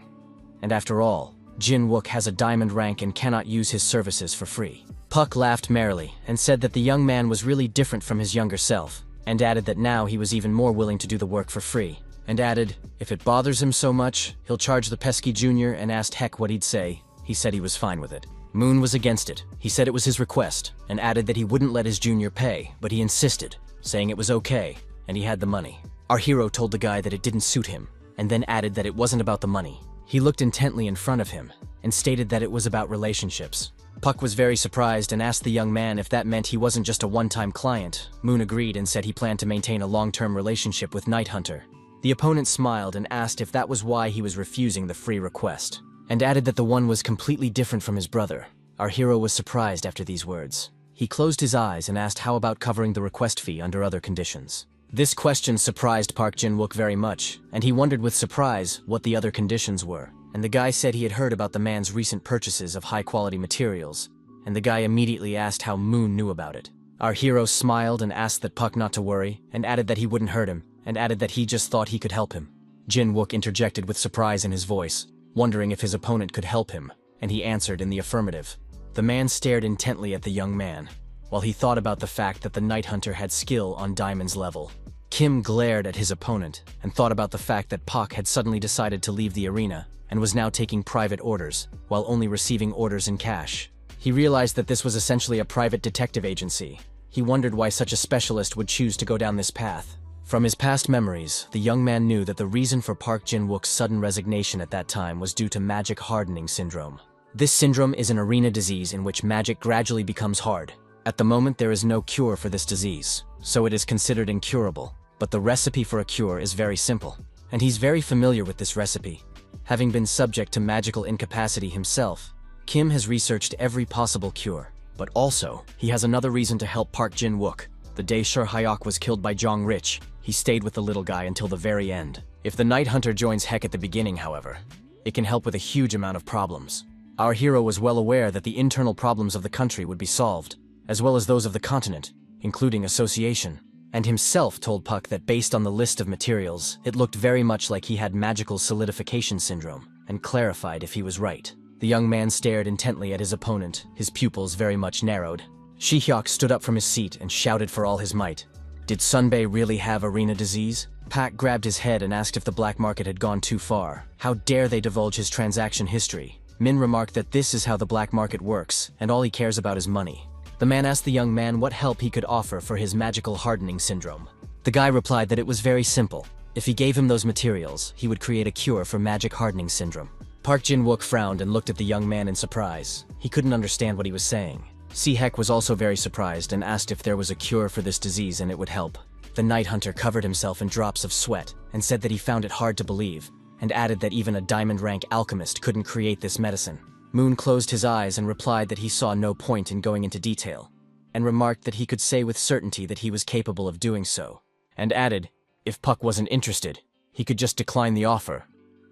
And after all, Jin-wook has a diamond rank and cannot use his services for free. Puck laughed merrily and said that the young man was really different from his younger self, and added that now he was even more willing to do the work for free. And added, if it bothers him so much, he'll charge the pesky junior, and asked Heck what he'd say. He said he was fine with it. Moon was against it. He said it was his request, and added that he wouldn't let his junior pay, but he insisted, saying it was okay, and he had the money. Our hero told the guy that it didn't suit him, and then added that it wasn't about the money. He looked intently in front of him, and stated that it was about relationships. Puck was very surprised and asked the young man if that meant he wasn't just a one-time client. Moon agreed and said he planned to maintain a long-term relationship with Night Hunter. The opponent smiled and asked if that was why he was refusing the free request, and added that the one was completely different from his brother. Our hero was surprised after these words. He closed his eyes and asked how about covering the request fee under other conditions. This question surprised Park Jin-wook very much, and he wondered with surprise what the other conditions were. And the guy said he had heard about the man's recent purchases of high-quality materials, and the guy immediately asked how Moon knew about it. Our hero smiled and asked that Puck not to worry, and added that he wouldn't hurt him, and added that he just thought he could help him. Jin-wook interjected with surprise in his voice, wondering if his opponent could help him, and he answered in the affirmative. The man stared intently at the young man, while he thought about the fact that the Night Hunter had skill on Diamond's level. Kim glared at his opponent, and thought about the fact that Puck had suddenly decided to leave the arena, and was now taking private orders, while only receiving orders in cash. He realized that this was essentially a private detective agency. He wondered why such a specialist would choose to go down this path. From his past memories, the young man knew that the reason for Park Jin-wook's sudden resignation at that time was due to magic hardening syndrome. This syndrome is an arena disease in which magic gradually becomes hard. At the moment, there is no cure for this disease, so it is considered incurable. But the recipe for a cure is very simple, and he's very familiar with this recipe. Having been subject to magical incapacity himself, Kim has researched every possible cure. But also, he has another reason to help Park Jin-wook. The day Shur Hyok was killed by Jong Rich, he stayed with the little guy until the very end. If the Night Hunter joins Heck at the beginning, however, it can help with a huge amount of problems. Our hero was well aware that the internal problems of the country would be solved, as well as those of the continent, including association, and himself told Puck that based on the list of materials, it looked very much like he had magical solidification syndrome, and clarified if he was right. The young man stared intently at his opponent, his pupils very much narrowed. Shi-hyuk stood up from his seat and shouted for all his might. Did Sunbae really have arena disease? Pak grabbed his head and asked if the black market had gone too far. How dare they divulge his transaction history? Min remarked that this is how the black market works, and all he cares about is money. The man asked the young man what help he could offer for his magical hardening syndrome. The guy replied that it was very simple. If he gave him those materials, he would create a cure for magic hardening syndrome. Park Jin-wook frowned and looked at the young man in surprise. He couldn't understand what he was saying. Si-hyuk was also very surprised and asked if there was a cure for this disease and it would help. The Night Hunter covered himself in drops of sweat and said that he found it hard to believe, and added that even a diamond rank alchemist couldn't create this medicine. Moon closed his eyes and replied that he saw no point in going into detail, and remarked that he could say with certainty that he was capable of doing so, and added, if Puck wasn't interested, he could just decline the offer,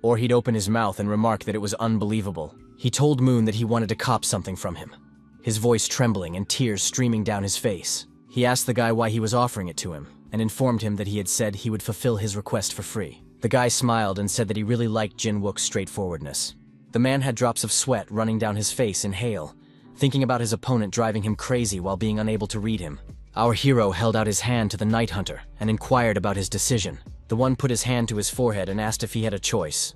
or he'd open his mouth and remark that it was unbelievable. He told Moon that he wanted to cop something from him. his voice trembling and tears streaming down his face. He asked the guy why he was offering it to him, and informed him that he had said he would fulfill his request for free. The guy smiled and said that he really liked Jin Wook's straightforwardness. The man had drops of sweat running down his face in hail, thinking about his opponent driving him crazy while being unable to read him. Our hero held out his hand to the Night Hunter and inquired about his decision. The one put his hand to his forehead and asked if he had a choice,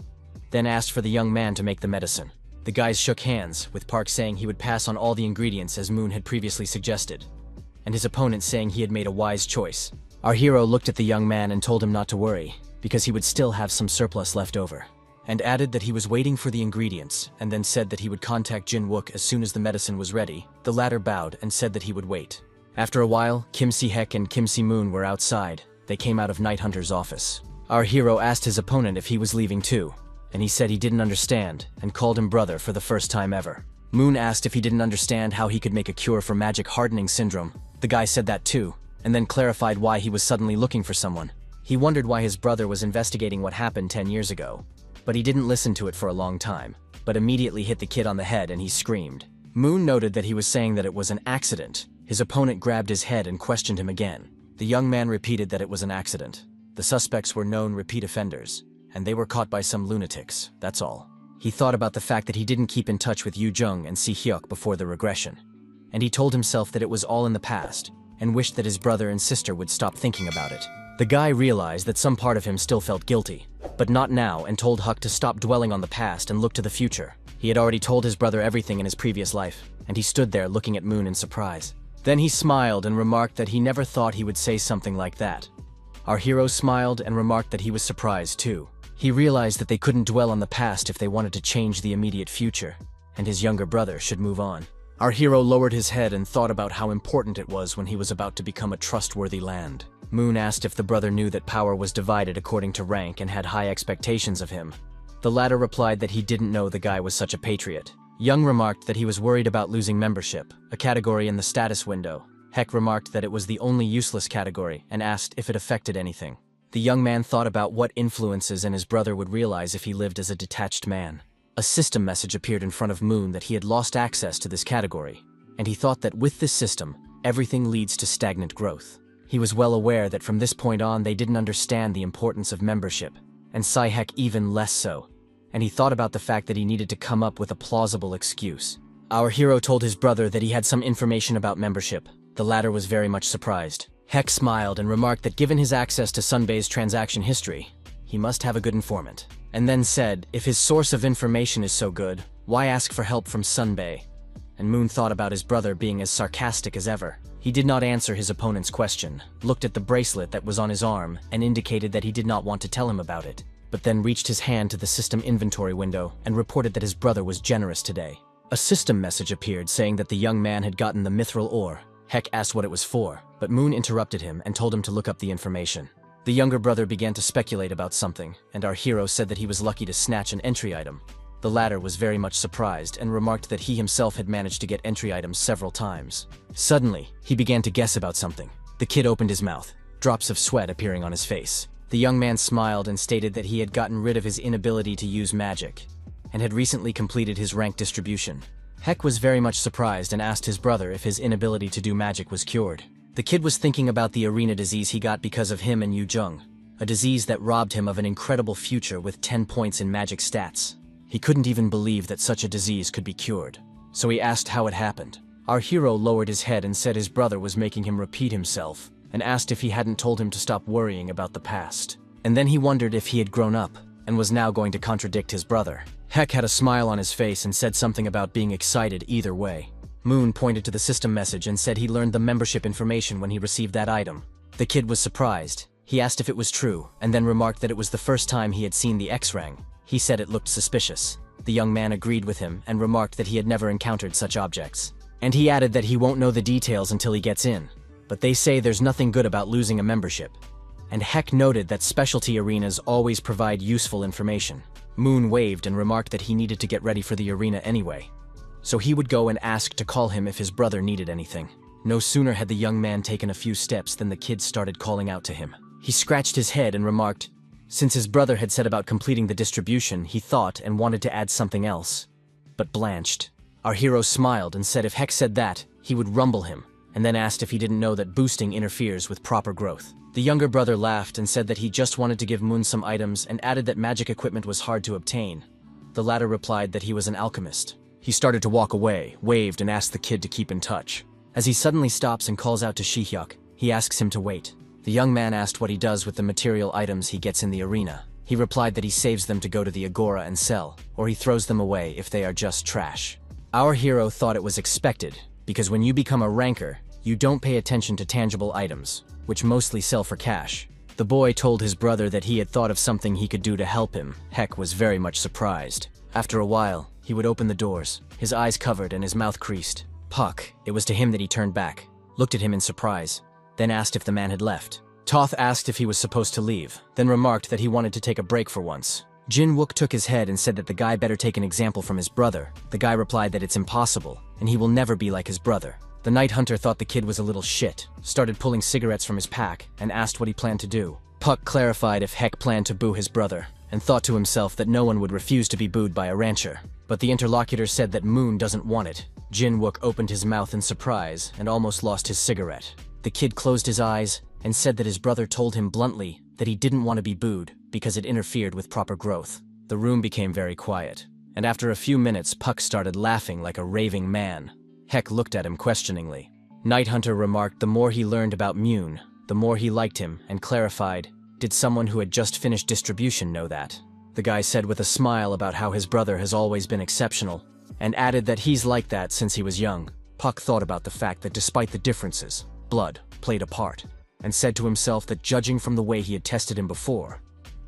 then asked for the young man to make the medicine. The guys shook hands, with Park saying he would pass on all the ingredients as Moon had previously suggested, and his opponent saying he had made a wise choice. Our hero looked at the young man and told him not to worry, because he would still have some surplus left over, and added that he was waiting for the ingredients, and then said that he would contact Jin Wook as soon as the medicine was ready. The latter bowed and said that he would wait. After a while, Kim Si-hek and Kim Si-moon were outside. They came out of Night Hunter's office. Our hero asked his opponent if he was leaving too, and he said he didn't understand, and called him brother for the first time ever. Moon asked if he didn't understand how he could make a cure for magic hardening syndrome. The guy said that too, and then clarified why he was suddenly looking for someone. He wondered why his brother was investigating what happened 10 years ago, but he didn't listen to it for a long time, but immediately hit the kid on the head and he screamed. Moon noted that he was saying that it was an accident. His opponent grabbed his head and questioned him again. The young man repeated that it was an accident. The suspects were known repeat offenders, and they were caught by some lunatics, that's all. He thought about the fact that he didn't keep in touch with Yu Jung and Si Hyuk before the regression, and he told himself that it was all in the past, and wished that his brother and sister would stop thinking about it. The guy realized that some part of him still felt guilty, but not now, and told Huck to stop dwelling on the past and look to the future. He had already told his brother everything in his previous life, and he stood there looking at Moon in surprise. Then he smiled and remarked that he never thought he would say something like that. Our hero smiled and remarked that he was surprised too. He realized that they couldn't dwell on the past if they wanted to change the immediate future, and his younger brother should move on. Our hero lowered his head and thought about how important it was when he was about to become a trustworthy land. Moon asked if the brother knew that power was divided according to rank and had high expectations of him. The latter replied that he didn't know the guy was such a patriot. Young remarked that he was worried about losing membership, a category in the status window. Heck remarked that it was the only useless category and asked if it affected anything. The young man thought about what influences and his brother would realize if he lived as a detached man. A system message appeared in front of Moon that he had lost access to this category, and he thought that with this system, everything leads to stagnant growth. He was well aware that from this point on they didn't understand the importance of membership, and Si-hek even less so, and he thought about the fact that he needed to come up with a plausible excuse. Our hero told his brother that he had some information about membership. The latter was very much surprised. Heck smiled and remarked that given his access to Sunbei's transaction history, he must have a good informant, and then said, if his source of information is so good, why ask for help from Sunbei? And Moon thought about his brother being as sarcastic as ever. He did not answer his opponent's question, looked at the bracelet that was on his arm, and indicated that he did not want to tell him about it, but then reached his hand to the system inventory window and reported that his brother was generous today. A system message appeared saying that the young man had gotten the mithril ore. Heck asked what it was for, but Moon interrupted him and told him to look up the information. The younger brother began to speculate about something, and our hero said that he was lucky to snatch an entry item. The latter was very much surprised and remarked that he himself had managed to get entry items several times. Suddenly, he began to guess about something. The kid opened his mouth, drops of sweat appearing on his face. The young man smiled and stated that he had gotten rid of his inability to use magic, and had recently completed his rank distribution. Heck was very much surprised and asked his brother if his inability to do magic was cured. The kid was thinking about the arena disease he got because of him and Yu Jung, a disease that robbed him of an incredible future with 10 points in magic stats. He couldn't even believe that such a disease could be cured, so he asked how it happened. Our hero lowered his head and said his brother was making him repeat himself, and asked if he hadn't told him to stop worrying about the past. And then he wondered if he had grown up, and was now going to contradict his brother. Heck had a smile on his face and said something about being excited either way. Moon pointed to the system message and said he learned the membership information when he received that item. The kid was surprised. He asked if it was true, and then remarked that it was the first time he had seen the X-Rang. He said it looked suspicious. The young man agreed with him and remarked that he had never encountered such objects. And he added that he won't know the details until he gets in. But they say there's nothing good about losing a membership. And Heck noted that specialty arenas always provide useful information. Moon waved and remarked that he needed to get ready for the arena anyway, so he would go and ask to call him if his brother needed anything. No sooner had the young man taken a few steps than the kid started calling out to him. He scratched his head and remarked, since his brother had said about completing the distribution, he thought and wanted to add something else, but blanched. Our hero smiled and said if Heck said that, he would rumble him, and then asked if he didn't know that boosting interferes with proper growth. The younger brother laughed and said that he just wanted to give Moon some items and added that magic equipment was hard to obtain. The latter replied that he was an alchemist. He started to walk away, waved, and asked the kid to keep in touch. As he suddenly stops and calls out to Shihyuk, he asks him to wait. The young man asked what he does with the material items he gets in the arena. He replied that he saves them to go to the agora and sell, or he throws them away if they are just trash. Our hero thought it was expected, because when you become a ranker, you don't pay attention to tangible items, which mostly sell for cash. The boy told his brother that he had thought of something he could do to help him. Heck was very much surprised. After a while, he would open the doors, his eyes covered and his mouth creased. Puck, it was to him that he turned back, looked at him in surprise, then asked if the man had left. Toth asked if he was supposed to leave, then remarked that he wanted to take a break for once. Jin Wook took his head and said that the guy better take an example from his brother. The guy replied that it's impossible, and he will never be like his brother. The night hunter thought the kid was a little shit, started pulling cigarettes from his pack, and asked what he planned to do. Puck clarified if Heck planned to boo his brother, and thought to himself that no one would refuse to be booed by a rancher. But the interlocutor said that Moon doesn't want it. Jin Wook opened his mouth in surprise and almost lost his cigarette. The kid closed his eyes and said that his brother told him bluntly that he didn't want to be booed because it interfered with proper growth. The room became very quiet, and after a few minutes Puck started laughing like a raving man. Heck looked at him questioningly. Night Hunter remarked the more he learned about Moon, the more he liked him, and clarified, did someone who had just finished distribution know that? The guy said with a smile about how his brother has always been exceptional, and added that he's like that since he was young. Puck thought about the fact that despite the differences, blood played a part, and said to himself that judging from the way he had tested him before,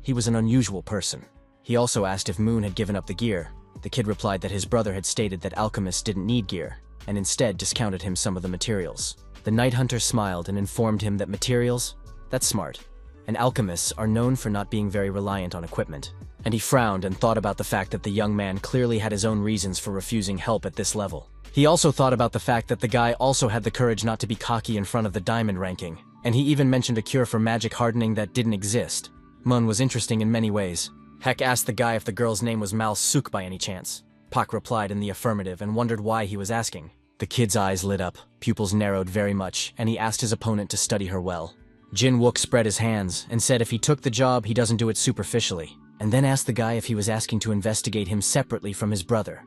he was an unusual person. He also asked if Moon had given up the gear. The kid replied that his brother had stated that alchemists didn't need gear, and instead discounted him some of the materials. The Night Hunter smiled and informed him that materials? That's smart. And alchemists are known for not being very reliant on equipment. And he frowned and thought about the fact that the young man clearly had his own reasons for refusing help at this level. He also thought about the fact that the guy also had the courage not to be cocky in front of the diamond ranking, and he even mentioned a cure for magic hardening that didn't exist. Mun was interesting in many ways. Heck asked the guy if the girl's name was Mal Suk by any chance. Pak replied in the affirmative and wondered why he was asking. The kid's eyes lit up, pupils narrowed very much, and he asked his opponent to study her well. Jin Wook spread his hands and said if he took the job, he doesn't do it superficially, and then asked the guy if he was asking to investigate him separately from his brother.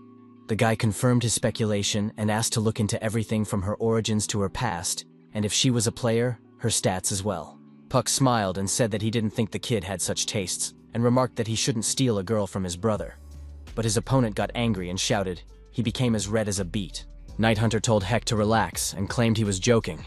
The guy confirmed his speculation and asked to look into everything from her origins to her past, and if she was a player, her stats as well. Puck smiled and said that he didn't think the kid had such tastes, and remarked that he shouldn't steal a girl from his brother. But his opponent got angry and shouted. He became as red as a beet. Night Hunter told Heck to relax and claimed he was joking.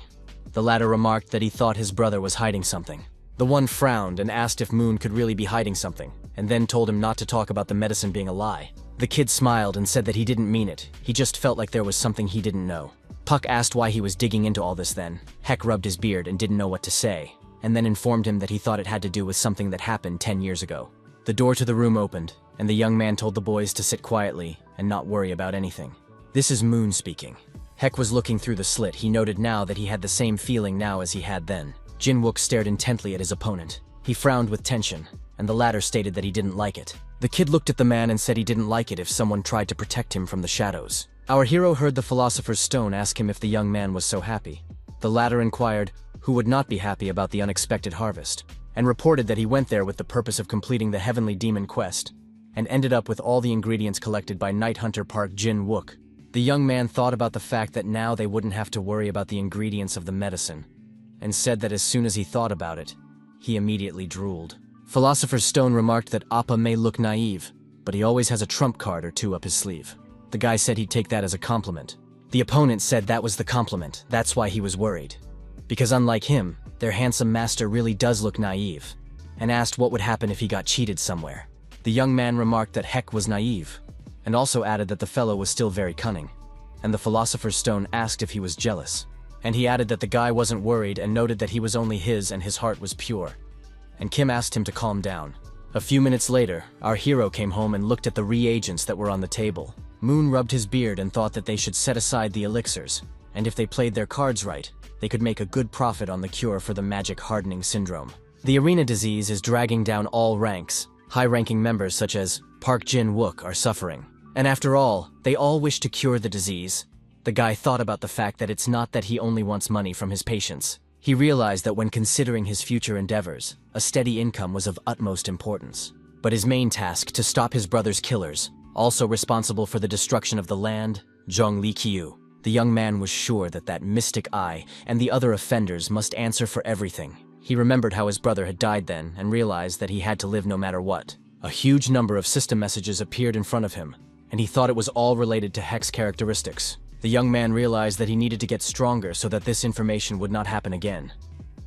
The latter remarked that he thought his brother was hiding something. The one frowned and asked if Moon could really be hiding something, and then told him not to talk about the medicine being a lie. The kid smiled and said that he didn't mean it, he just felt like there was something he didn't know. Puck asked why he was digging into all this then. Heck rubbed his beard and didn't know what to say, and then informed him that he thought it had to do with something that happened 10 years ago. The door to the room opened, and the young man told the boys to sit quietly and not worry about anything. This is Moon speaking. Heck was looking through the slit. He noted now that he had the same feeling now as he had then. Jin Wook stared intently at his opponent. He frowned with tension, and the latter stated that he didn't like it. The kid looked at the man and said he didn't like it if someone tried to protect him from the shadows. Our hero heard the philosopher's stone ask him if the young man was so happy. The latter inquired who would not be happy about the unexpected harvest, and reported that he went there with the purpose of completing the heavenly demon quest, and ended up with all the ingredients collected by Night Hunter Park Jin Wook. The young man thought about the fact that now they wouldn't have to worry about the ingredients of the medicine, and said that as soon as he thought about it, he immediately drooled. Philosopher's Stone remarked that Appa may look naive, but he always has a trump card or two up his sleeve. The guy said he'd take that as a compliment. The opponent said that was the compliment, that's why he was worried. Because unlike him, their handsome master really does look naive, and asked what would happen if he got cheated somewhere. The young man remarked that Heck was naive, and also added that the fellow was still very cunning, and the Philosopher's Stone asked if he was jealous. And he added that the guy wasn't worried and noted that he was only his and his heart was pure. And Kim asked him to calm down. A few minutes later, our hero came home and looked at the reagents that were on the table. Moon rubbed his beard and thought that they should set aside the elixirs, and if they played their cards right, they could make a good profit on the cure for the magic hardening syndrome. The arena disease is dragging down all ranks. High-ranking members such as Park Jin Wook are suffering. And after all, they all wish to cure the disease. The guy thought about the fact that it's not that he only wants money from his patients. He realized that when considering his future endeavors, a steady income was of utmost importance. But his main task, to stop his brother's killers, also responsible for the destruction of the land, Zhongli Qiu. The young man was sure that that mystic eye and the other offenders must answer for everything. He remembered how his brother had died then and realized that he had to live no matter what. A huge number of system messages appeared in front of him, and he thought it was all related to hex characteristics. The young man realized that he needed to get stronger so that this information would not happen again.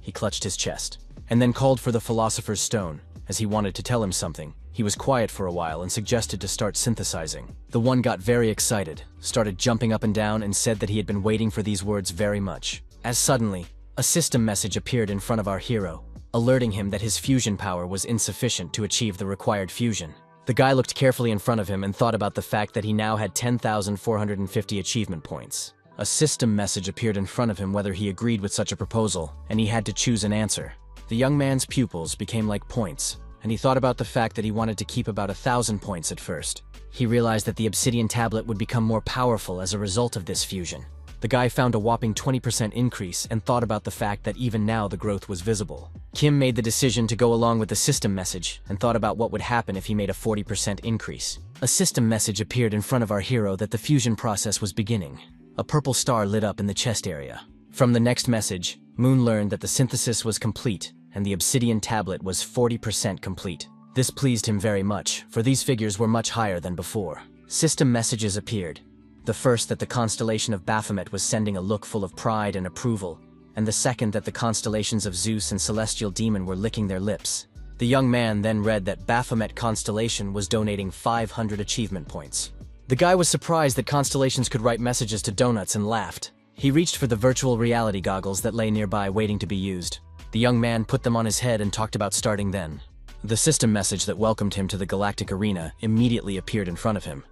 He clutched his chest, and then called for the philosopher's stone, as he wanted to tell him something. He was quiet for a while and suggested to start synthesizing. The one got very excited, started jumping up and down, and said that he had been waiting for these words very much. As suddenly, a system message appeared in front of our hero, alerting him that his fusion power was insufficient to achieve the required fusion. The guy looked carefully in front of him and thought about the fact that he now had 10,450 achievement points. A system message appeared in front of him whether he agreed with such a proposal, and he had to choose an answer. The young man's pupils became like points, and he thought about the fact that he wanted to keep about 1,000 points at first. He realized that the obsidian tablet would become more powerful as a result of this fusion. The guy found a whopping 20% increase and thought about the fact that even now the growth was visible. Kim made the decision to go along with the system message and thought about what would happen if he made a 40% increase. A system message appeared in front of our hero that the fusion process was beginning. A purple star lit up in the chest area. From the next message, Moon learned that the synthesis was complete and the obsidian tablet was 40% complete. This pleased him very much, for these figures were much higher than before. System messages appeared. The first that the constellation of Baphomet was sending a look full of pride and approval, and the second that the constellations of Zeus and Celestial Demon were licking their lips. The young man then read that Baphomet constellation was donating 500 achievement points. The guy was surprised that constellations could write messages to donuts and laughed. He reached for the virtual reality goggles that lay nearby waiting to be used. The young man put them on his head and talked about starting then. The system message that welcomed him to the Galactic Arena immediately appeared in front of him.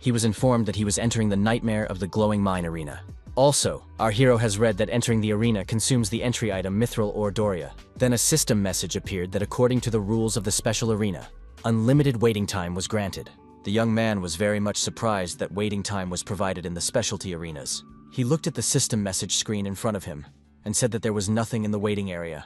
He was informed that he was entering the nightmare of the glowing mine arena. Also, our hero has read that entering the arena consumes the entry item Mithril or Doria. Then a system message appeared that according to the rules of the special arena, unlimited waiting time was granted. The young man was very much surprised that waiting time was provided in the specialty arenas. He looked at the system message screen in front of him and said that there was nothing in the waiting area.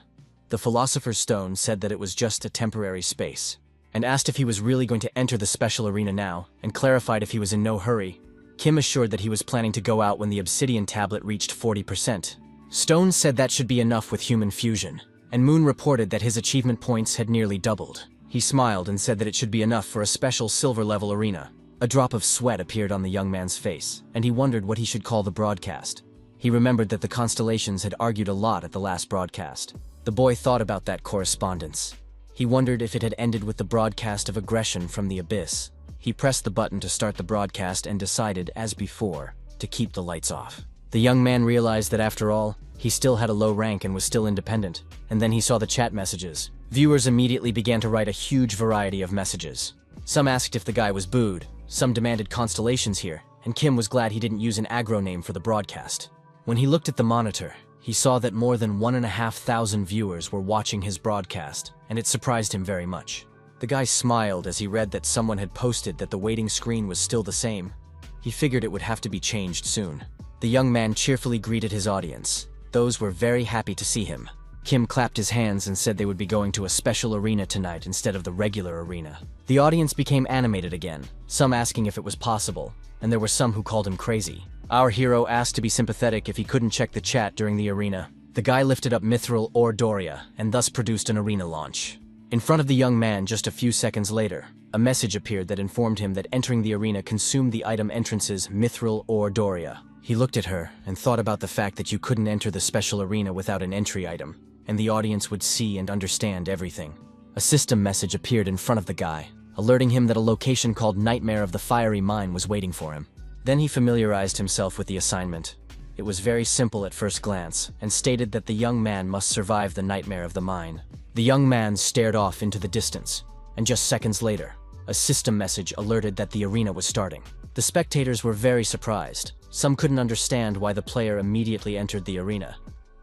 The philosopher's stone said that it was just a temporary space, and asked if he was really going to enter the special arena now, and clarified if he was in no hurry. Kim assured that he was planning to go out when the obsidian tablet reached 40%. Stone said that should be enough with human fusion, and Moon reported that his achievement points had nearly doubled. He smiled and said that it should be enough for a special silver-level arena. A drop of sweat appeared on the young man's face, and he wondered what he should call the broadcast. He remembered that the constellations had argued a lot at the last broadcast. The boy thought about that correspondence. He wondered if it had ended with the broadcast of aggression from the abyss. He pressed the button to start the broadcast and decided, as before, to keep the lights off. The young man realized that after all, he still had a low rank and was still independent, and then he saw the chat messages. Viewers immediately began to write a huge variety of messages. Some asked if the guy was booed, some demanded constellations here, and Kim was glad he didn't use an aggro name for the broadcast. When he looked at the monitor, he saw that more than 1,500 viewers were watching his broadcast, and it surprised him very much. The guy smiled as he read that someone had posted that the waiting screen was still the same. He figured it would have to be changed soon. The young man cheerfully greeted his audience. Those were very happy to see him. Kim clapped his hands and said they would be going to a special arena tonight instead of the regular arena. The audience became animated again, some asking if it was possible, and there were some who called him crazy. Our hero asked to be sympathetic if he couldn't check the chat during the arena. The guy lifted up Mithril or Doria, and thus produced an arena launch. In front of the young man just a few seconds later, a message appeared that informed him that entering the arena consumed the item entrances Mithril or Doria. He looked at her and thought about the fact that you couldn't enter the special arena without an entry item, and the audience would see and understand everything. A system message appeared in front of the guy, alerting him that a location called Nightmare of the Fiery Mine was waiting for him. Then he familiarized himself with the assignment. It was very simple at first glance, and stated that the young man must survive the nightmare of the mine. The young man stared off into the distance, and just seconds later, a system message alerted that the arena was starting. The spectators were very surprised. Some couldn't understand why the player immediately entered the arena.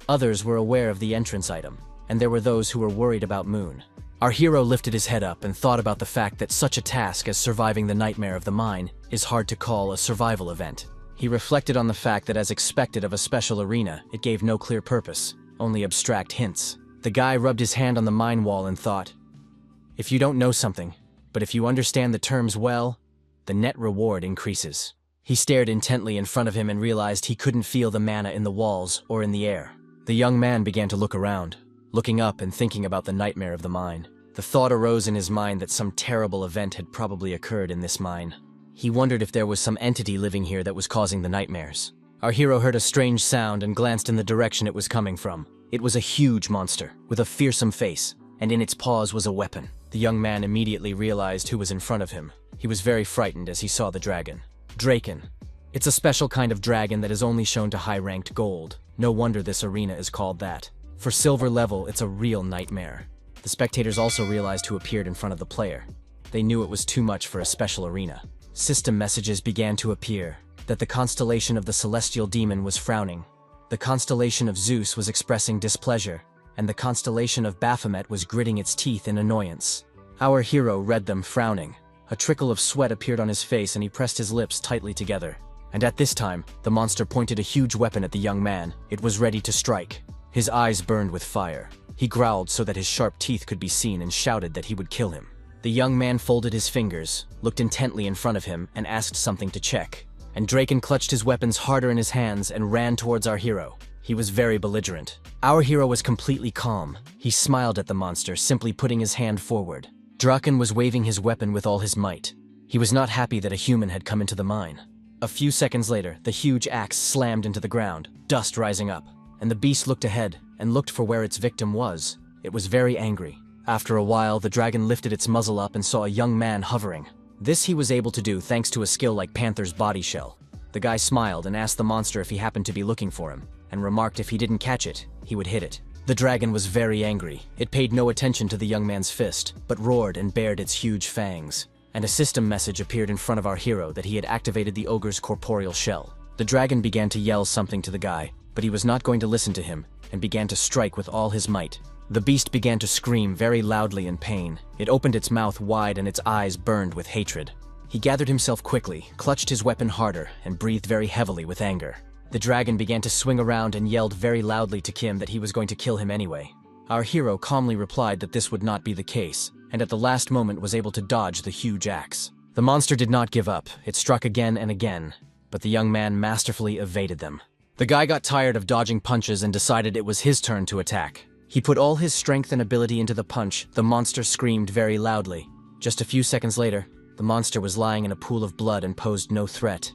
Others were aware of the entrance item, and there were those who were worried about Moon. Our hero lifted his head up and thought about the fact that such a task as surviving the nightmare of the mine is hard to call a survival event. He reflected on the fact that as expected of a special arena, it gave no clear purpose, only abstract hints. The guy rubbed his hand on the mine wall and thought, if you don't know something, but if you understand the terms well, the net reward increases. He stared intently in front of him and realized he couldn't feel the mana in the walls or in the air. The young man began to look around, looking up and thinking about the nightmare of the mine. The thought arose in his mind that some terrible event had probably occurred in this mine. He wondered if there was some entity living here that was causing the nightmares. Our hero heard a strange sound and glanced in the direction it was coming from. It was a huge monster, with a fearsome face, and in its paws was a weapon. The young man immediately realized who was in front of him. He was very frightened as he saw the dragon. Draken. It's a special kind of dragon that is only shown to high-ranked gold. No wonder this arena is called that. For silver level, it's a real nightmare. The spectators also realized who appeared in front of the player. They knew it was too much for a special arena. System messages began to appear, that the constellation of the celestial demon was frowning. The constellation of Zeus was expressing displeasure, and the constellation of Baphomet was gritting its teeth in annoyance. Our hero read them frowning. A trickle of sweat appeared on his face and he pressed his lips tightly together. And at this time, the monster pointed a huge weapon at the young man. It was ready to strike. His eyes burned with fire. He growled so that his sharp teeth could be seen and shouted that he would kill him. The young man folded his fingers, looked intently in front of him, and asked something to check. And Draken clutched his weapons harder in his hands and ran towards our hero. He was very belligerent. Our hero was completely calm. He smiled at the monster, simply putting his hand forward. Draken was waving his weapon with all his might. He was not happy that a human had come into the mine. A few seconds later, the huge axe slammed into the ground, dust rising up, and the beast looked ahead and looked for where its victim was. It was very angry. After a while, the dragon lifted its muzzle up and saw a young man hovering. This he was able to do thanks to a skill like Panther's body shell. The guy smiled and asked the monster if he happened to be looking for him, and remarked if he didn't catch it, he would hit it. The dragon was very angry. It paid no attention to the young man's fist, but roared and bared its huge fangs. And a system message appeared in front of our hero that he had activated the ogre's corporeal shell. The dragon began to yell something to the guy, but he was not going to listen to him, and began to strike with all his might. The beast began to scream very loudly in pain. It opened its mouth wide and its eyes burned with hatred. He gathered himself quickly, clutched his weapon harder, and breathed very heavily with anger. The dragon began to swing around and yelled very loudly to Kim that he was going to kill him anyway. Our hero calmly replied that this would not be the case, and at the last moment was able to dodge the huge axe. The monster did not give up. It struck again and again, but the young man masterfully evaded them. The guy got tired of dodging punches and decided it was his turn to attack. He put all his strength and ability into the punch. The monster screamed very loudly. Just a few seconds later, the monster was lying in a pool of blood and posed no threat,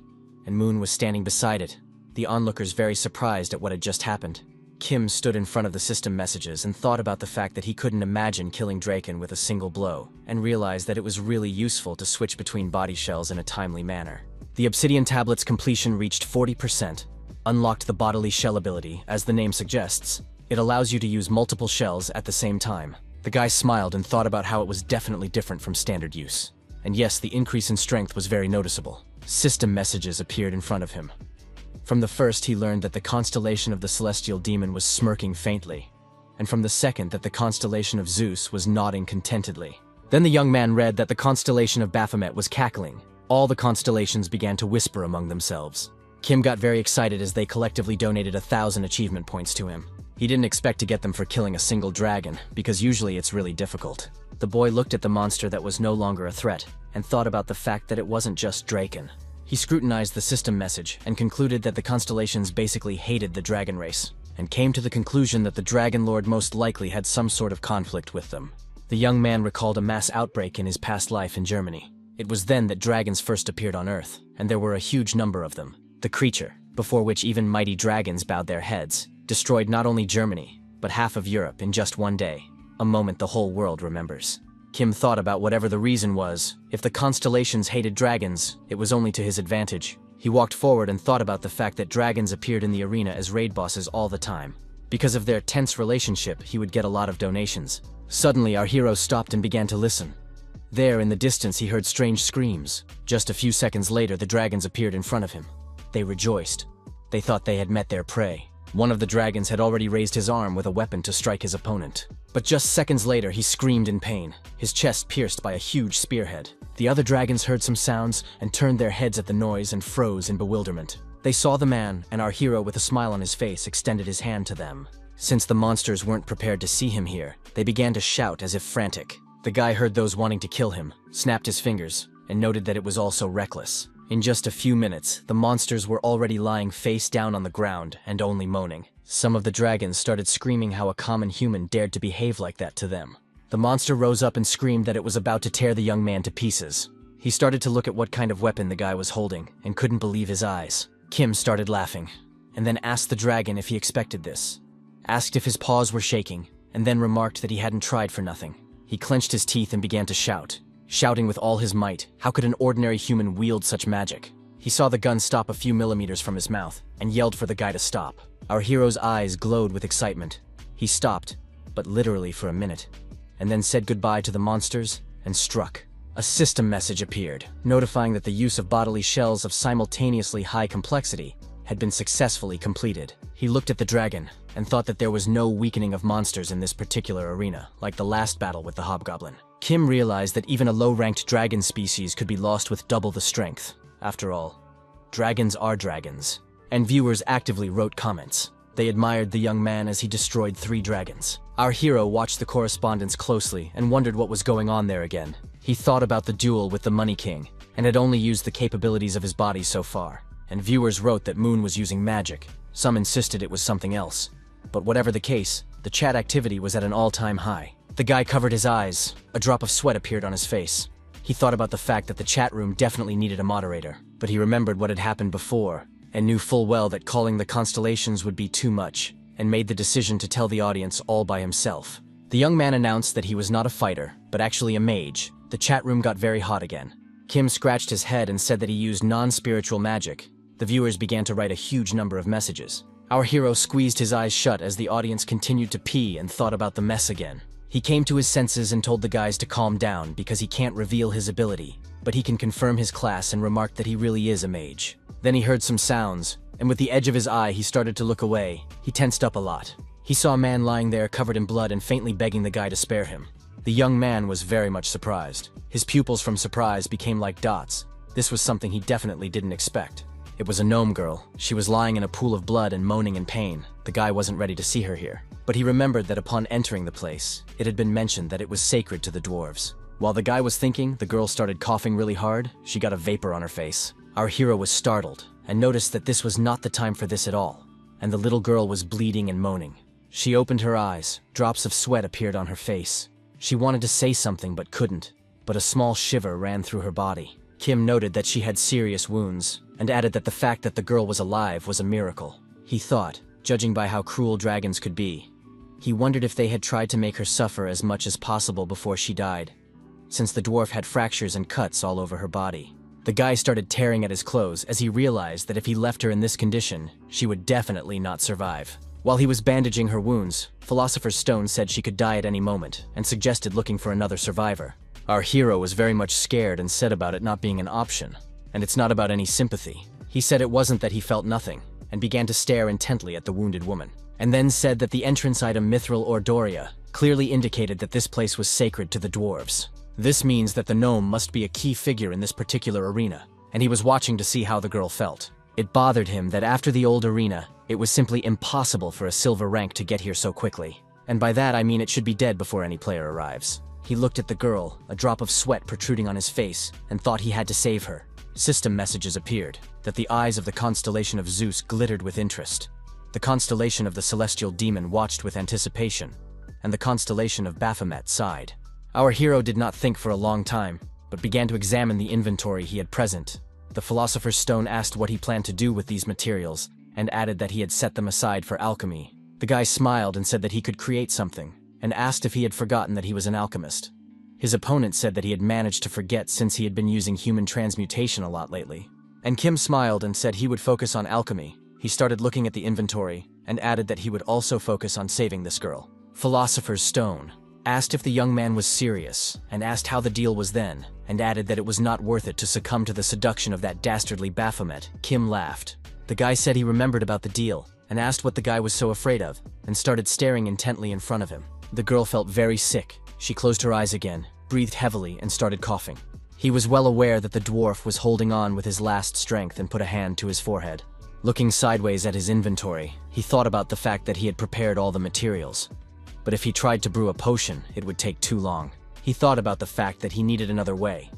and Moon was standing beside it, the onlookers very surprised at what had just happened. Kim stood in front of the system messages and thought about the fact that he couldn't imagine killing Draken with a single blow, and realized that it was really useful to switch between body shells in a timely manner. The obsidian tablet's completion reached 40%, unlocked the bodily shell ability, as the name suggests. It allows you to use multiple shells at the same time. The guy smiled and thought about how it was definitely different from standard use. And yes, the increase in strength was very noticeable. System messages appeared in front of him. From the first, he learned that the constellation of the celestial demon was smirking faintly, and from the second that the constellation of Zeus was nodding contentedly. Then the young man read that the constellation of Baphomet was cackling. All the constellations began to whisper among themselves. Kim got very excited as they collectively donated 1,000 achievement points to him. He didn't expect to get them for killing a single dragon, because usually it's really difficult. The boy looked at the monster that was no longer a threat, and thought about the fact that it wasn't just Draken. He scrutinized the system message, and concluded that the constellations basically hated the dragon race, and came to the conclusion that the Dragon Lord most likely had some sort of conflict with them. The young man recalled a mass outbreak in his past life in Germany. It was then that dragons first appeared on Earth, and there were a huge number of them. The creature, before which even mighty dragons bowed their heads, destroyed not only Germany, but half of Europe in just one day, a moment the whole world remembers. Kim thought about whatever the reason was. If the constellations hated dragons, it was only to his advantage. He walked forward and thought about the fact that dragons appeared in the arena as raid bosses all the time. Because of their tense relationship, he would get a lot of donations. Suddenly, our hero stopped and began to listen. There, in the distance, he heard strange screams. Just a few seconds later, the dragons appeared in front of him. They rejoiced. They thought they had met their prey. One of the dragons had already raised his arm with a weapon to strike his opponent. But just seconds later, he screamed in pain, his chest pierced by a huge spearhead. The other dragons heard some sounds and turned their heads at the noise and froze in bewilderment. They saw the man, and our hero with a smile on his face extended his hand to them. Since the monsters weren't prepared to see him here, they began to shout as if frantic. The guy heard those wanting to kill him, snapped his fingers, and noted that it was also reckless. In just a few minutes, the monsters were already lying face down on the ground and only moaning. Some of the dragons started screaming how a common human dared to behave like that to them. The monster rose up and screamed that it was about to tear the young man to pieces. He started to look at what kind of weapon the guy was holding and couldn't believe his eyes. Kim started laughing, and then asked the dragon if he expected this. Asked if his paws were shaking, and then remarked that he hadn't tried for nothing. He clenched his teeth and began to shout, shouting with all his might. How could an ordinary human wield such magic? He saw the gun stop a few millimeters from his mouth and yelled for the guy to stop. Our hero's eyes glowed with excitement. He stopped, but literally for a minute, and then said goodbye to the monsters and struck. A system message appeared, notifying that the use of bodily shells of simultaneously high complexity had been successfully completed. He looked at the dragon and thought that there was no weakening of monsters in this particular arena, like the last battle with the hobgoblin. Kim realized that even a low-ranked dragon species could be lost with double the strength. After all, dragons are dragons. And viewers actively wrote comments. They admired the young man as he destroyed 3 dragons. Our hero watched the correspondence closely and wondered what was going on there again. He thought about the duel with the Money King and had only used the capabilities of his body so far. And viewers wrote that Moon was using magic. Some insisted it was something else. But whatever the case, the chat activity was at an all-time high. The guy covered his eyes. A drop of sweat appeared on his face. He thought about the fact that the chat room definitely needed a moderator. But he remembered what had happened before and knew full well that calling the constellations would be too much, and made the decision to tell the audience all by himself. The young man announced that he was not a fighter, but actually a mage. The chat room got very hot again. Kim scratched his head and said that he used non-spiritual magic. The viewers began to write a huge number of messages. Our hero squeezed his eyes shut as the audience continued to pee and thought about the mess again. He came to his senses and told the guys to calm down because he can't reveal his ability, but he can confirm his class and remarked that he really is a mage. Then he heard some sounds, and with the edge of his eye he started to look away. He tensed up a lot. He saw a man lying there covered in blood and faintly begging the guy to spare him. The young man was very much surprised. His pupils from surprise became like dots. This was something he definitely didn't expect. It was a gnome girl. She was lying in a pool of blood and moaning in pain. The guy wasn't ready to see her here. But he remembered that upon entering the place, it had been mentioned that it was sacred to the dwarves. While the guy was thinking, the girl started coughing really hard. She got a vapor on her face. Our hero was startled and noticed that this was not the time for this at all, and the little girl was bleeding and moaning. She opened her eyes. Drops of sweat appeared on her face. She wanted to say something but couldn't, but a small shiver ran through her body. Kim noted that she had serious wounds, and added that the fact that the girl was alive was a miracle. He thought, judging by how cruel dragons could be, he wondered if they had tried to make her suffer as much as possible before she died, since the dwarf had fractures and cuts all over her body. The guy started tearing at his clothes as he realized that if he left her in this condition, she would definitely not survive. While he was bandaging her wounds, Philosopher's Stone said she could die at any moment and suggested looking for another survivor. Our hero was very much scared and said about it not being an option, and it's not about any sympathy. He said it wasn't that he felt nothing, and began to stare intently at the wounded woman, and then said that the entrance item Mithril or Doria clearly indicated that this place was sacred to the dwarves. This means that the gnome must be a key figure in this particular arena, and he was watching to see how the girl felt. It bothered him that after the old arena, it was simply impossible for a silver rank to get here so quickly. And by that I mean it should be dead before any player arrives. He looked at the girl, a drop of sweat protruding on his face, and thought he had to save her. System messages appeared, that the eyes of the constellation of Zeus glittered with interest. The constellation of the celestial demon watched with anticipation, and the constellation of Baphomet sighed. Our hero did not think for a long time, but began to examine the inventory he had present. The Philosopher's Stone asked what he planned to do with these materials, and added that he had set them aside for alchemy. The guy smiled and said that he could create something, and asked if he had forgotten that he was an alchemist. His opponent said that he had managed to forget since he had been using human transmutation a lot lately. And Kim smiled and said he would focus on alchemy. He started looking at the inventory, and added that he would also focus on saving this girl. Philosopher's Stone asked if the young man was serious, and asked how the deal was then, and added that it was not worth it to succumb to the seduction of that dastardly Baphomet. Kim laughed. The guy said he remembered about the deal, and asked what the guy was so afraid of, and started staring intently in front of him. The girl felt very sick. She closed her eyes again, breathed heavily, and started coughing. He was well aware that the dwarf was holding on with his last strength and put a hand to his forehead. Looking sideways at his inventory, he thought about the fact that he had prepared all the materials. But if he tried to brew a potion, it would take too long. He thought about the fact that he needed another way.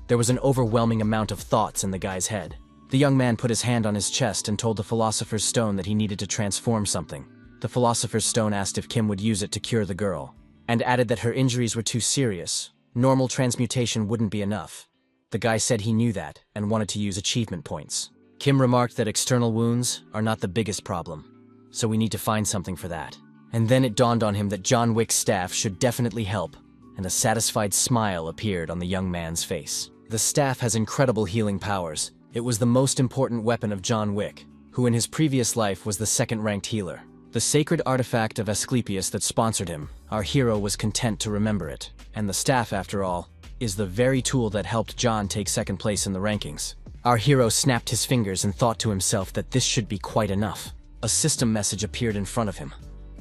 There was an overwhelming amount of thoughts in the guy's head. The young man put his hand on his chest and told the philosopher's stone that he needed to transform something. The philosopher's stone asked if Kim would use it to cure the girl, and added that her injuries were too serious. Normal transmutation wouldn't be enough. The guy said he knew that and wanted to use achievement points. Kim remarked that external wounds are not the biggest problem, so we need to find something for that. And then it dawned on him that John Wick's staff should definitely help, and a satisfied smile appeared on the young man's face. The staff has incredible healing powers. It was the most important weapon of John Wick, who in his previous life was the second-ranked healer. The sacred artifact of Asclepius that sponsored him, our hero was content to remember it. And the staff, after all, is the very tool that helped John take second place in the rankings. Our hero snapped his fingers and thought to himself that this should be quite enough. A system message appeared in front of him,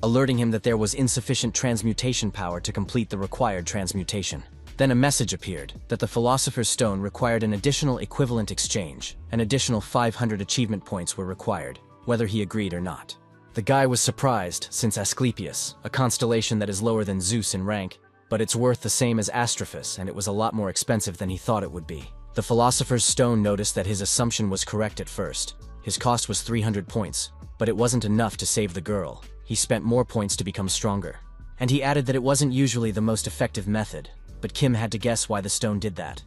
alerting him that there was insufficient transmutation power to complete the required transmutation. Then a message appeared that the Philosopher's Stone required an additional equivalent exchange. An additional 500 achievement points were required, whether he agreed or not. The guy was surprised, since Asclepius, a constellation that is lower than Zeus in rank, but it's worth the same as Astrophus, and it was a lot more expensive than he thought it would be. The Philosopher's Stone noticed that his assumption was correct at first. His cost was 300 points, but it wasn't enough to save the girl. He spent more points to become stronger. And he added that it wasn't usually the most effective method, but Kim had to guess why the stone did that.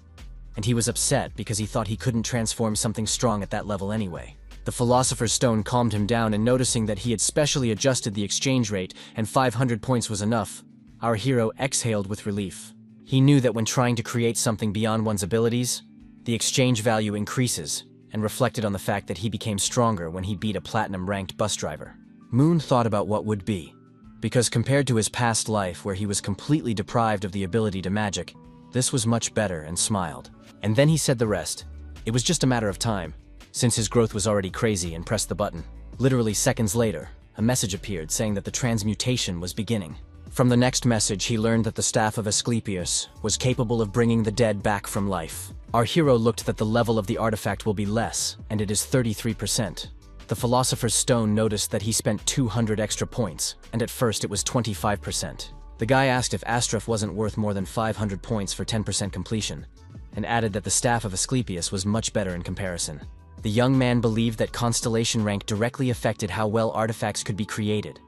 And he was upset because he thought he couldn't transform something strong at that level anyway. The Philosopher's Stone calmed him down, and noticing that he had specially adjusted the exchange rate and 500 points was enough, our hero exhaled with relief. He knew that when trying to create something beyond one's abilities, the exchange value increases, and reflected on the fact that he became stronger when he beat a platinum-ranked bus driver. Moon thought about what would be, because compared to his past life where he was completely deprived of the ability to magic, this was much better, and smiled. And then he said the rest. It was just a matter of time, since his growth was already crazy, and pressed the button. Literally seconds later, a message appeared saying that the transmutation was beginning. From the next message, he learned that the staff of Asclepius was capable of bringing the dead back from life. Our hero looked that the level of the artifact will be less, and it is 33%. The Philosopher's Stone noticed that he spent 200 extra points, and at first it was 25%. The guy asked if Astroph wasn't worth more than 500 points for 10% completion, and added that the staff of Asclepius was much better in comparison. The young man believed that constellation rank directly affected how well artifacts could be created,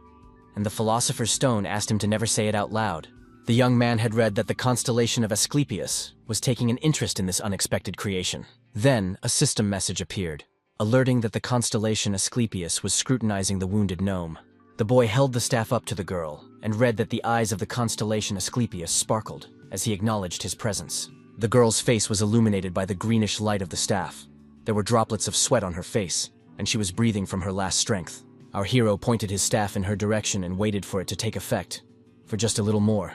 and the Philosopher's Stone asked him to never say it out loud. The young man had read that the constellation of Asclepius was taking an interest in this unexpected creation. Then, a system message appeared, alerting that the constellation Asclepius was scrutinizing the wounded gnome. The boy held the staff up to the girl, and read that the eyes of the constellation Asclepius sparkled as he acknowledged his presence. The girl's face was illuminated by the greenish light of the staff. There were droplets of sweat on her face, and she was breathing from her last strength. Our hero pointed his staff in her direction and waited for it to take effect, for just a little more,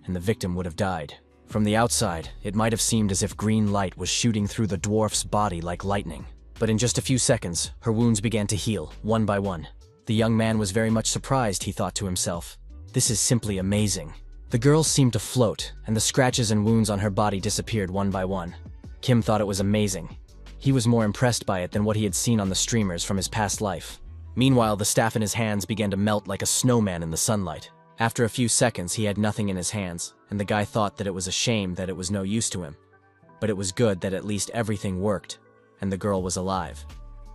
and the victim would have died. From the outside, it might have seemed as if green light was shooting through the dwarf's body like lightning. But in just a few seconds, her wounds began to heal, one by one. The young man was very much surprised, he thought to himself. This is simply amazing. The girl seemed to float, and the scratches and wounds on her body disappeared one by one. Kim thought it was amazing. He was more impressed by it than what he had seen on the streamers from his past life. Meanwhile, the staff in his hands began to melt like a snowman in the sunlight. After a few seconds, he had nothing in his hands, and the guy thought that it was a shame that it was no use to him. But it was good that at least everything worked, and the girl was alive.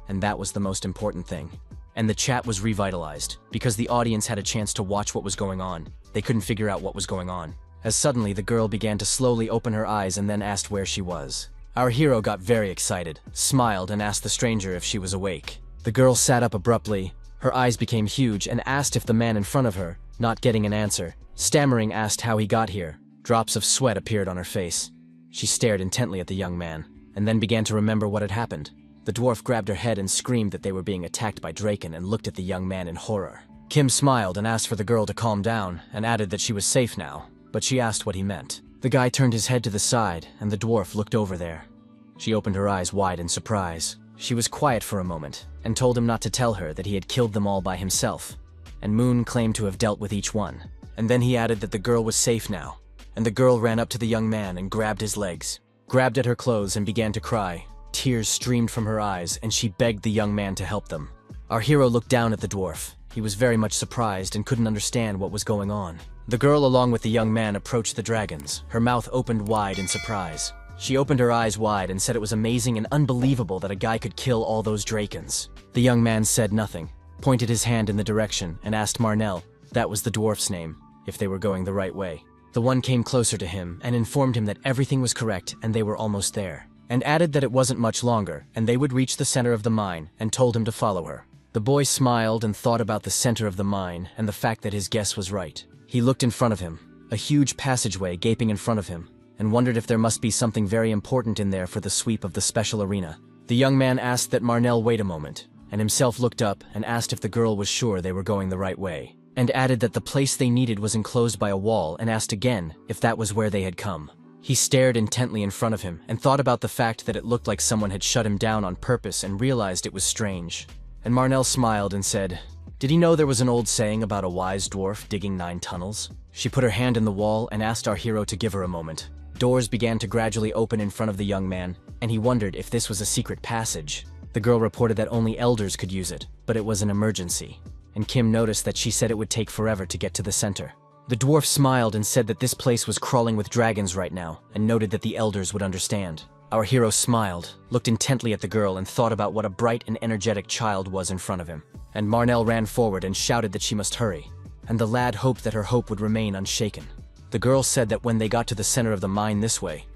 And that was the most important thing. And the chat was revitalized, because the audience had a chance to watch what was going on. They couldn't figure out what was going on. As suddenly, the girl began to slowly open her eyes and then asked where she was. Our hero got very excited, smiled, and asked the stranger if she was awake. The girl sat up abruptly, her eyes became huge, and asked if the man in front of her, not getting an answer, stammering, asked how he got here. Drops of sweat appeared on her face. She stared intently at the young man, and then began to remember what had happened. The dwarf grabbed her head and screamed that they were being attacked by Draken, and looked at the young man in horror. Kim smiled and asked for the girl to calm down, and added that she was safe now, but she asked what he meant. The guy turned his head to the side, and the dwarf looked over there. She opened her eyes wide in surprise. She was quiet for a moment, and told him not to tell her that he had killed them all by himself, and Moon claimed to have dealt with each one, And then he added that the girl was safe now. And the girl ran up to the young man and grabbed his legs, grabbed at her clothes and began to cry. Tears streamed from her eyes and she begged the young man to help them. Our hero looked down at the dwarf. He was very much surprised and couldn't understand what was going on. The girl along with the young man approached the dragons, her mouth opened wide in surprise. She opened her eyes wide and said it was amazing and unbelievable that a guy could kill all those drakons. The young man said nothing, pointed his hand in the direction and asked Marnell, that was the dwarf's name, if they were going the right way. The one came closer to him and informed him that everything was correct and they were almost there, and added that it wasn't much longer and they would reach the center of the mine and told him to follow her. The boy smiled and thought about the center of the mine and the fact that his guess was right. He looked in front of him, a huge passageway gaping in front of him, and wondered if there must be something very important in there for the sweep of the special arena. The young man asked that Marnell wait a moment, and himself looked up and asked if the girl was sure they were going the right way, and added that the place they needed was enclosed by a wall and asked again if that was where they had come. He stared intently in front of him and thought about the fact that it looked like someone had shut him down on purpose and realized it was strange. And Marnell smiled and said, did he know there was an old saying about a wise dwarf digging 9 tunnels? She put her hand in the wall and asked our hero to give her a moment. Doors began to gradually open in front of the young man, and he wondered if this was a secret passage. The girl reported that only elders could use it, but it was an emergency. And Kim noticed that she said it would take forever to get to the center. The dwarf smiled and said that this place was crawling with dragons right now, and noted that the elders would understand. Our hero smiled, looked intently at the girl and thought about what a bright and energetic child was in front of him. And Marnell ran forward and shouted that she must hurry. And the lad hoped that her hope would remain unshaken. The girl said that when they got to the center of the mine this way,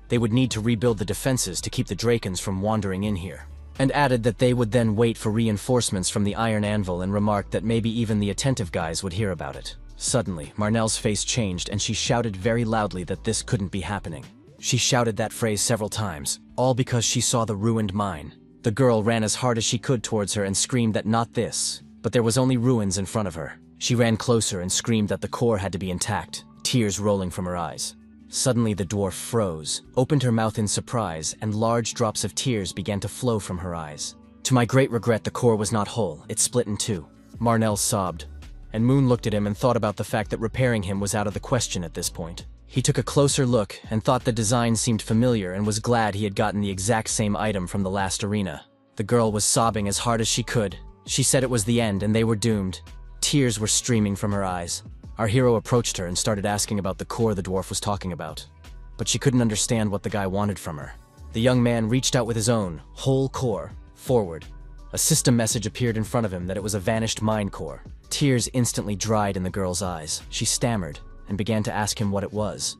they would need to rebuild the defenses to keep the drakons from wandering in here. And added that they would then wait for reinforcements from the iron anvil and remarked that maybe even the attentive guys would hear about it. Suddenly, Marnell's face changed and she shouted very loudly that this couldn't be happening. She shouted that phrase several times, all because she saw the ruined mine. The girl ran as hard as she could towards her and screamed that not this, but there was only ruins in front of her. She ran closer and screamed that the core had to be intact, tears rolling from her eyes. Suddenly the dwarf froze, opened her mouth in surprise, and large drops of tears began to flow from her eyes. To my great regret, the core was not whole, it split in 2. Marnell sobbed, and Moon looked at him and thought about the fact that repairing him was out of the question at this point. He took a closer look and thought the design seemed familiar and was glad he had gotten the exact same item from the last arena. The girl was sobbing as hard as she could. She said it was the end and they were doomed. Tears were streaming from her eyes. Our hero approached her and started asking about the core the dwarf was talking about. But she couldn't understand what the guy wanted from her. The young man reached out with his own, whole core, forward. A system message appeared in front of him that it was a vanished mine core. Tears instantly dried in the girl's eyes. She stammered and began to ask him what it was,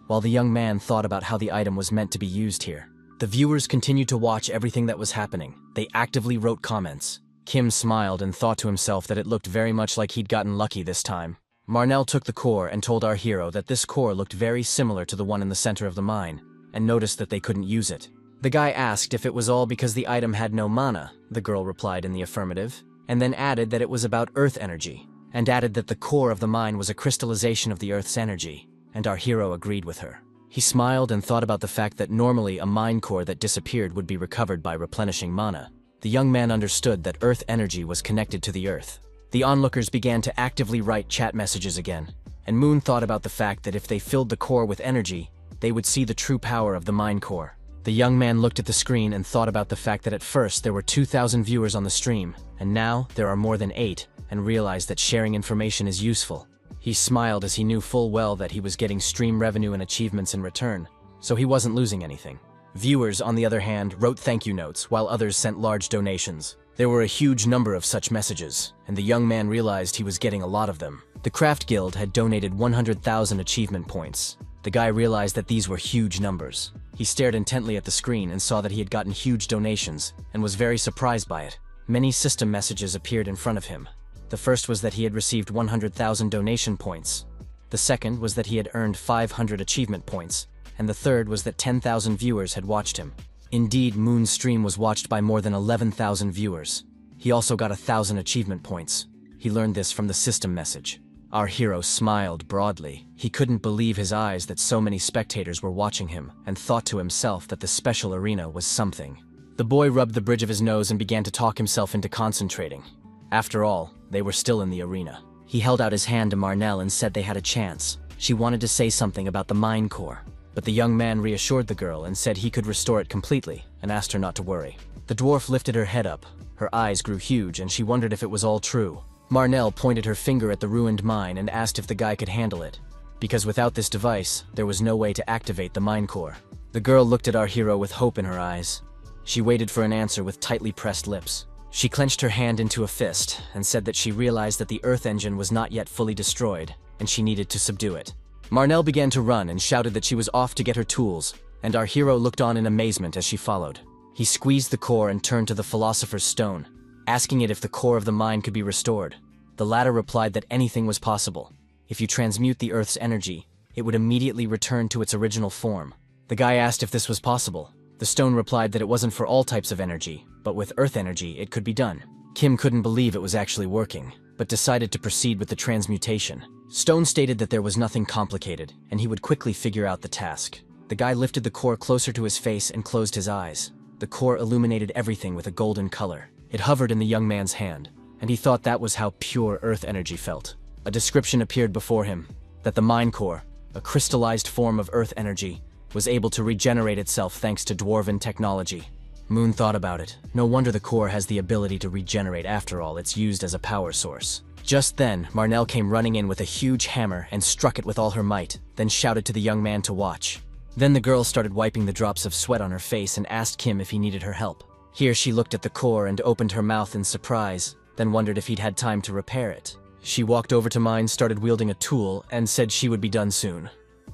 while the young man thought about how the item was meant to be used here. The viewers continued to watch everything that was happening. They actively wrote comments. Kim smiled and thought to himself that it looked very much like he'd gotten lucky this time. Marnell took the core and told our hero that this core looked very similar to the one in the center of the mine, and noticed that they couldn't use it. The guy asked if it was all because the item had no mana. The girl replied in the affirmative, and then added that it was about earth energy, and added that the core of the mine was a crystallization of the earth's energy, and our hero agreed with her. He smiled and thought about the fact that normally a mine core that disappeared would be recovered by replenishing mana. The young man understood that earth energy was connected to the earth. The onlookers began to actively write chat messages again, and Moon thought about the fact that if they filled the core with energy, they would see the true power of the mine core. The young man looked at the screen and thought about the fact that at first there were 2,000 viewers on the stream, and now there are more than 8, and realized that sharing information is useful. He smiled as he knew full well that he was getting stream revenue and achievements in return, so he wasn't losing anything. Viewers, on the other hand, wrote thank you notes, while others sent large donations. There were a huge number of such messages, and the young man realized he was getting a lot of them. The Craft Guild had donated 100,000 achievement points. The guy realized that these were huge numbers. He stared intently at the screen and saw that he had gotten huge donations, and was very surprised by it. Many system messages appeared in front of him. The first was that he had received 100,000 donation points. The second was that he had earned 500 achievement points, and the third was that 10,000 viewers had watched him. Indeed, Moon's stream was watched by more than 11,000 viewers. He also got 1,000 achievement points. He learned this from the system message. Our hero smiled broadly. He couldn't believe his eyes that so many spectators were watching him, and thought to himself that the special arena was something. The boy rubbed the bridge of his nose and began to talk himself into concentrating. After all, they were still in the arena. He held out his hand to Marnell and said they had a chance. She wanted to say something about the mind core, but the young man reassured the girl and said he could restore it completely and asked her not to worry. The dwarf lifted her head up. Her eyes grew huge and she wondered if it was all true. Marnell pointed her finger at the ruined mine and asked if the guy could handle it, because without this device, there was no way to activate the mind core. The girl looked at our hero with hope in her eyes. She waited for an answer with tightly pressed lips. She clenched her hand into a fist and said that she realized that the Earth engine was not yet fully destroyed and she needed to subdue it. Marnell began to run and shouted that she was off to get her tools, and our hero looked on in amazement as she followed. He squeezed the core and turned to the philosopher's stone, asking it if the core of the mind could be restored. The latter replied that anything was possible. If you transmute the Earth's energy, it would immediately return to its original form. The guy asked if this was possible. The stone replied that it wasn't for all types of energy, but with Earth energy it could be done. Kim couldn't believe it was actually working, but decided to proceed with the transmutation. Stone stated that there was nothing complicated, and he would quickly figure out the task. The guy lifted the core closer to his face and closed his eyes. The core illuminated everything with a golden color. It hovered in the young man's hand, and he thought that was how pure Earth energy felt. A description appeared before him, that the mind core, a crystallized form of Earth energy, was able to regenerate itself thanks to dwarven technology. Moon thought about it. No wonder the core has the ability to regenerate. After all, it's used as a power source. Just then, Marnell came running in with a huge hammer and struck it with all her might, then shouted to the young man to watch. Then the girl started wiping the drops of sweat on her face and asked Kim if he needed her help. Here she looked at the core and opened her mouth in surprise, then wondered if he'd had time to repair it. She walked over to mine, started wielding a tool, and said she would be done soon.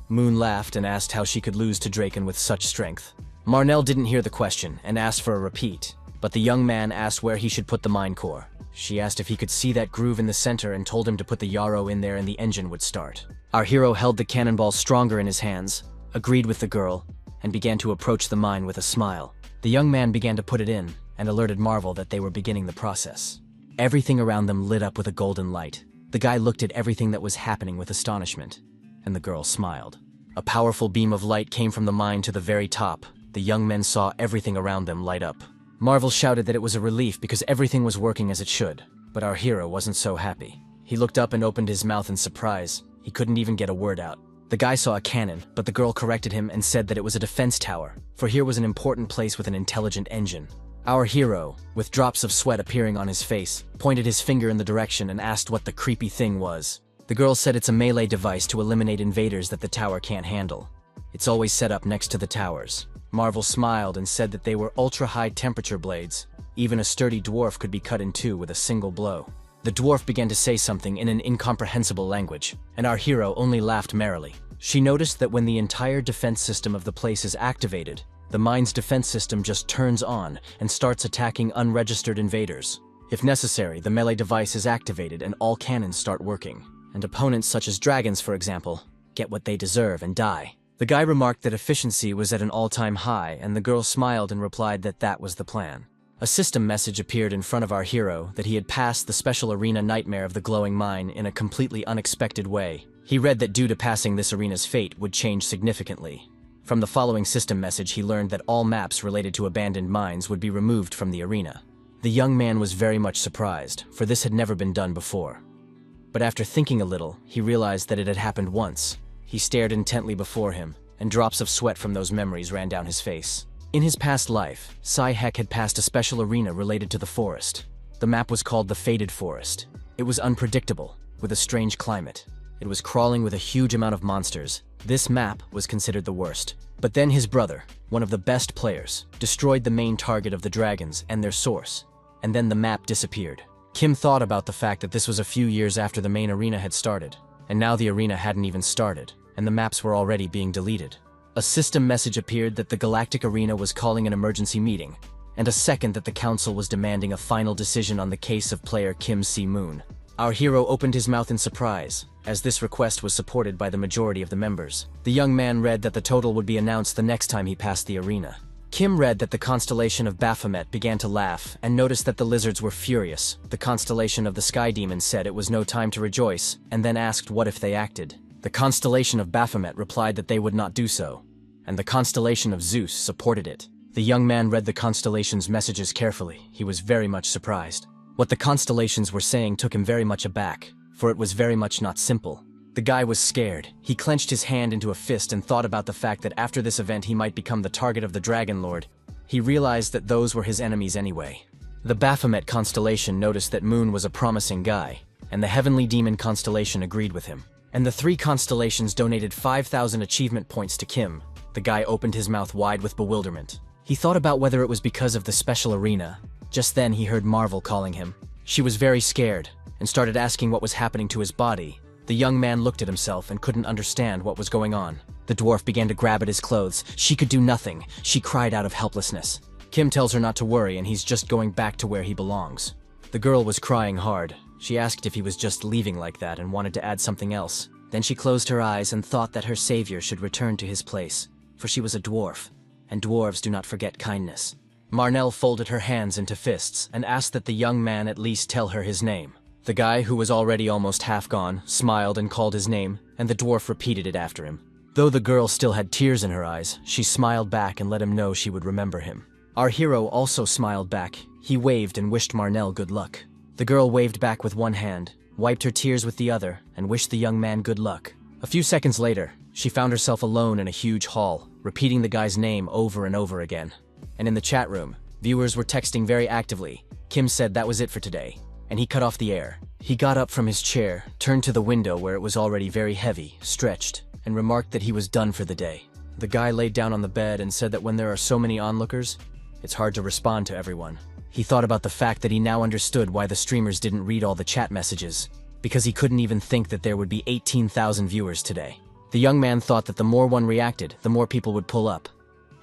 Moon laughed and asked how she could lose to Draken with such strength. Marnell didn't hear the question and asked for a repeat, but the young man asked where he should put the mind core. She asked if he could see that groove in the center and told him to put the yarrow in there and the engine would start. Our hero held the cannonball stronger in his hands, agreed with the girl, and began to approach the mine with a smile. The young man began to put it in and alerted Marvel that they were beginning the process. Everything around them lit up with a golden light. The guy looked at everything that was happening with astonishment, and the girl smiled. A powerful beam of light came from the mine to the very top. The young men saw everything around them light up. Marvel shouted that it was a relief because everything was working as it should, but our hero wasn't so happy. He looked up and opened his mouth in surprise. He couldn't even get a word out. The guy saw a cannon, but the girl corrected him and said that it was a defense tower, for here was an important place with an intelligent engine. Our hero, with drops of sweat appearing on his face, pointed his finger in the direction and asked what the creepy thing was. The girl said it's a melee device to eliminate invaders that the tower can't handle. It's always set up next to the towers. Marvel smiled and said that they were ultra-high temperature blades. Even a sturdy dwarf could be cut in two with a single blow. The dwarf began to say something in an incomprehensible language, and our hero only laughed merrily. She noticed that when the entire defense system of the place is activated, the mine's defense system just turns on and starts attacking unregistered invaders. If necessary, the melee device is activated and all cannons start working, and opponents such as dragons, for example, get what they deserve and die. The guy remarked that efficiency was at an all-time high, and the girl smiled and replied that that was the plan. A system message appeared in front of our hero that he had passed the special arena nightmare of the glowing mine in a completely unexpected way. He read that due to passing this arena's fate would change significantly. From the following system message he learned that all maps related to abandoned mines would be removed from the arena. The young man was very much surprised, for this had never been done before. But after thinking a little, he realized that it had happened once. He stared intently before him, and drops of sweat from those memories ran down his face. In his past life, Sai-Hek had passed a special arena related to the forest. The map was called the Fated Forest. It was unpredictable, with a strange climate. It was crawling with a huge amount of monsters. This map was considered the worst. But then his brother, one of the best players, destroyed the main target of the dragons and their source, and then the map disappeared. Kim thought about the fact that this was a few years after the main arena had started, and now the arena hadn't even started, and the maps were already being deleted. A system message appeared that the Galactic Arena was calling an emergency meeting, and a second that the council was demanding a final decision on the case of player Kim Si-moon. Our hero opened his mouth in surprise, as this request was supported by the majority of the members. The young man read that the total would be announced the next time he passed the arena. Kim read that the constellation of Baphomet began to laugh and noticed that the lizards were furious. The constellation of the Sky Demon said it was no time to rejoice, and then asked what if they acted. The constellation of Baphomet replied that they would not do so, and the constellation of Zeus supported it. The young man read the constellation's messages carefully. He was very much surprised. What the constellations were saying took him very much aback, for it was very much not simple. The guy was scared. He clenched his hand into a fist and thought about the fact that after this event he might become the target of the Dragon Lord. He realized that those were his enemies anyway. The Baphomet constellation noticed that Moon was a promising guy, and the Heavenly Demon constellation agreed with him. And the 3 constellations donated 5,000 achievement points to Kim. The guy opened his mouth wide with bewilderment. He thought about whether it was because of the special arena. Just then he heard Marvel calling him. She was very scared, and started asking what was happening to his body. The young man looked at himself and couldn't understand what was going on. The dwarf began to grab at his clothes. She could do nothing. She cried out of helplessness. Kim tells her not to worry and he's just going back to where he belongs. The girl was crying hard. She asked if he was just leaving like that and wanted to add something else. Then she closed her eyes and thought that her savior should return to his place, for she was a dwarf, and dwarves do not forget kindness. Marnell folded her hands into fists and asked that the young man at least tell her his name. The guy, who was already almost half gone, smiled and called his name, and the dwarf repeated it after him. Though the girl still had tears in her eyes, she smiled back and let him know she would remember him. Our hero also smiled back. He waved and wished Marnell good luck. The girl waved back with one hand, wiped her tears with the other, and wished the young man good luck. A few seconds later, she found herself alone in a huge hall, repeating the guy's name over and over again. And in the chat room, viewers were texting very actively. Kim said that was it for today, and he cut off the air. He got up from his chair, turned to the window where it was already very heavy, stretched, and remarked that he was done for the day. The guy laid down on the bed and said that when there are so many onlookers, it's hard to respond to everyone. He thought about the fact that he now understood why the streamers didn't read all the chat messages, because he couldn't even think that there would be 18,000 viewers today. The young man thought that the more one reacted, the more people would pull up,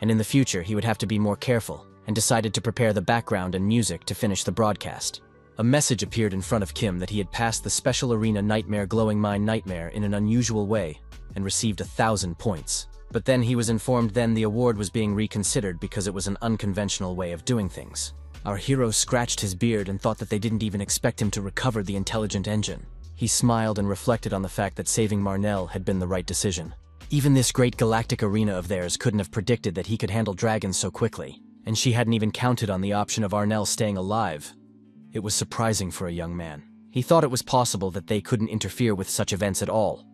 and in the future he would have to be more careful, and decided to prepare the background and music to finish the broadcast. A message appeared in front of Kim that he had passed the special arena Nightmare Glowing Mind Nightmare in an unusual way and received 1,000 points. But then he was informed then the award was being reconsidered because it was an unconventional way of doing things. Our hero scratched his beard and thought that they didn't even expect him to recover the intelligent engine. He smiled and reflected on the fact that saving Marnell had been the right decision. Even this great galactic arena of theirs couldn't have predicted that he could handle dragons so quickly, and she hadn't even counted on the option of Arnell staying alive. It was surprising for a young man. He thought it was possible that they couldn't interfere with such events at all,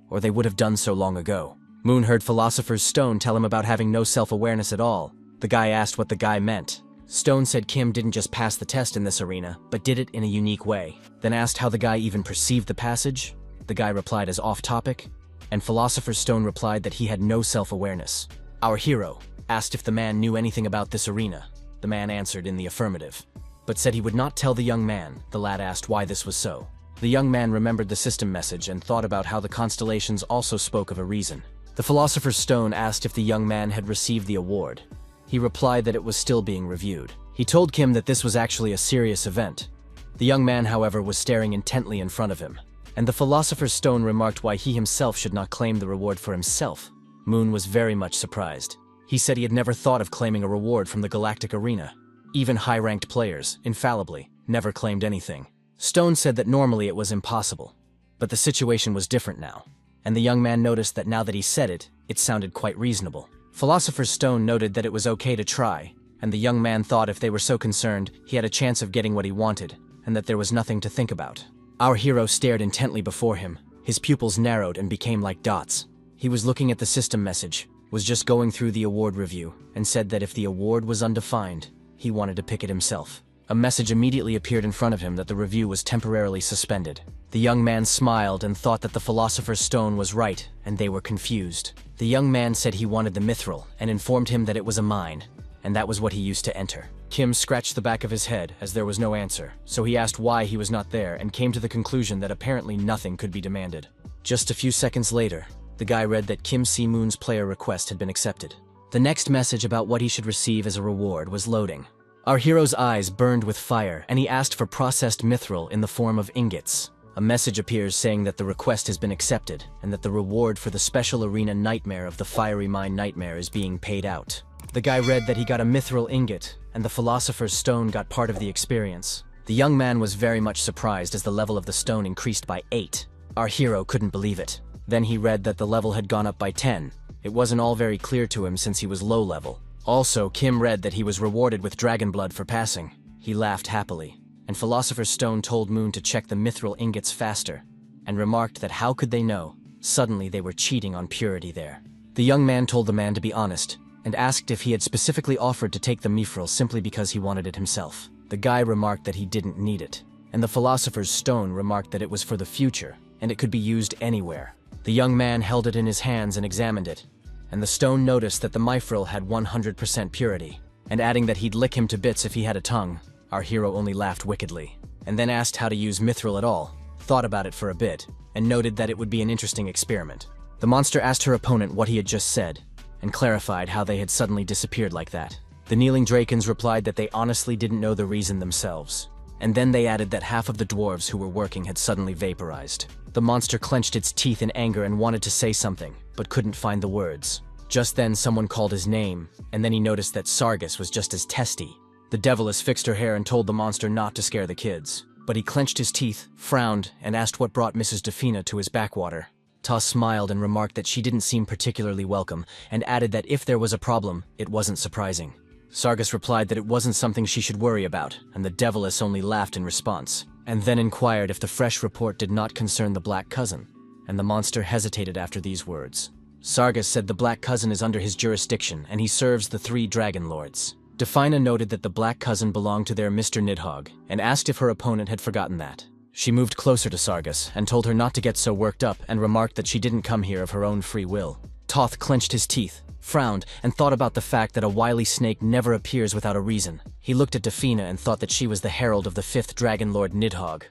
or they would have done so long ago. Moon heard Philosopher's Stone tell him about having no self-awareness at all. The guy asked what the guy meant. Stone said Kim didn't just pass the test in this arena, but did it in a unique way. Then asked how the guy even perceived the passage. The guy replied as off-topic, and Philosopher's Stone replied that he had no self-awareness. Our hero asked if the man knew anything about this arena. The man answered in the affirmative, but said he would not tell the young man. The lad asked why this was so. The young man remembered the system message and thought about how the constellations also spoke of a reason. The Philosopher's Stone asked if the young man had received the award. He replied that it was still being reviewed. He told Kim that this was actually a serious event. The young man, however, was staring intently in front of him, and the Philosopher's Stone remarked why he himself should not claim the reward for himself. Moon was very much surprised. He said he had never thought of claiming a reward from the galactic arena. Even high-ranked players, infallibly, never claimed anything. Stone said that normally it was impossible, but the situation was different now, and the young man noticed that now that he said it, it sounded quite reasonable. Philosopher's Stone noted that it was okay to try, and the young man thought if they were so concerned, he had a chance of getting what he wanted, and that there was nothing to think about. Our hero stared intently before him. His pupils narrowed and became like dots. He was looking at the system message, was just going through the award review, and said that if the award was undefined, he wanted to pick it himself. A message immediately appeared in front of him that the review was temporarily suspended. The young man smiled and thought that the Philosopher's Stone was right, and they were confused. The young man said he wanted the mithril, and informed him that it was a mine, and that was what he used to enter. Kim scratched the back of his head as there was no answer, so he asked why he was not there and came to the conclusion that apparently nothing could be demanded. Just a few seconds later, the guy read that Kim C. Moon's player request had been accepted. The next message about what he should receive as a reward was loading. Our hero's eyes burned with fire, and he asked for processed mithril in the form of ingots. A message appears saying that the request has been accepted, and that the reward for the special arena nightmare of the Fiery Mine Nightmare is being paid out. The guy read that he got a mithril ingot, and the Philosopher's Stone got part of the experience. The young man was very much surprised as the level of the stone increased by 8. Our hero couldn't believe it. Then he read that the level had gone up by 10. It wasn't all very clear to him since he was low level. Also, Kim read that he was rewarded with dragon blood for passing. He laughed happily, and Philosopher's Stone told Moon to check the mithril ingots faster. and remarked that how could they know? Suddenly they were cheating on purity there. The young man told the man to be honest, and asked if he had specifically offered to take the mithril simply because he wanted it himself. The guy remarked that he didn't need it, and the philosopher's stone remarked that it was for the future, and it could be used anywhere. The young man held it in his hands and examined it, and the stone noticed that the mithril had 100% purity, and adding that he'd lick him to bits if he had a tongue. Our hero only laughed wickedly, and then asked how to use mithril at all, thought about it for a bit, and noted that it would be an interesting experiment. The monster asked her opponent what he had just said, and clarified how they had suddenly disappeared like that. The kneeling Drakens replied that they honestly didn't know the reason themselves, and then they added that half of the dwarves who were working had suddenly vaporized. The monster clenched its teeth in anger and wanted to say something, but couldn't find the words. Just then someone called his name, and then he noticed that Sargus was just as testy. The deviless fixed her hair and told the monster not to scare the kids, but he clenched his teeth, frowned, and asked what brought Mrs. Defina to his backwater. Ta smiled and remarked that she didn't seem particularly welcome, and added that if there was a problem, it wasn't surprising. Sargus replied that it wasn't something she should worry about, and the deviless only laughed in response, and then inquired if the fresh report did not concern the Black Cousin, and the monster hesitated after these words. Sargus said the Black Cousin is under his jurisdiction, and he serves the 3 Dragon Lords. Defina noted that the Black Cousin belonged to their Mr. Nidhogg, and asked if her opponent had forgotten that. She moved closer to Sargus, and told her not to get so worked up, and remarked that she didn't come here of her own free will. Toth clenched his teeth, frowned, and thought about the fact that a wily snake never appears without a reason. He looked at Defina and thought that she was the herald of the 5th Dragon Lord Nidhogg.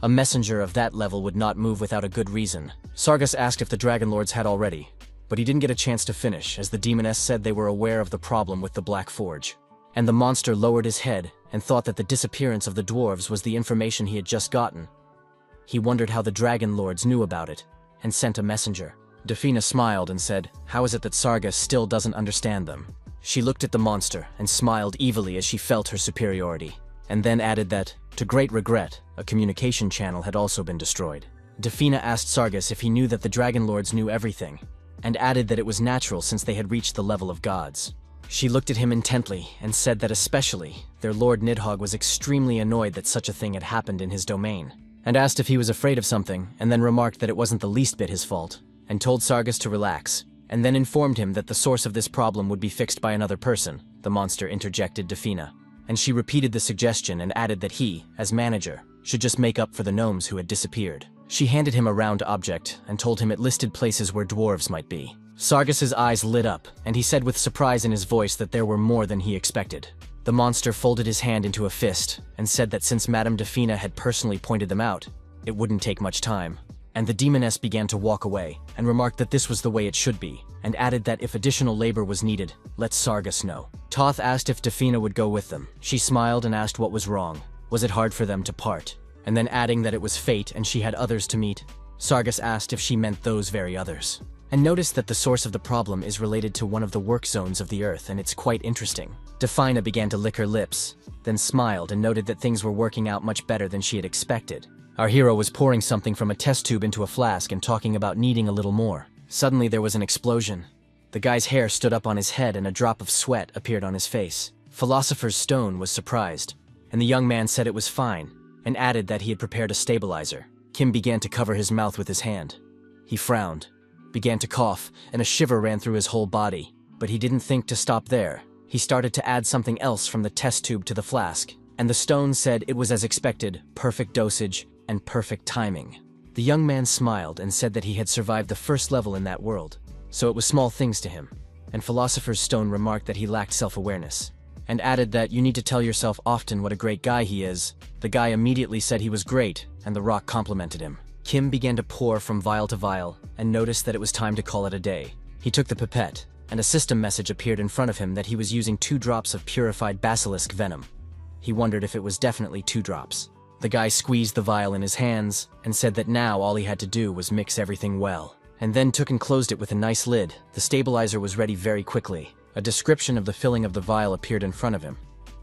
A messenger of that level would not move without a good reason. Sargus asked if the Dragon Lords had already, but he didn't get a chance to finish, as the demoness said they were aware of the problem with the Black Forge. And the monster lowered his head and thought that the disappearance of the dwarves was the information he had just gotten. He wondered how the Dragon Lords knew about it, and sent a messenger. Defina smiled and said, "How is it that Sargus still doesn't understand them?" She looked at the monster and smiled evilly as she felt her superiority, and then added that, to great regret, a communication channel had also been destroyed. Defina asked Sargus if he knew that the Dragon Lords knew everything, and added that it was natural since they had reached the level of gods. She looked at him intently and said that especially, their Lord Nidhogg was extremely annoyed that such a thing had happened in his domain, and asked if he was afraid of something, and then remarked that it wasn't the least bit his fault, and told Sargus to relax, and then informed him that the source of this problem would be fixed by another person. The monster interjected Defina, and she repeated the suggestion and added that he, as manager, should just make up for the gnomes who had disappeared. She handed him a round object and told him it listed places where dwarves might be. Sargus's eyes lit up, and he said with surprise in his voice that there were more than he expected. The monster folded his hand into a fist and said that since Madame Defina had personally pointed them out, it wouldn't take much time. And the demoness began to walk away, and remarked that this was the way it should be, and added that if additional labor was needed, let Sargus know. Toth asked if Defina would go with them. She smiled and asked what was wrong. Was it hard for them to part? And then adding that it was fate and she had others to meet. Sargus asked if she meant those very others, and noticed that the source of the problem is related to one of the work zones of the earth, and it's quite interesting. Defina began to lick her lips, then smiled and noted that things were working out much better than she had expected. Our hero was pouring something from a test tube into a flask and talking about needing a little more. Suddenly there was an explosion. The guy's hair stood up on his head and a drop of sweat appeared on his face. Philosopher's Stone was surprised, and the young man said it was fine, and added that he had prepared a stabilizer. Kim began to cover his mouth with his hand. He frowned, began to cough, and a shiver ran through his whole body. But he didn't think to stop there. He started to add something else from the test tube to the flask, and the stone said it was as expected, perfect dosage, and perfect timing. The young man smiled and said that he had survived the first level in that world, so it was small things to him. And Philosopher's Stone remarked that he lacked self-awareness, and added that you need to tell yourself often what a great guy he is. The guy immediately said he was great, and the rock complimented him. Kim began to pour from vial to vial, and noticed that it was time to call it a day. He took the pipette, and a system message appeared in front of him that he was using 2 drops of purified basilisk venom. He wondered if it was definitely 2 drops. The guy squeezed the vial in his hands, and said that now all he had to do was mix everything well, and then took and closed it with a nice lid. The stabilizer was ready very quickly. A description of the filling of the vial appeared in front of him.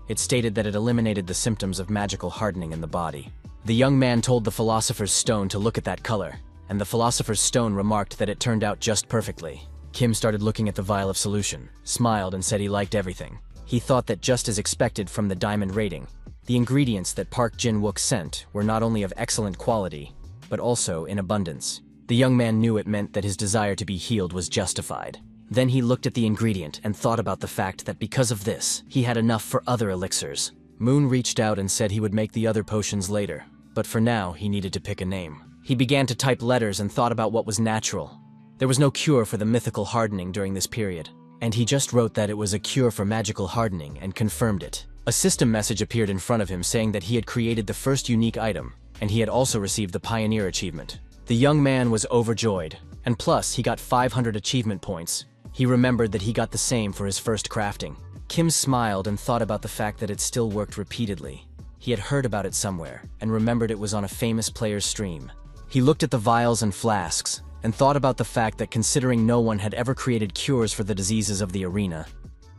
It stated that it eliminated the symptoms of magical hardening in the body. The young man told the Philosopher's Stone to look at that color, and the Philosopher's Stone remarked that it turned out just perfectly. Kim started looking at the vial of solution, smiled and said he liked everything. He thought that just as expected from the diamond rating, the ingredients that Park Jin-wook sent were not only of excellent quality, but also in abundance. The young man knew it meant that his desire to be healed was justified. Then he looked at the ingredient and thought about the fact that because of this, he had enough for other elixirs. Moon reached out and said he would make the other potions later, but for now he needed to pick a name. He began to type letters and thought about what was natural. There was no cure for the mythical hardening during this period, and he just wrote that it was a cure for magical hardening and confirmed it. A system message appeared in front of him saying that he had created the first unique item, and he had also received the Pioneer achievement. The young man was overjoyed, and plus he got 500 achievement points. He remembered that he got the same for his first crafting. Kim smiled and thought about the fact that it still worked repeatedly. He had heard about it somewhere, and remembered it was on a famous player's stream. He looked at the vials and flasks, and thought about the fact that considering no one had ever created cures for the diseases of the arena,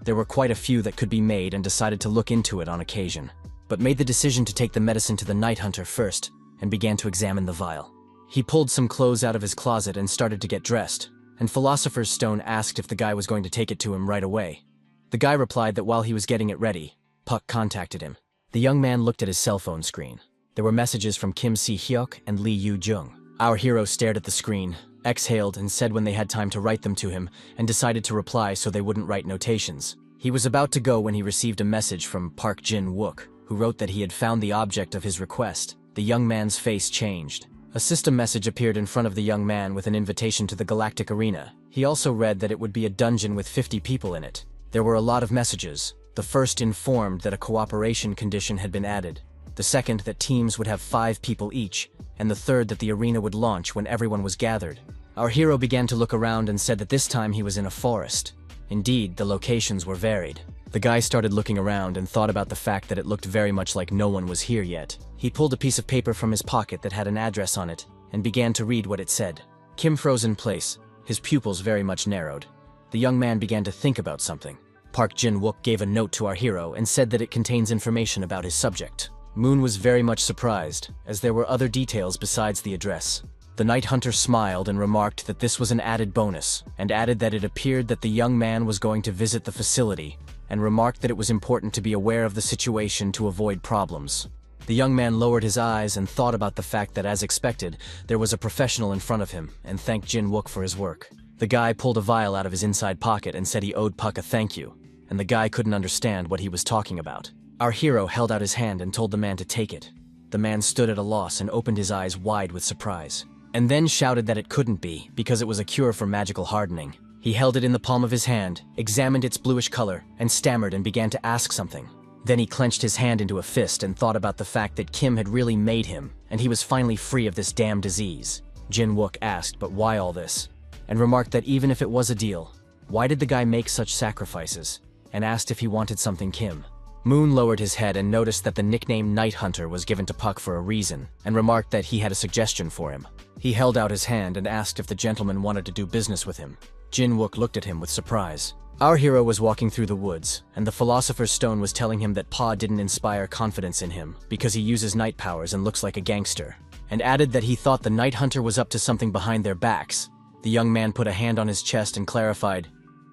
there were quite a few that could be made, and decided to look into it on occasion, but made the decision to take the medicine to the Night Hunter first, and began to examine the vial. He pulled some clothes out of his closet and started to get dressed, and Philosopher's Stone asked if the guy was going to take it to him right away. The guy replied that while he was getting it ready, Puck contacted him. The young man looked at his cell phone screen. There were messages from Kim Si-hyuk and Lee Yu-jung. Our hero stared at the screen, exhaled, and said when they had time to write them to him, and decided to reply so they wouldn't write notations. He was about to go when he received a message from Park Jin-wook, who wrote that he had found the object of his request. The young man's face changed. A system message appeared in front of the young man with an invitation to the Galactic Arena. He also read that it would be a dungeon with 50 people in it. There were a lot of messages. The first informed that a cooperation condition had been added. The second that teams would have 5 people each, and the third that the arena would launch when everyone was gathered. Our hero began to look around and said that this time he was in a forest. Indeed, the locations were varied. The guy started looking around and thought about the fact that it looked very much like no one was here yet. He pulled a piece of paper from his pocket that had an address on it, and began to read what it said. Kim froze in place, his pupils very much narrowed. The young man began to think about something. Park Jin-wook gave a note to our hero and said that it contains information about his subject. Moon was very much surprised, as there were other details besides the address. The Night Hunter smiled and remarked that this was an added bonus, and added that it appeared that the young man was going to visit the facility, and remarked that it was important to be aware of the situation to avoid problems. The young man lowered his eyes and thought about the fact that, as expected, there was a professional in front of him, and thanked Jin-wook for his work. The guy pulled a vial out of his inside pocket and said he owed Puck a thank you, and the guy couldn't understand what he was talking about. Our hero held out his hand and told the man to take it. The man stood at a loss and opened his eyes wide with surprise, and then shouted that it couldn't be, because it was a cure for magical hardening. He held it in the palm of his hand, examined its bluish color, and stammered and began to ask something. Then he clenched his hand into a fist and thought about the fact that Kim had really made him, and he was finally free of this damn disease. Jin-wook asked, but why all this? And remarked that even if it was a deal, why did the guy make such sacrifices? And asked if he wanted something Kim. Moon lowered his head and noticed that the nickname Night Hunter was given to Puck for a reason, and remarked that he had a suggestion for him. He held out his hand and asked if the gentleman wanted to do business with him. Jin-wook looked at him with surprise. Our hero was walking through the woods, and the Philosopher's Stone was telling him that Pa didn't inspire confidence in him because he uses night powers and looks like a gangster, and added that he thought the Night Hunter was up to something behind their backs. The young man put a hand on his chest and clarified,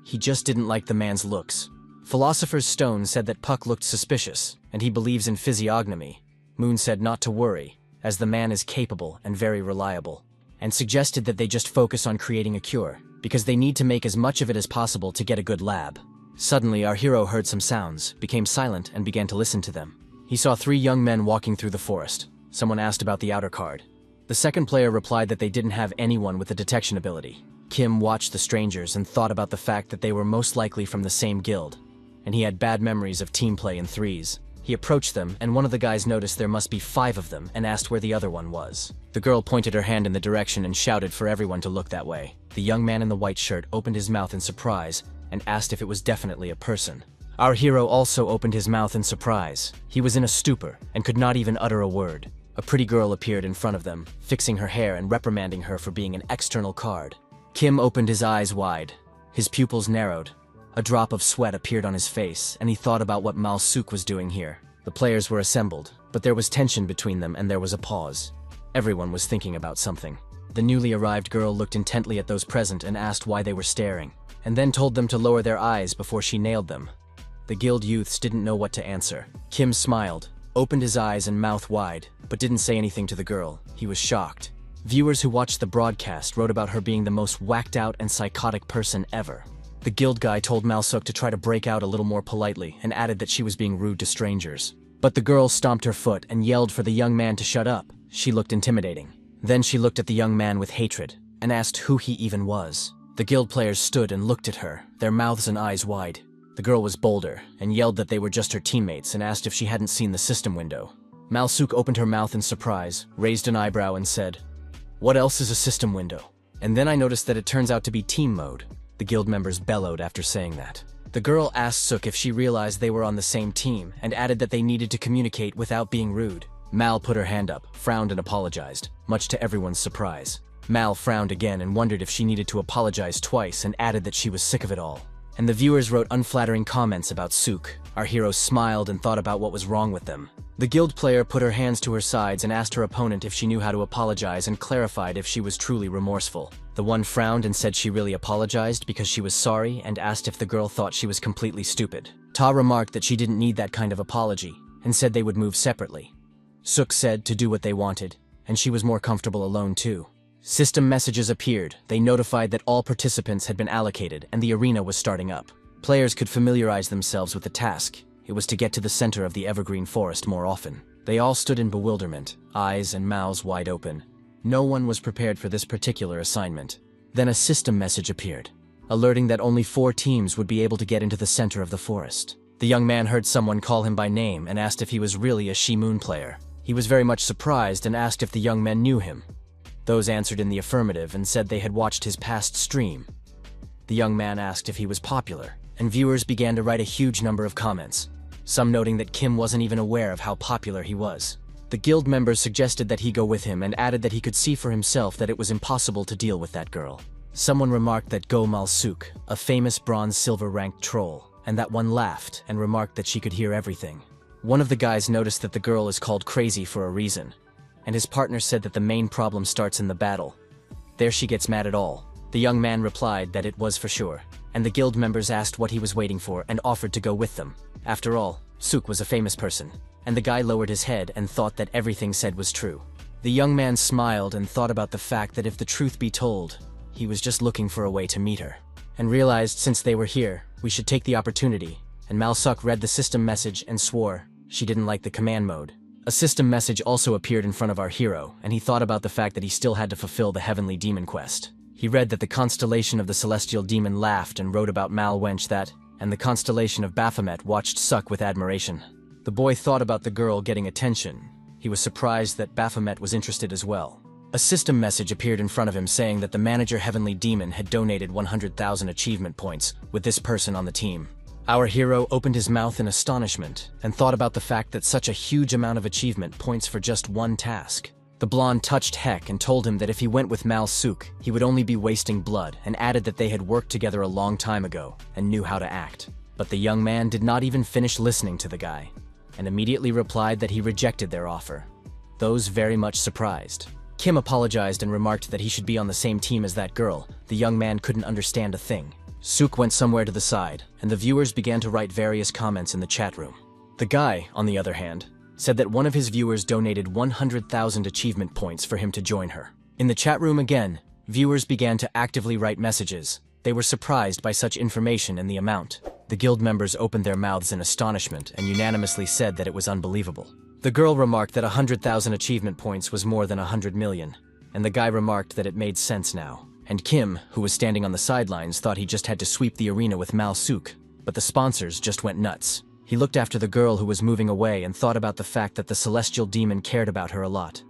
he just didn't like the man's looks. Philosopher's Stone said that Puck looked suspicious, and he believes in physiognomy. Moon said not to worry, as the man is capable and very reliable, and suggested that they just focus on creating a cure, because they need to make as much of it as possible to get a good lab. Suddenly, our hero heard some sounds, became silent, and began to listen to them. He saw 3 young men walking through the forest. Someone asked about the outer card. The second player replied that they didn't have anyone with the detection ability. Kim watched the strangers and thought about the fact that they were most likely from the same guild, and he had bad memories of team play in threes. He approached them, and one of the guys noticed there must be 5 of them and asked where the other one was. The girl pointed her hand in the direction and shouted for everyone to look that way. The young man in the white shirt opened his mouth in surprise and asked if it was definitely a person. Our hero also opened his mouth in surprise. He was in a stupor and could not even utter a word. A pretty girl appeared in front of them, fixing her hair and reprimanding her for being an external card. Kim opened his eyes wide. His pupils narrowed. A drop of sweat appeared on his face, and he thought about what Mal-suk was doing here. The players were assembled, but there was tension between them and there was a pause. Everyone was thinking about something. The newly arrived girl looked intently at those present and asked why they were staring, and then told them to lower their eyes before she nailed them. The guild youths didn't know what to answer. Kim smiled, opened his eyes and mouth wide, but didn't say anything to the girl. He was shocked. Viewers who watched the broadcast wrote about her being the most whacked out and psychotic person ever. The guild guy told Malsuk to try to break out a little more politely and added that she was being rude to strangers. But the girl stomped her foot and yelled for the young man to shut up. She looked intimidating. Then she looked at the young man with hatred and asked who he even was. The guild players stood and looked at her, their mouths and eyes wide. The girl was bolder and yelled that they were just her teammates and asked if she hadn't seen the system window. Malsuk opened her mouth in surprise, raised an eyebrow and said, "What else is a system window?" And then I noticed that it turns out to be team mode. The guild members bellowed after saying that. The girl asked Suk if she realized they were on the same team and added that they needed to communicate without being rude. Mal put her hand up, frowned and apologized, much to everyone's surprise. Mal frowned again and wondered if she needed to apologize twice and added that she was sick of it all. And the viewers wrote unflattering comments about Suk. Our hero smiled and thought about what was wrong with them. The guild player put her hands to her sides and asked her opponent if she knew how to apologize and clarified if she was truly remorseful. The one frowned and said she really apologized because she was sorry and asked if the girl thought she was completely stupid. Ta remarked that she didn't need that kind of apology and said they would move separately. Suk said to do what they wanted, and she was more comfortable alone too. System messages appeared. They notified that all participants had been allocated and the arena was starting up. Players could familiarize themselves with the task. It was to get to the center of the evergreen forest more often. They all stood in bewilderment, eyes and mouths wide open. No one was prepared for this particular assignment. Then a system message appeared, alerting that only 4 teams would be able to get into the center of the forest. The young man heard someone call him by name and asked if he was really a Shi-Moon player. He was very much surprised and asked if the young men knew him. Those answered in the affirmative and said they had watched his past stream. The young man asked if he was popular, and viewers began to write a huge number of comments, some noting that Kim wasn't even aware of how popular he was. The guild members suggested that he go with him and added that he could see for himself that it was impossible to deal with that girl. Someone remarked that Go Malsuk, a famous bronze-silver ranked troll, and that one laughed and remarked that she could hear everything. One of the guys noticed that the girl is called crazy for a reason, and his partner said that the main problem starts in the battle. There she gets mad at all. The young man replied that it was for sure, and the guild members asked what he was waiting for and offered to go with them. After all, Suk was a famous person, and the guy lowered his head and thought that everything said was true. The young man smiled and thought about the fact that if the truth be told, he was just looking for a way to meet her, and realized since they were here, we should take the opportunity, and Malsuk read the system message and swore she didn't like the command mode. A system message also appeared in front of our hero, and he thought about the fact that he still had to fulfill the heavenly demon quest. He read that the constellation of the celestial demon laughed and wrote about Mal wench that, and the constellation of Baphomet watched Suk with admiration. The boy thought about the girl getting attention. He was surprised that Baphomet was interested as well. A system message appeared in front of him saying that the manager Heavenly Demon had donated 100,000 achievement points with this person on the team. Our hero opened his mouth in astonishment and thought about the fact that such a huge amount of achievement points for just one task. The blonde touched Heck and told him that if he went with Malsuk, he would only be wasting blood, and added that they had worked together a long time ago and knew how to act. But the young man did not even finish listening to the guy, and immediately replied that he rejected their offer. Those very much surprised. Kim apologized and remarked that he should be on the same team as that girl. The young man couldn't understand a thing. Suk went somewhere to the side, and the viewers began to write various comments in the chat room. The guy, on the other hand, said that one of his viewers donated 100,000 achievement points for him to join her. In the chat room again, viewers began to actively write messages. They were surprised by such information and the amount. The guild members opened their mouths in astonishment and unanimously said that it was unbelievable. The girl remarked that 100,000 achievement points was more than 100 million, and the guy remarked that it made sense now. And Kim, who was standing on the sidelines, thought he just had to sweep the arena with Malsuk, but the sponsors just went nuts. He looked after the girl who was moving away and thought about the fact that the celestial demon cared about her a lot.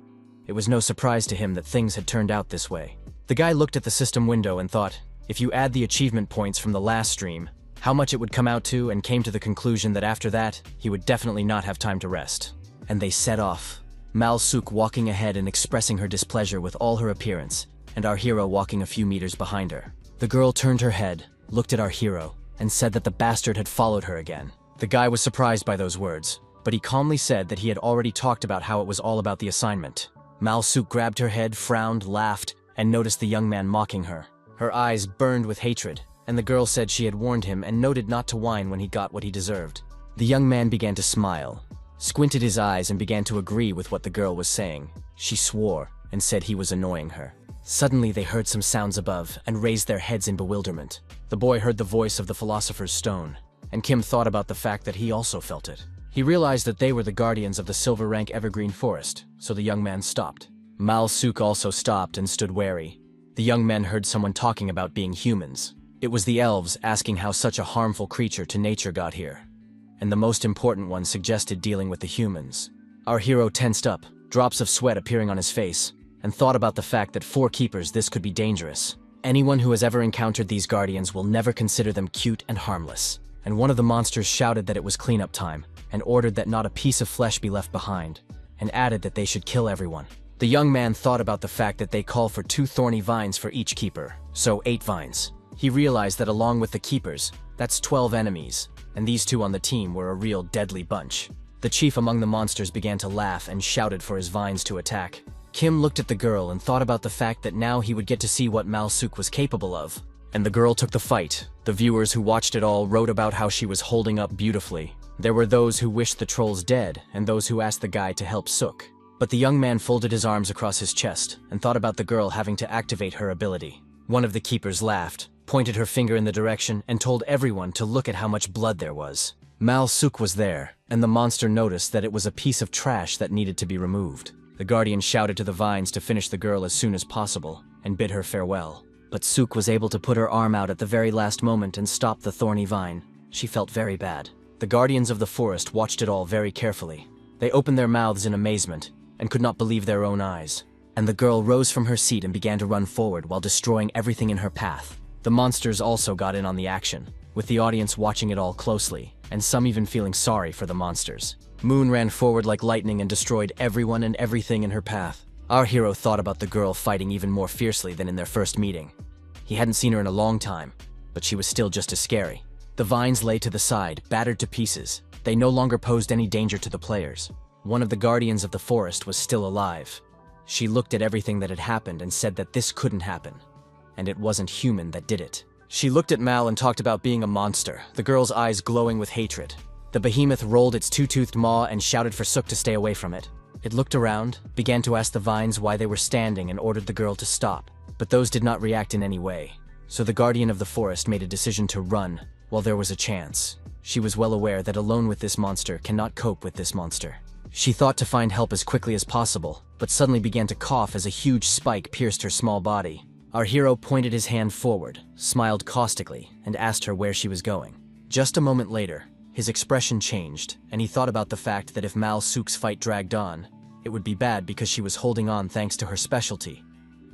It was no surprise to him that things had turned out this way. The guy looked at the system window and thought, if you add the achievement points from the last stream, how much it would come out to, and came to the conclusion that after that, he would definitely not have time to rest. And they set off. Malsuk walking ahead and expressing her displeasure with all her appearance, and our hero walking a few meters behind her. The girl turned her head, looked at our hero, and said that the bastard had followed her again. The guy was surprised by those words, but he calmly said that he had already talked about how it was all about the assignment. Malsuk grabbed her head, frowned, laughed, and noticed the young man mocking her. Her eyes burned with hatred, and the girl said she had warned him and noted not to whine when he got what he deserved. The young man began to smile, squinted his eyes and began to agree with what the girl was saying. She swore, and said he was annoying her. Suddenly they heard some sounds above and raised their heads in bewilderment. The boy heard the voice of the philosopher's stone, and Kim thought about the fact that he also felt it. He realized that they were the guardians of the silver rank evergreen forest, so the young man stopped. Mal Suk also stopped and stood wary. The young men heard someone talking about being humans. It was the elves asking how such a harmful creature to nature got here. And the most important one suggested dealing with the humans. Our hero tensed up, drops of sweat appearing on his face, and thought about the fact that for keepers this could be dangerous. Anyone who has ever encountered these guardians will never consider them cute and harmless. And one of the monsters shouted that it was cleanup time, and ordered that not a piece of flesh be left behind, and added that they should kill everyone. The young man thought about the fact that they call for 2 thorny vines for each keeper, so 8 vines. He realized that along with the keepers, that's 12 enemies, and these 2 on the team were a real deadly bunch. The chief among the monsters began to laugh and shouted for his vines to attack. Kim looked at the girl and thought about the fact that now he would get to see what Mal Suk was capable of. And the girl took the fight. The viewers who watched it all wrote about how she was holding up beautifully. There were those who wished the trolls dead, and those who asked the guy to help Suk. But the young man folded his arms across his chest and thought about the girl having to activate her ability. One of the keepers laughed, pointed her finger in the direction, and told everyone to look at how much blood there was. Mal Suk was there, and the monster noticed that it was a piece of trash that needed to be removed. The guardian shouted to the vines to finish the girl as soon as possible, and bid her farewell. But Suk was able to put her arm out at the very last moment and stop the thorny vine. She felt very bad. The guardians of the forest watched it all very carefully. They opened their mouths in amazement, and could not believe their own eyes. And the girl rose from her seat and began to run forward while destroying everything in her path. The monsters also got in on the action, with the audience watching it all closely, and some even feeling sorry for the monsters. Moon ran forward like lightning and destroyed everyone and everything in her path. Our hero thought about the girl fighting even more fiercely than in their first meeting. He hadn't seen her in a long time, but she was still just as scary. The vines lay to the side, battered to pieces. They no longer posed any danger to the players. One of the guardians of the forest was still alive. She looked at everything that had happened and said that this couldn't happen, and it wasn't human that did it. She looked at Mal and talked about being a monster, the girl's eyes glowing with hatred. The behemoth rolled its 2-toothed maw and shouted for Suk to stay away from it. It looked around, began to ask the vines why they were standing, and ordered the girl to stop. But those did not react in any way. So the guardian of the forest made a decision to run while there was a chance. She was well aware that alone with this monster cannot cope with this monster. She thought to find help as quickly as possible, but suddenly began to cough as a huge spike pierced her small body. Our hero pointed his hand forward, smiled caustically, and asked her where she was going. Just a moment later, his expression changed, and he thought about the fact that if Mal Suk's fight dragged on, it would be bad because she was holding on thanks to her specialty.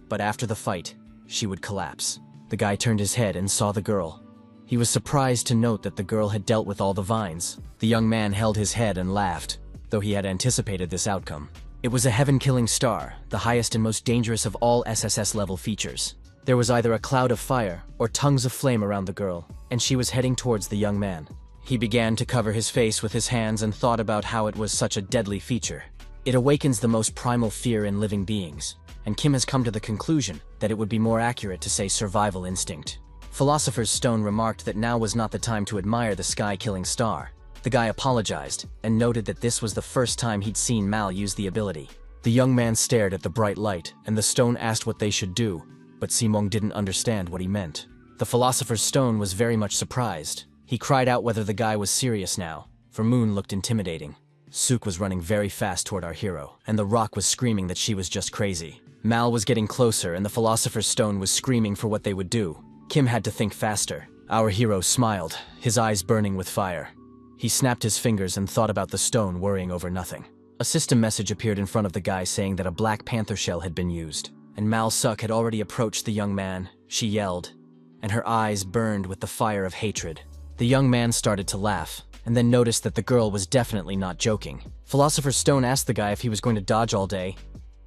But after the fight, she would collapse. The guy turned his head and saw the girl. He was surprised to note that the girl had dealt with all the vines. The young man held his head and laughed, though he had anticipated this outcome. It was a heaven-killing star, the highest and most dangerous of all SSS-level features. There was either a cloud of fire or tongues of flame around the girl, and she was heading towards the young man. He began to cover his face with his hands and thought about how it was such a deadly feature. It awakens the most primal fear in living beings, and Kim has come to the conclusion that it would be more accurate to say survival instinct. Philosopher's Stone remarked that now was not the time to admire the sky-killing star. The guy apologized and noted that this was the first time he'd seen Mal use the ability. The young man stared at the bright light, and the stone asked what they should do, but Simong didn't understand what he meant. The Philosopher's Stone was very much surprised. He cried out whether the guy was serious now, for Moon looked intimidating. Suk was running very fast toward our hero, and the rock was screaming that she was just crazy. Mal was getting closer, and the Philosopher's Stone was screaming for what they would do. Kim had to think faster. Our hero smiled, his eyes burning with fire. He snapped his fingers and thought about the stone, worrying over nothing. A system message appeared in front of the guy saying that a Black Panther shell had been used, and Mal Suk had already approached the young man. She yelled, and her eyes burned with the fire of hatred. The young man started to laugh, and then noticed that the girl was definitely not joking. Philosopher's Stone asked the guy if he was going to dodge all day.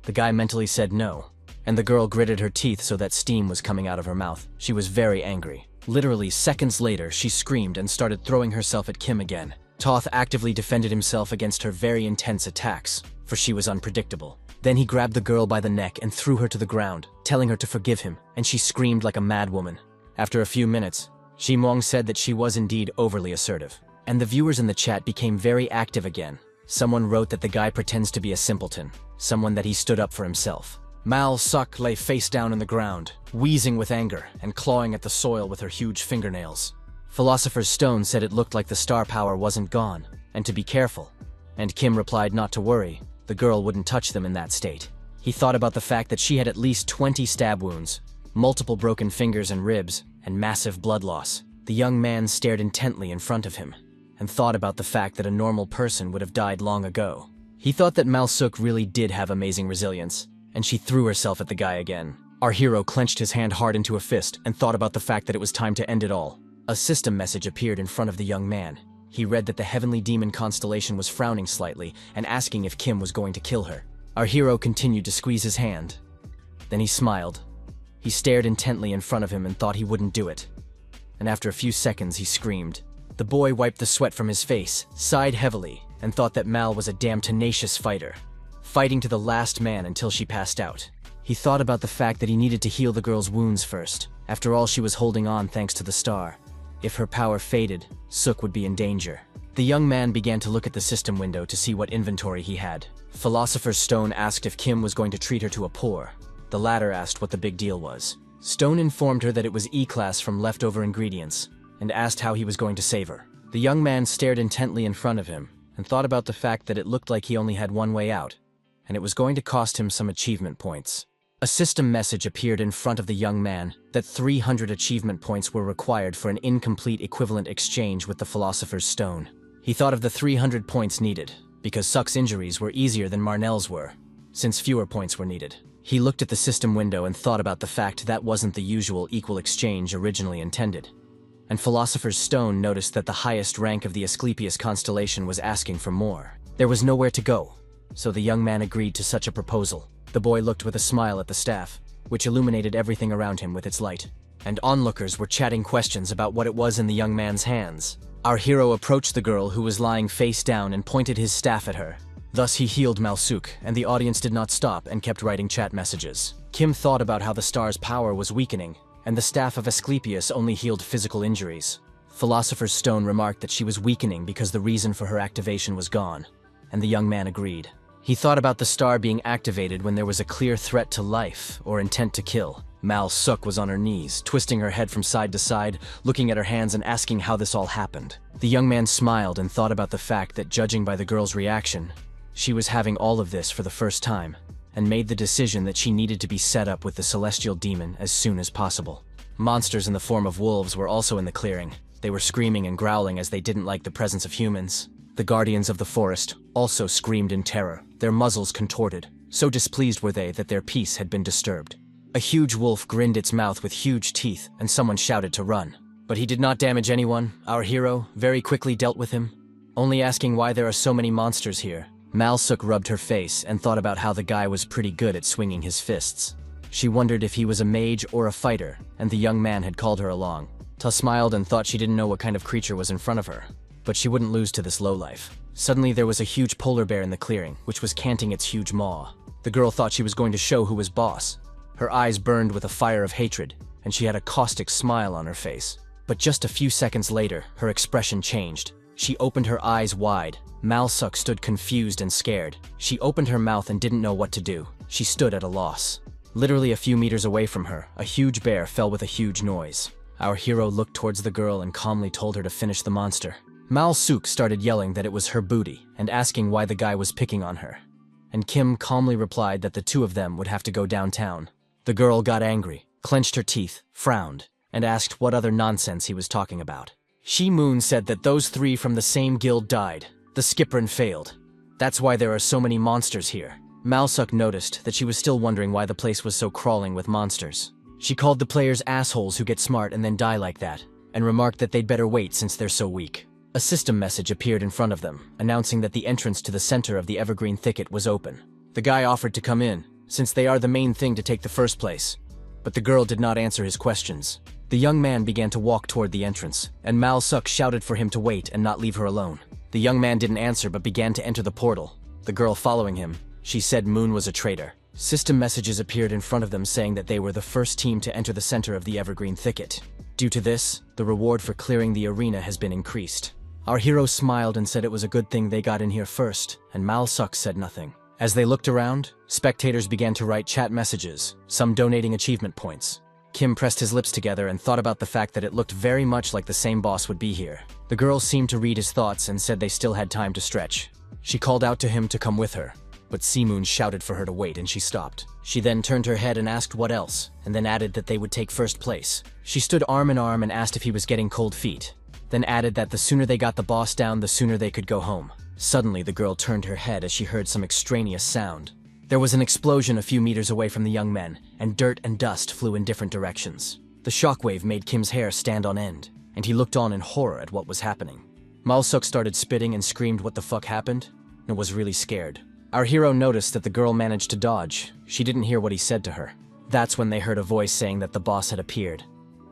The guy mentally said no, and the girl gritted her teeth so that steam was coming out of her mouth. She was very angry. Literally seconds later, she screamed and started throwing herself at Kim again. Toth actively defended himself against her very intense attacks, for she was unpredictable. Then he grabbed the girl by the neck and threw her to the ground, telling her to forgive him, and she screamed like a mad woman. After a few minutes, Shimong said that she was indeed overly assertive, and the viewers in the chat became very active again. Someone wrote that the guy pretends to be a simpleton, someone that he stood up for himself. Mal Suk lay face down in the ground, wheezing with anger and clawing at the soil with her huge fingernails. Philosopher's Stone said it looked like the star power wasn't gone, and to be careful. And Kim replied not to worry, the girl wouldn't touch them in that state. He thought about the fact that she had at least 20 stab wounds, multiple broken fingers and ribs, and massive blood loss. The young man stared intently in front of him, and thought about the fact that a normal person would have died long ago. He thought that Mal Suk really did have amazing resilience, and she threw herself at the guy again. Our hero clenched his hand hard into a fist and thought about the fact that it was time to end it all. A system message appeared in front of the young man. He read that the heavenly demon constellation was frowning slightly and asking if Kim was going to kill her. Our hero continued to squeeze his hand. Then he smiled. He stared intently in front of him and thought he wouldn't do it. And after a few seconds, he screamed. The boy wiped the sweat from his face, sighed heavily, and thought that Mal was a damn tenacious fighter, fighting to the last man until she passed out. He thought about the fact that he needed to heal the girl's wounds first. After all, she was holding on thanks to the star. If her power faded, Suk would be in danger. The young man began to look at the system window to see what inventory he had. Philosopher's Stone asked if Kim was going to treat her to a pour. The latter asked what the big deal was. Stone informed her that it was E-class from leftover ingredients, and asked how he was going to save her. The young man stared intently in front of him, and thought about the fact that it looked like he only had one way out, and it was going to cost him some achievement points. A system message appeared in front of the young man that 300 achievement points were required for an incomplete equivalent exchange with the Philosopher's Stone. He thought of the 300 points needed, because Suk's injuries were easier than Marnell's were, since fewer points were needed. He looked at the system window and thought about the fact that wasn't the usual equal exchange originally intended. And Philosopher's Stone noticed that the highest rank of the Asclepius constellation was asking for more. There was nowhere to go, so the young man agreed to such a proposal. The boy looked with a smile at the staff, which illuminated everything around him with its light. And onlookers were chatting questions about what it was in the young man's hands. Our hero approached the girl who was lying face down and pointed his staff at her. Thus he healed Mal Suk, and the audience did not stop and kept writing chat messages. Kim thought about how the star's power was weakening, and the staff of Asclepius only healed physical injuries. Philosopher's Stone remarked that she was weakening because the reason for her activation was gone, and the young man agreed. He thought about the star being activated when there was a clear threat to life or intent to kill. Mal Suk was on her knees, twisting her head from side to side, looking at her hands and asking how this all happened. The young man smiled and thought about the fact that, judging by the girl's reaction, she was having all of this for the first time, and made the decision that she needed to be set up with the celestial demon as soon as possible. Monsters in the form of wolves were also in the clearing. They were screaming and growling as they didn't like the presence of humans. The guardians of the forest also screamed in terror, their muzzles contorted. So displeased were they that their peace had been disturbed. A huge wolf grinned its mouth with huge teeth, and someone shouted to run. But he did not damage anyone. Our hero very quickly dealt with him, only asking why there are so many monsters here. Mal Suk rubbed her face and thought about how the guy was pretty good at swinging his fists. She wondered if he was a mage or a fighter, and the young man had called her along. Ta smiled and thought she didn't know what kind of creature was in front of her, but she wouldn't lose to this lowlife. Suddenly there was a huge polar bear in the clearing, which was canting its huge maw. The girl thought she was going to show who was boss. Her eyes burned with a fire of hatred, and she had a caustic smile on her face. But just a few seconds later, her expression changed. She opened her eyes wide. Mal Suk stood confused and scared. She opened her mouth and didn't know what to do. She stood at a loss. Literally a few meters away from her, a huge bear fell with a huge noise. Our hero looked towards the girl and calmly told her to finish the monster. Mal Suk started yelling that it was her booty and asking why the guy was picking on her. And Kim calmly replied that the two of them would have to go downtown. The girl got angry, clenched her teeth, frowned, and asked what other nonsense he was talking about. Shi Moon said that those three from the same guild died. The Skiprin failed. That's why there are so many monsters here. Mal Suk noticed that she was still wondering why the place was so crawling with monsters. She called the players assholes who get smart and then die like that, and remarked that they'd better wait since they're so weak. A system message appeared in front of them, announcing that the entrance to the center of the evergreen thicket was open. The guy offered to come in, since they are the main thing to take the first place. But the girl did not answer his questions. The young man began to walk toward the entrance, and Mal Suk shouted for him to wait and not leave her alone. The young man didn't answer but began to enter the portal, the girl following him. She said Moon was a traitor. System messages appeared in front of them saying that they were the first team to enter the center of the evergreen thicket. Due to this, the reward for clearing the arena has been increased. Our hero smiled and said it was a good thing they got in here first, and Mal Suk said nothing. As they looked around, spectators began to write chat messages, some donating achievement points. Kim pressed his lips together and thought about the fact that it looked very much like the same boss would be here. The girl seemed to read his thoughts and said they still had time to stretch. She called out to him to come with her, but Simoon shouted for her to wait and she stopped. She then turned her head and asked what else, and then added that they would take first place. She stood arm in arm and asked if he was getting cold feet, then added that the sooner they got the boss down, the sooner they could go home. Suddenly, the girl turned her head as she heard some extraneous sound. There was an explosion a few meters away from the young men, and dirt and dust flew in different directions. The shockwave made Kim's hair stand on end, and he looked on in horror at what was happening. Malsuk started spitting and screamed what the fuck happened, and was really scared. Our hero noticed that the girl managed to dodge. She didn't hear what he said to her. That's when they heard a voice saying that the boss had appeared.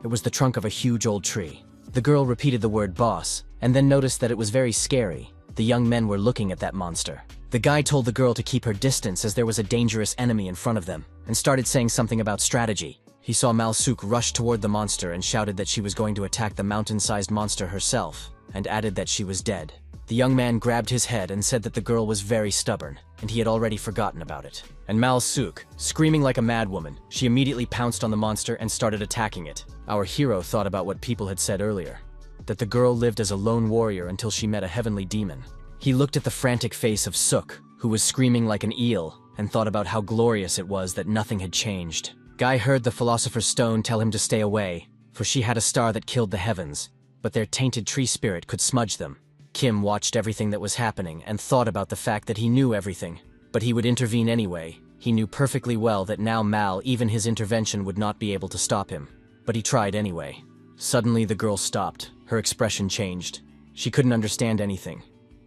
It was the trunk of a huge old tree. The girl repeated the word boss, and then noticed that it was very scary. The young men were looking at that monster. The guy told the girl to keep her distance as there was a dangerous enemy in front of them, and started saying something about strategy. He saw Malsuk rush toward the monster and shouted that she was going to attack the mountain-sized monster herself, and added that she was dead. The young man grabbed his head and said that the girl was very stubborn, and he had already forgotten about it. And Malsuk, screaming like a madwoman, she immediately pounced on the monster and started attacking it. Our hero thought about what people had said earlier, that the girl lived as a lone warrior until she met a heavenly demon. He looked at the frantic face of Suk, who was screaming like an eel, and thought about how glorious it was that nothing had changed. Guy heard the philosopher's stone tell him to stay away, for she had a star that killed the heavens, but their tainted tree spirit could smudge them. Kim watched everything that was happening and thought about the fact that he knew everything, but he would intervene anyway. He knew perfectly well that now even his intervention would not be able to stop him, but he tried anyway. Suddenly the girl stopped. Her expression changed. She couldn't understand anything.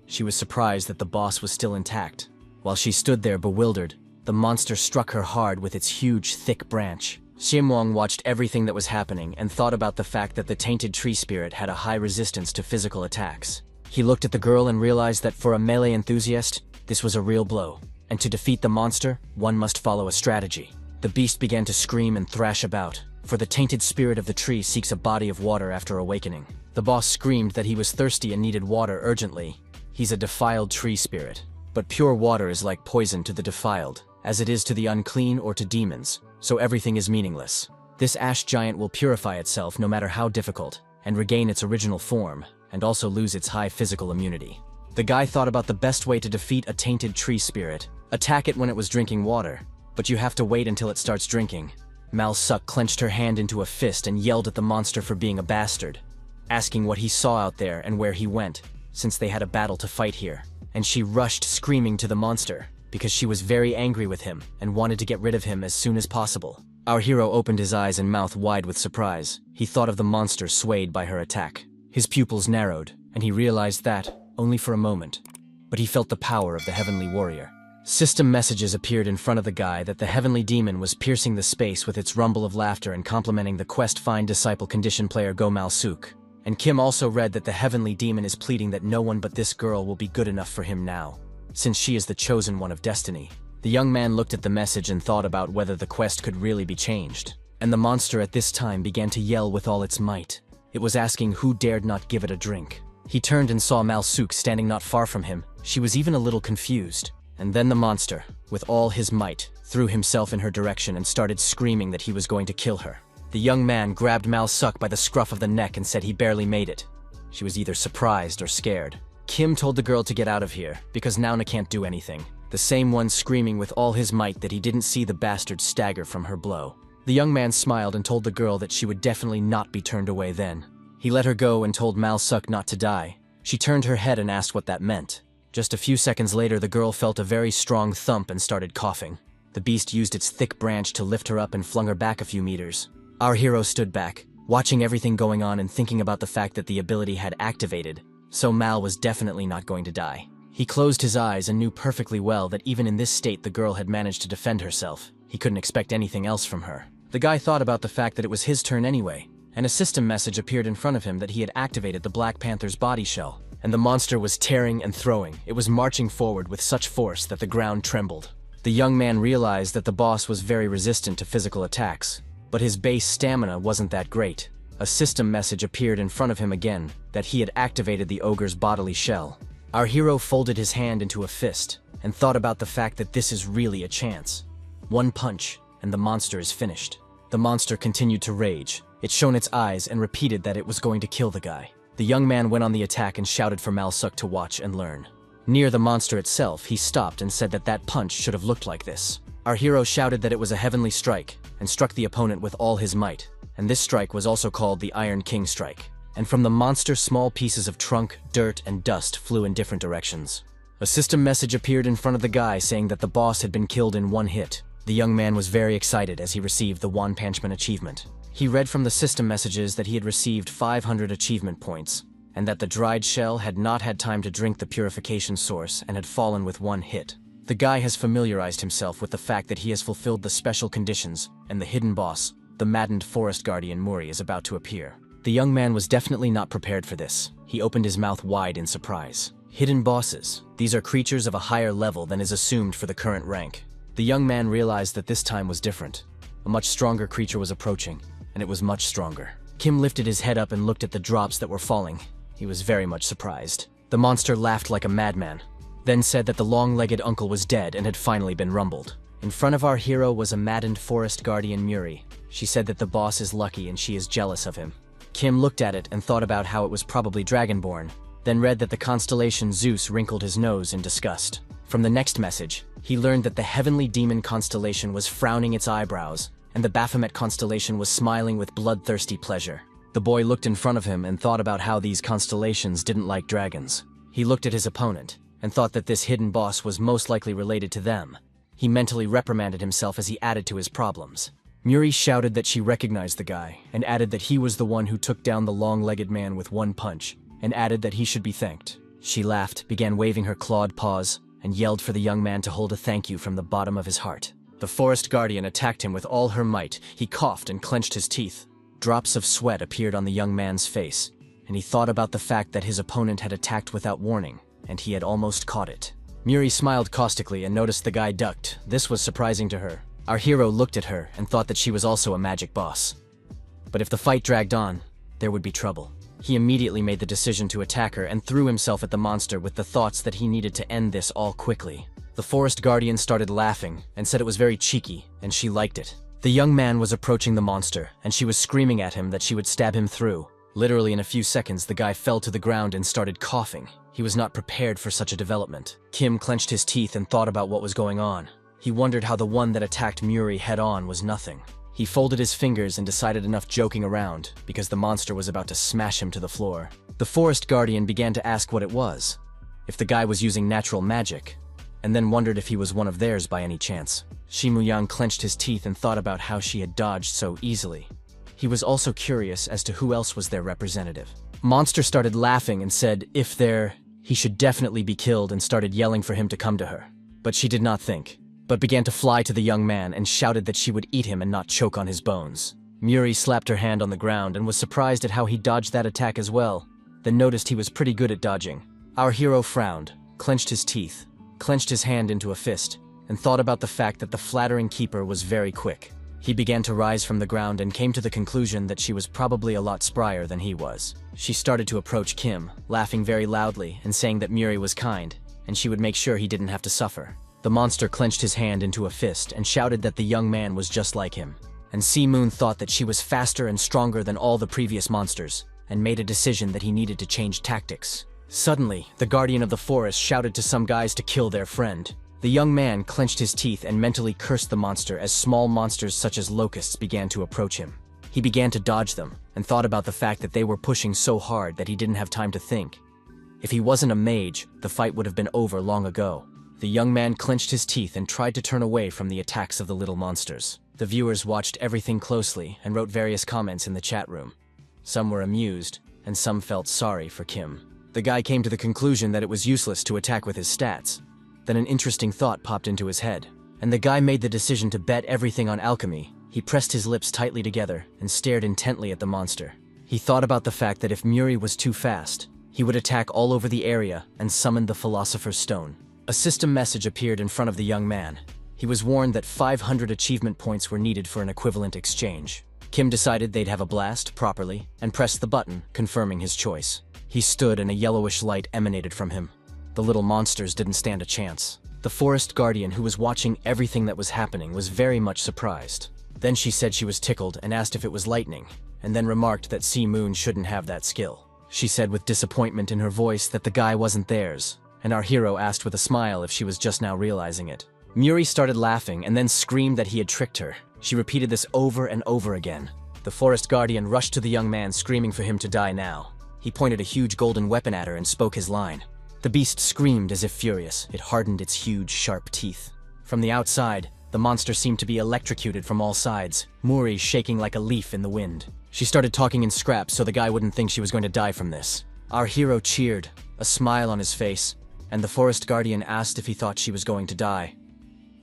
She was surprised that the boss was still intact. While she stood there bewildered, the monster struck her hard with its huge, thick branch. Ximwang watched everything that was happening and thought about the fact that the tainted tree spirit had a high resistance to physical attacks. He looked at the girl and realized that for a melee enthusiast, this was a real blow. And to defeat the monster, one must follow a strategy. The beast began to scream and thrash about, for the tainted spirit of the tree seeks a body of water after awakening. The boss screamed that he was thirsty and needed water urgently. He's a defiled tree spirit. But pure water is like poison to the defiled, as it is to the unclean or to demons, so everything is meaningless. This ash giant will purify itself no matter how difficult, and regain its original form, and also lose its high physical immunity. The guy thought about the best way to defeat a tainted tree spirit. Attack it when it was drinking water, but you have to wait until it starts drinking. Malsuk clenched her hand into a fist and yelled at the monster for being a bastard, asking what he saw out there and where he went, since they had a battle to fight here. And she rushed screaming to the monster, because she was very angry with him and wanted to get rid of him as soon as possible. Our hero opened his eyes and mouth wide with surprise. He thought of the monster swayed by her attack. His pupils narrowed, and he realized that, only for a moment, but he felt the power of the heavenly warrior. System messages appeared in front of the guy that the heavenly demon was piercing the space with its rumble of laughter and complimenting the quest Find Disciple condition player Go Malsuk. And Kim also read that the heavenly demon is pleading that no one but this girl will be good enough for him now, since she is the chosen one of destiny. The young man looked at the message and thought about whether the quest could really be changed. And the monster at this time began to yell with all its might. It was asking who dared not give it a drink. He turned and saw Malsuk standing not far from him. She was even a little confused. And then the monster, with all his might, threw himself in her direction and started screaming that he was going to kill her. The young man grabbed Malsuk by the scruff of the neck and said he barely made it. She was either surprised or scared. Kim told the girl to get out of here, because Nauna can't do anything. The same one screaming with all his might that he didn't see the bastard stagger from her blow. The young man smiled and told the girl that she would definitely not be turned away then. He let her go and told Malsuk not to die. She turned her head and asked what that meant. Just a few seconds later, the girl felt a very strong thump and started coughing. The beast used its thick branch to lift her up and flung her back a few meters. Our hero stood back, watching everything going on and thinking about the fact that the ability had activated, so Mal was definitely not going to die. He closed his eyes and knew perfectly well that even in this state the girl had managed to defend herself. He couldn't expect anything else from her. The guy thought about the fact that it was his turn anyway, and a system message appeared in front of him that he had activated the Black Panther's body shell. And the monster was tearing and throwing. It was marching forward with such force that the ground trembled. The young man realized that the boss was very resistant to physical attacks, but his base stamina wasn't that great. A system message appeared in front of him again, that he had activated the ogre's bodily shell. Our hero folded his hand into a fist and thought about the fact that this is really a chance. One punch, and the monster is finished. The monster continued to rage. It shone its eyes and repeated that it was going to kill the guy. The young man went on the attack and shouted for Malsuk to watch and learn. Near the monster itself, he stopped and said that that punch should have looked like this. Our hero shouted that it was a heavenly strike and struck the opponent with all his might, and this strike was also called the Iron King strike. And from the monster, small pieces of trunk, dirt, and dust flew in different directions. A system message appeared in front of the guy saying that the boss had been killed in one hit. The young man was very excited as he received the One Punch Man achievement. He read from the system messages that he had received 500 achievement points, and that the dried shell had not had time to drink the purification source and had fallen with one hit. The guy has familiarized himself with the fact that he has fulfilled the special conditions, and the hidden boss, the maddened forest guardian Muri, is about to appear. The young man was definitely not prepared for this. He opened his mouth wide in surprise. Hidden bosses. These are creatures of a higher level than is assumed for the current rank. The young man realized that this time was different. A much stronger creature was approaching, and it was much stronger. Kim lifted his head up and looked at the drops that were falling. He was very much surprised. The monster laughed like a madman, then said that the long-legged uncle was dead and had finally been rumbled. In front of our hero was a maddened forest guardian Muri. She said that the boss is lucky and she is jealous of him. Kim looked at it and thought about how it was probably dragonborn, then read that the constellation Zeus wrinkled his nose in disgust. From the next message, he learned that the heavenly demon constellation was frowning its eyebrows, and the Baphomet constellation was smiling with bloodthirsty pleasure. The boy looked in front of him and thought about how these constellations didn't like dragons. He looked at his opponent and thought that this hidden boss was most likely related to them. He mentally reprimanded himself as he added to his problems. Muri shouted that she recognized the guy and added that he was the one who took down the long-legged man with one punch, and added that he should be thanked. She laughed, began waving her clawed paws, and yelled for the young man to hold a thank you from the bottom of his heart. The forest guardian attacked him with all her might. He coughed and clenched his teeth. Drops of sweat appeared on the young man's face, and he thought about the fact that his opponent had attacked without warning, and he had almost caught it. Muri smiled caustically and noticed the guy ducked. This was surprising to her. Our hero looked at her and thought that she was also a magic boss. But if the fight dragged on, there would be trouble. He immediately made the decision to attack her and threw himself at the monster with the thoughts that he needed to end this all quickly. The forest guardian started laughing and said it was very cheeky, and she liked it. The young man was approaching the monster, and she was screaming at him that she would stab him through. Literally in a few seconds, the guy fell to the ground and started coughing. He was not prepared for such a development. Kim clenched his teeth and thought about what was going on. He wondered how the one that attacked Muri head-on was nothing. He folded his fingers and decided enough joking around, because the monster was about to smash him to the floor. The forest guardian began to ask what it was, if the guy was using natural magic, and then wondered if he was one of theirs by any chance. Shimuyang clenched his teeth and thought about how she had dodged so easily. He was also curious as to who else was their representative. Monster started laughing and said he should definitely be killed, and started yelling for him to come to her. But she did not think, but began to fly to the young man and shouted that she would eat him and not choke on his bones. Muri slapped her hand on the ground and was surprised at how he dodged that attack as well, then noticed he was pretty good at dodging. Our hero frowned, clenched his teeth, clenched his hand into a fist, and thought about the fact that the flattering keeper was very quick. He began to rise from the ground and came to the conclusion that she was probably a lot sprier than he was. She started to approach Kim, laughing very loudly and saying that Muri was kind, and she would make sure he didn't have to suffer. The monster clenched his hand into a fist and shouted that the young man was just like him. And Si-moon thought that she was faster and stronger than all the previous monsters, and made a decision that he needed to change tactics. Suddenly, the guardian of the forest shouted to some guys to kill their friend. The young man clenched his teeth and mentally cursed the monster as small monsters such as locusts began to approach him. He began to dodge them, and thought about the fact that they were pushing so hard that he didn't have time to think. If he wasn't a mage, the fight would have been over long ago. The young man clenched his teeth and tried to turn away from the attacks of the little monsters. The viewers watched everything closely and wrote various comments in the chat room. Some were amused, and some felt sorry for Kim. The guy came to the conclusion that it was useless to attack with his stats. Then an interesting thought popped into his head, and the guy made the decision to bet everything on alchemy. He pressed his lips tightly together and stared intently at the monster. He thought about the fact that if Muri was too fast, he would attack all over the area and summon the philosopher's stone. A system message appeared in front of the young man. He was warned that 500 achievement points were needed for an equivalent exchange. Kim decided they'd have a blast properly and pressed the button, confirming his choice. He stood and a yellowish light emanated from him. The little monsters didn't stand a chance. The forest guardian, who was watching everything that was happening, was very much surprised. Then she said she was tickled and asked if it was lightning, and then remarked that Sea Moon shouldn't have that skill. She said with disappointment in her voice that the guy wasn't theirs, and our hero asked with a smile if she was just now realizing it. Muri started laughing and then screamed that he had tricked her. She repeated this over and over again. The forest guardian rushed to the young man, screaming for him to die now. He pointed a huge golden weapon at her and spoke his line. The beast screamed as if furious. It hardened its huge, sharp teeth. From the outside, the monster seemed to be electrocuted from all sides, Muri shaking like a leaf in the wind. She started talking in scraps so the guy wouldn't think she was going to die from this. Our hero cheered, a smile on his face, and the forest guardian asked if he thought she was going to die,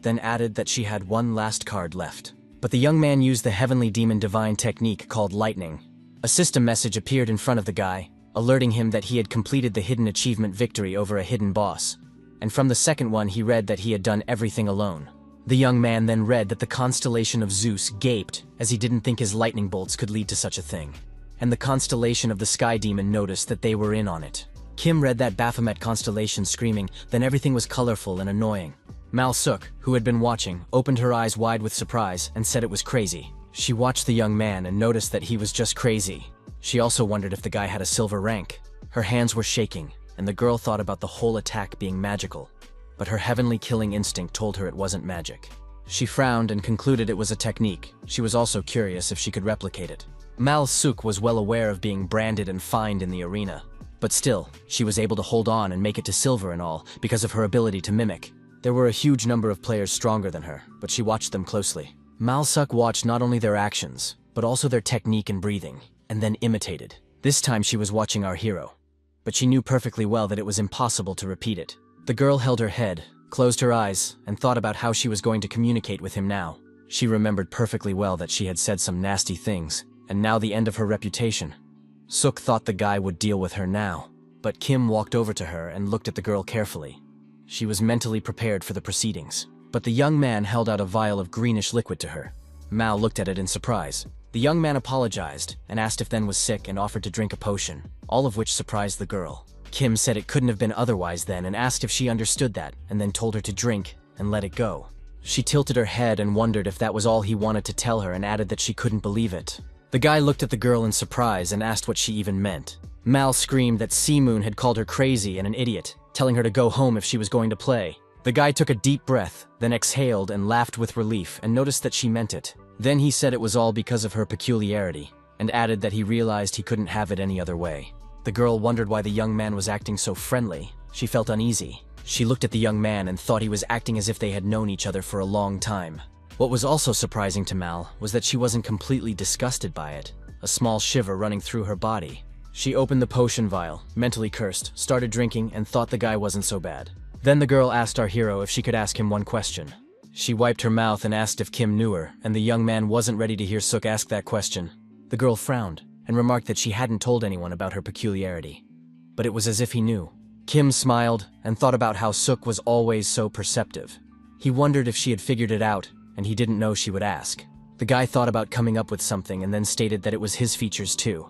then added that she had one last card left. But the young man used the heavenly demon divine technique called lightning. A system message appeared in front of the guy, alerting him that he had completed the hidden achievement victory over a hidden boss, and from the second one he read that he had done everything alone. The young man then read that the constellation of Zeus gaped, as he didn't think his lightning bolts could lead to such a thing. And the constellation of the sky demon noticed that they were in on it. Kim read that Baphomet constellation, screaming, then everything was colorful and annoying. Mal Suk, who had been watching, opened her eyes wide with surprise and said it was crazy. She watched the young man and noticed that he was just crazy. She also wondered if the guy had a silver rank. Her hands were shaking, and the girl thought about the whole attack being magical. But her heavenly killing instinct told her it wasn't magic. She frowned and concluded it was a technique. She was also curious if she could replicate it. Mal Suk was well aware of being branded and fined in the arena. But still, she was able to hold on and make it to silver and all because of her ability to mimic. There were a huge number of players stronger than her, but she watched them closely. Mal Suk watched not only their actions, but also their technique and breathing, and then imitated. This time she was watching our hero, but she knew perfectly well that it was impossible to repeat it. The girl held her head, closed her eyes, and thought about how she was going to communicate with him now. She remembered perfectly well that she had said some nasty things, and now the end of her reputation. Suk thought the guy would deal with her now, but Kim walked over to her and looked at the girl carefully. She was mentally prepared for the proceedings, but the young man held out a vial of greenish liquid to her. Mal looked at it in surprise. The young man apologized and asked if then was sick and offered to drink a potion, all of which surprised the girl. Kim said it couldn't have been otherwise then and asked if she understood that, and then told her to drink and let it go. She tilted her head and wondered if that was all he wanted to tell her and added that she couldn't believe it. The guy looked at the girl in surprise and asked what she even meant. Mal screamed that Sea Moon had called her crazy and an idiot, telling her to go home if she was going to play. The guy took a deep breath, then exhaled and laughed with relief and noticed that she meant it. Then he said it was all because of her peculiarity, and added that he realized he couldn't have it any other way. The girl wondered why the young man was acting so friendly. She felt uneasy. She looked at the young man and thought he was acting as if they had known each other for a long time. What was also surprising to Mal was that she wasn't completely disgusted by it, a small shiver running through her body. She opened the potion vial, mentally cursed, started drinking, and thought the guy wasn't so bad. Then the girl asked our hero if she could ask him one question. She wiped her mouth and asked if Kim knew her, and the young man wasn't ready to hear Suk ask that question. The girl frowned and remarked that she hadn't told anyone about her peculiarity. But it was as if he knew. Kim smiled and thought about how Suk was always so perceptive. He wondered if she had figured it out, and he didn't know she would ask. The guy thought about coming up with something and then stated that it was his features too.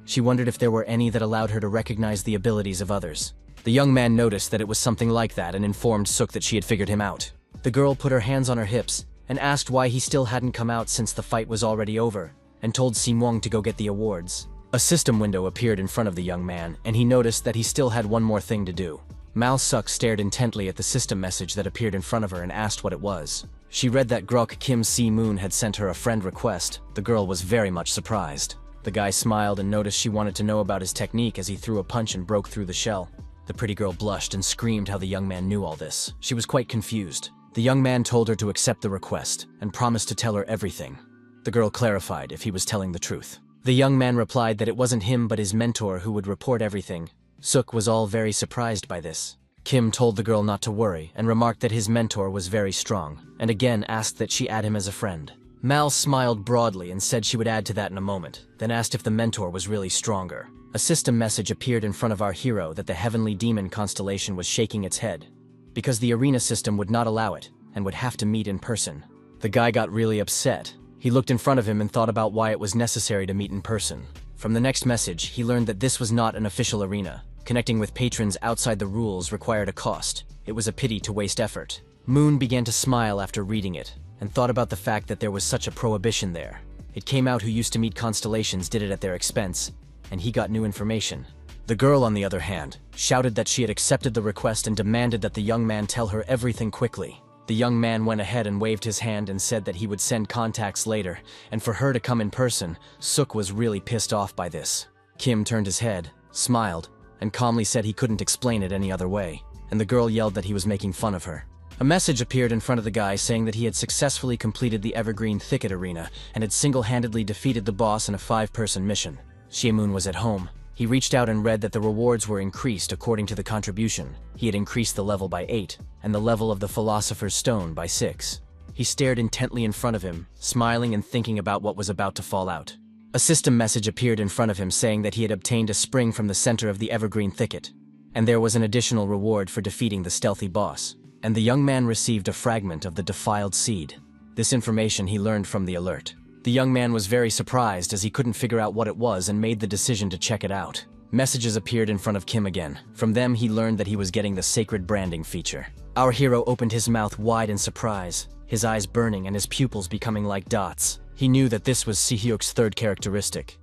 She wondered if there were any that allowed her to recognize the abilities of others. The young man noticed that it was something like that and informed Suk that she had figured him out. The girl put her hands on her hips and asked why he still hadn't come out since the fight was already over, and told Simwong to go get the awards. A system window appeared in front of the young man, and he noticed that he still had one more thing to do. Mal Suk stared intently at the system message that appeared in front of her and asked what it was. She read that Grok Kim Si Moon had sent her a friend request. The girl was very much surprised. The guy smiled and noticed she wanted to know about his technique as he threw a punch and broke through the shell. The pretty girl blushed and screamed how the young man knew all this. She was quite confused. The young man told her to accept the request and promised to tell her everything. The girl clarified if he was telling the truth. The young man replied that it wasn't him but his mentor who would report everything. Suk was all very surprised by this. Kim told the girl not to worry and remarked that his mentor was very strong, and again asked that she add him as a friend. Mal smiled broadly and said she would add to that in a moment, then asked if the mentor was really stronger. A system message appeared in front of our hero that the heavenly demon constellation was shaking its head, because the arena system would not allow it, and would have to meet in person. The guy got really upset. He looked in front of him and thought about why it was necessary to meet in person. From the next message, he learned that this was not an official arena. Connecting with patrons outside the rules required a cost. It was a pity to waste effort. Moon began to smile after reading it, and thought about the fact that there was such a prohibition there. It came out who used to meet constellations did it at their expense, and he got new information. The girl, on the other hand, shouted that she had accepted the request and demanded that the young man tell her everything quickly. The young man went ahead and waved his hand and said that he would send contacts later, and for her to come in person. Suk was really pissed off by this. Kim turned his head, smiled, and calmly said he couldn't explain it any other way, and the girl yelled that he was making fun of her. A message appeared in front of the guy saying that he had successfully completed the Evergreen Thicket arena and had single-handedly defeated the boss in a 5-person mission. Shiemoon was at home. He reached out and read that the rewards were increased according to the contribution. He had increased the level by 8, and the level of the Philosopher's Stone by 6. He stared intently in front of him, smiling and thinking about what was about to fall out. A system message appeared in front of him saying that he had obtained a spring from the center of the Evergreen Thicket, and there was an additional reward for defeating the stealthy boss. And the young man received a fragment of the defiled seed. This information he learned from the alert. The young man was very surprised as he couldn't figure out what it was and made the decision to check it out. Messages appeared in front of Kim again. From them he learned that he was getting the sacred branding feature. Our hero opened his mouth wide in surprise, his eyes burning and his pupils becoming like dots. He knew that this was Si-hyuk's third characteristic.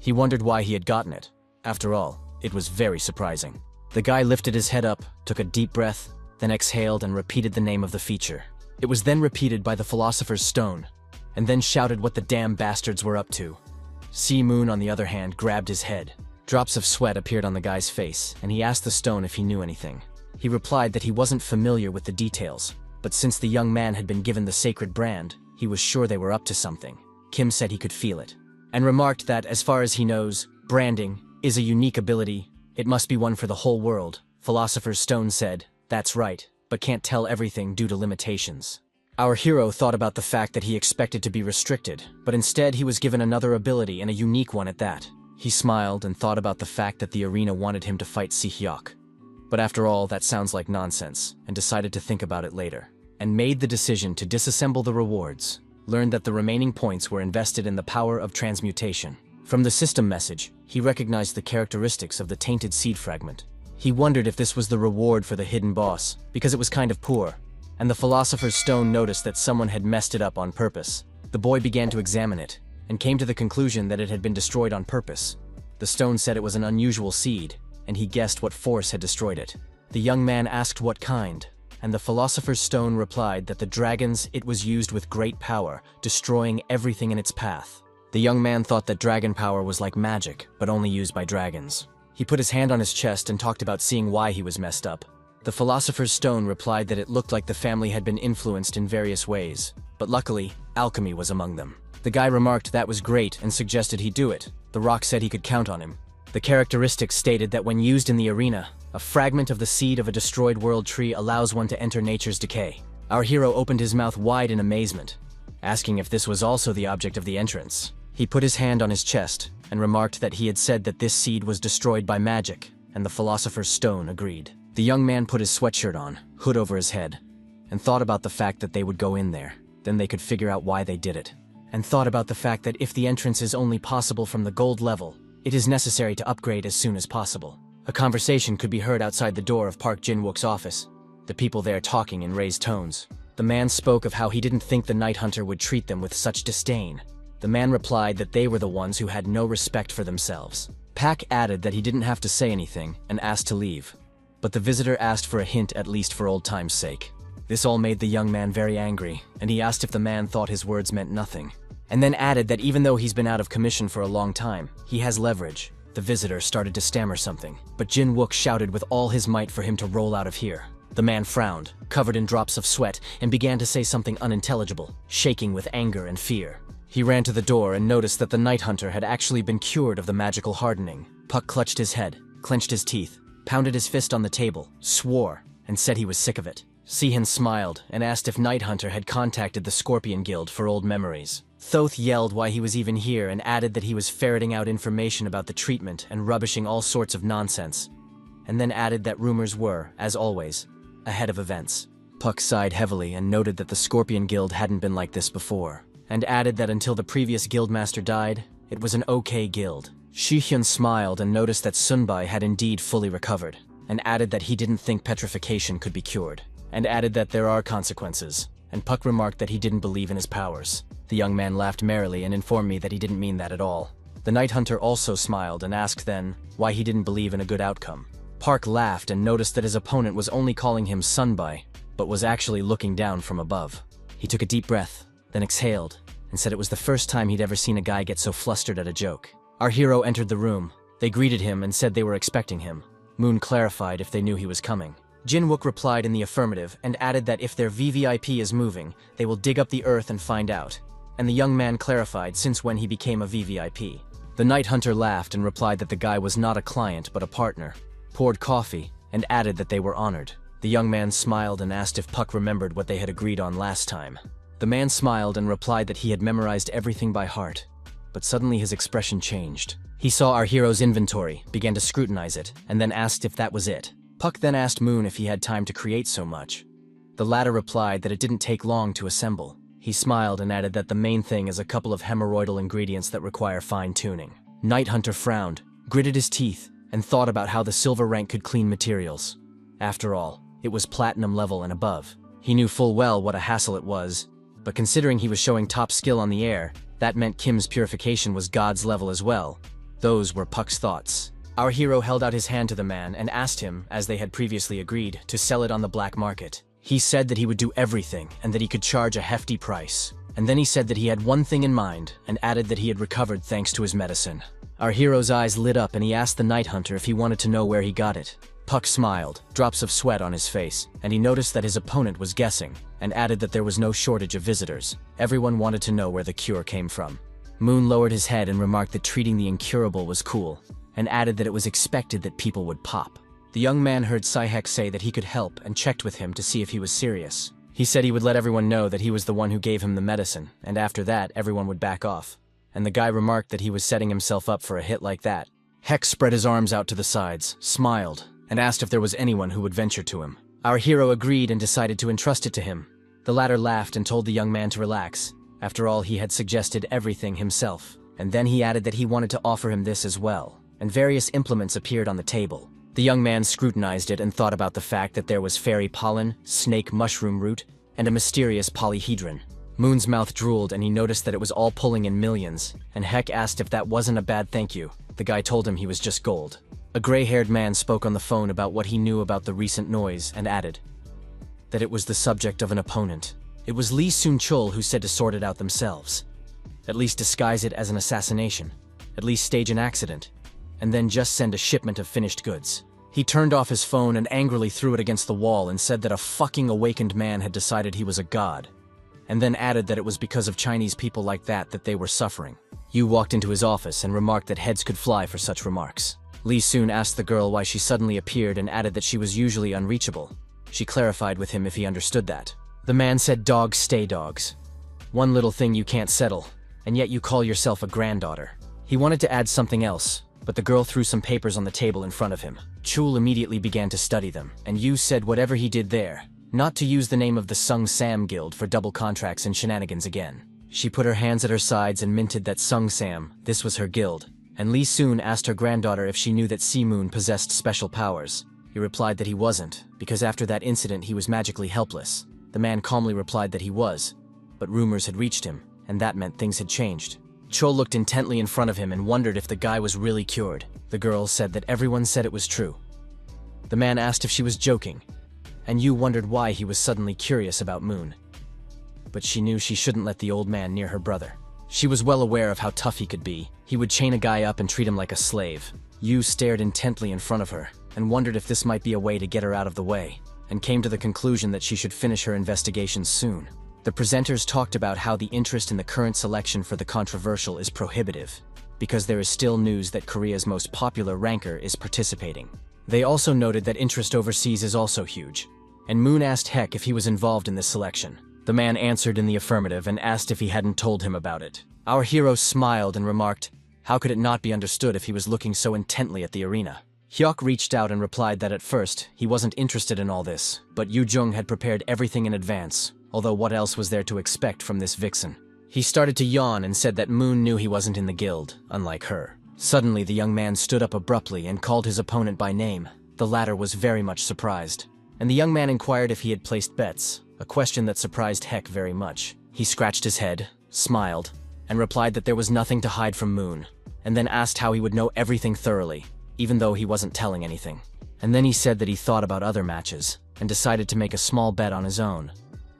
He wondered why he had gotten it. After all, it was very surprising. The guy lifted his head up, took a deep breath, then exhaled and repeated the name of the feature. It was then repeated by the Philosopher's Stone, and then shouted what the damn bastards were up to. Si-moon, on the other hand, grabbed his head. Drops of sweat appeared on the guy's face, and he asked the stone if he knew anything. He replied that he wasn't familiar with the details, but since the young man had been given the sacred brand, he was sure they were up to something. Kim said he could feel it, and remarked that, as far as he knows, branding is a unique ability. It must be one for the whole world. Philosopher's Stone said, "That's right, but can't tell everything due to limitations." Our hero thought about the fact that he expected to be restricted, but instead he was given another ability and a unique one at that. He smiled and thought about the fact that the arena wanted him to fight Si-hyuk. But after all, that sounds like nonsense, and decided to think about it later. And made the decision to disassemble the rewards. Learned that the remaining points were invested in the power of transmutation. From the system message, he recognized the characteristics of the tainted seed fragment. He wondered if this was the reward for the hidden boss, because it was kind of poor. And the Philosopher's Stone noticed that someone had messed it up on purpose. The boy began to examine it, and came to the conclusion that it had been destroyed on purpose. The stone said it was an unusual seed, and he guessed what force had destroyed it. The young man asked what kind, and the Philosopher's Stone replied that the dragons it was used with great power, destroying everything in its path. The young man thought that dragon power was like magic, but only used by dragons. He put his hand on his chest and talked about seeing why he was messed up. The Philosopher's Stone replied that it looked like the family had been influenced in various ways, but luckily, alchemy was among them. The guy remarked that was great and suggested he do it. The rock said he could count on him. The characteristics stated that when used in the arena, a fragment of the seed of a destroyed world tree allows one to enter nature's decay. Our hero opened his mouth wide in amazement, asking if this was also the object of the entrance. He put his hand on his chest and remarked that he had said that this seed was destroyed by magic, and the Philosopher's Stone agreed. The young man put his sweatshirt on, hood over his head, and thought about the fact that they would go in there. Then they could figure out why they did it. And thought about the fact that if the entrance is only possible from the gold level, it is necessary to upgrade as soon as possible. A conversation could be heard outside the door of Park Jin-wook's office, the people there talking in raised tones. The man spoke of how he didn't think the Night Hunter would treat them with such disdain. The man replied that they were the ones who had no respect for themselves. Pak added that he didn't have to say anything and asked to leave. But the visitor asked for a hint, at least for old time's sake. This all made the young man very angry, and he asked if the man thought his words meant nothing. And then added that even though he's been out of commission for a long time, he has leverage. The visitor started to stammer something, but Jin-wook shouted with all his might for him to roll out of here. The man frowned, covered in drops of sweat, and began to say something unintelligible, shaking with anger and fear. He ran to the door and noticed that the Night Hunter had actually been cured of the magical hardening. Puck clutched his head, clenched his teeth, pounded his fist on the table, swore, and said he was sick of it. Sihan smiled and asked if Night Hunter had contacted the Scorpion Guild for old memories. Thoth yelled why he was even here and added that he was ferreting out information about the treatment and rubbishing all sorts of nonsense. And then added that rumors were, as always, ahead of events. Puck sighed heavily and noted that the Scorpion Guild hadn't been like this before, and added that until the previous guildmaster died, it was an okay guild. Shi-hyun smiled and noticed that Sunbai had indeed fully recovered, and added that he didn't think petrification could be cured, and added that there are consequences, and Puck remarked that he didn't believe in his powers. The young man laughed merrily and informed me that he didn't mean that at all. The Night Hunter also smiled and asked then why he didn't believe in a good outcome. Park laughed and noticed that his opponent was only calling him Sunbai, but was actually looking down from above. He took a deep breath, then exhaled, and said it was the first time he'd ever seen a guy get so flustered at a joke. Our hero entered the room. They greeted him and said they were expecting him. Moon clarified if they knew he was coming. Jin-wook replied in the affirmative and added that if their VVIP is moving, they will dig up the earth and find out. And the young man clarified since when he became a VVIP. The Night Hunter laughed and replied that the guy was not a client but a partner, poured coffee, and added that they were honored. The young man smiled and asked if Puck remembered what they had agreed on last time. The man smiled and replied that he had memorized everything by heart, but suddenly his expression changed. He saw our hero's inventory, began to scrutinize it, and then asked if that was it. Puck then asked Moon if he had time to create so much. The latter replied that it didn't take long to assemble. He smiled and added that the main thing is a couple of hemorrhoidal ingredients that require fine-tuning. Night Hunter frowned, gritted his teeth, and thought about how the silver rank could clean materials. After all, it was platinum level and above. He knew full well what a hassle it was, but considering he was showing top skill on the air, that meant Kim's purification was God's level as well. Those were Puck's thoughts. Our hero held out his hand to the man and asked him, as they had previously agreed, to sell it on the black market. He said that he would do everything and that he could charge a hefty price. And then he said that he had one thing in mind and added that he had recovered thanks to his medicine. Our hero's eyes lit up and he asked the Night Hunter if he wanted to know where he got it. Puck smiled, drops of sweat on his face, and he noticed that his opponent was guessing, and added that there was no shortage of visitors. Everyone wanted to know where the cure came from. Moon lowered his head and remarked that treating the incurable was cool, and added that it was expected that people would pop. The young man heard Saihek say that he could help and checked with him to see if he was serious. He said he would let everyone know that he was the one who gave him the medicine, and after that everyone would back off. And the guy remarked that he was setting himself up for a hit like that. Heck spread his arms out to the sides, smiled, and asked if there was anyone who would venture to him. Our hero agreed and decided to entrust it to him. The latter laughed and told the young man to relax. After all, he had suggested everything himself. And then he added that he wanted to offer him this as well. And various implements appeared on the table. The young man scrutinized it and thought about the fact that there was fairy pollen, snake mushroom root, and a mysterious polyhedron. Moon's mouth drooled and he noticed that it was all pulling in millions, and Heck asked if that wasn't a bad thank you. The guy told him he was just gold. A gray-haired man spoke on the phone about what he knew about the recent noise and added that it was the subject of an opponent. It was Lee Soon-chul who said to sort it out themselves. At least disguise it as an assassination. At least stage an accident. And then just send a shipment of finished goods. He turned off his phone and angrily threw it against the wall and said that a fucking awakened man had decided he was a god. And then added that it was because of Chinese people like that they were suffering. Yu walked into his office and remarked that heads could fly for such remarks. Lee soon asked the girl why she suddenly appeared and added that she was usually unreachable. She clarified with him if he understood that. The man said dogs stay dogs. One little thing you can't settle, and yet you call yourself a granddaughter. He wanted to add something else, but the girl threw some papers on the table in front of him. Chul immediately began to study them, and Yu said whatever he did there, not to use the name of the Sung Sam Guild for double contracts and shenanigans again. She put her hands at her sides and minted that Sung Sam, this was her guild, and Lee soon asked her granddaughter if she knew that Si Moon possessed special powers. He replied that he wasn't, because after that incident he was magically helpless. The man calmly replied that he was, but rumors had reached him, and that meant things had changed. Chul looked intently in front of him and wondered if the guy was really cured. The girl said that everyone said it was true. The man asked if she was joking, and Yu wondered why he was suddenly curious about Moon. But she knew she shouldn't let the old man near her brother. She was well aware of how tough he could be. He would chain a guy up and treat him like a slave. Yu stared intently in front of her, and wondered if this might be a way to get her out of the way, and came to the conclusion that she should finish her investigations soon. The presenters talked about how the interest in the current selection for the controversial is prohibitive, because there is still news that Korea's most popular ranker is participating. They also noted that interest overseas is also huge, and Moon asked Heck if he was involved in this selection. The man answered in the affirmative and asked if he hadn't told him about it. Our hero smiled and remarked, how could it not be understood if he was looking so intently at the arena? Hyuk reached out and replied that at first, he wasn't interested in all this, but Yu Jung had prepared everything in advance, although what else was there to expect from this vixen? He started to yawn and said that Moon knew he wasn't in the guild, unlike her. Suddenly, the young man stood up abruptly and called his opponent by name. The latter was very much surprised, and the young man inquired if he had placed bets, a question that surprised Heck very much. He scratched his head, smiled, and replied that there was nothing to hide from Moon, and then asked how he would know everything thoroughly, even though he wasn't telling anything. And then he said that he thought about other matches, and decided to make a small bet on his own.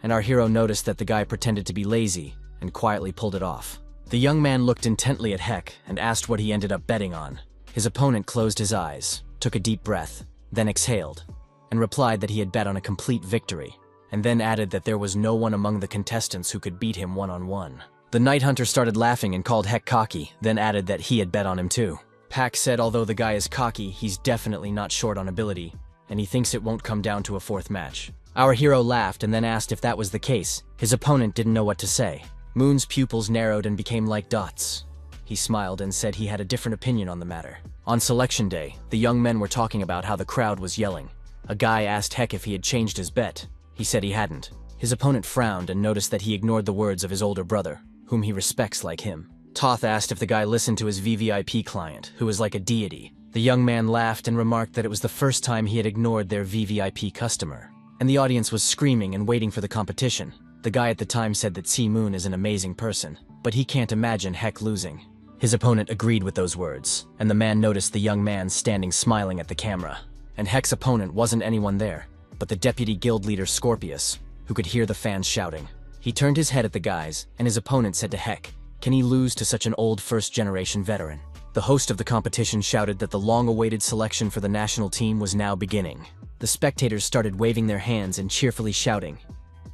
And our hero noticed that the guy pretended to be lazy, and quietly pulled it off. The young man looked intently at Heck and asked what he ended up betting on. His opponent closed his eyes, took a deep breath, then exhaled, and replied that he had bet on a complete victory, and then added that there was no one among the contestants who could beat him one-on-one. The Night Hunter started laughing and called Heck cocky, then added that he had bet on him too. Pack said although the guy is cocky, he's definitely not short on ability, and he thinks it won't come down to a fourth match. Our hero laughed and then asked if that was the case. His opponent didn't know what to say. Moon's pupils narrowed and became like dots. He smiled and said he had a different opinion on the matter. On selection day, the young men were talking about how the crowd was yelling. A guy asked Heck if he had changed his bet. He said he hadn't. His opponent frowned and noticed that he ignored the words of his older brother, whom he respects like him. Toth asked if the guy listened to his VVIP client, who was like a deity. The young man laughed and remarked that it was the first time he had ignored their VVIP customer. And the audience was screaming and waiting for the competition. The guy at the time said that Moon is an amazing person, but he can't imagine Heck losing. His opponent agreed with those words, and the man noticed the young man standing smiling at the camera. And Heck's opponent wasn't anyone there, but the deputy guild leader Scorpius, who could hear the fans shouting. He turned his head at the guys, and his opponent said to Heck, "Can he lose to such an old first-generation veteran?" The host of the competition shouted that the long-awaited selection for the national team was now beginning. The spectators started waving their hands and cheerfully shouting.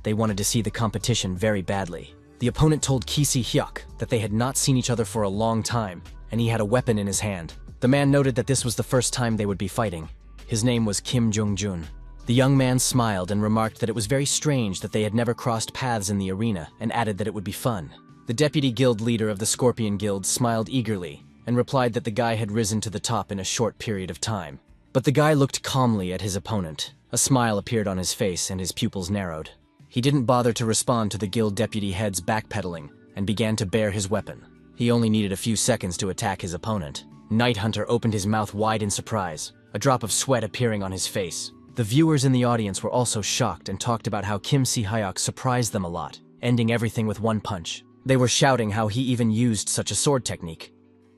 They wanted to see the competition very badly. The opponent told Kisi Hyuk that they had not seen each other for a long time, and he had a weapon in his hand. The man noted that this was the first time they would be fighting. His name was Kim Jung-jun. The young man smiled and remarked that it was very strange that they had never crossed paths in the arena, and added that it would be fun. The deputy guild leader of the Scorpion Guild smiled eagerly, and replied that the guy had risen to the top in a short period of time. But the guy looked calmly at his opponent. A smile appeared on his face and his pupils narrowed. He didn't bother to respond to the guild deputy head's backpedaling, and began to bare his weapon. He only needed a few seconds to attack his opponent. Night Hunter opened his mouth wide in surprise, a drop of sweat appearing on his face. The viewers in the audience were also shocked and talked about how Kim Si-hyuk surprised them a lot, ending everything with one punch. They were shouting how he even used such a sword technique.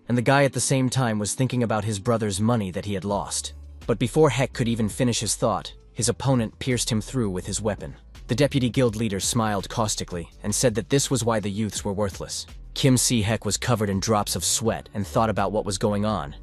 And the guy at the same time was thinking about his brother's money that he had lost. But before Heck could even finish his thought, his opponent pierced him through with his weapon. The deputy guild leader smiled caustically and said that this was why the youths were worthless. Kim Si-hyuk was covered in drops of sweat and thought about what was going on.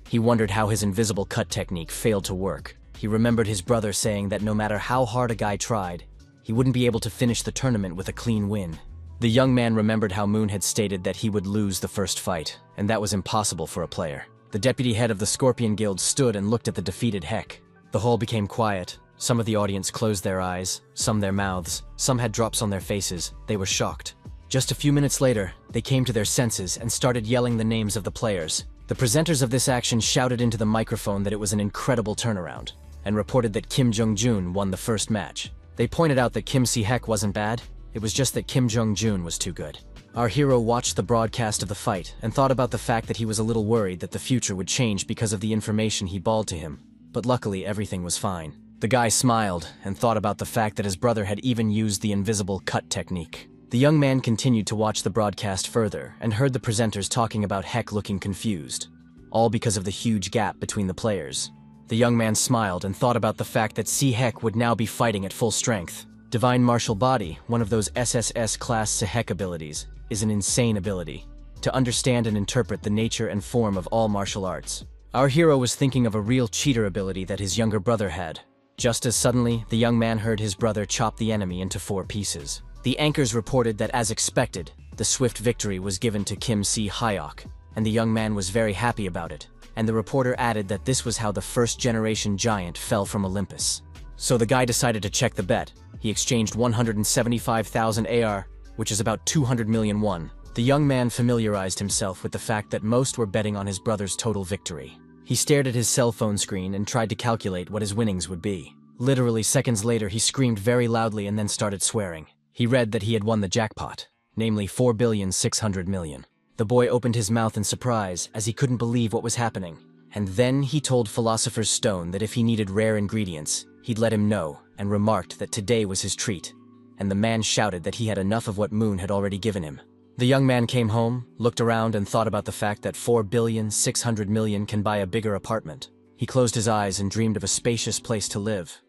He wondered how his invisible cut technique failed to work. He remembered his brother saying that no matter how hard a guy tried, he wouldn't be able to finish the tournament with a clean win. The young man remembered how Moon had stated that he would lose the first fight, and that was impossible for a player. The deputy head of the Scorpion Guild stood and looked at the defeated Heck. The hall became quiet. Some of the audience closed their eyes, some their mouths, some had drops on their faces. They were shocked. Just a few minutes later, they came to their senses and started yelling the names of the players. The presenters of this action shouted into the microphone that it was an incredible turnaround, and reported that Kim Jung-jun won the first match. They pointed out that Kim Si-hyuk wasn't bad, it was just that Kim Jung-jun was too good. Our hero watched the broadcast of the fight and thought about the fact that he was a little worried that the future would change because of the information he bawled to him, but luckily everything was fine. The guy smiled and thought about the fact that his brother had even used the invisible cut technique. The young man continued to watch the broadcast further and heard the presenters talking about Heck looking confused, all because of the huge gap between the players. The young man smiled and thought about the fact that Si-hyuk would now be fighting at full strength. Divine Martial Body, one of those SSS-class Si-hyuk abilities, is an insane ability to understand and interpret the nature and form of all martial arts. Our hero was thinking of a real cheater ability that his younger brother had. Just as suddenly, the young man heard his brother chop the enemy into 4 pieces. The anchors reported that, as expected, the swift victory was given to Kim Si-hyuk, and the young man was very happy about it. And the reporter added that this was how the first-generation giant fell from Olympus. So the guy decided to check the bet. He exchanged 175,000 AR, which is about 200 million won. The young man familiarized himself with the fact that most were betting on his brother's total victory. He stared at his cell phone screen and tried to calculate what his winnings would be. Literally seconds later, he screamed very loudly and then started swearing. He read that he had won the jackpot, namely 4,600,000,000. The boy opened his mouth in surprise as he couldn't believe what was happening. And then he told Philosopher's Stone that if he needed rare ingredients, he'd let him know, and remarked that today was his treat. And the man shouted that he had enough of what Moon had already given him. The young man came home, looked around and thought about the fact that 4,600,000,000 can buy a bigger apartment. He closed his eyes and dreamed of a spacious place to live.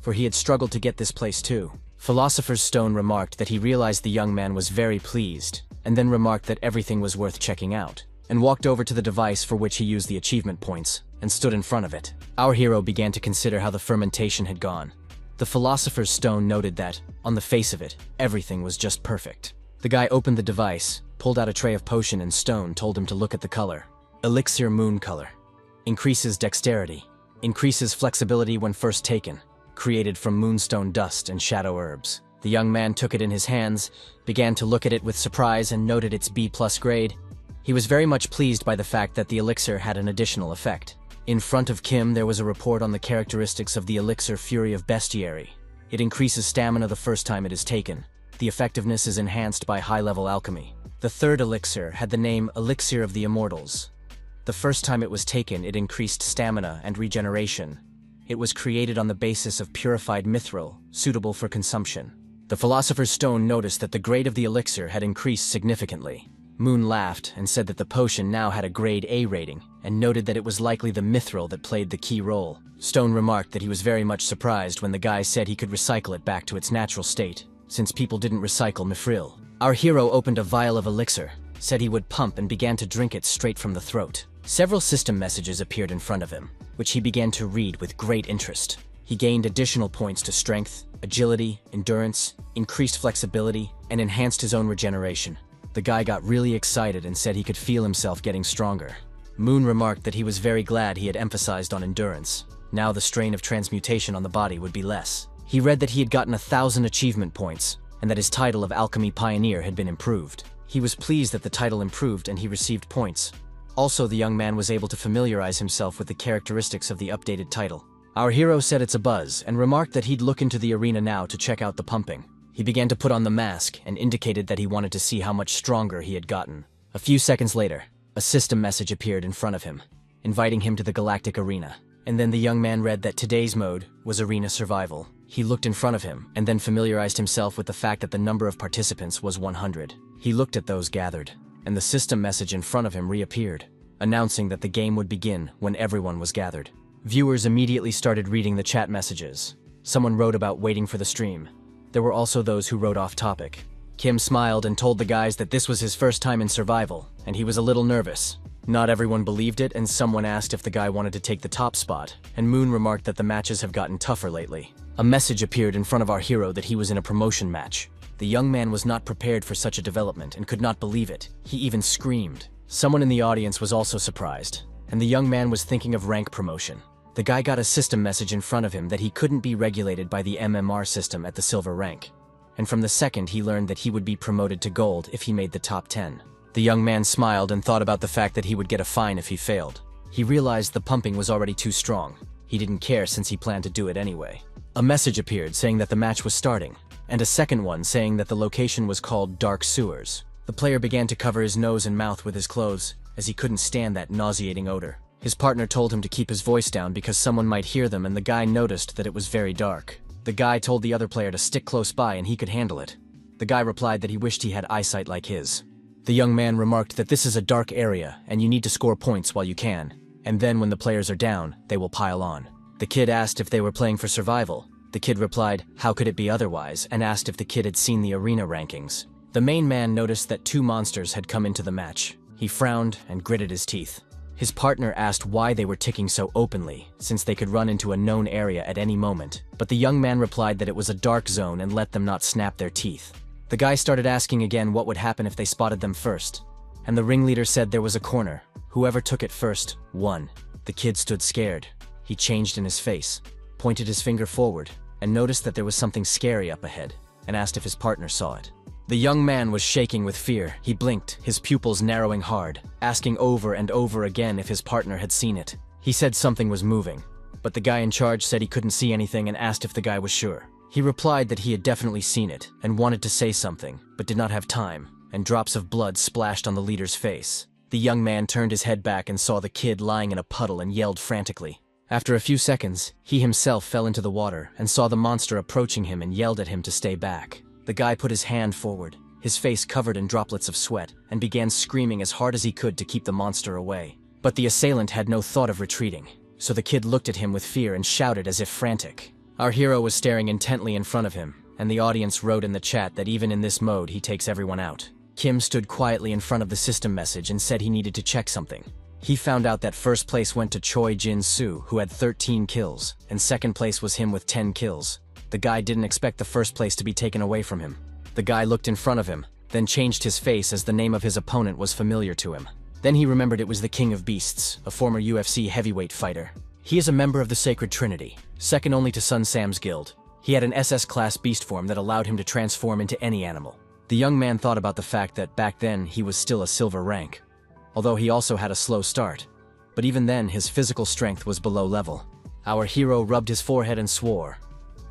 For he had struggled to get this place too. Philosopher's Stone remarked that he realized the young man was very pleased, and then remarked that everything was worth checking out, and walked over to the device for which he used the achievement points, and stood in front of it. Our hero began to consider how the fermentation had gone. The Philosopher's Stone noted that, on the face of it, everything was just perfect. The guy opened the device, pulled out a tray of potion, and Stone told him to look at the color. Elixir Moon Color. Increases dexterity. Increases flexibility when first taken. Created from moonstone dust and shadow herbs. The young man took it in his hands, began to look at it with surprise and noted its B+ grade. He was very much pleased by the fact that the elixir had an additional effect. In front of Kim there was a report on the characteristics of the elixir Fury of Bestiary. It increases stamina the first time it is taken. The effectiveness is enhanced by high-level alchemy. The third elixir had the name Elixir of the Immortals. The first time it was taken, it increased stamina and regeneration. It was created on the basis of purified mithril, suitable for consumption. The Philosopher's Stone noticed that the grade of the elixir had increased significantly. Moon laughed and said that the potion now had a grade A rating, and noted that it was likely the mithril that played the key role. Stone remarked that he was very much surprised when the guy said he could recycle it back to its natural state, since people didn't recycle mithril. Our hero opened a vial of elixir, said he would pump, and began to drink it straight from the throat. Several system messages appeared in front of him, which he began to read with great interest. He gained additional points to strength, agility, endurance, increased flexibility, and enhanced his own regeneration. The guy got really excited and said he could feel himself getting stronger. Moon remarked that he was very glad he had emphasized on endurance. Now the strain of transmutation on the body would be less. He read that he had gotten 1,000 achievement points, and that his title of Alchemy Pioneer had been improved. He was pleased that the title improved and he received points. Also, the young man was able to familiarize himself with the characteristics of the updated title. Our hero said it's a buzz, and remarked that he'd look into the arena now to check out the pumping. He began to put on the mask, and indicated that he wanted to see how much stronger he had gotten. A few seconds later, a system message appeared in front of him, inviting him to the Galactic Arena. And then the young man read that today's mode was Arena Survival. He looked in front of him, and then familiarized himself with the fact that the number of participants was 100. He looked at those gathered, and the system message in front of him reappeared, announcing that the game would begin when everyone was gathered. Viewers immediately started reading the chat messages. Someone wrote about waiting for the stream. There were also those who wrote off topic. Kim smiled and told the guys that this was his first time in survival, and he was a little nervous. Not everyone believed it, and someone asked if the guy wanted to take the top spot, and Moon remarked that the matches have gotten tougher lately. A message appeared in front of our hero that he was in a promotion match. The young man was not prepared for such a development and could not believe it. He even screamed. Someone in the audience was also surprised, and the young man was thinking of rank promotion. The guy got a system message in front of him that he couldn't be regulated by the MMR system at the silver rank. And from the second he learned that he would be promoted to gold if he made the top 10. The young man smiled and thought about the fact that he would get a fine if he failed. He realized the pumping was already too strong. He didn't care since he planned to do it anyway. A message appeared saying that the match was starting, and a second one saying that the location was called Dark Sewers. The player began to cover his nose and mouth with his clothes, as he couldn't stand that nauseating odor. His partner told him to keep his voice down because someone might hear them, and the guy noticed that it was very dark. The guy told the other player to stick close by and he could handle it. The guy replied that he wished he had eyesight like his. The young man remarked that this is a dark area and you need to score points while you can, and then when the players are down, they will pile on. The kid asked if they were playing for survival. The kid replied, how could it be otherwise, and asked if the kid had seen the arena rankings. The main man noticed that 2 monsters had come into the match. He frowned and gritted his teeth. His partner asked why they were ticking so openly, since they could run into a known area at any moment, but the young man replied that it was a dark zone and let them not snap their teeth. The guy started asking again what would happen if they spotted them first, and the ringleader said there was a corner. Whoever took it first won. The kid stood scared. He changed in his face, pointed his finger forward, and noticed that there was something scary up ahead, and asked if his partner saw it. The young man was shaking with fear. He blinked, his pupils narrowing hard, asking over and over again if his partner had seen it. He said something was moving, but the guy in charge said he couldn't see anything and asked if the guy was sure. He replied that he had definitely seen it and wanted to say something, but did not have time, and drops of blood splashed on the leader's face. The young man turned his head back and saw the kid lying in a puddle and yelled frantically. After a few seconds, he himself fell into the water and saw the monster approaching him and yelled at him to stay back. The guy put his hand forward, his face covered in droplets of sweat, and began screaming as hard as he could to keep the monster away. But the assailant had no thought of retreating, so the kid looked at him with fear and shouted as if frantic. Our hero was staring intently in front of him, and the audience wrote in the chat that even in this mode he takes everyone out. Kim stood quietly in front of the system message and said he needed to check something. He found out that first place went to Choi Jin-soo, who had 13 kills, and second place was him with 10 kills. The guy didn't expect the first place to be taken away from him. The guy looked in front of him, then changed his face as the name of his opponent was familiar to him. Then he remembered it was the King of Beasts, a former UFC heavyweight fighter. He is a member of the Sacred Trinity, second only to Sun Sam's guild. He had an SS-class beast form that allowed him to transform into any animal. The young man thought about the fact that back then he was still a silver rank, although he also had a slow start. But even then, his physical strength was below level. Our hero rubbed his forehead and swore.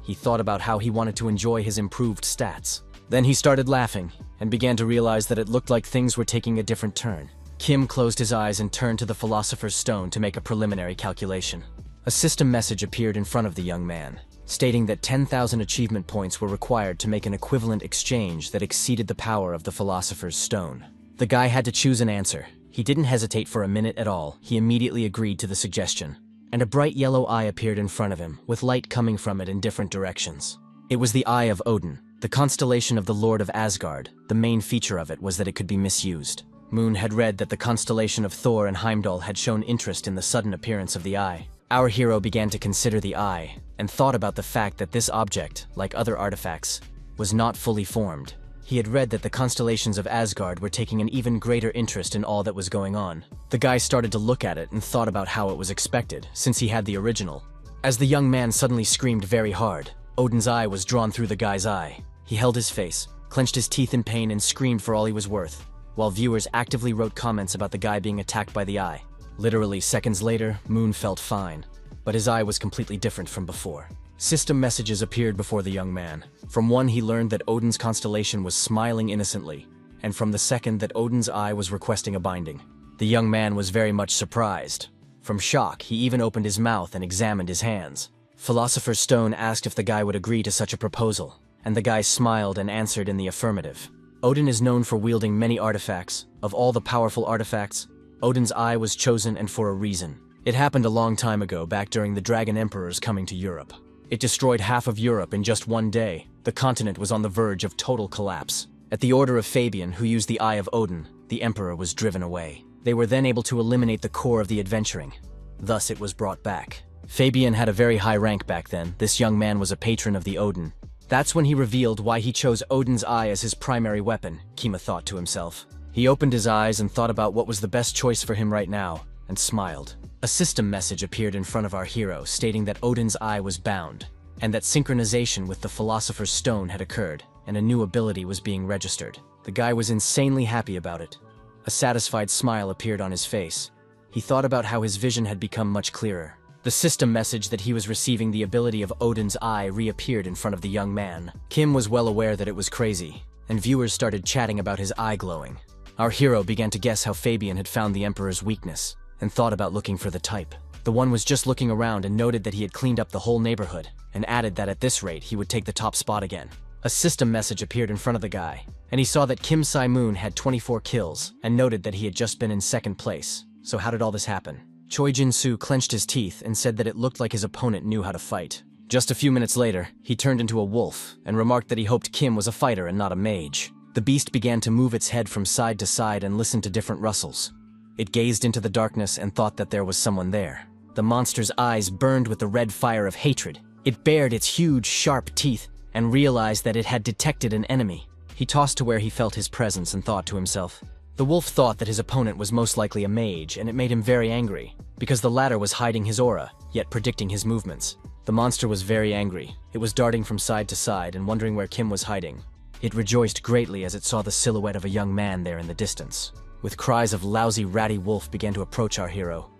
He thought about how he wanted to enjoy his improved stats. Then he started laughing, and began to realize that it looked like things were taking a different turn. Kim closed his eyes and turned to the Philosopher's Stone to make a preliminary calculation. A system message appeared in front of the young man, stating that 10,000 achievement points were required to make an equivalent exchange that exceeded the power of the Philosopher's Stone. The guy had to choose an answer. He didn't hesitate for a minute at all. He immediately agreed to the suggestion. And a bright yellow eye appeared in front of him, with light coming from it in different directions. It was the Eye of Odin, the constellation of the Lord of Asgard. The main feature of it was that it could be misused. Moon had read that the constellation of Thor and Heimdall had shown interest in the sudden appearance of the eye. Our hero began to consider the eye, and thought about the fact that this object, like other artifacts, was not fully formed. He had read that the constellations of Asgard were taking an even greater interest in all that was going on. The guy started to look at it and thought about how it was expected, since he had the original. As the young man suddenly screamed very hard, Odin's eye was drawn through the guy's eye. He held his face, clenched his teeth in pain, and screamed for all he was worth, while viewers actively wrote comments about the guy being attacked by the eye. Literally seconds later, Moon felt fine, but his eye was completely different from before. System messages appeared before the young man. From one, he learned that Odin's constellation was smiling innocently, and from the second that Odin's eye was requesting a binding. The young man was very much surprised. From shock, he even opened his mouth and examined his hands. Philosopher's Stone asked if the guy would agree to such a proposal, and the guy smiled and answered in the affirmative. Odin is known for wielding many artifacts. Of all the powerful artifacts, Odin's eye was chosen, and for a reason. It happened a long time ago, back during the Dragon Emperor's coming to Europe. It destroyed half of Europe in just one day. The continent was on the verge of total collapse. At the order of Fabian, who used the Eye of Odin, the Emperor was driven away. They were then able to eliminate the core of the adventuring. Thus it was brought back. Fabian had a very high rank back then. This young man was a patron of the Odin. That's when he revealed why he chose Odin's eye as his primary weapon, Kima thought to himself. He opened his eyes and thought about what was the best choice for him right now, and smiled. A system message appeared in front of our hero, stating that Odin's eye was bound, and that synchronization with the Philosopher's Stone had occurred, and a new ability was being registered. The guy was insanely happy about it. A satisfied smile appeared on his face. He thought about how his vision had become much clearer. The system message that he was receiving the ability of Odin's eye reappeared in front of the young man. Kim was well aware that it was crazy, and viewers started chatting about his eye glowing. Our hero began to guess how Fabian had found the Emperor's weakness, and thought about looking for the type. The one was just looking around and noted that he had cleaned up the whole neighborhood, and added that at this rate he would take the top spot again. A system message appeared in front of the guy, and he saw that Kim Si-moon had 24 kills, and noted that he had just been in second place. So how did all this happen? Choi Jin-soo clenched his teeth and said that it looked like his opponent knew how to fight. Just a few minutes later, he turned into a wolf, and remarked that he hoped Kim was a fighter and not a mage. The beast began to move its head from side to side and listen to different rustles. It gazed into the darkness and thought that there was someone there. The monster's eyes burned with the red fire of hatred. It bared its huge, sharp teeth and realized that it had detected an enemy. He tossed to where he felt his presence and thought to himself. The wolf thought that his opponent was most likely a mage, and it made him very angry, because the latter was hiding his aura, yet predicting his movements. The monster was very angry. It was darting from side to side and wondering where Kim was hiding. It rejoiced greatly as it saw the silhouette of a young man there in the distance. With cries of lousy, ratty wolf began to approach our hero.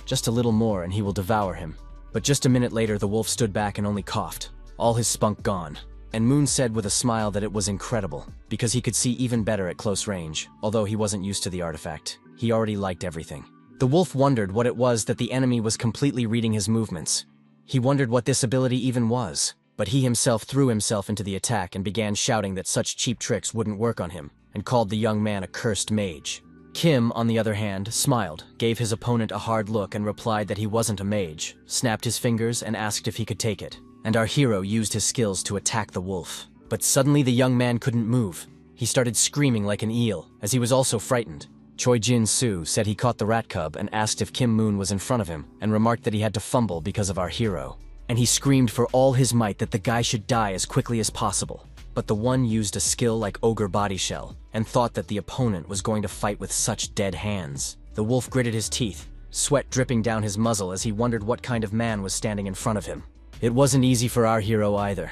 Just a little more and he will devour him. But just a minute later the wolf stood back and only coughed, all his spunk gone. And Moon said with a smile that it was incredible, because he could see even better at close range, although he wasn't used to the artifact. He already liked everything. The wolf wondered what it was that the enemy was completely reading his movements. He wondered what this ability even was, but he himself threw himself into the attack and began shouting that such cheap tricks wouldn't work on him, and called the young man a cursed mage. Kim, on the other hand, smiled, gave his opponent a hard look and replied that he wasn't a mage, snapped his fingers and asked if he could take it. And our hero used his skills to attack the wolf. But suddenly the young man couldn't move. He started screaming like an eel, as he was also frightened. Choi Jin-soo said he caught the rat cub and asked if Kim Moon was in front of him, and remarked that he had to fumble because of our hero. And he screamed for all his might that the guy should die as quickly as possible. But the one used a skill like ogre body shell, and thought that the opponent was going to fight with such dead hands. The wolf gritted his teeth, sweat dripping down his muzzle as he wondered what kind of man was standing in front of him. It wasn't easy for our hero either.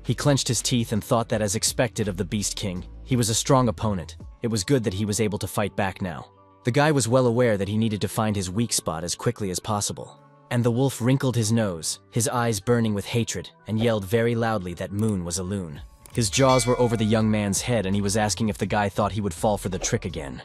He clenched his teeth and thought that, as expected of the Beast King, he was a strong opponent. It was good that he was able to fight back now. The guy was well aware that he needed to find his weak spot as quickly as possible. And the wolf wrinkled his nose, his eyes burning with hatred, and yelled very loudly that Moon was a loon. His jaws were over the young man's head and he was asking if the guy thought he would fall for the trick again.